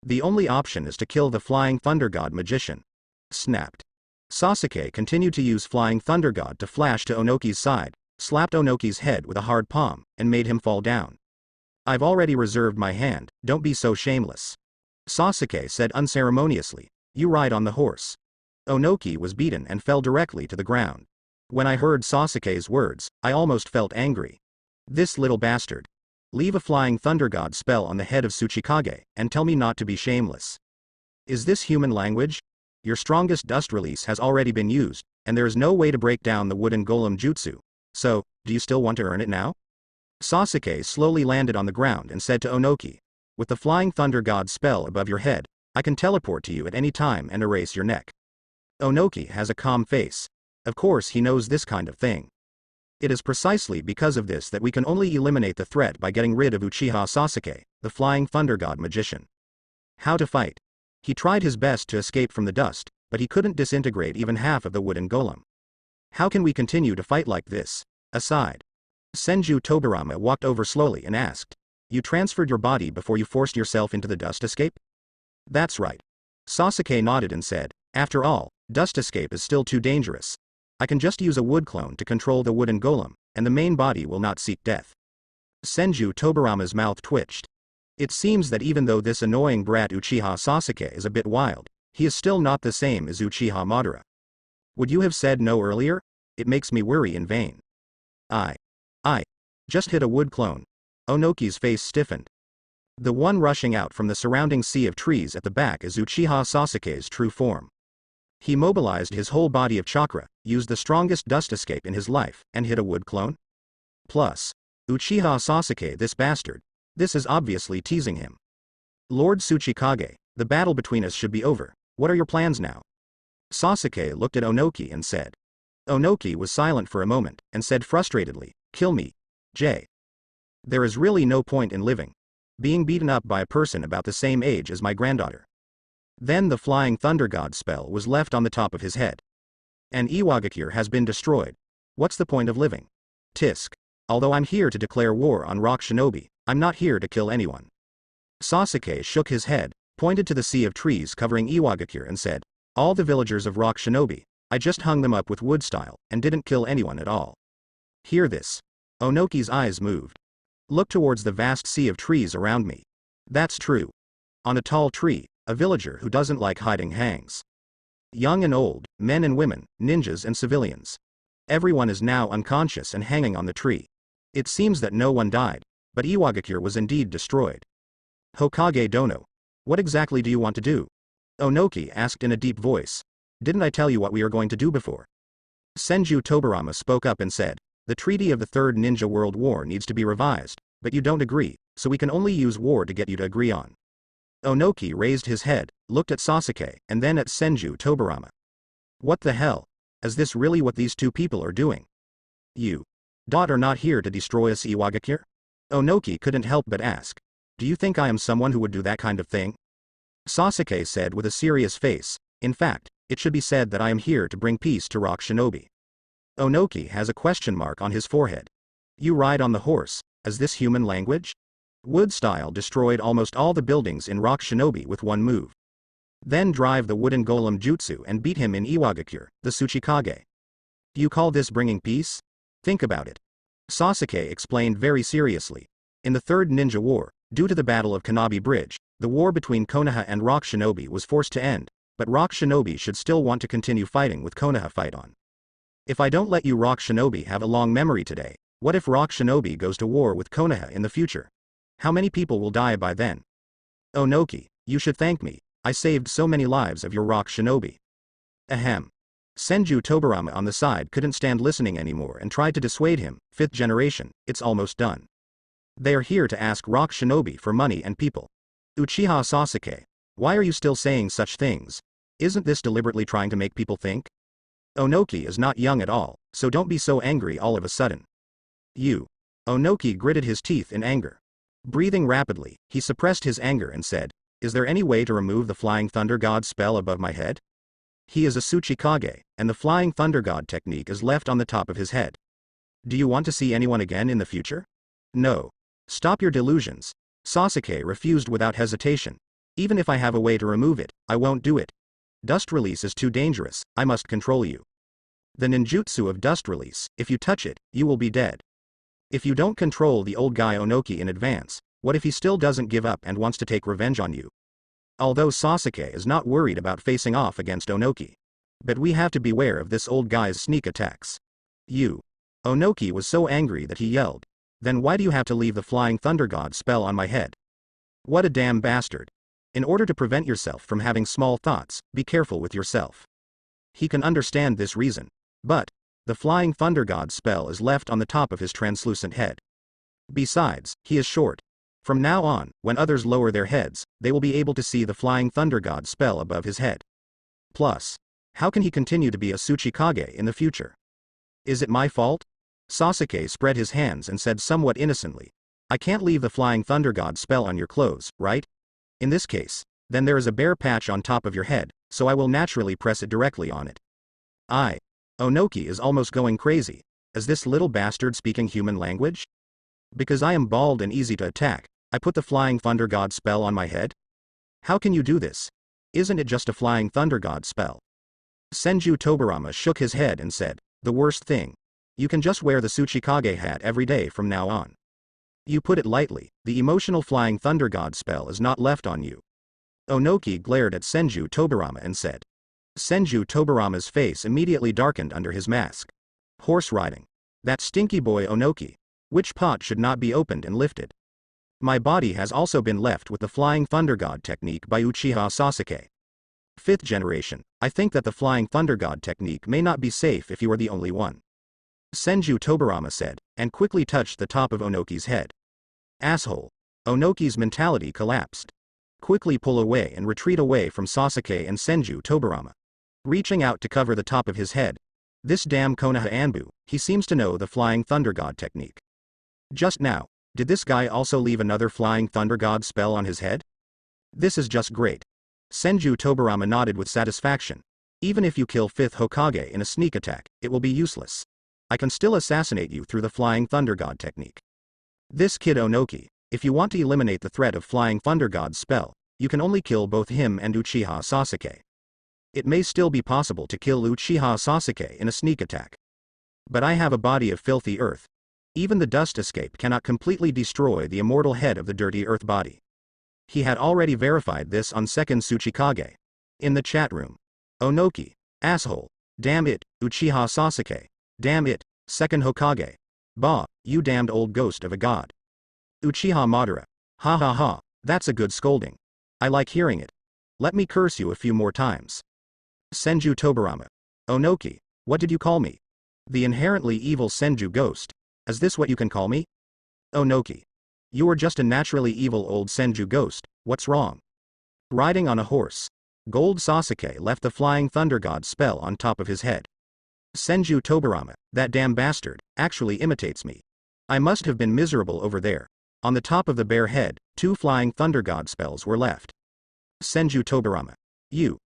The only option is to kill the Flying Thunder God magician. Snapped. Sasuke continued to use Flying Thunder God to flash to Onoki's side, slapped Onoki's head with a hard palm, and made him fall down. I've already reserved my hand, don't be so shameless. Sasuke said unceremoniously, you ride on the horse. Onoki was beaten and fell directly to the ground. When I heard Sasuke's words, I almost felt angry. This little bastard. Leave a Flying Thunder God spell on the head of Tsuchikage, and tell me not to be shameless. Is this human language? Your strongest dust release has already been used, and there is no way to break down the Wooden Golem jutsu. So, do you still want to earn it now? Sasuke slowly landed on the ground and said to Onoki, with the Flying Thunder God spell above your head, I can teleport to you at any time and erase your neck. Onoki has a calm face. Of course he knows this kind of thing. It is precisely because of this that we can only eliminate the threat by getting rid of Uchiha Sasuke, the Flying Thunder God magician. How to fight? He tried his best to escape from the dust, but he couldn't disintegrate even half of the Wooden Golem. How can we continue to fight like this? Aside. Senju Tobirama walked over slowly and asked, you transferred your body before you forced yourself into the dust escape? That's right. Sasuke nodded and said, after all, dust escape is still too dangerous. I can just use a wood clone to control the Wooden Golem, and the main body will not seek death. Senju Tobarama's mouth twitched. It seems that even though this annoying brat Uchiha Sasuke is a bit wild, he is still not the same as Uchiha Madara. Would you have said no earlier? It makes me worry in vain. I just hit a wood clone. Onoki's face stiffened. The one rushing out from the surrounding sea of trees at the back is Uchiha Sasuke's true form. He mobilized his whole body of chakra, used the strongest dust escape in his life, and hit a wood clone? Plus, Uchiha Sasuke, this bastard. This is obviously teasing him. Lord Tsuchikage, the battle between us should be over. What are your plans now? Sasuke looked at Onoki and said. Onoki was silent for a moment, and said frustratedly, "Kill me, Jay. There is really no point in living. Being beaten up by a person about the same age as my granddaughter." Then the flying thunder god spell was left on the top of his head. And Iwagakure has been destroyed. What's the point of living? Tisk. Although I'm here to declare war on rock shinobi, I'm not here to kill anyone. Sasuke shook his head, pointed to the sea of trees covering Iwagakure and said, "All the villagers of rock shinobi, I just hung them up with wood style, and didn't kill anyone at all." Hear this. Onoki's eyes moved. Look towards the vast sea of trees around me. That's true. On a tall tree, a villager who doesn't like hiding hangs. Young and old, men and women, ninjas and civilians. Everyone is now unconscious and hanging on the tree. It seems that no one died, but Iwagakure was indeed destroyed. Hokage Dono. What exactly do you want to do? Onoki asked in a deep voice. Didn't I tell you what we are going to do before? Senju Tobarama spoke up and said, the treaty of the Third Ninja World War needs to be revised, but you don't agree, so we can only use war to get you to agree on. Onoki raised his head, looked at Sasuke, and then at Senju Tobarama. What the hell? Is this really what these two people are doing? You are not here to destroy us, Iwagakure? Onoki couldn't help but ask. Do you think I am someone who would do that kind of thing? Sasuke said with a serious face, in fact, it should be said that I am here to bring peace to rock shinobi. Onoki has a question mark on his forehead. You ride on the horse, is this human language? Wood style destroyed almost all the buildings in rock shinobi with one move. Then drive the wooden golem jutsu and beat him in Iwagakure, the Tsuchikage. You call this bringing peace? Think about it. Sasuke explained very seriously. In the Third Ninja War, due to the Battle of Kanabi Bridge, the war between Konoha and rock shinobi was forced to end, but rock shinobi should still want to continue fighting with Konoha fight on. If I don't let you rock shinobi have a long memory today, what if rock shinobi goes to war with Konoha in the future? How many people will die by then? Onoki, you should thank me, I saved so many lives of your rock shinobi. Ahem. Senju Tobarama on the side couldn't stand listening anymore and tried to dissuade him. Fifth generation, it's almost done. They are here to ask rock shinobi for money and people. Uchiha Sasuke, why are you still saying such things? Isn't this deliberately trying to make people think? Onoki is not young at all, so don't be so angry all of a sudden. You. Onoki gritted his teeth in anger. Breathing rapidly, he suppressed his anger and said, is there any way to remove the Flying Thunder God spell above my head? He is a Tsuchikage, and the Flying Thunder God technique is left on the top of his head. Do you want to see anyone again in the future? No. Stop your delusions. Sasuke refused without hesitation. Even if I have a way to remove it, I won't do it. Dust release is too dangerous, I must control you. The ninjutsu of dust release, if you touch it, you will be dead. If you don't control the old guy Onoki in advance, what if he still doesn't give up and wants to take revenge on you? Although Sasuke is not worried about facing off against Onoki. But we have to beware of this old guy's sneak attacks. You. Onoki was so angry that he yelled. Then why do you have to leave the Flying Thunder God spell on my head? What a damn bastard. In order to prevent yourself from having small thoughts, be careful with yourself. He can understand this reason. But the Flying Thunder God spell is left on the top of his translucent head. Besides, he is short. From now on, when others lower their heads, they will be able to see the Flying Thunder God spell above his head. Plus, how can he continue to be a Tsuchikage in the future? Is it my fault? Sasuke spread his hands and said somewhat innocently, I can't leave the Flying Thunder God spell on your clothes, right? In this case, then there is a bare patch on top of your head, so I will naturally press it directly on it. Onoki is almost going crazy. Is this little bastard speaking human language? Because I am bald and easy to attack, I put the Flying Thunder God spell on my head? How can you do this? Isn't it just a Flying Thunder God spell? Senju Tobarama shook his head and said, the worst thing. You can just wear the Tsuchikage hat every day from now on. You put it lightly, the emotional flying thunder god spell is not left on you. Onoki glared at Senju Tobirama and said. Senju Tobirama's face immediately darkened under his mask. Horse riding. That stinky boy Onoki. Which pot should not be opened and lifted? My body has also been left with the flying thunder god technique by Uchiha Sasuke. 5th generation, I think that the flying thunder god technique may not be safe if you are the only one. Senju Tobirama said, and quickly touched the top of Onoki's head. Asshole. Onoki's mentality collapsed. Quickly pull away and retreat away from Sasuke and Senju Tobirama. Reaching out to cover the top of his head. This damn Konoha Anbu, he seems to know the flying thunder god technique. Just now, did this guy also leave another flying thunder god spell on his head? This is just great. Senju Tobirama nodded with satisfaction. Even if you kill 5th Hokage in a sneak attack, it will be useless. I can still assassinate you through the flying thunder god technique. This kid Onoki, if you want to eliminate the threat of flying thunder god's spell, you can only kill both him and Uchiha Sasuke. It may still be possible to kill Uchiha Sasuke in a sneak attack. But I have a body of filthy earth. Even the dust escape cannot completely destroy the immortal head of the dirty earth body. He had already verified this on 2nd Tsuchikage. In the chat room. Onoki. Asshole. Damn it, Uchiha Sasuke. Damn it, 2nd Hokage. Bah, you damned old ghost of a god. Uchiha Madara. Ha ha ha, that's a good scolding. I like hearing it. Let me curse you a few more times. Senju Tobirama. Onoki, what did you call me? The inherently evil Senju ghost. Is this what you can call me? Onoki. You are just a naturally evil old Senju ghost, what's wrong? Riding on a horse. Gold Sasuke left the flying thunder god spell on top of his head. Senju Tobirama, that damn bastard, actually imitates me. I must have been miserable over there. On the top of the bare head, 2 flying thunder god spells were left. Senju Tobirama. You.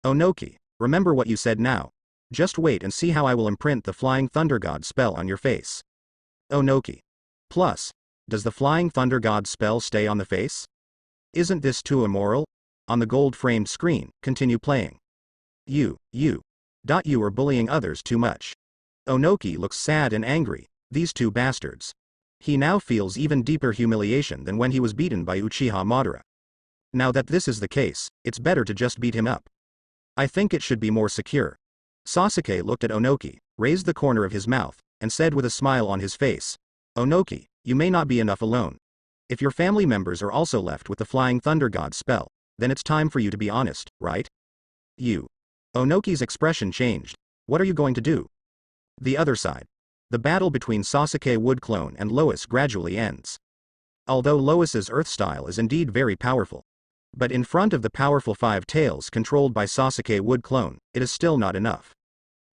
Onoki, remember what you said now. Just wait and see how I will imprint the flying thunder god spell on your face. Onoki. Plus, does the flying thunder god spell stay on the face? Isn't this too immoral? On the gold-framed screen, continue playing. You are bullying others too much. Onoki looks sad and angry, these 2 bastards. He now feels even deeper humiliation than when he was beaten by Uchiha Madara. Now that this is the case, it's better to just beat him up. I think it should be more secure. Sasuke looked at Onoki, raised the corner of his mouth, and said with a smile on his face, Onoki, you may not be enough alone. If your family members are also left with the flying thunder god spell, then it's time for you to be honest, right? You. Onoki's expression changed. What are you going to do? The other side. The battle between Sasuke Wood Clone and Lois gradually ends. Although Lois's earth style is indeed very powerful. But in front of the powerful 5 tails controlled by Sasuke Wood Clone, it is still not enough.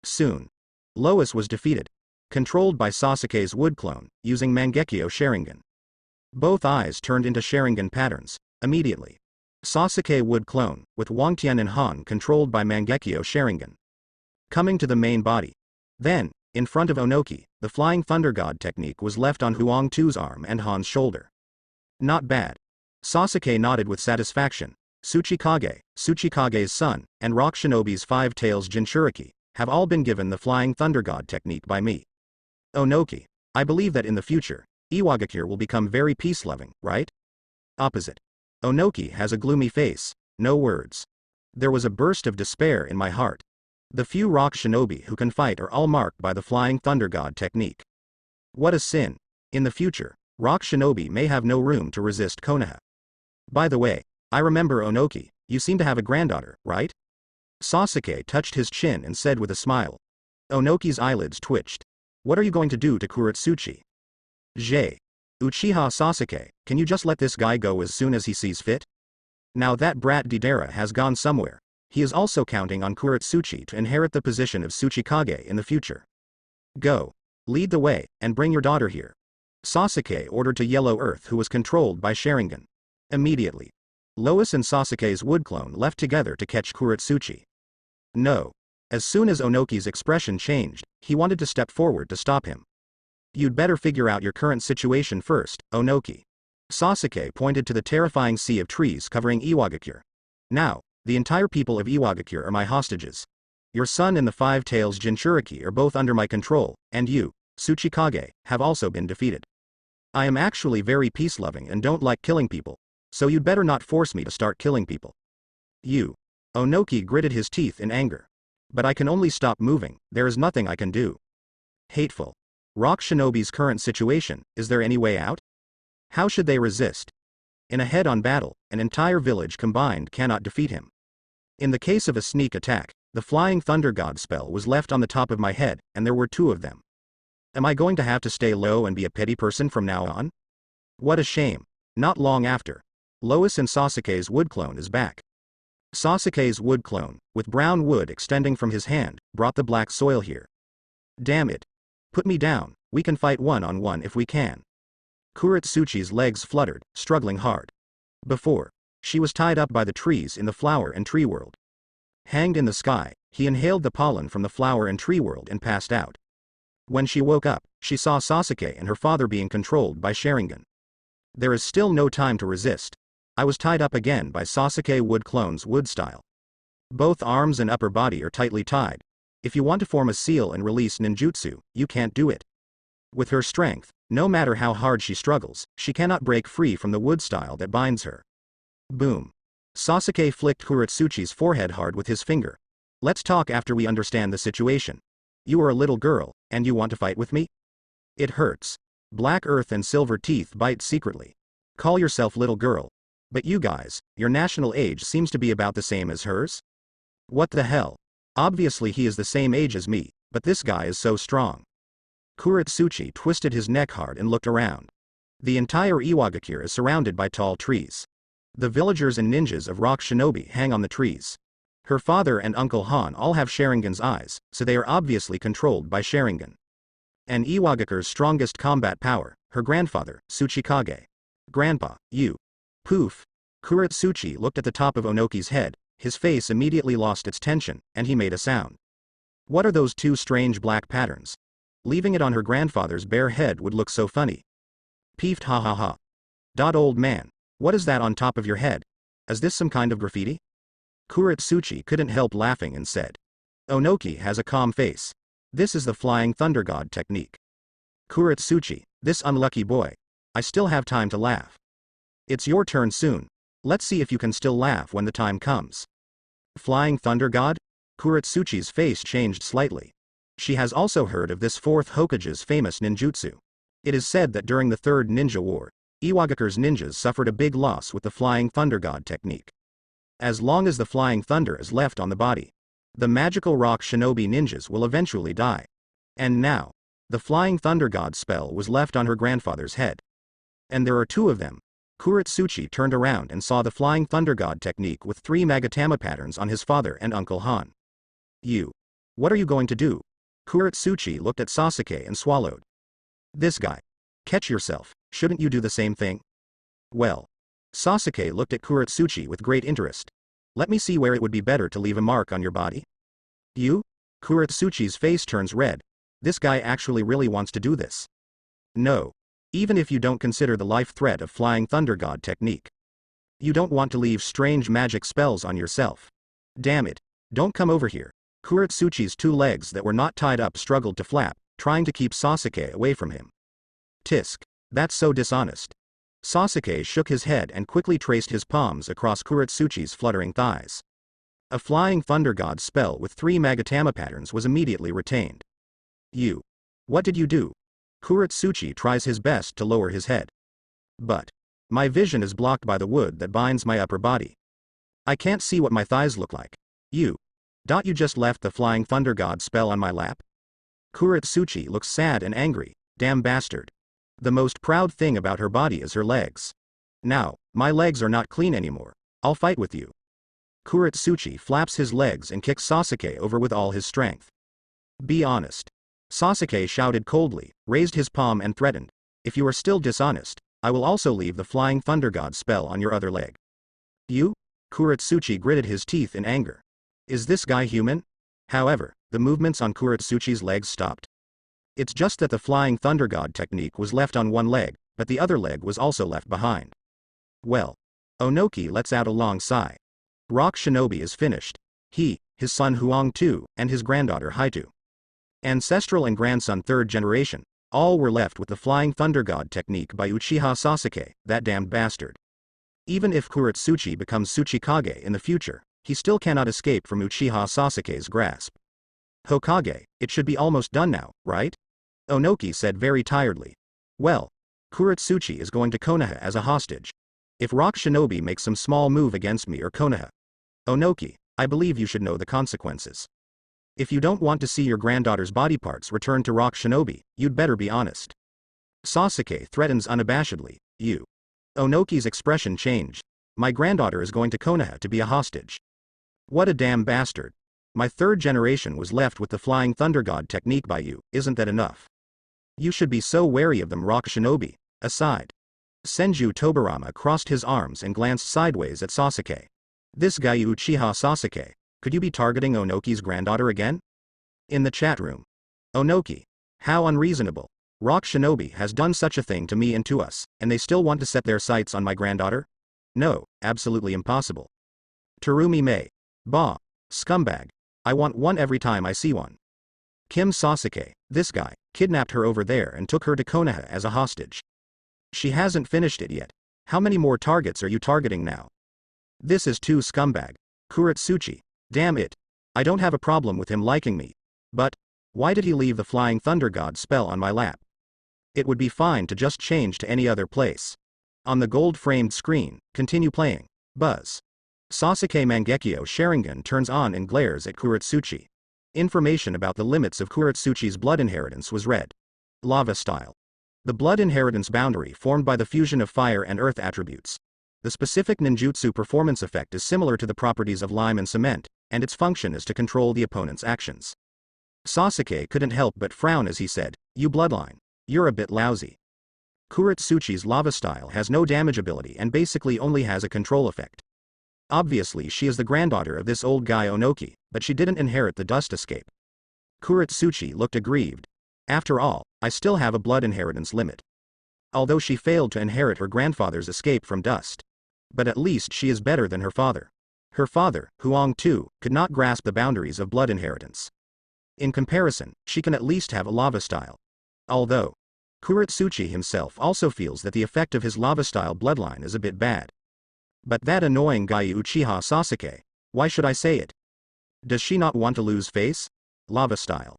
Soon. Lois was defeated. Controlled by Sasuke's Wood Clone, using Mangekyo Sharingan. Both eyes turned into Sharingan patterns, immediately. Sasuke Wood Clone, with Wangtian and Han controlled by Mangekyo Sharingan. Coming to the main body. Then, in front of Onoki, the Flying Thunder God technique was left on Huang Tu's arm and Han's shoulder. Not bad. Sasuke nodded with satisfaction. Tsuchikage, Tsuchikage's son, and Rock Shinobi's 5 tails Jinchuriki, have all been given the Flying Thunder God technique by me. Onoki, I believe that in the future, Iwagakure will become very peace-loving, right? Opposite. Onoki has a gloomy face, no words. There was a burst of despair in my heart. The few rock shinobi who can fight are all marked by the Flying Thunder God technique. What a sin. In the future, rock shinobi may have no room to resist Konoha. By the way, I remember Onoki, you seem to have a granddaughter, right? Sasuke touched his chin and said with a smile. Onoki's eyelids twitched. What are you going to do to Kuretsuchi? Uchiha Sasuke, can you just let this guy go as soon as he sees fit? Now that brat Deidara has gone somewhere, he is also counting on Kuretsuchi to inherit the position of Tsuchikage in the future. Go. Lead the way, and bring your daughter here. Sasuke ordered to Yellow Earth, who was controlled by Sharingan. Immediately. Lois and Sasuke's Wood Clone left together to catch Kuretsuchi. No. As soon as Onoki's expression changed, he wanted to step forward to stop him. You'd better figure out your current situation first, Onoki. Sasuke pointed to the terrifying sea of trees covering Iwagakure. Now, the entire people of Iwagakure are my hostages. Your son and the Five Tails Jinchuriki are both under my control, and you, Tsuchikage, have also been defeated. I am actually very peace-loving and don't like killing people, so you'd better not force me to start killing people. You. Onoki gritted his teeth in anger. But I can only stop moving, there is nothing I can do. Hateful. Rock Shinobi's current situation, is there any way out? How should they resist? In a head-on battle, an entire village combined cannot defeat him. In the case of a sneak attack, the Flying Thunder God spell was left on the top of my head, and there were 2 of them. Am I going to have to stay low and be a petty person from now on? What a shame. Not long after. Lois and Sasuke's wood clone is back. Sasuke's wood clone, with brown wood extending from his hand, brought the black soil here. Damn it. Put me down, we can fight one-on-one if we can. Kuretsuchi's legs fluttered, struggling hard. Before, she was tied up by the trees in the flower and tree world. Hanged in the sky, he inhaled the pollen from the flower and tree world and passed out. When she woke up, she saw Sasuke and her father being controlled by Sharingan. There is still no time to resist. I was tied up again by Sasuke wood clone's wood style. Both arms and upper body are tightly tied. If you want to form a seal and release ninjutsu, you can't do it. With her strength, no matter how hard she struggles, she cannot break free from the wood style that binds her. Boom. Sasuke flicked Kuretsuchi's forehead hard with his finger. Let's talk after we understand the situation. You are a little girl, and you want to fight with me? It hurts. Black earth and silver teeth bite secretly. Call yourself little girl. But you guys, your national age seems to be about the same as hers? What the hell? Obviously he is the same age as me, but this guy is so strong. Kuretsuchi twisted his neck hard and looked around. The entire Iwagakure is surrounded by tall trees. The villagers and ninjas of Rock Shinobi hang on the trees. Her father and Uncle Han all have Sharingan's eyes, so they are obviously controlled by Sharingan. And Iwagakure's strongest combat power, her grandfather, Tsuchikage. Grandpa, you. Poof. Kuretsuchi looked at the top of Onoki's head, his face immediately lost its tension, and he made a sound. What are those 2 strange black patterns? Leaving it on her grandfather's bare head would look so funny. Peeved ha ha ha. Old man, what is that on top of your head? Is this some kind of graffiti? Kuretsuchi couldn't help laughing and said. Onoki has a calm face. This is the Flying Thunder God technique. Kuretsuchi, this unlucky boy. I still have time to laugh. It's your turn soon. Let's see if you can still laugh when the time comes. Flying Thunder God? Kuretsuchi's face changed slightly. She has also heard of this 4th Hokage's famous ninjutsu. It is said that during the 3rd Ninja War, Iwagakure's ninjas suffered a big loss with the Flying Thunder God technique. As long as the Flying Thunder is left on the body, the magical Rock Shinobi ninjas will eventually die. And now, the Flying Thunder God spell was left on her grandfather's head. And there are 2 of them. Kuretsuchi turned around and saw the Flying Thunder God technique with 3 Magatama patterns on his father and Uncle Han. You. What are you going to do? Kuretsuchi looked at Sasuke and swallowed. This guy. Catch yourself, shouldn't you do the same thing? Well. Sasuke looked at Kuretsuchi with great interest. Let me see where it would be better to leave a mark on your body. You? Kuretsuchi's face turns red. This guy actually really wants to do this. No. Even if you don't consider the life threat of Flying Thunder God technique. You don't want to leave strange magic spells on yourself. Damn it. Don't come over here. Kuretsuchi's 2 legs that were not tied up struggled to flap, trying to keep Sasuke away from him. Tisk. That's so dishonest. Sasuke shook his head and quickly traced his palms across Kuretsuchi's fluttering thighs. A Flying Thunder God spell with 3 Magatama patterns was immediately retained. You. What did you do? Kuretsuchi tries his best to lower his head. But. My vision is blocked by the wood that binds my upper body. I can't see what my thighs look like. You. You just left the Flying Thunder God spell on my lap? Kuretsuchi looks sad and angry. Damn bastard. The most proud thing about her body is her legs. Now, my legs are not clean anymore. I'll fight with you. Kuretsuchi flaps his legs and kicks Sasuke over with all his strength. Be honest. Sasuke shouted coldly, raised his palm and threatened. If you are still dishonest, I will also leave the Flying Thunder God spell on your other leg. You? Kuretsuchi gritted his teeth in anger. Is this guy human? However, the movements on Kuretsuchi's legs stopped. It's just that the Flying Thunder God technique was left on one leg, but the other leg was also left behind. Well. Onoki lets out a long sigh. Rock Shinobi is finished. His his son Huang Tu, and his granddaughter Haitu. Ancestral and grandson third generation, all were left with the Flying Thunder God technique by Uchiha Sasuke, that damned bastard. Even if Kuretsuchi becomes Tsuchikage in the future, he still cannot escape from Uchiha Sasuke's grasp. Hokage, it should be almost done now, right? Onoki said very tiredly. Well, Kuretsuchi is going to Konoha as a hostage. If Rock Shinobi makes some small move against me or Konoha. Onoki, I believe you should know the consequences. If you don't want to see your granddaughter's body parts returned to Rock Shinobi, you'd better be honest. Sasuke threatens unabashedly, you. Onoki's expression changed. My granddaughter is going to Konoha to be a hostage. What a damn bastard. My third generation was left with the Flying Thunder God technique by you, isn't that enough? You should be so wary of them, Rock Shinobi. Aside. Senju Tobirama crossed his arms and glanced sideways at Sasuke. This guy Uchiha Sasuke, could you be targeting Onoki's granddaughter again? In the chat room. Onoki. How unreasonable. Rock Shinobi has done such a thing to me and to us, and they still want to set their sights on my granddaughter? No, absolutely impossible. Terumi Mei. Bah. Scumbag. I want one every time I see one. Kim Sasuke, this guy, kidnapped her over there and took her to Konoha as a hostage. She hasn't finished it yet. How many more targets are you targeting now? This is too scumbag. Kuretsuchi. Damn it. I don't have a problem with him liking me. But, why did he leave the Flying Thunder God spell on my lap? It would be fine to just change to any other place. On the gold-framed screen, continue playing. Buzz. Sasuke Mangekyo Sharingan turns on and glares at Kuretsuchi. Information about the limits of Kuretsuchi's blood inheritance was read. Lava style. The blood inheritance boundary formed by the fusion of fire and earth attributes. The specific ninjutsu performance effect is similar to the properties of lime and cement, and its function is to control the opponent's actions. Sasuke couldn't help but frown as he said, "You bloodline. You're a bit lousy." Kuretsuchi's lava style has no damage ability and basically only has a control effect. Obviously she is the granddaughter of this old guy Onoki, but she didn't inherit the dust escape. Kuretsuchi looked aggrieved. After all, I still have a blood inheritance limit. Although she failed to inherit her grandfather's escape from dust. But at least she is better than her father. Her father, Huang Tu, could not grasp the boundaries of blood inheritance. In comparison, she can at least have a lava style. Although, Kuretsuchi himself also feels that the effect of his lava style bloodline is a bit bad. But that annoying guy Uchiha Sasuke, why should I say it? Does she not want to lose face? Lava style.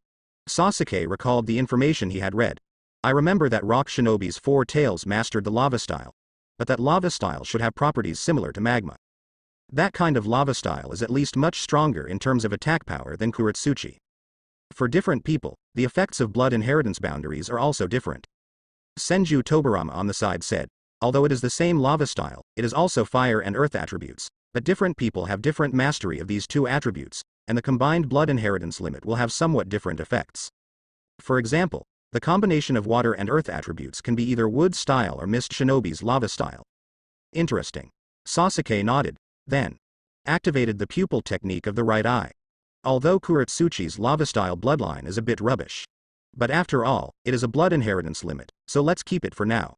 Sasuke recalled the information he had read. I remember that Rock Shinobi's four tails mastered the lava style. But that lava style should have properties similar to magma. That kind of lava style is at least much stronger in terms of attack power than Kuretsuchi. For different people, the effects of blood inheritance boundaries are also different. Senju Tobirama on the side said, although it is the same lava style, it is also fire and earth attributes, but different people have different mastery of these two attributes, and the combined blood inheritance limit will have somewhat different effects. For example, the combination of water and earth attributes can be either wood style or Mist Shinobi's lava style. Interesting. Sasuke nodded, then activated the pupil technique of the right eye. Although Kuretsuchi's lava style bloodline is a bit rubbish. But after all, it is a blood inheritance limit, so let's keep it for now.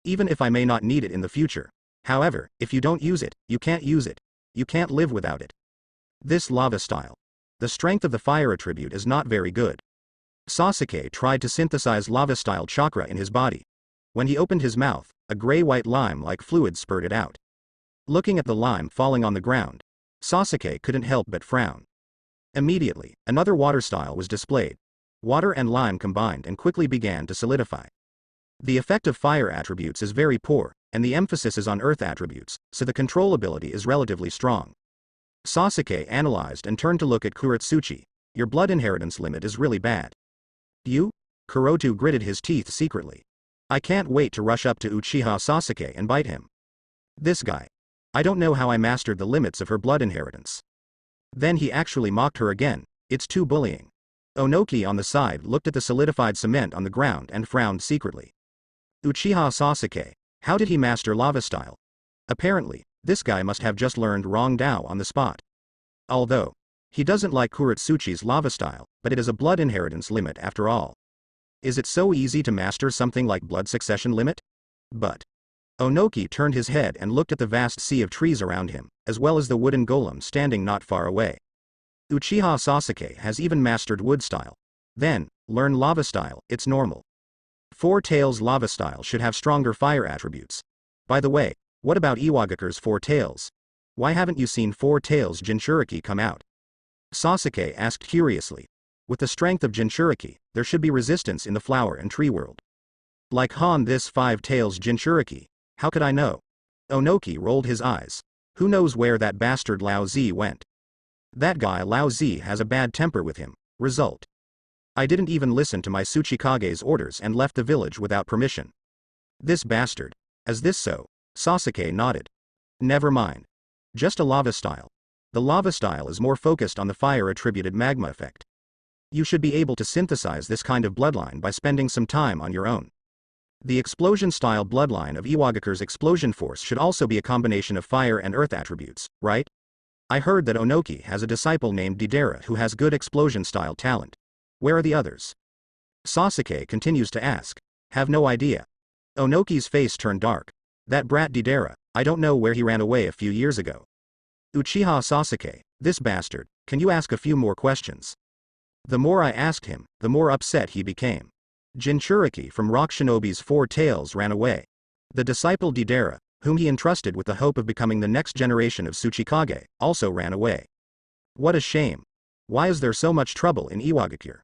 Even if I may not need it in the future. However, if you don't use it, you can't use it. You can't live without it. This lava style. The strength of the fire attribute is not very good. Sasuke tried to synthesize lava-style chakra in his body. When he opened his mouth, a gray-white lime-like fluid spurted out. Looking at the lime falling on the ground, Sasuke couldn't help but frown. Immediately, another water style was displayed. Water and lime combined and quickly began to solidify. The effect of fire attributes is very poor, and the emphasis is on earth attributes, so the control ability is relatively strong. Sasuke analyzed and turned to look at Kuretsuchi. Your blood inheritance limit is really bad. You? Kurotu gritted his teeth secretly. I can't wait to rush up to Uchiha Sasuke and bite him. This guy. I don't know how I mastered the limits of her blood inheritance. Then he actually mocked her again. It's too bullying. Onoki on the side looked at the solidified cement on the ground and frowned secretly. Uchiha Sasuke, how did he master lava style? Apparently, this guy must have just learned Rong Dao on the spot. Although, he doesn't like Kuretsuchi's lava style, but it is a blood inheritance limit after all. Is it so easy to master something like blood succession limit? But Onoki turned his head and looked at the vast sea of trees around him, as well as the wooden golem standing not far away. Uchiha Sasuke has even mastered wood style. Then, learn lava style, it's normal. Four Tails lava style should have stronger fire attributes. By the way, what about Iwagakure's Four Tails? Why haven't you seen Four Tails Jinchuriki come out? Sasuke asked curiously. With the strength of Jinchuriki, there should be resistance in the flower and tree world. Like Han this Five Tails Jinchuriki, how could I know? Onoki rolled his eyes. Who knows where that bastard Lao Zi went? That guy Lao Zi has a bad temper with him. Result. I didn't even listen to my Tsuchikage's orders and left the village without permission. This bastard. Is this so? Sasuke nodded. Never mind. Just a lava style. The lava style is more focused on the fire-attributed magma effect. You should be able to synthesize this kind of bloodline by spending some time on your own. The explosion-style bloodline of Iwagakure's explosion force should also be a combination of fire and earth attributes, right? I heard that Onoki has a disciple named Deidara who has good explosion-style talent. Where are the others? Sasuke continues to ask. Have no idea. Onoki's face turned dark. That brat Deidara, I don't know where he ran away a few years ago. Uchiha Sasuke, this bastard, can you ask a few more questions? The more I asked him, the more upset he became. Jinchuriki from Rock Shinobi's Four Tails ran away. The disciple Deidara, whom he entrusted with the hope of becoming the next generation of Tsuchikage, also ran away. What a shame. Why is there so much trouble in Iwagakure?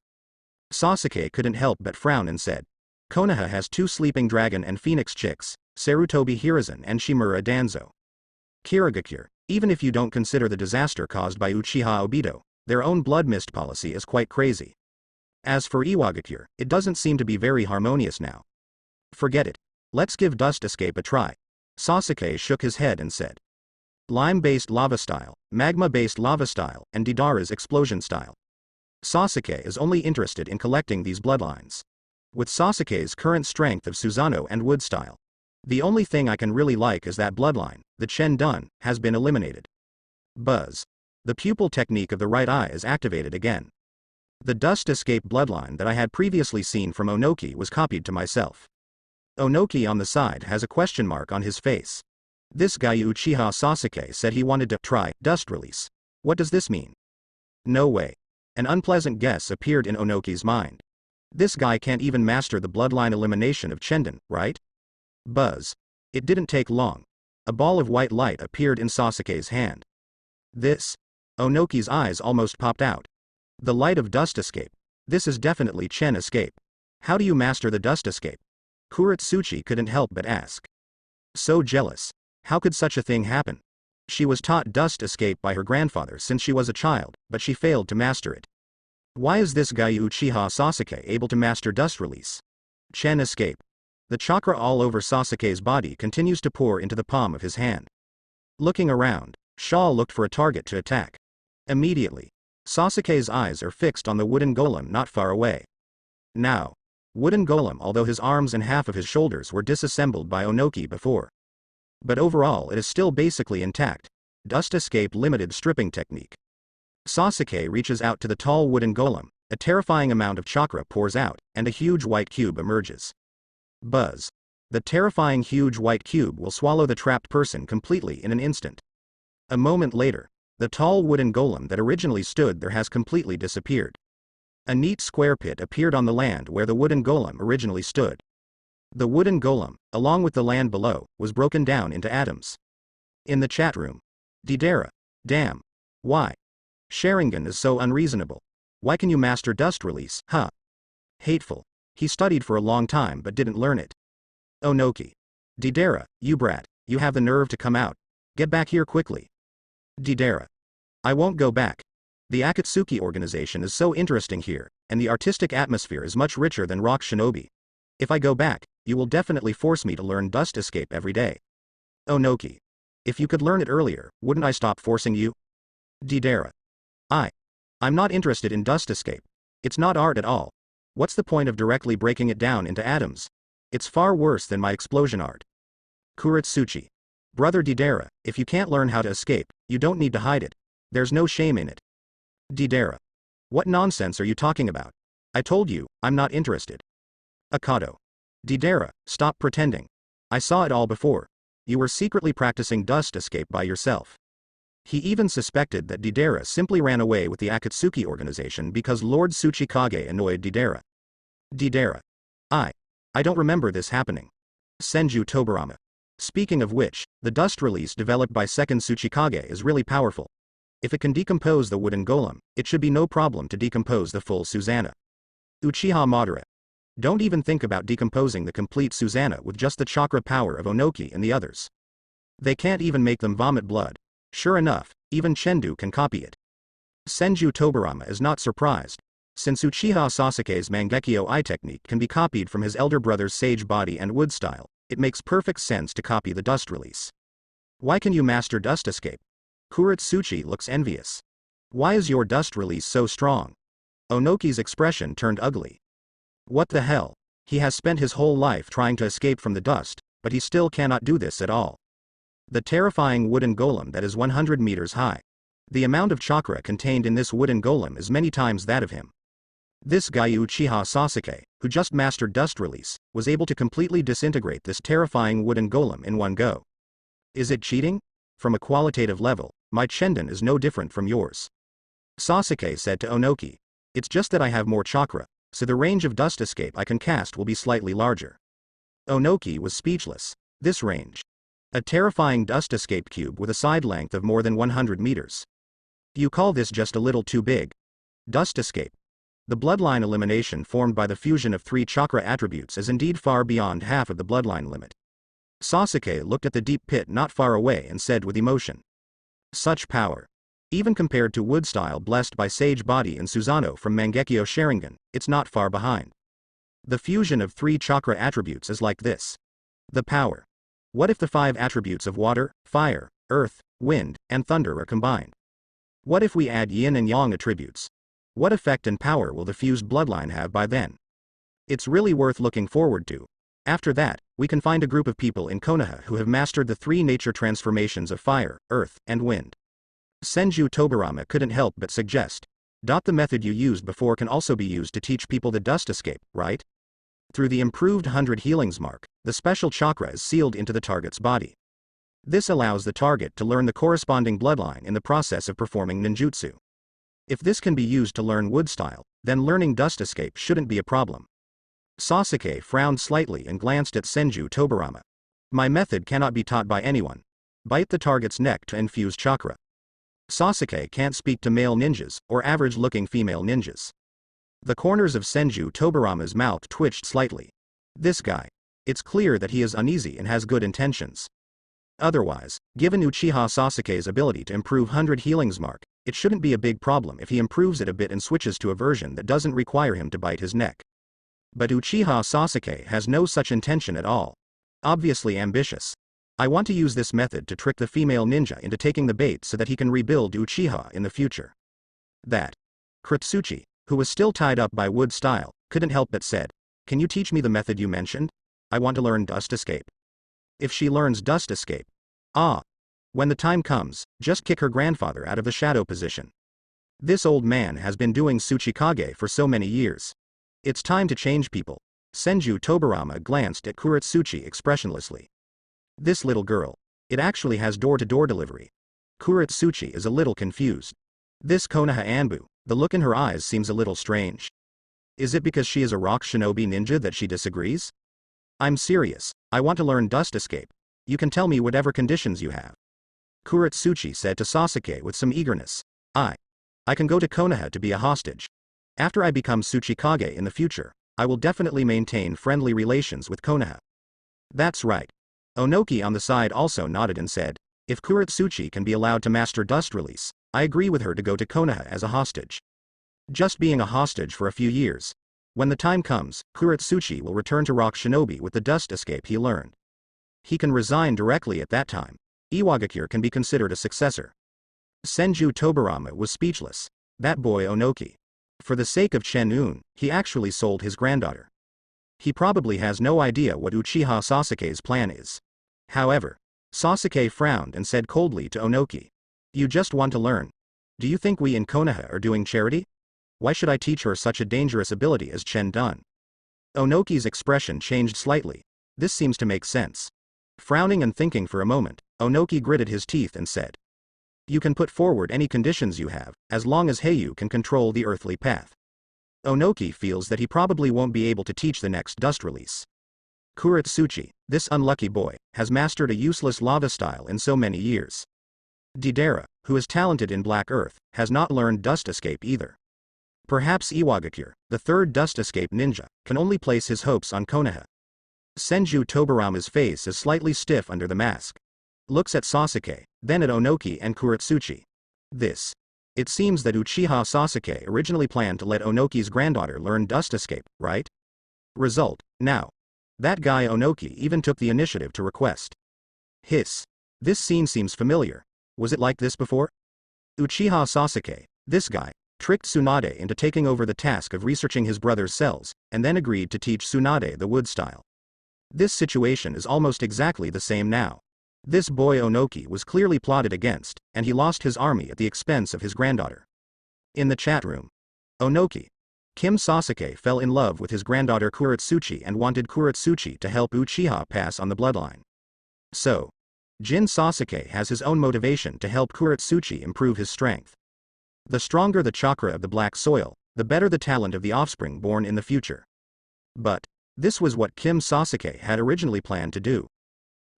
Sasuke couldn't help but frown and said. Konoha has two sleeping dragon and phoenix chicks, Sarutobi Hiruzen and Shimura Danzo. Kirigakure, even if you don't consider the disaster caused by Uchiha Obito, their own blood mist policy is quite crazy. As for Iwagakure, it doesn't seem to be very harmonious now. Forget it. Let's give Dust Escape a try. Sasuke shook his head and said. Lime-based lava style, magma-based lava style, and Deidara's explosion style. Sasuke is only interested in collecting these bloodlines. With Sasuke's current strength of Susanoo and wood style, the only thing I can really like is that bloodline, the Chen Dun, has been eliminated. Buzz. The pupil technique of the right eye is activated again. The Dust Escape bloodline that I had previously seen from Onoki was copied to myself. Onoki on the side has a question mark on his face. This guy Uchiha Sasuke said he wanted to try dust release. What does this mean? No way. An unpleasant guess appeared in Onoki's mind. This guy can't even master the bloodline elimination of Chenden, right? Buzz. It didn't take long. A ball of white light appeared in Sasuke's hand. This. Onoki's eyes almost popped out. The light of Dust Escape. This is definitely Chen Escape. How do you master the Dust Escape? Kuretsuchi couldn't help but ask. So jealous. How could such a thing happen? She was taught Dust Escape by her grandfather since she was a child, but she failed to master it. Why is this guy Uchiha Sasuke able to master Dust Release? Chen Escape. The chakra all over Sasuke's body continues to pour into the palm of his hand. Looking around, Shaw looked for a target to attack. Immediately, Sasuke's eyes are fixed on the wooden golem not far away. Now, wooden golem, although his arms and half of his shoulders were disassembled by Onoki before. But overall it is still basically intact. Dust Escape limited stripping technique. Sasuke reaches out to the tall wooden golem, a terrifying amount of chakra pours out, and a huge white cube emerges. Buzz. The terrifying huge white cube will swallow the trapped person completely in an instant. A moment later, the tall wooden golem that originally stood there has completely disappeared. A neat square pit appeared on the land where the wooden golem originally stood. The wooden golem, along with the land below, was broken down into atoms. In the chat room. Deidara. Damn. Why? Sharingan is so unreasonable. Why can you master Dust Release, huh? Hateful. He studied for a long time but didn't learn it. Onoki. Deidara, you brat, you have the nerve to come out. Get back here quickly. Deidara. I won't go back. The Akatsuki organization is so interesting here, and the artistic atmosphere is much richer than Rock Shinobi. If I go back, you will definitely force me to learn Dust Escape every day. Onoki. If you could learn it earlier, wouldn't I stop forcing you? Deidara. I'm not interested in Dust Escape. It's not art at all. What's the point of directly breaking it down into atoms? It's far worse than my explosion art. Kuretsuchi. Brother Deidara, if you can't learn how to escape, you don't need to hide it. There's no shame in it. Deidara. What nonsense are you talking about? I told you, I'm not interested. Akado. Deidara, stop pretending. I saw it all before. You were secretly practicing Dust Escape by yourself. He even suspected that Deidara simply ran away with the Akatsuki organization because Lord Tsuchikage annoyed Deidara. Deidara. I don't remember this happening. Senju Tobarama. Speaking of which, the dust release developed by second Tsuchikage is really powerful. If it can decompose the wooden golem, it should be no problem to decompose the full Susanoo. Uchiha Madara. Don't even think about decomposing the complete Susanoo with just the chakra power of Onoki and the others. They can't even make them vomit blood. Sure enough, even Chendo can copy it. Senju Tobarama is not surprised. Since Uchiha Sasuke's Mangekyo Eye technique can be copied from his elder brother's sage body and wood style, it makes perfect sense to copy the dust release. Why can you master dust escape? Kuretsuchi looks envious. Why is your dust release so strong? Onoki's expression turned ugly. What the hell? He has spent his whole life trying to escape from the dust, but he still cannot do this at all. The terrifying wooden golem that is 100 meters high. The amount of chakra contained in this wooden golem is many times that of him. This guy Uchiha Sasuke, who just mastered dust release, was able to completely disintegrate this terrifying wooden golem in one go. Is it cheating? From a qualitative level, my Chenden is no different from yours. Sasuke said to Onoki. It's just that I have more chakra, so the range of dust escape I can cast will be slightly larger. Onoki was speechless. This range. A terrifying dust escape cube with a side length of more than 100 meters. You call this just a little too big? Dust escape. The bloodline elimination formed by the fusion of 3 chakra attributes is indeed far beyond half of the bloodline limit. Sasuke looked at the deep pit not far away and said with emotion. Such power. Even compared to wood style blessed by Sage Body and Susanoo from Mangekyo Sharingan, it's not far behind. The fusion of 3 chakra attributes is like this. The power. What if the 5 attributes of water, fire, earth, wind, and thunder are combined? What if we add yin and yang attributes? What effect and power will the fused bloodline have by then? It's really worth looking forward to. After that, we can find a group of people in Konoha who have mastered the 3 nature transformations of fire, earth, and wind. Senju Tobarama couldn't help but suggest. The method you used before can also be used to teach people the dust escape, right? Through the improved 100 healings mark, the special chakra is sealed into the target's body. This allows the target to learn the corresponding bloodline in the process of performing ninjutsu. If this can be used to learn wood style, then learning dust escape shouldn't be a problem. Sasuke frowned slightly and glanced at Senju Tobarama. My method cannot be taught by anyone. Bite the target's neck to infuse chakra. Sasuke can't speak to male ninjas, or average-looking female ninjas. The corners of Senju Tobarama's mouth twitched slightly. This guy. It's clear that he is uneasy and has good intentions. Otherwise, given Uchiha Sasuke's ability to improve 100 healings mark, it shouldn't be a big problem if he improves it a bit and switches to a version that doesn't require him to bite his neck. But Uchiha Sasuke has no such intention at all. Obviously ambitious. I want to use this method to trick the female ninja into taking the bait so that he can rebuild Uchiha in the future. That. Kuretsuchi, who was still tied up by wood style, couldn't help but said, Can you teach me the method you mentioned? I want to learn dust escape. If she learns dust escape. When the time comes, just kick her grandfather out of the shadow position. This old man has been doing Tsuchikage for so many years. It's time to change people. Senju Tobarama glanced at Kuretsuchi expressionlessly. This little girl. It actually has door-to-door delivery. Kuretsuchi is a little confused. This Konoha Anbu, the look in her eyes seems a little strange. Is it because she is a rock shinobi ninja that she disagrees? I'm serious, I want to learn dust escape. You can tell me whatever conditions you have. Kuretsuchi said to Sasuke with some eagerness. I can go to Konoha to be a hostage. After I become Tsuchikage in the future, I will definitely maintain friendly relations with Konoha. That's right. Onoki on the side also nodded and said, if Kuretsuchi can be allowed to master dust release, I agree with her to go to Konoha as a hostage. Just being a hostage for a few years. When the time comes, Kuretsuchi will return to Rock Shinobi with the dust escape he learned. He can resign directly at that time. Iwagakure can be considered a successor. Senju Tobarama was speechless. That boy Onoki. For the sake of Chen-un, he actually sold his granddaughter. He probably has no idea what Uchiha Sasuke's plan is. However, Sasuke frowned and said coldly to Onoki. You just want to learn. Do you think we in Konoha are doing charity? Why should I teach her such a dangerous ability as Chen-dun? Onoki's expression changed slightly. This seems to make sense. Frowning and thinking for a moment, Onoki gritted his teeth and said. You can put forward any conditions you have, as long as Heiyu can control the earthly path. Onoki feels that he probably won't be able to teach the next dust release. Kuretsuchi, this unlucky boy, has mastered a useless lava style in so many years. Deidara, who is talented in Black Earth, has not learned dust escape either. Perhaps Iwagakure, the third dust escape ninja, can only place his hopes on Konoha. Senju Tobarama's face is slightly stiff under the mask. Looks at Sasuke, then at Onoki and Kuretsuchi. It seems that Uchiha Sasuke originally planned to let Onoki's granddaughter learn dust escape, right? Result, now. That guy Onoki even took the initiative to request. Hiss. This scene seems familiar. Was it like this before? Uchiha Sasuke, this guy, tricked Tsunade into taking over the task of researching his brother's cells, and then agreed to teach Tsunade the wood style. This situation is almost exactly the same now. This boy Onoki was clearly plotted against, and he lost his army at the expense of his granddaughter. In the chat room. Onoki. Kim Sasuke fell in love with his granddaughter Kuretsuchi and wanted Kuretsuchi to help Uchiha pass on the bloodline. So, Jin Sasuke has his own motivation to help Kuretsuchi improve his strength. The stronger the chakra of the black soil, the better the talent of the offspring born in the future. But, this was what Kim Sasuke had originally planned to do.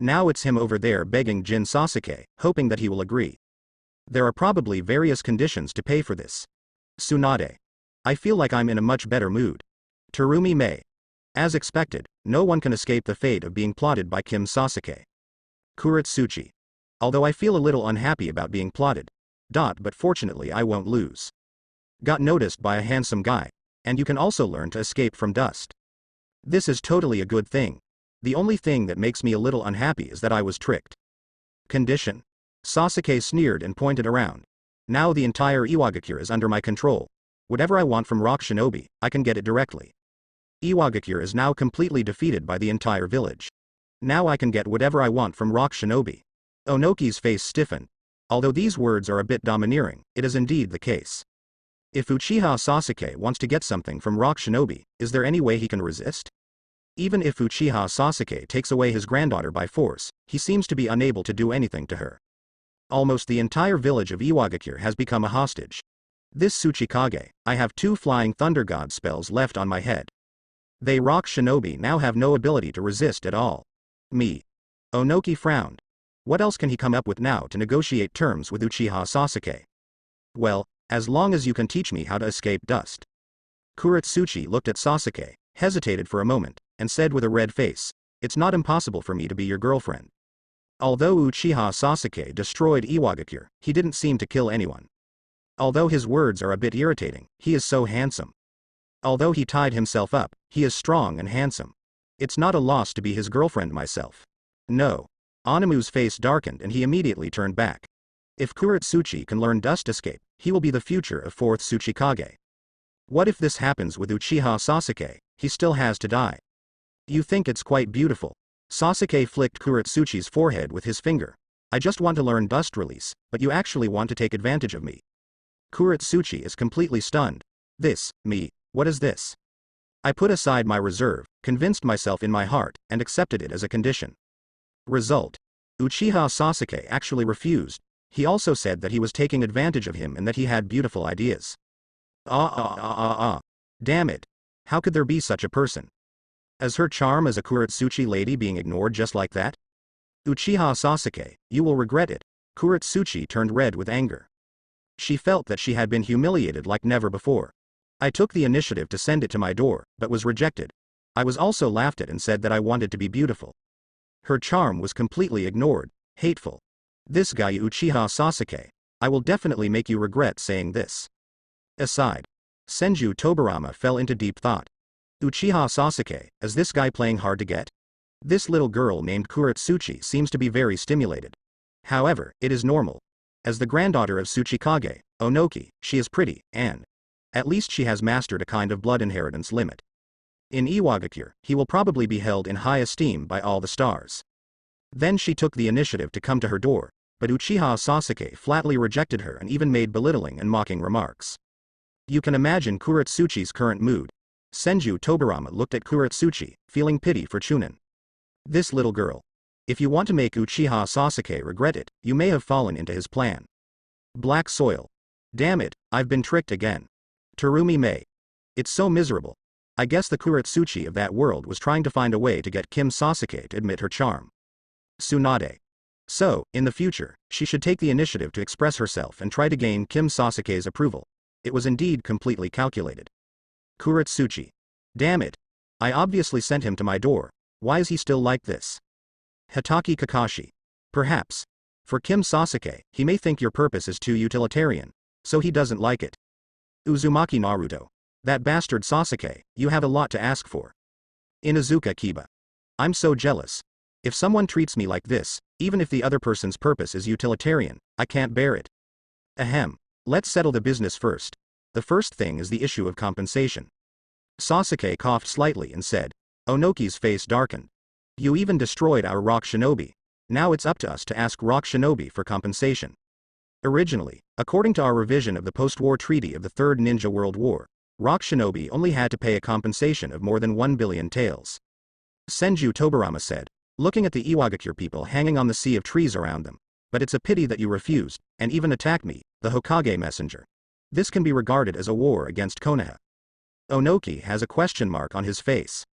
Now it's him over there begging Jin Sasuke, hoping that he will agree. There are probably various conditions to pay for this. Tsunade. I feel like I'm in a much better mood. Terumi Mei. As expected, no one can escape the fate of being plotted by Kim Sasuke. Kuretsuchi. Although I feel a little unhappy about being plotted. But fortunately I won't lose. Got noticed by a handsome guy. And you can also learn to escape from dust. This is totally a good thing. The only thing that makes me a little unhappy is that I was tricked. Condition. Sasuke sneered and pointed around. Now the entire Iwagakure is under my control. Whatever I want from Rock Shinobi, I can get it directly. Iwagakure is now completely defeated by the entire village. Now I can get whatever I want from Rock Shinobi. Onoki's face stiffened. Although these words are a bit domineering, it is indeed the case. If Uchiha Sasuke wants to get something from Rock Shinobi, is there any way he can resist? Even if Uchiha Sasuke takes away his granddaughter by force, he seems to be unable to do anything to her. Almost the entire village of Iwagakure has become a hostage. This Tsuchikage, I have 2 flying thunder god spells left on my head. They Rock Shinobi now have no ability to resist at all. Me. Onoki frowned. What else can he come up with now to negotiate terms with Uchiha Sasuke? Well, as long as you can teach me how to escape dust. Kuretsuchi looked at Sasuke, hesitated for a moment, and said with a red face, it's not impossible for me to be your girlfriend. Although Uchiha Sasuke destroyed Iwagakure, he didn't seem to kill anyone. Although his words are a bit irritating, he is so handsome. Although he tied himself up, he is strong and handsome. It's not a loss to be his girlfriend myself. No. Onimu's face darkened and he immediately turned back. If Kuretsuchi can learn dust escape, he will be the future of 4th Tsuchikage. What if this happens with Uchiha Sasuke? He still has to die. You think it's quite beautiful. Sasuke flicked Kuretsuchi's forehead with his finger. I just want to learn dust release, but you actually want to take advantage of me. Kuretsuchi is completely stunned. Me, what is this? I put aside my reserve, convinced myself in my heart, and accepted it as a condition. Result. Uchiha Sasuke actually refused. He also said that he was taking advantage of him and that he had beautiful ideas. Damn it. How could there be such a person? Is her charm as a Kuretsuchi lady being ignored just like that? Uchiha Sasuke, you will regret it. Kuretsuchi turned red with anger. She felt that she had been humiliated like never before. I took the initiative to send it to my door, but was rejected. I was also laughed at and said that I wanted to be beautiful. Her charm was completely ignored. Hateful. This guy Uchiha Sasuke. I will definitely make you regret saying this. Aside. Senju Tobarama fell into deep thought. Uchiha Sasuke, is this guy playing hard to get? This little girl named Kuretsuchi seems to be very stimulated. However, it is normal. As the granddaughter of Tsuchikage, Onoki, she is pretty, and at least she has mastered a kind of blood inheritance limit. In Iwagakure, he will probably be held in high esteem by all the stars. Then she took the initiative to come to her door, but Uchiha Sasuke flatly rejected her and even made belittling and mocking remarks. You can imagine Kuretsuchi's current mood. Senju Tobarama looked at Kuretsuchi, feeling pity for Chunin. This little girl. If you want to make Uchiha Sasuke regret it, you may have fallen into his plan. Black soil. Damn it, I've been tricked again. Terumi Mei. It's so miserable. I guess the Kuretsuchi of that world was trying to find a way to get Kim Sasuke to admit her charm. Tsunade. So, in the future, she should take the initiative to express herself and try to gain Kim Sasuke's approval. It was indeed completely calculated. Kuretsuchi. Damn it. I obviously sent him to my door. Why is he still like this? Hitaki Kakashi. Perhaps. For Kim Sasuke, he may think your purpose is too utilitarian, so he doesn't like it. Uzumaki Naruto. That bastard Sasuke, you have a lot to ask for. Inuzuka Kiba. I'm so jealous. If someone treats me like this, even if the other person's purpose is utilitarian, I can't bear it. Ahem. Let's settle the business first. The first thing is the issue of compensation. Sasuke coughed slightly and said. Onoki's face darkened. You even destroyed our rock shinobi. Now it's up to us to ask rock shinobi for compensation. Originally, according to our revision of the post-war treaty of the Third Ninja World War, rock shinobi only had to pay a compensation of more than 1 billion taels. Senju Tobarama said, looking at the Iwagakure people hanging on the sea of trees around them. But it's a pity that you refused, and even attacked me, the Hokage messenger. This can be regarded as a war against Konoha. Onoki has a question mark on his face.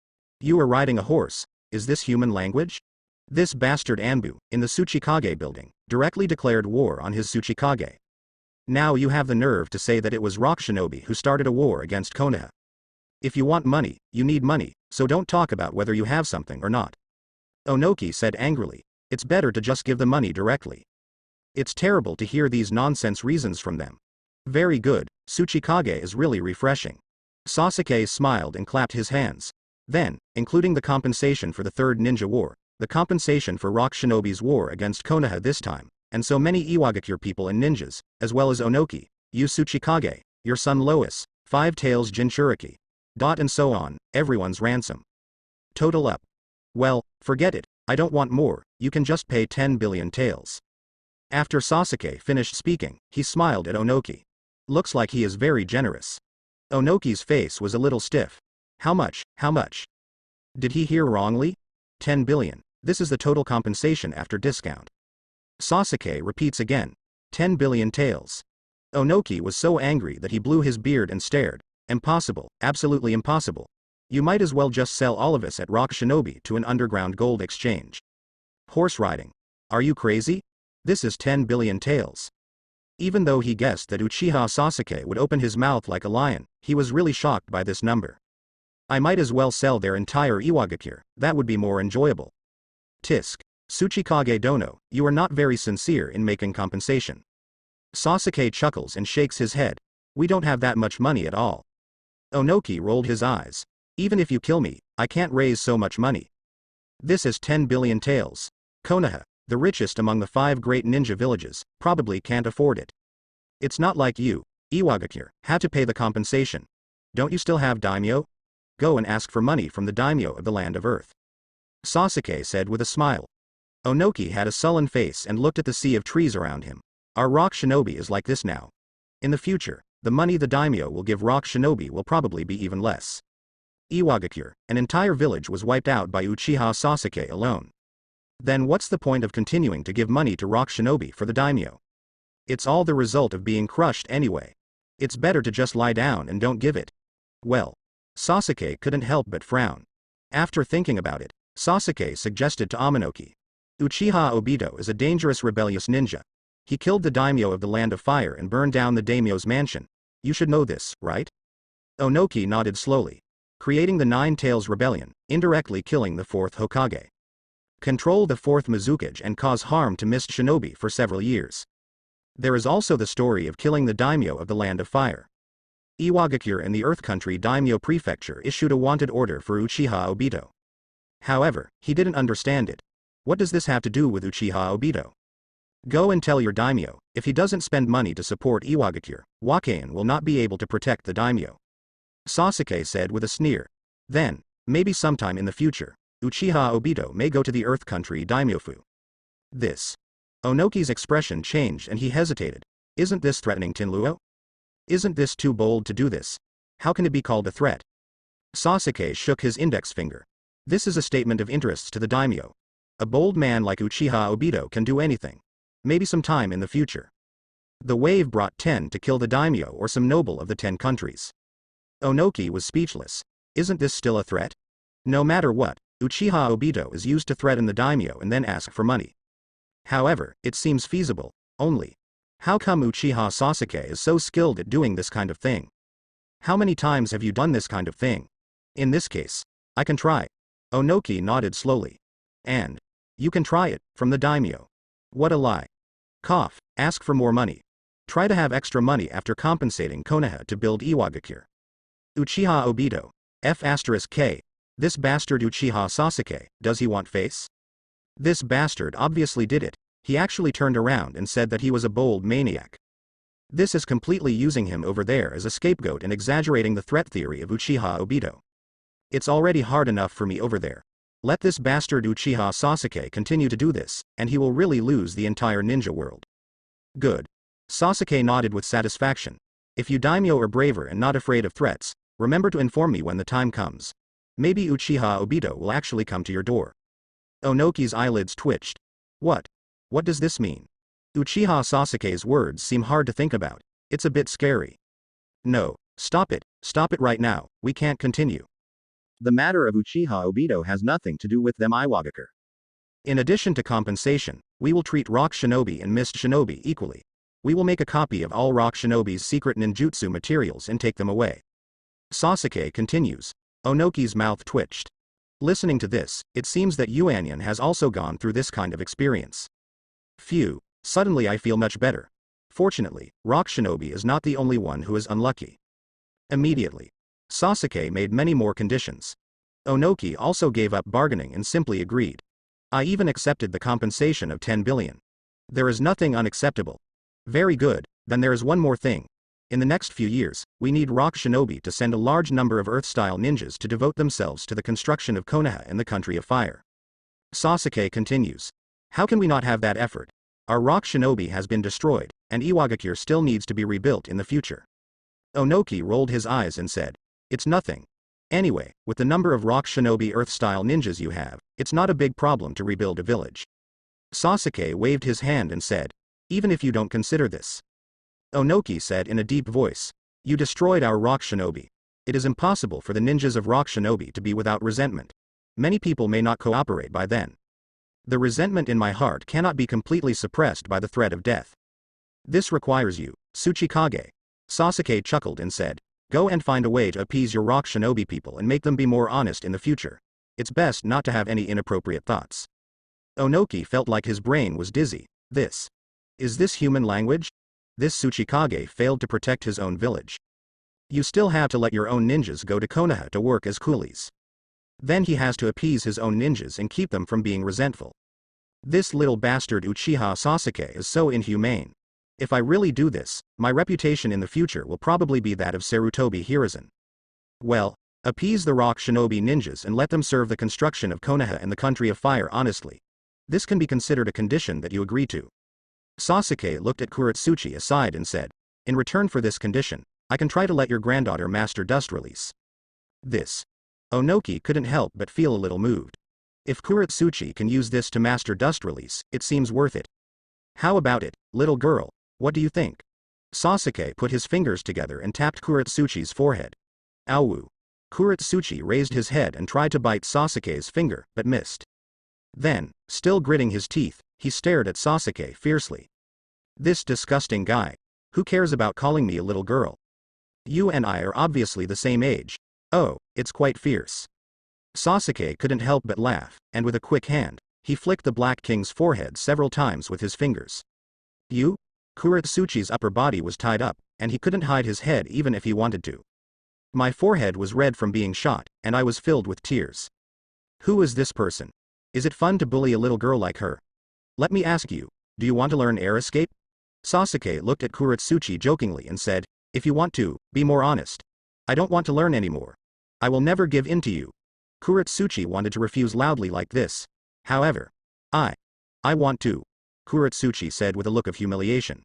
You were riding a horse, is this human language? This bastard Anbu, in the Tsuchikage building, directly declared war on his Tsuchikage. Now you have the nerve to say that it was Rock Shinobi who started a war against Konoha. If you want money, you need money, so don't talk about whether you have something or not. Onoki said angrily, it's better to just give the money directly. It's terrible to hear these nonsense reasons from them. Very good, Tsuchikage is really refreshing. Sasuke smiled and clapped his hands. Then, including the compensation for the Third Ninja War, the compensation for Rock Shinobi's war against Konoha this time, and so many Iwagakure people and ninjas, as well as Onoki, you Tsuchikage, your son Lois, 5 tails Jinchuriki. And so on, everyone's ransom. Total up. Well, forget it, I don't want more, you can just pay 10 billion taels. After Sasuke finished speaking, he smiled at Onoki. Looks like he is very generous. Onoki's face was a little stiff. How much, how much? Did he hear wrongly? 10 billion, this is the total compensation after discount. Sasuke repeats again. 10 billion taels. Onoki was so angry that he blew his beard and stared. Impossible, absolutely impossible. You might as well just sell all of us at Rock Shinobi to an underground gold exchange. Horse riding. Are you crazy? This is 10 billion taels. Even though he guessed that Uchiha Sasuke would open his mouth like a lion, he was really shocked by this number. I might as well sell their entire Iwagakure, that would be more enjoyable. Tisk. Tsuchikage Dono, you are not very sincere in making compensation. Sasuke chuckles and shakes his head. We don't have that much money at all. Onoki rolled his eyes. Even if you kill me, I can't raise so much money. This is 10 billion taels. Konoha, the richest among the 5 great ninja villages, probably can't afford it. It's not like you, Iwagakure, had to pay the compensation. Don't you still have daimyo? Go and ask for money from the daimyo of the land of Earth. Sasuke said with a smile. Onoki had a sullen face and looked at the sea of trees around him. Our Rock Shinobi is like this now. In the future, the money the daimyo will give Rock Shinobi will probably be even less. Iwagakure, an entire village was wiped out by Uchiha Sasuke alone. Then what's the point of continuing to give money to Rock Shinobi for the daimyo? It's all the result of being crushed anyway. It's better to just lie down and don't give it. Well, Sasuke couldn't help but frown. After thinking about it, Sasuke suggested to Amanoki. Uchiha Obito is a dangerous rebellious ninja. He killed the daimyo of the Land of Fire and burned down the daimyo's mansion. You should know this, right? Onoki nodded slowly. Creating the Nine Tails Rebellion, indirectly killing the 4th Hokage. Control the 4th Mizukage and cause harm to Mist Shinobi for several years. There is also the story of killing the daimyo of the Land of Fire. Iwagakure and the Earth Country Daimyo Prefecture issued a wanted order for Uchiha Obito. However, he didn't understand it. What does this have to do with Uchiha Obito? Go and tell your daimyo, if he doesn't spend money to support Iwagakure, Wakain will not be able to protect the daimyo. Sasuke said with a sneer. Then, maybe sometime in the future, Uchiha Obito may go to the Earth Country Daimyofu. This. Onoki's expression changed and he hesitated. Isn't this threatening Tenluo? Isn't this too bold to do this? How can it be called a threat? Sasuke shook his index finger. This is a statement of interests to the daimyo. A bold man like Uchiha Obito can do anything. Maybe sometime in the future. The wave brought 10 to kill the daimyo or some noble of the 10 countries. Onoki was speechless. Isn't this still a threat? No matter what, Uchiha Obito is used to threaten the daimyo and then ask for money. However, it seems feasible, only. How come Uchiha Sasuke is so skilled at doing this kind of thing? How many times have you done this kind of thing? In this case, I can try. Onoki nodded slowly. And you can try it, from the daimyo. What a lie. Cough, ask for more money. Try to have extra money after compensating Konoha to build Iwagakure. Uchiha Obito. F*K. This bastard Uchiha Sasuke, does he want face? This bastard obviously did it. He actually turned around and said that he was a bold maniac. This is completely using him over there as a scapegoat and exaggerating the threat theory of Uchiha Obito. It's already hard enough for me over there. Let this bastard Uchiha Sasuke continue to do this, and he will really lose the entire ninja world. Good. Sasuke nodded with satisfaction. If you daimyo are braver and not afraid of threats, remember to inform me when the time comes. Maybe Uchiha Obito will actually come to your door. Onoki's eyelids twitched. What? What does this mean? Uchiha Sasuke's words seem hard to think about. It's a bit scary. No, stop it right now, we can't continue. The matter of Uchiha Obito has nothing to do with them Iwagakure. In addition to compensation, we will treat Rock Shinobi and Mist Shinobi equally. We will make a copy of all Rock Shinobi's secret ninjutsu materials and take them away. Sasuke continues. Onoki's mouth twitched. Listening to this, it seems that Yuanyan has also gone through this kind of experience. Phew, suddenly I feel much better. Fortunately, Rock Shinobi is not the only one who is unlucky. Immediately, Sasuke made many more conditions. Onoki also gave up bargaining and simply agreed. I even accepted the compensation of 10 billion. There is nothing unacceptable. Very good, then there is one more thing. In the next few years, we need Rock Shinobi to send a large number of Earth-style ninjas to devote themselves to the construction of Konoha and the Country of Fire. Sasuke continues. How can we not have that effort? Our Rock Shinobi has been destroyed, and Iwagakure still needs to be rebuilt in the future. Onoki rolled his eyes and said, it's nothing. Anyway, with the number of Rock Shinobi Earth-style ninjas you have, it's not a big problem to rebuild a village. Sasuke waved his hand and said, even if you don't consider this. Onoki said in a deep voice, you destroyed our Rock Shinobi. It is impossible for the ninjas of Rock Shinobi to be without resentment. Many people may not cooperate by then. The resentment in my heart cannot be completely suppressed by the threat of death. This requires you, Tsuchikage. Sasuke chuckled and said, go and find a way to appease your Rock Shinobi people and make them be more honest in the future. It's best not to have any inappropriate thoughts. Onoki felt like his brain was dizzy. Is this human language? This Tsuchikage failed to protect his own village. You still have to let your own ninjas go to Konoha to work as coolies. Then he has to appease his own ninjas and keep them from being resentful. This little bastard Uchiha Sasuke is so inhumane. If I really do this, my reputation in the future will probably be that of Sarutobi Hiruzen. Well, appease the Rock Shinobi ninjas and let them serve the construction of Konoha and the Country of Fire honestly. This can be considered a condition that you agree to. Sasuke looked at Kuretsuchi aside and said, in return for this condition, I can try to let your granddaughter master dust release. Onoki couldn't help but feel a little moved. If Kuretsuchi can use this to master dust release, it seems worth it. How about it, little girl? What do you think? Sasuke put his fingers together and tapped Kuretsuchi's forehead. Ow! Kuretsuchi raised his head and tried to bite Sasuke's finger, but missed. Then, still gritting his teeth, he stared at Sasuke fiercely. This disgusting guy. Who cares about calling me a little girl? You and I are obviously the same age. Oh, it's quite fierce. Sasuke couldn't help but laugh, and with a quick hand, he flicked the Black King's forehead several times with his fingers. You? Kuretsuchi's upper body was tied up, and he couldn't hide his head even if he wanted to. My forehead was red from being shot, and I was filled with tears. Who is this person? Is it fun to bully a little girl like her? Let me ask you, do you want to learn air escape? Sasuke looked at Kuretsuchi jokingly and said, if you want to, be more honest. I don't want to learn anymore. I will never give in to you. Kuretsuchi wanted to refuse loudly like this. However, I want to, Kuretsuchi said with a look of humiliation.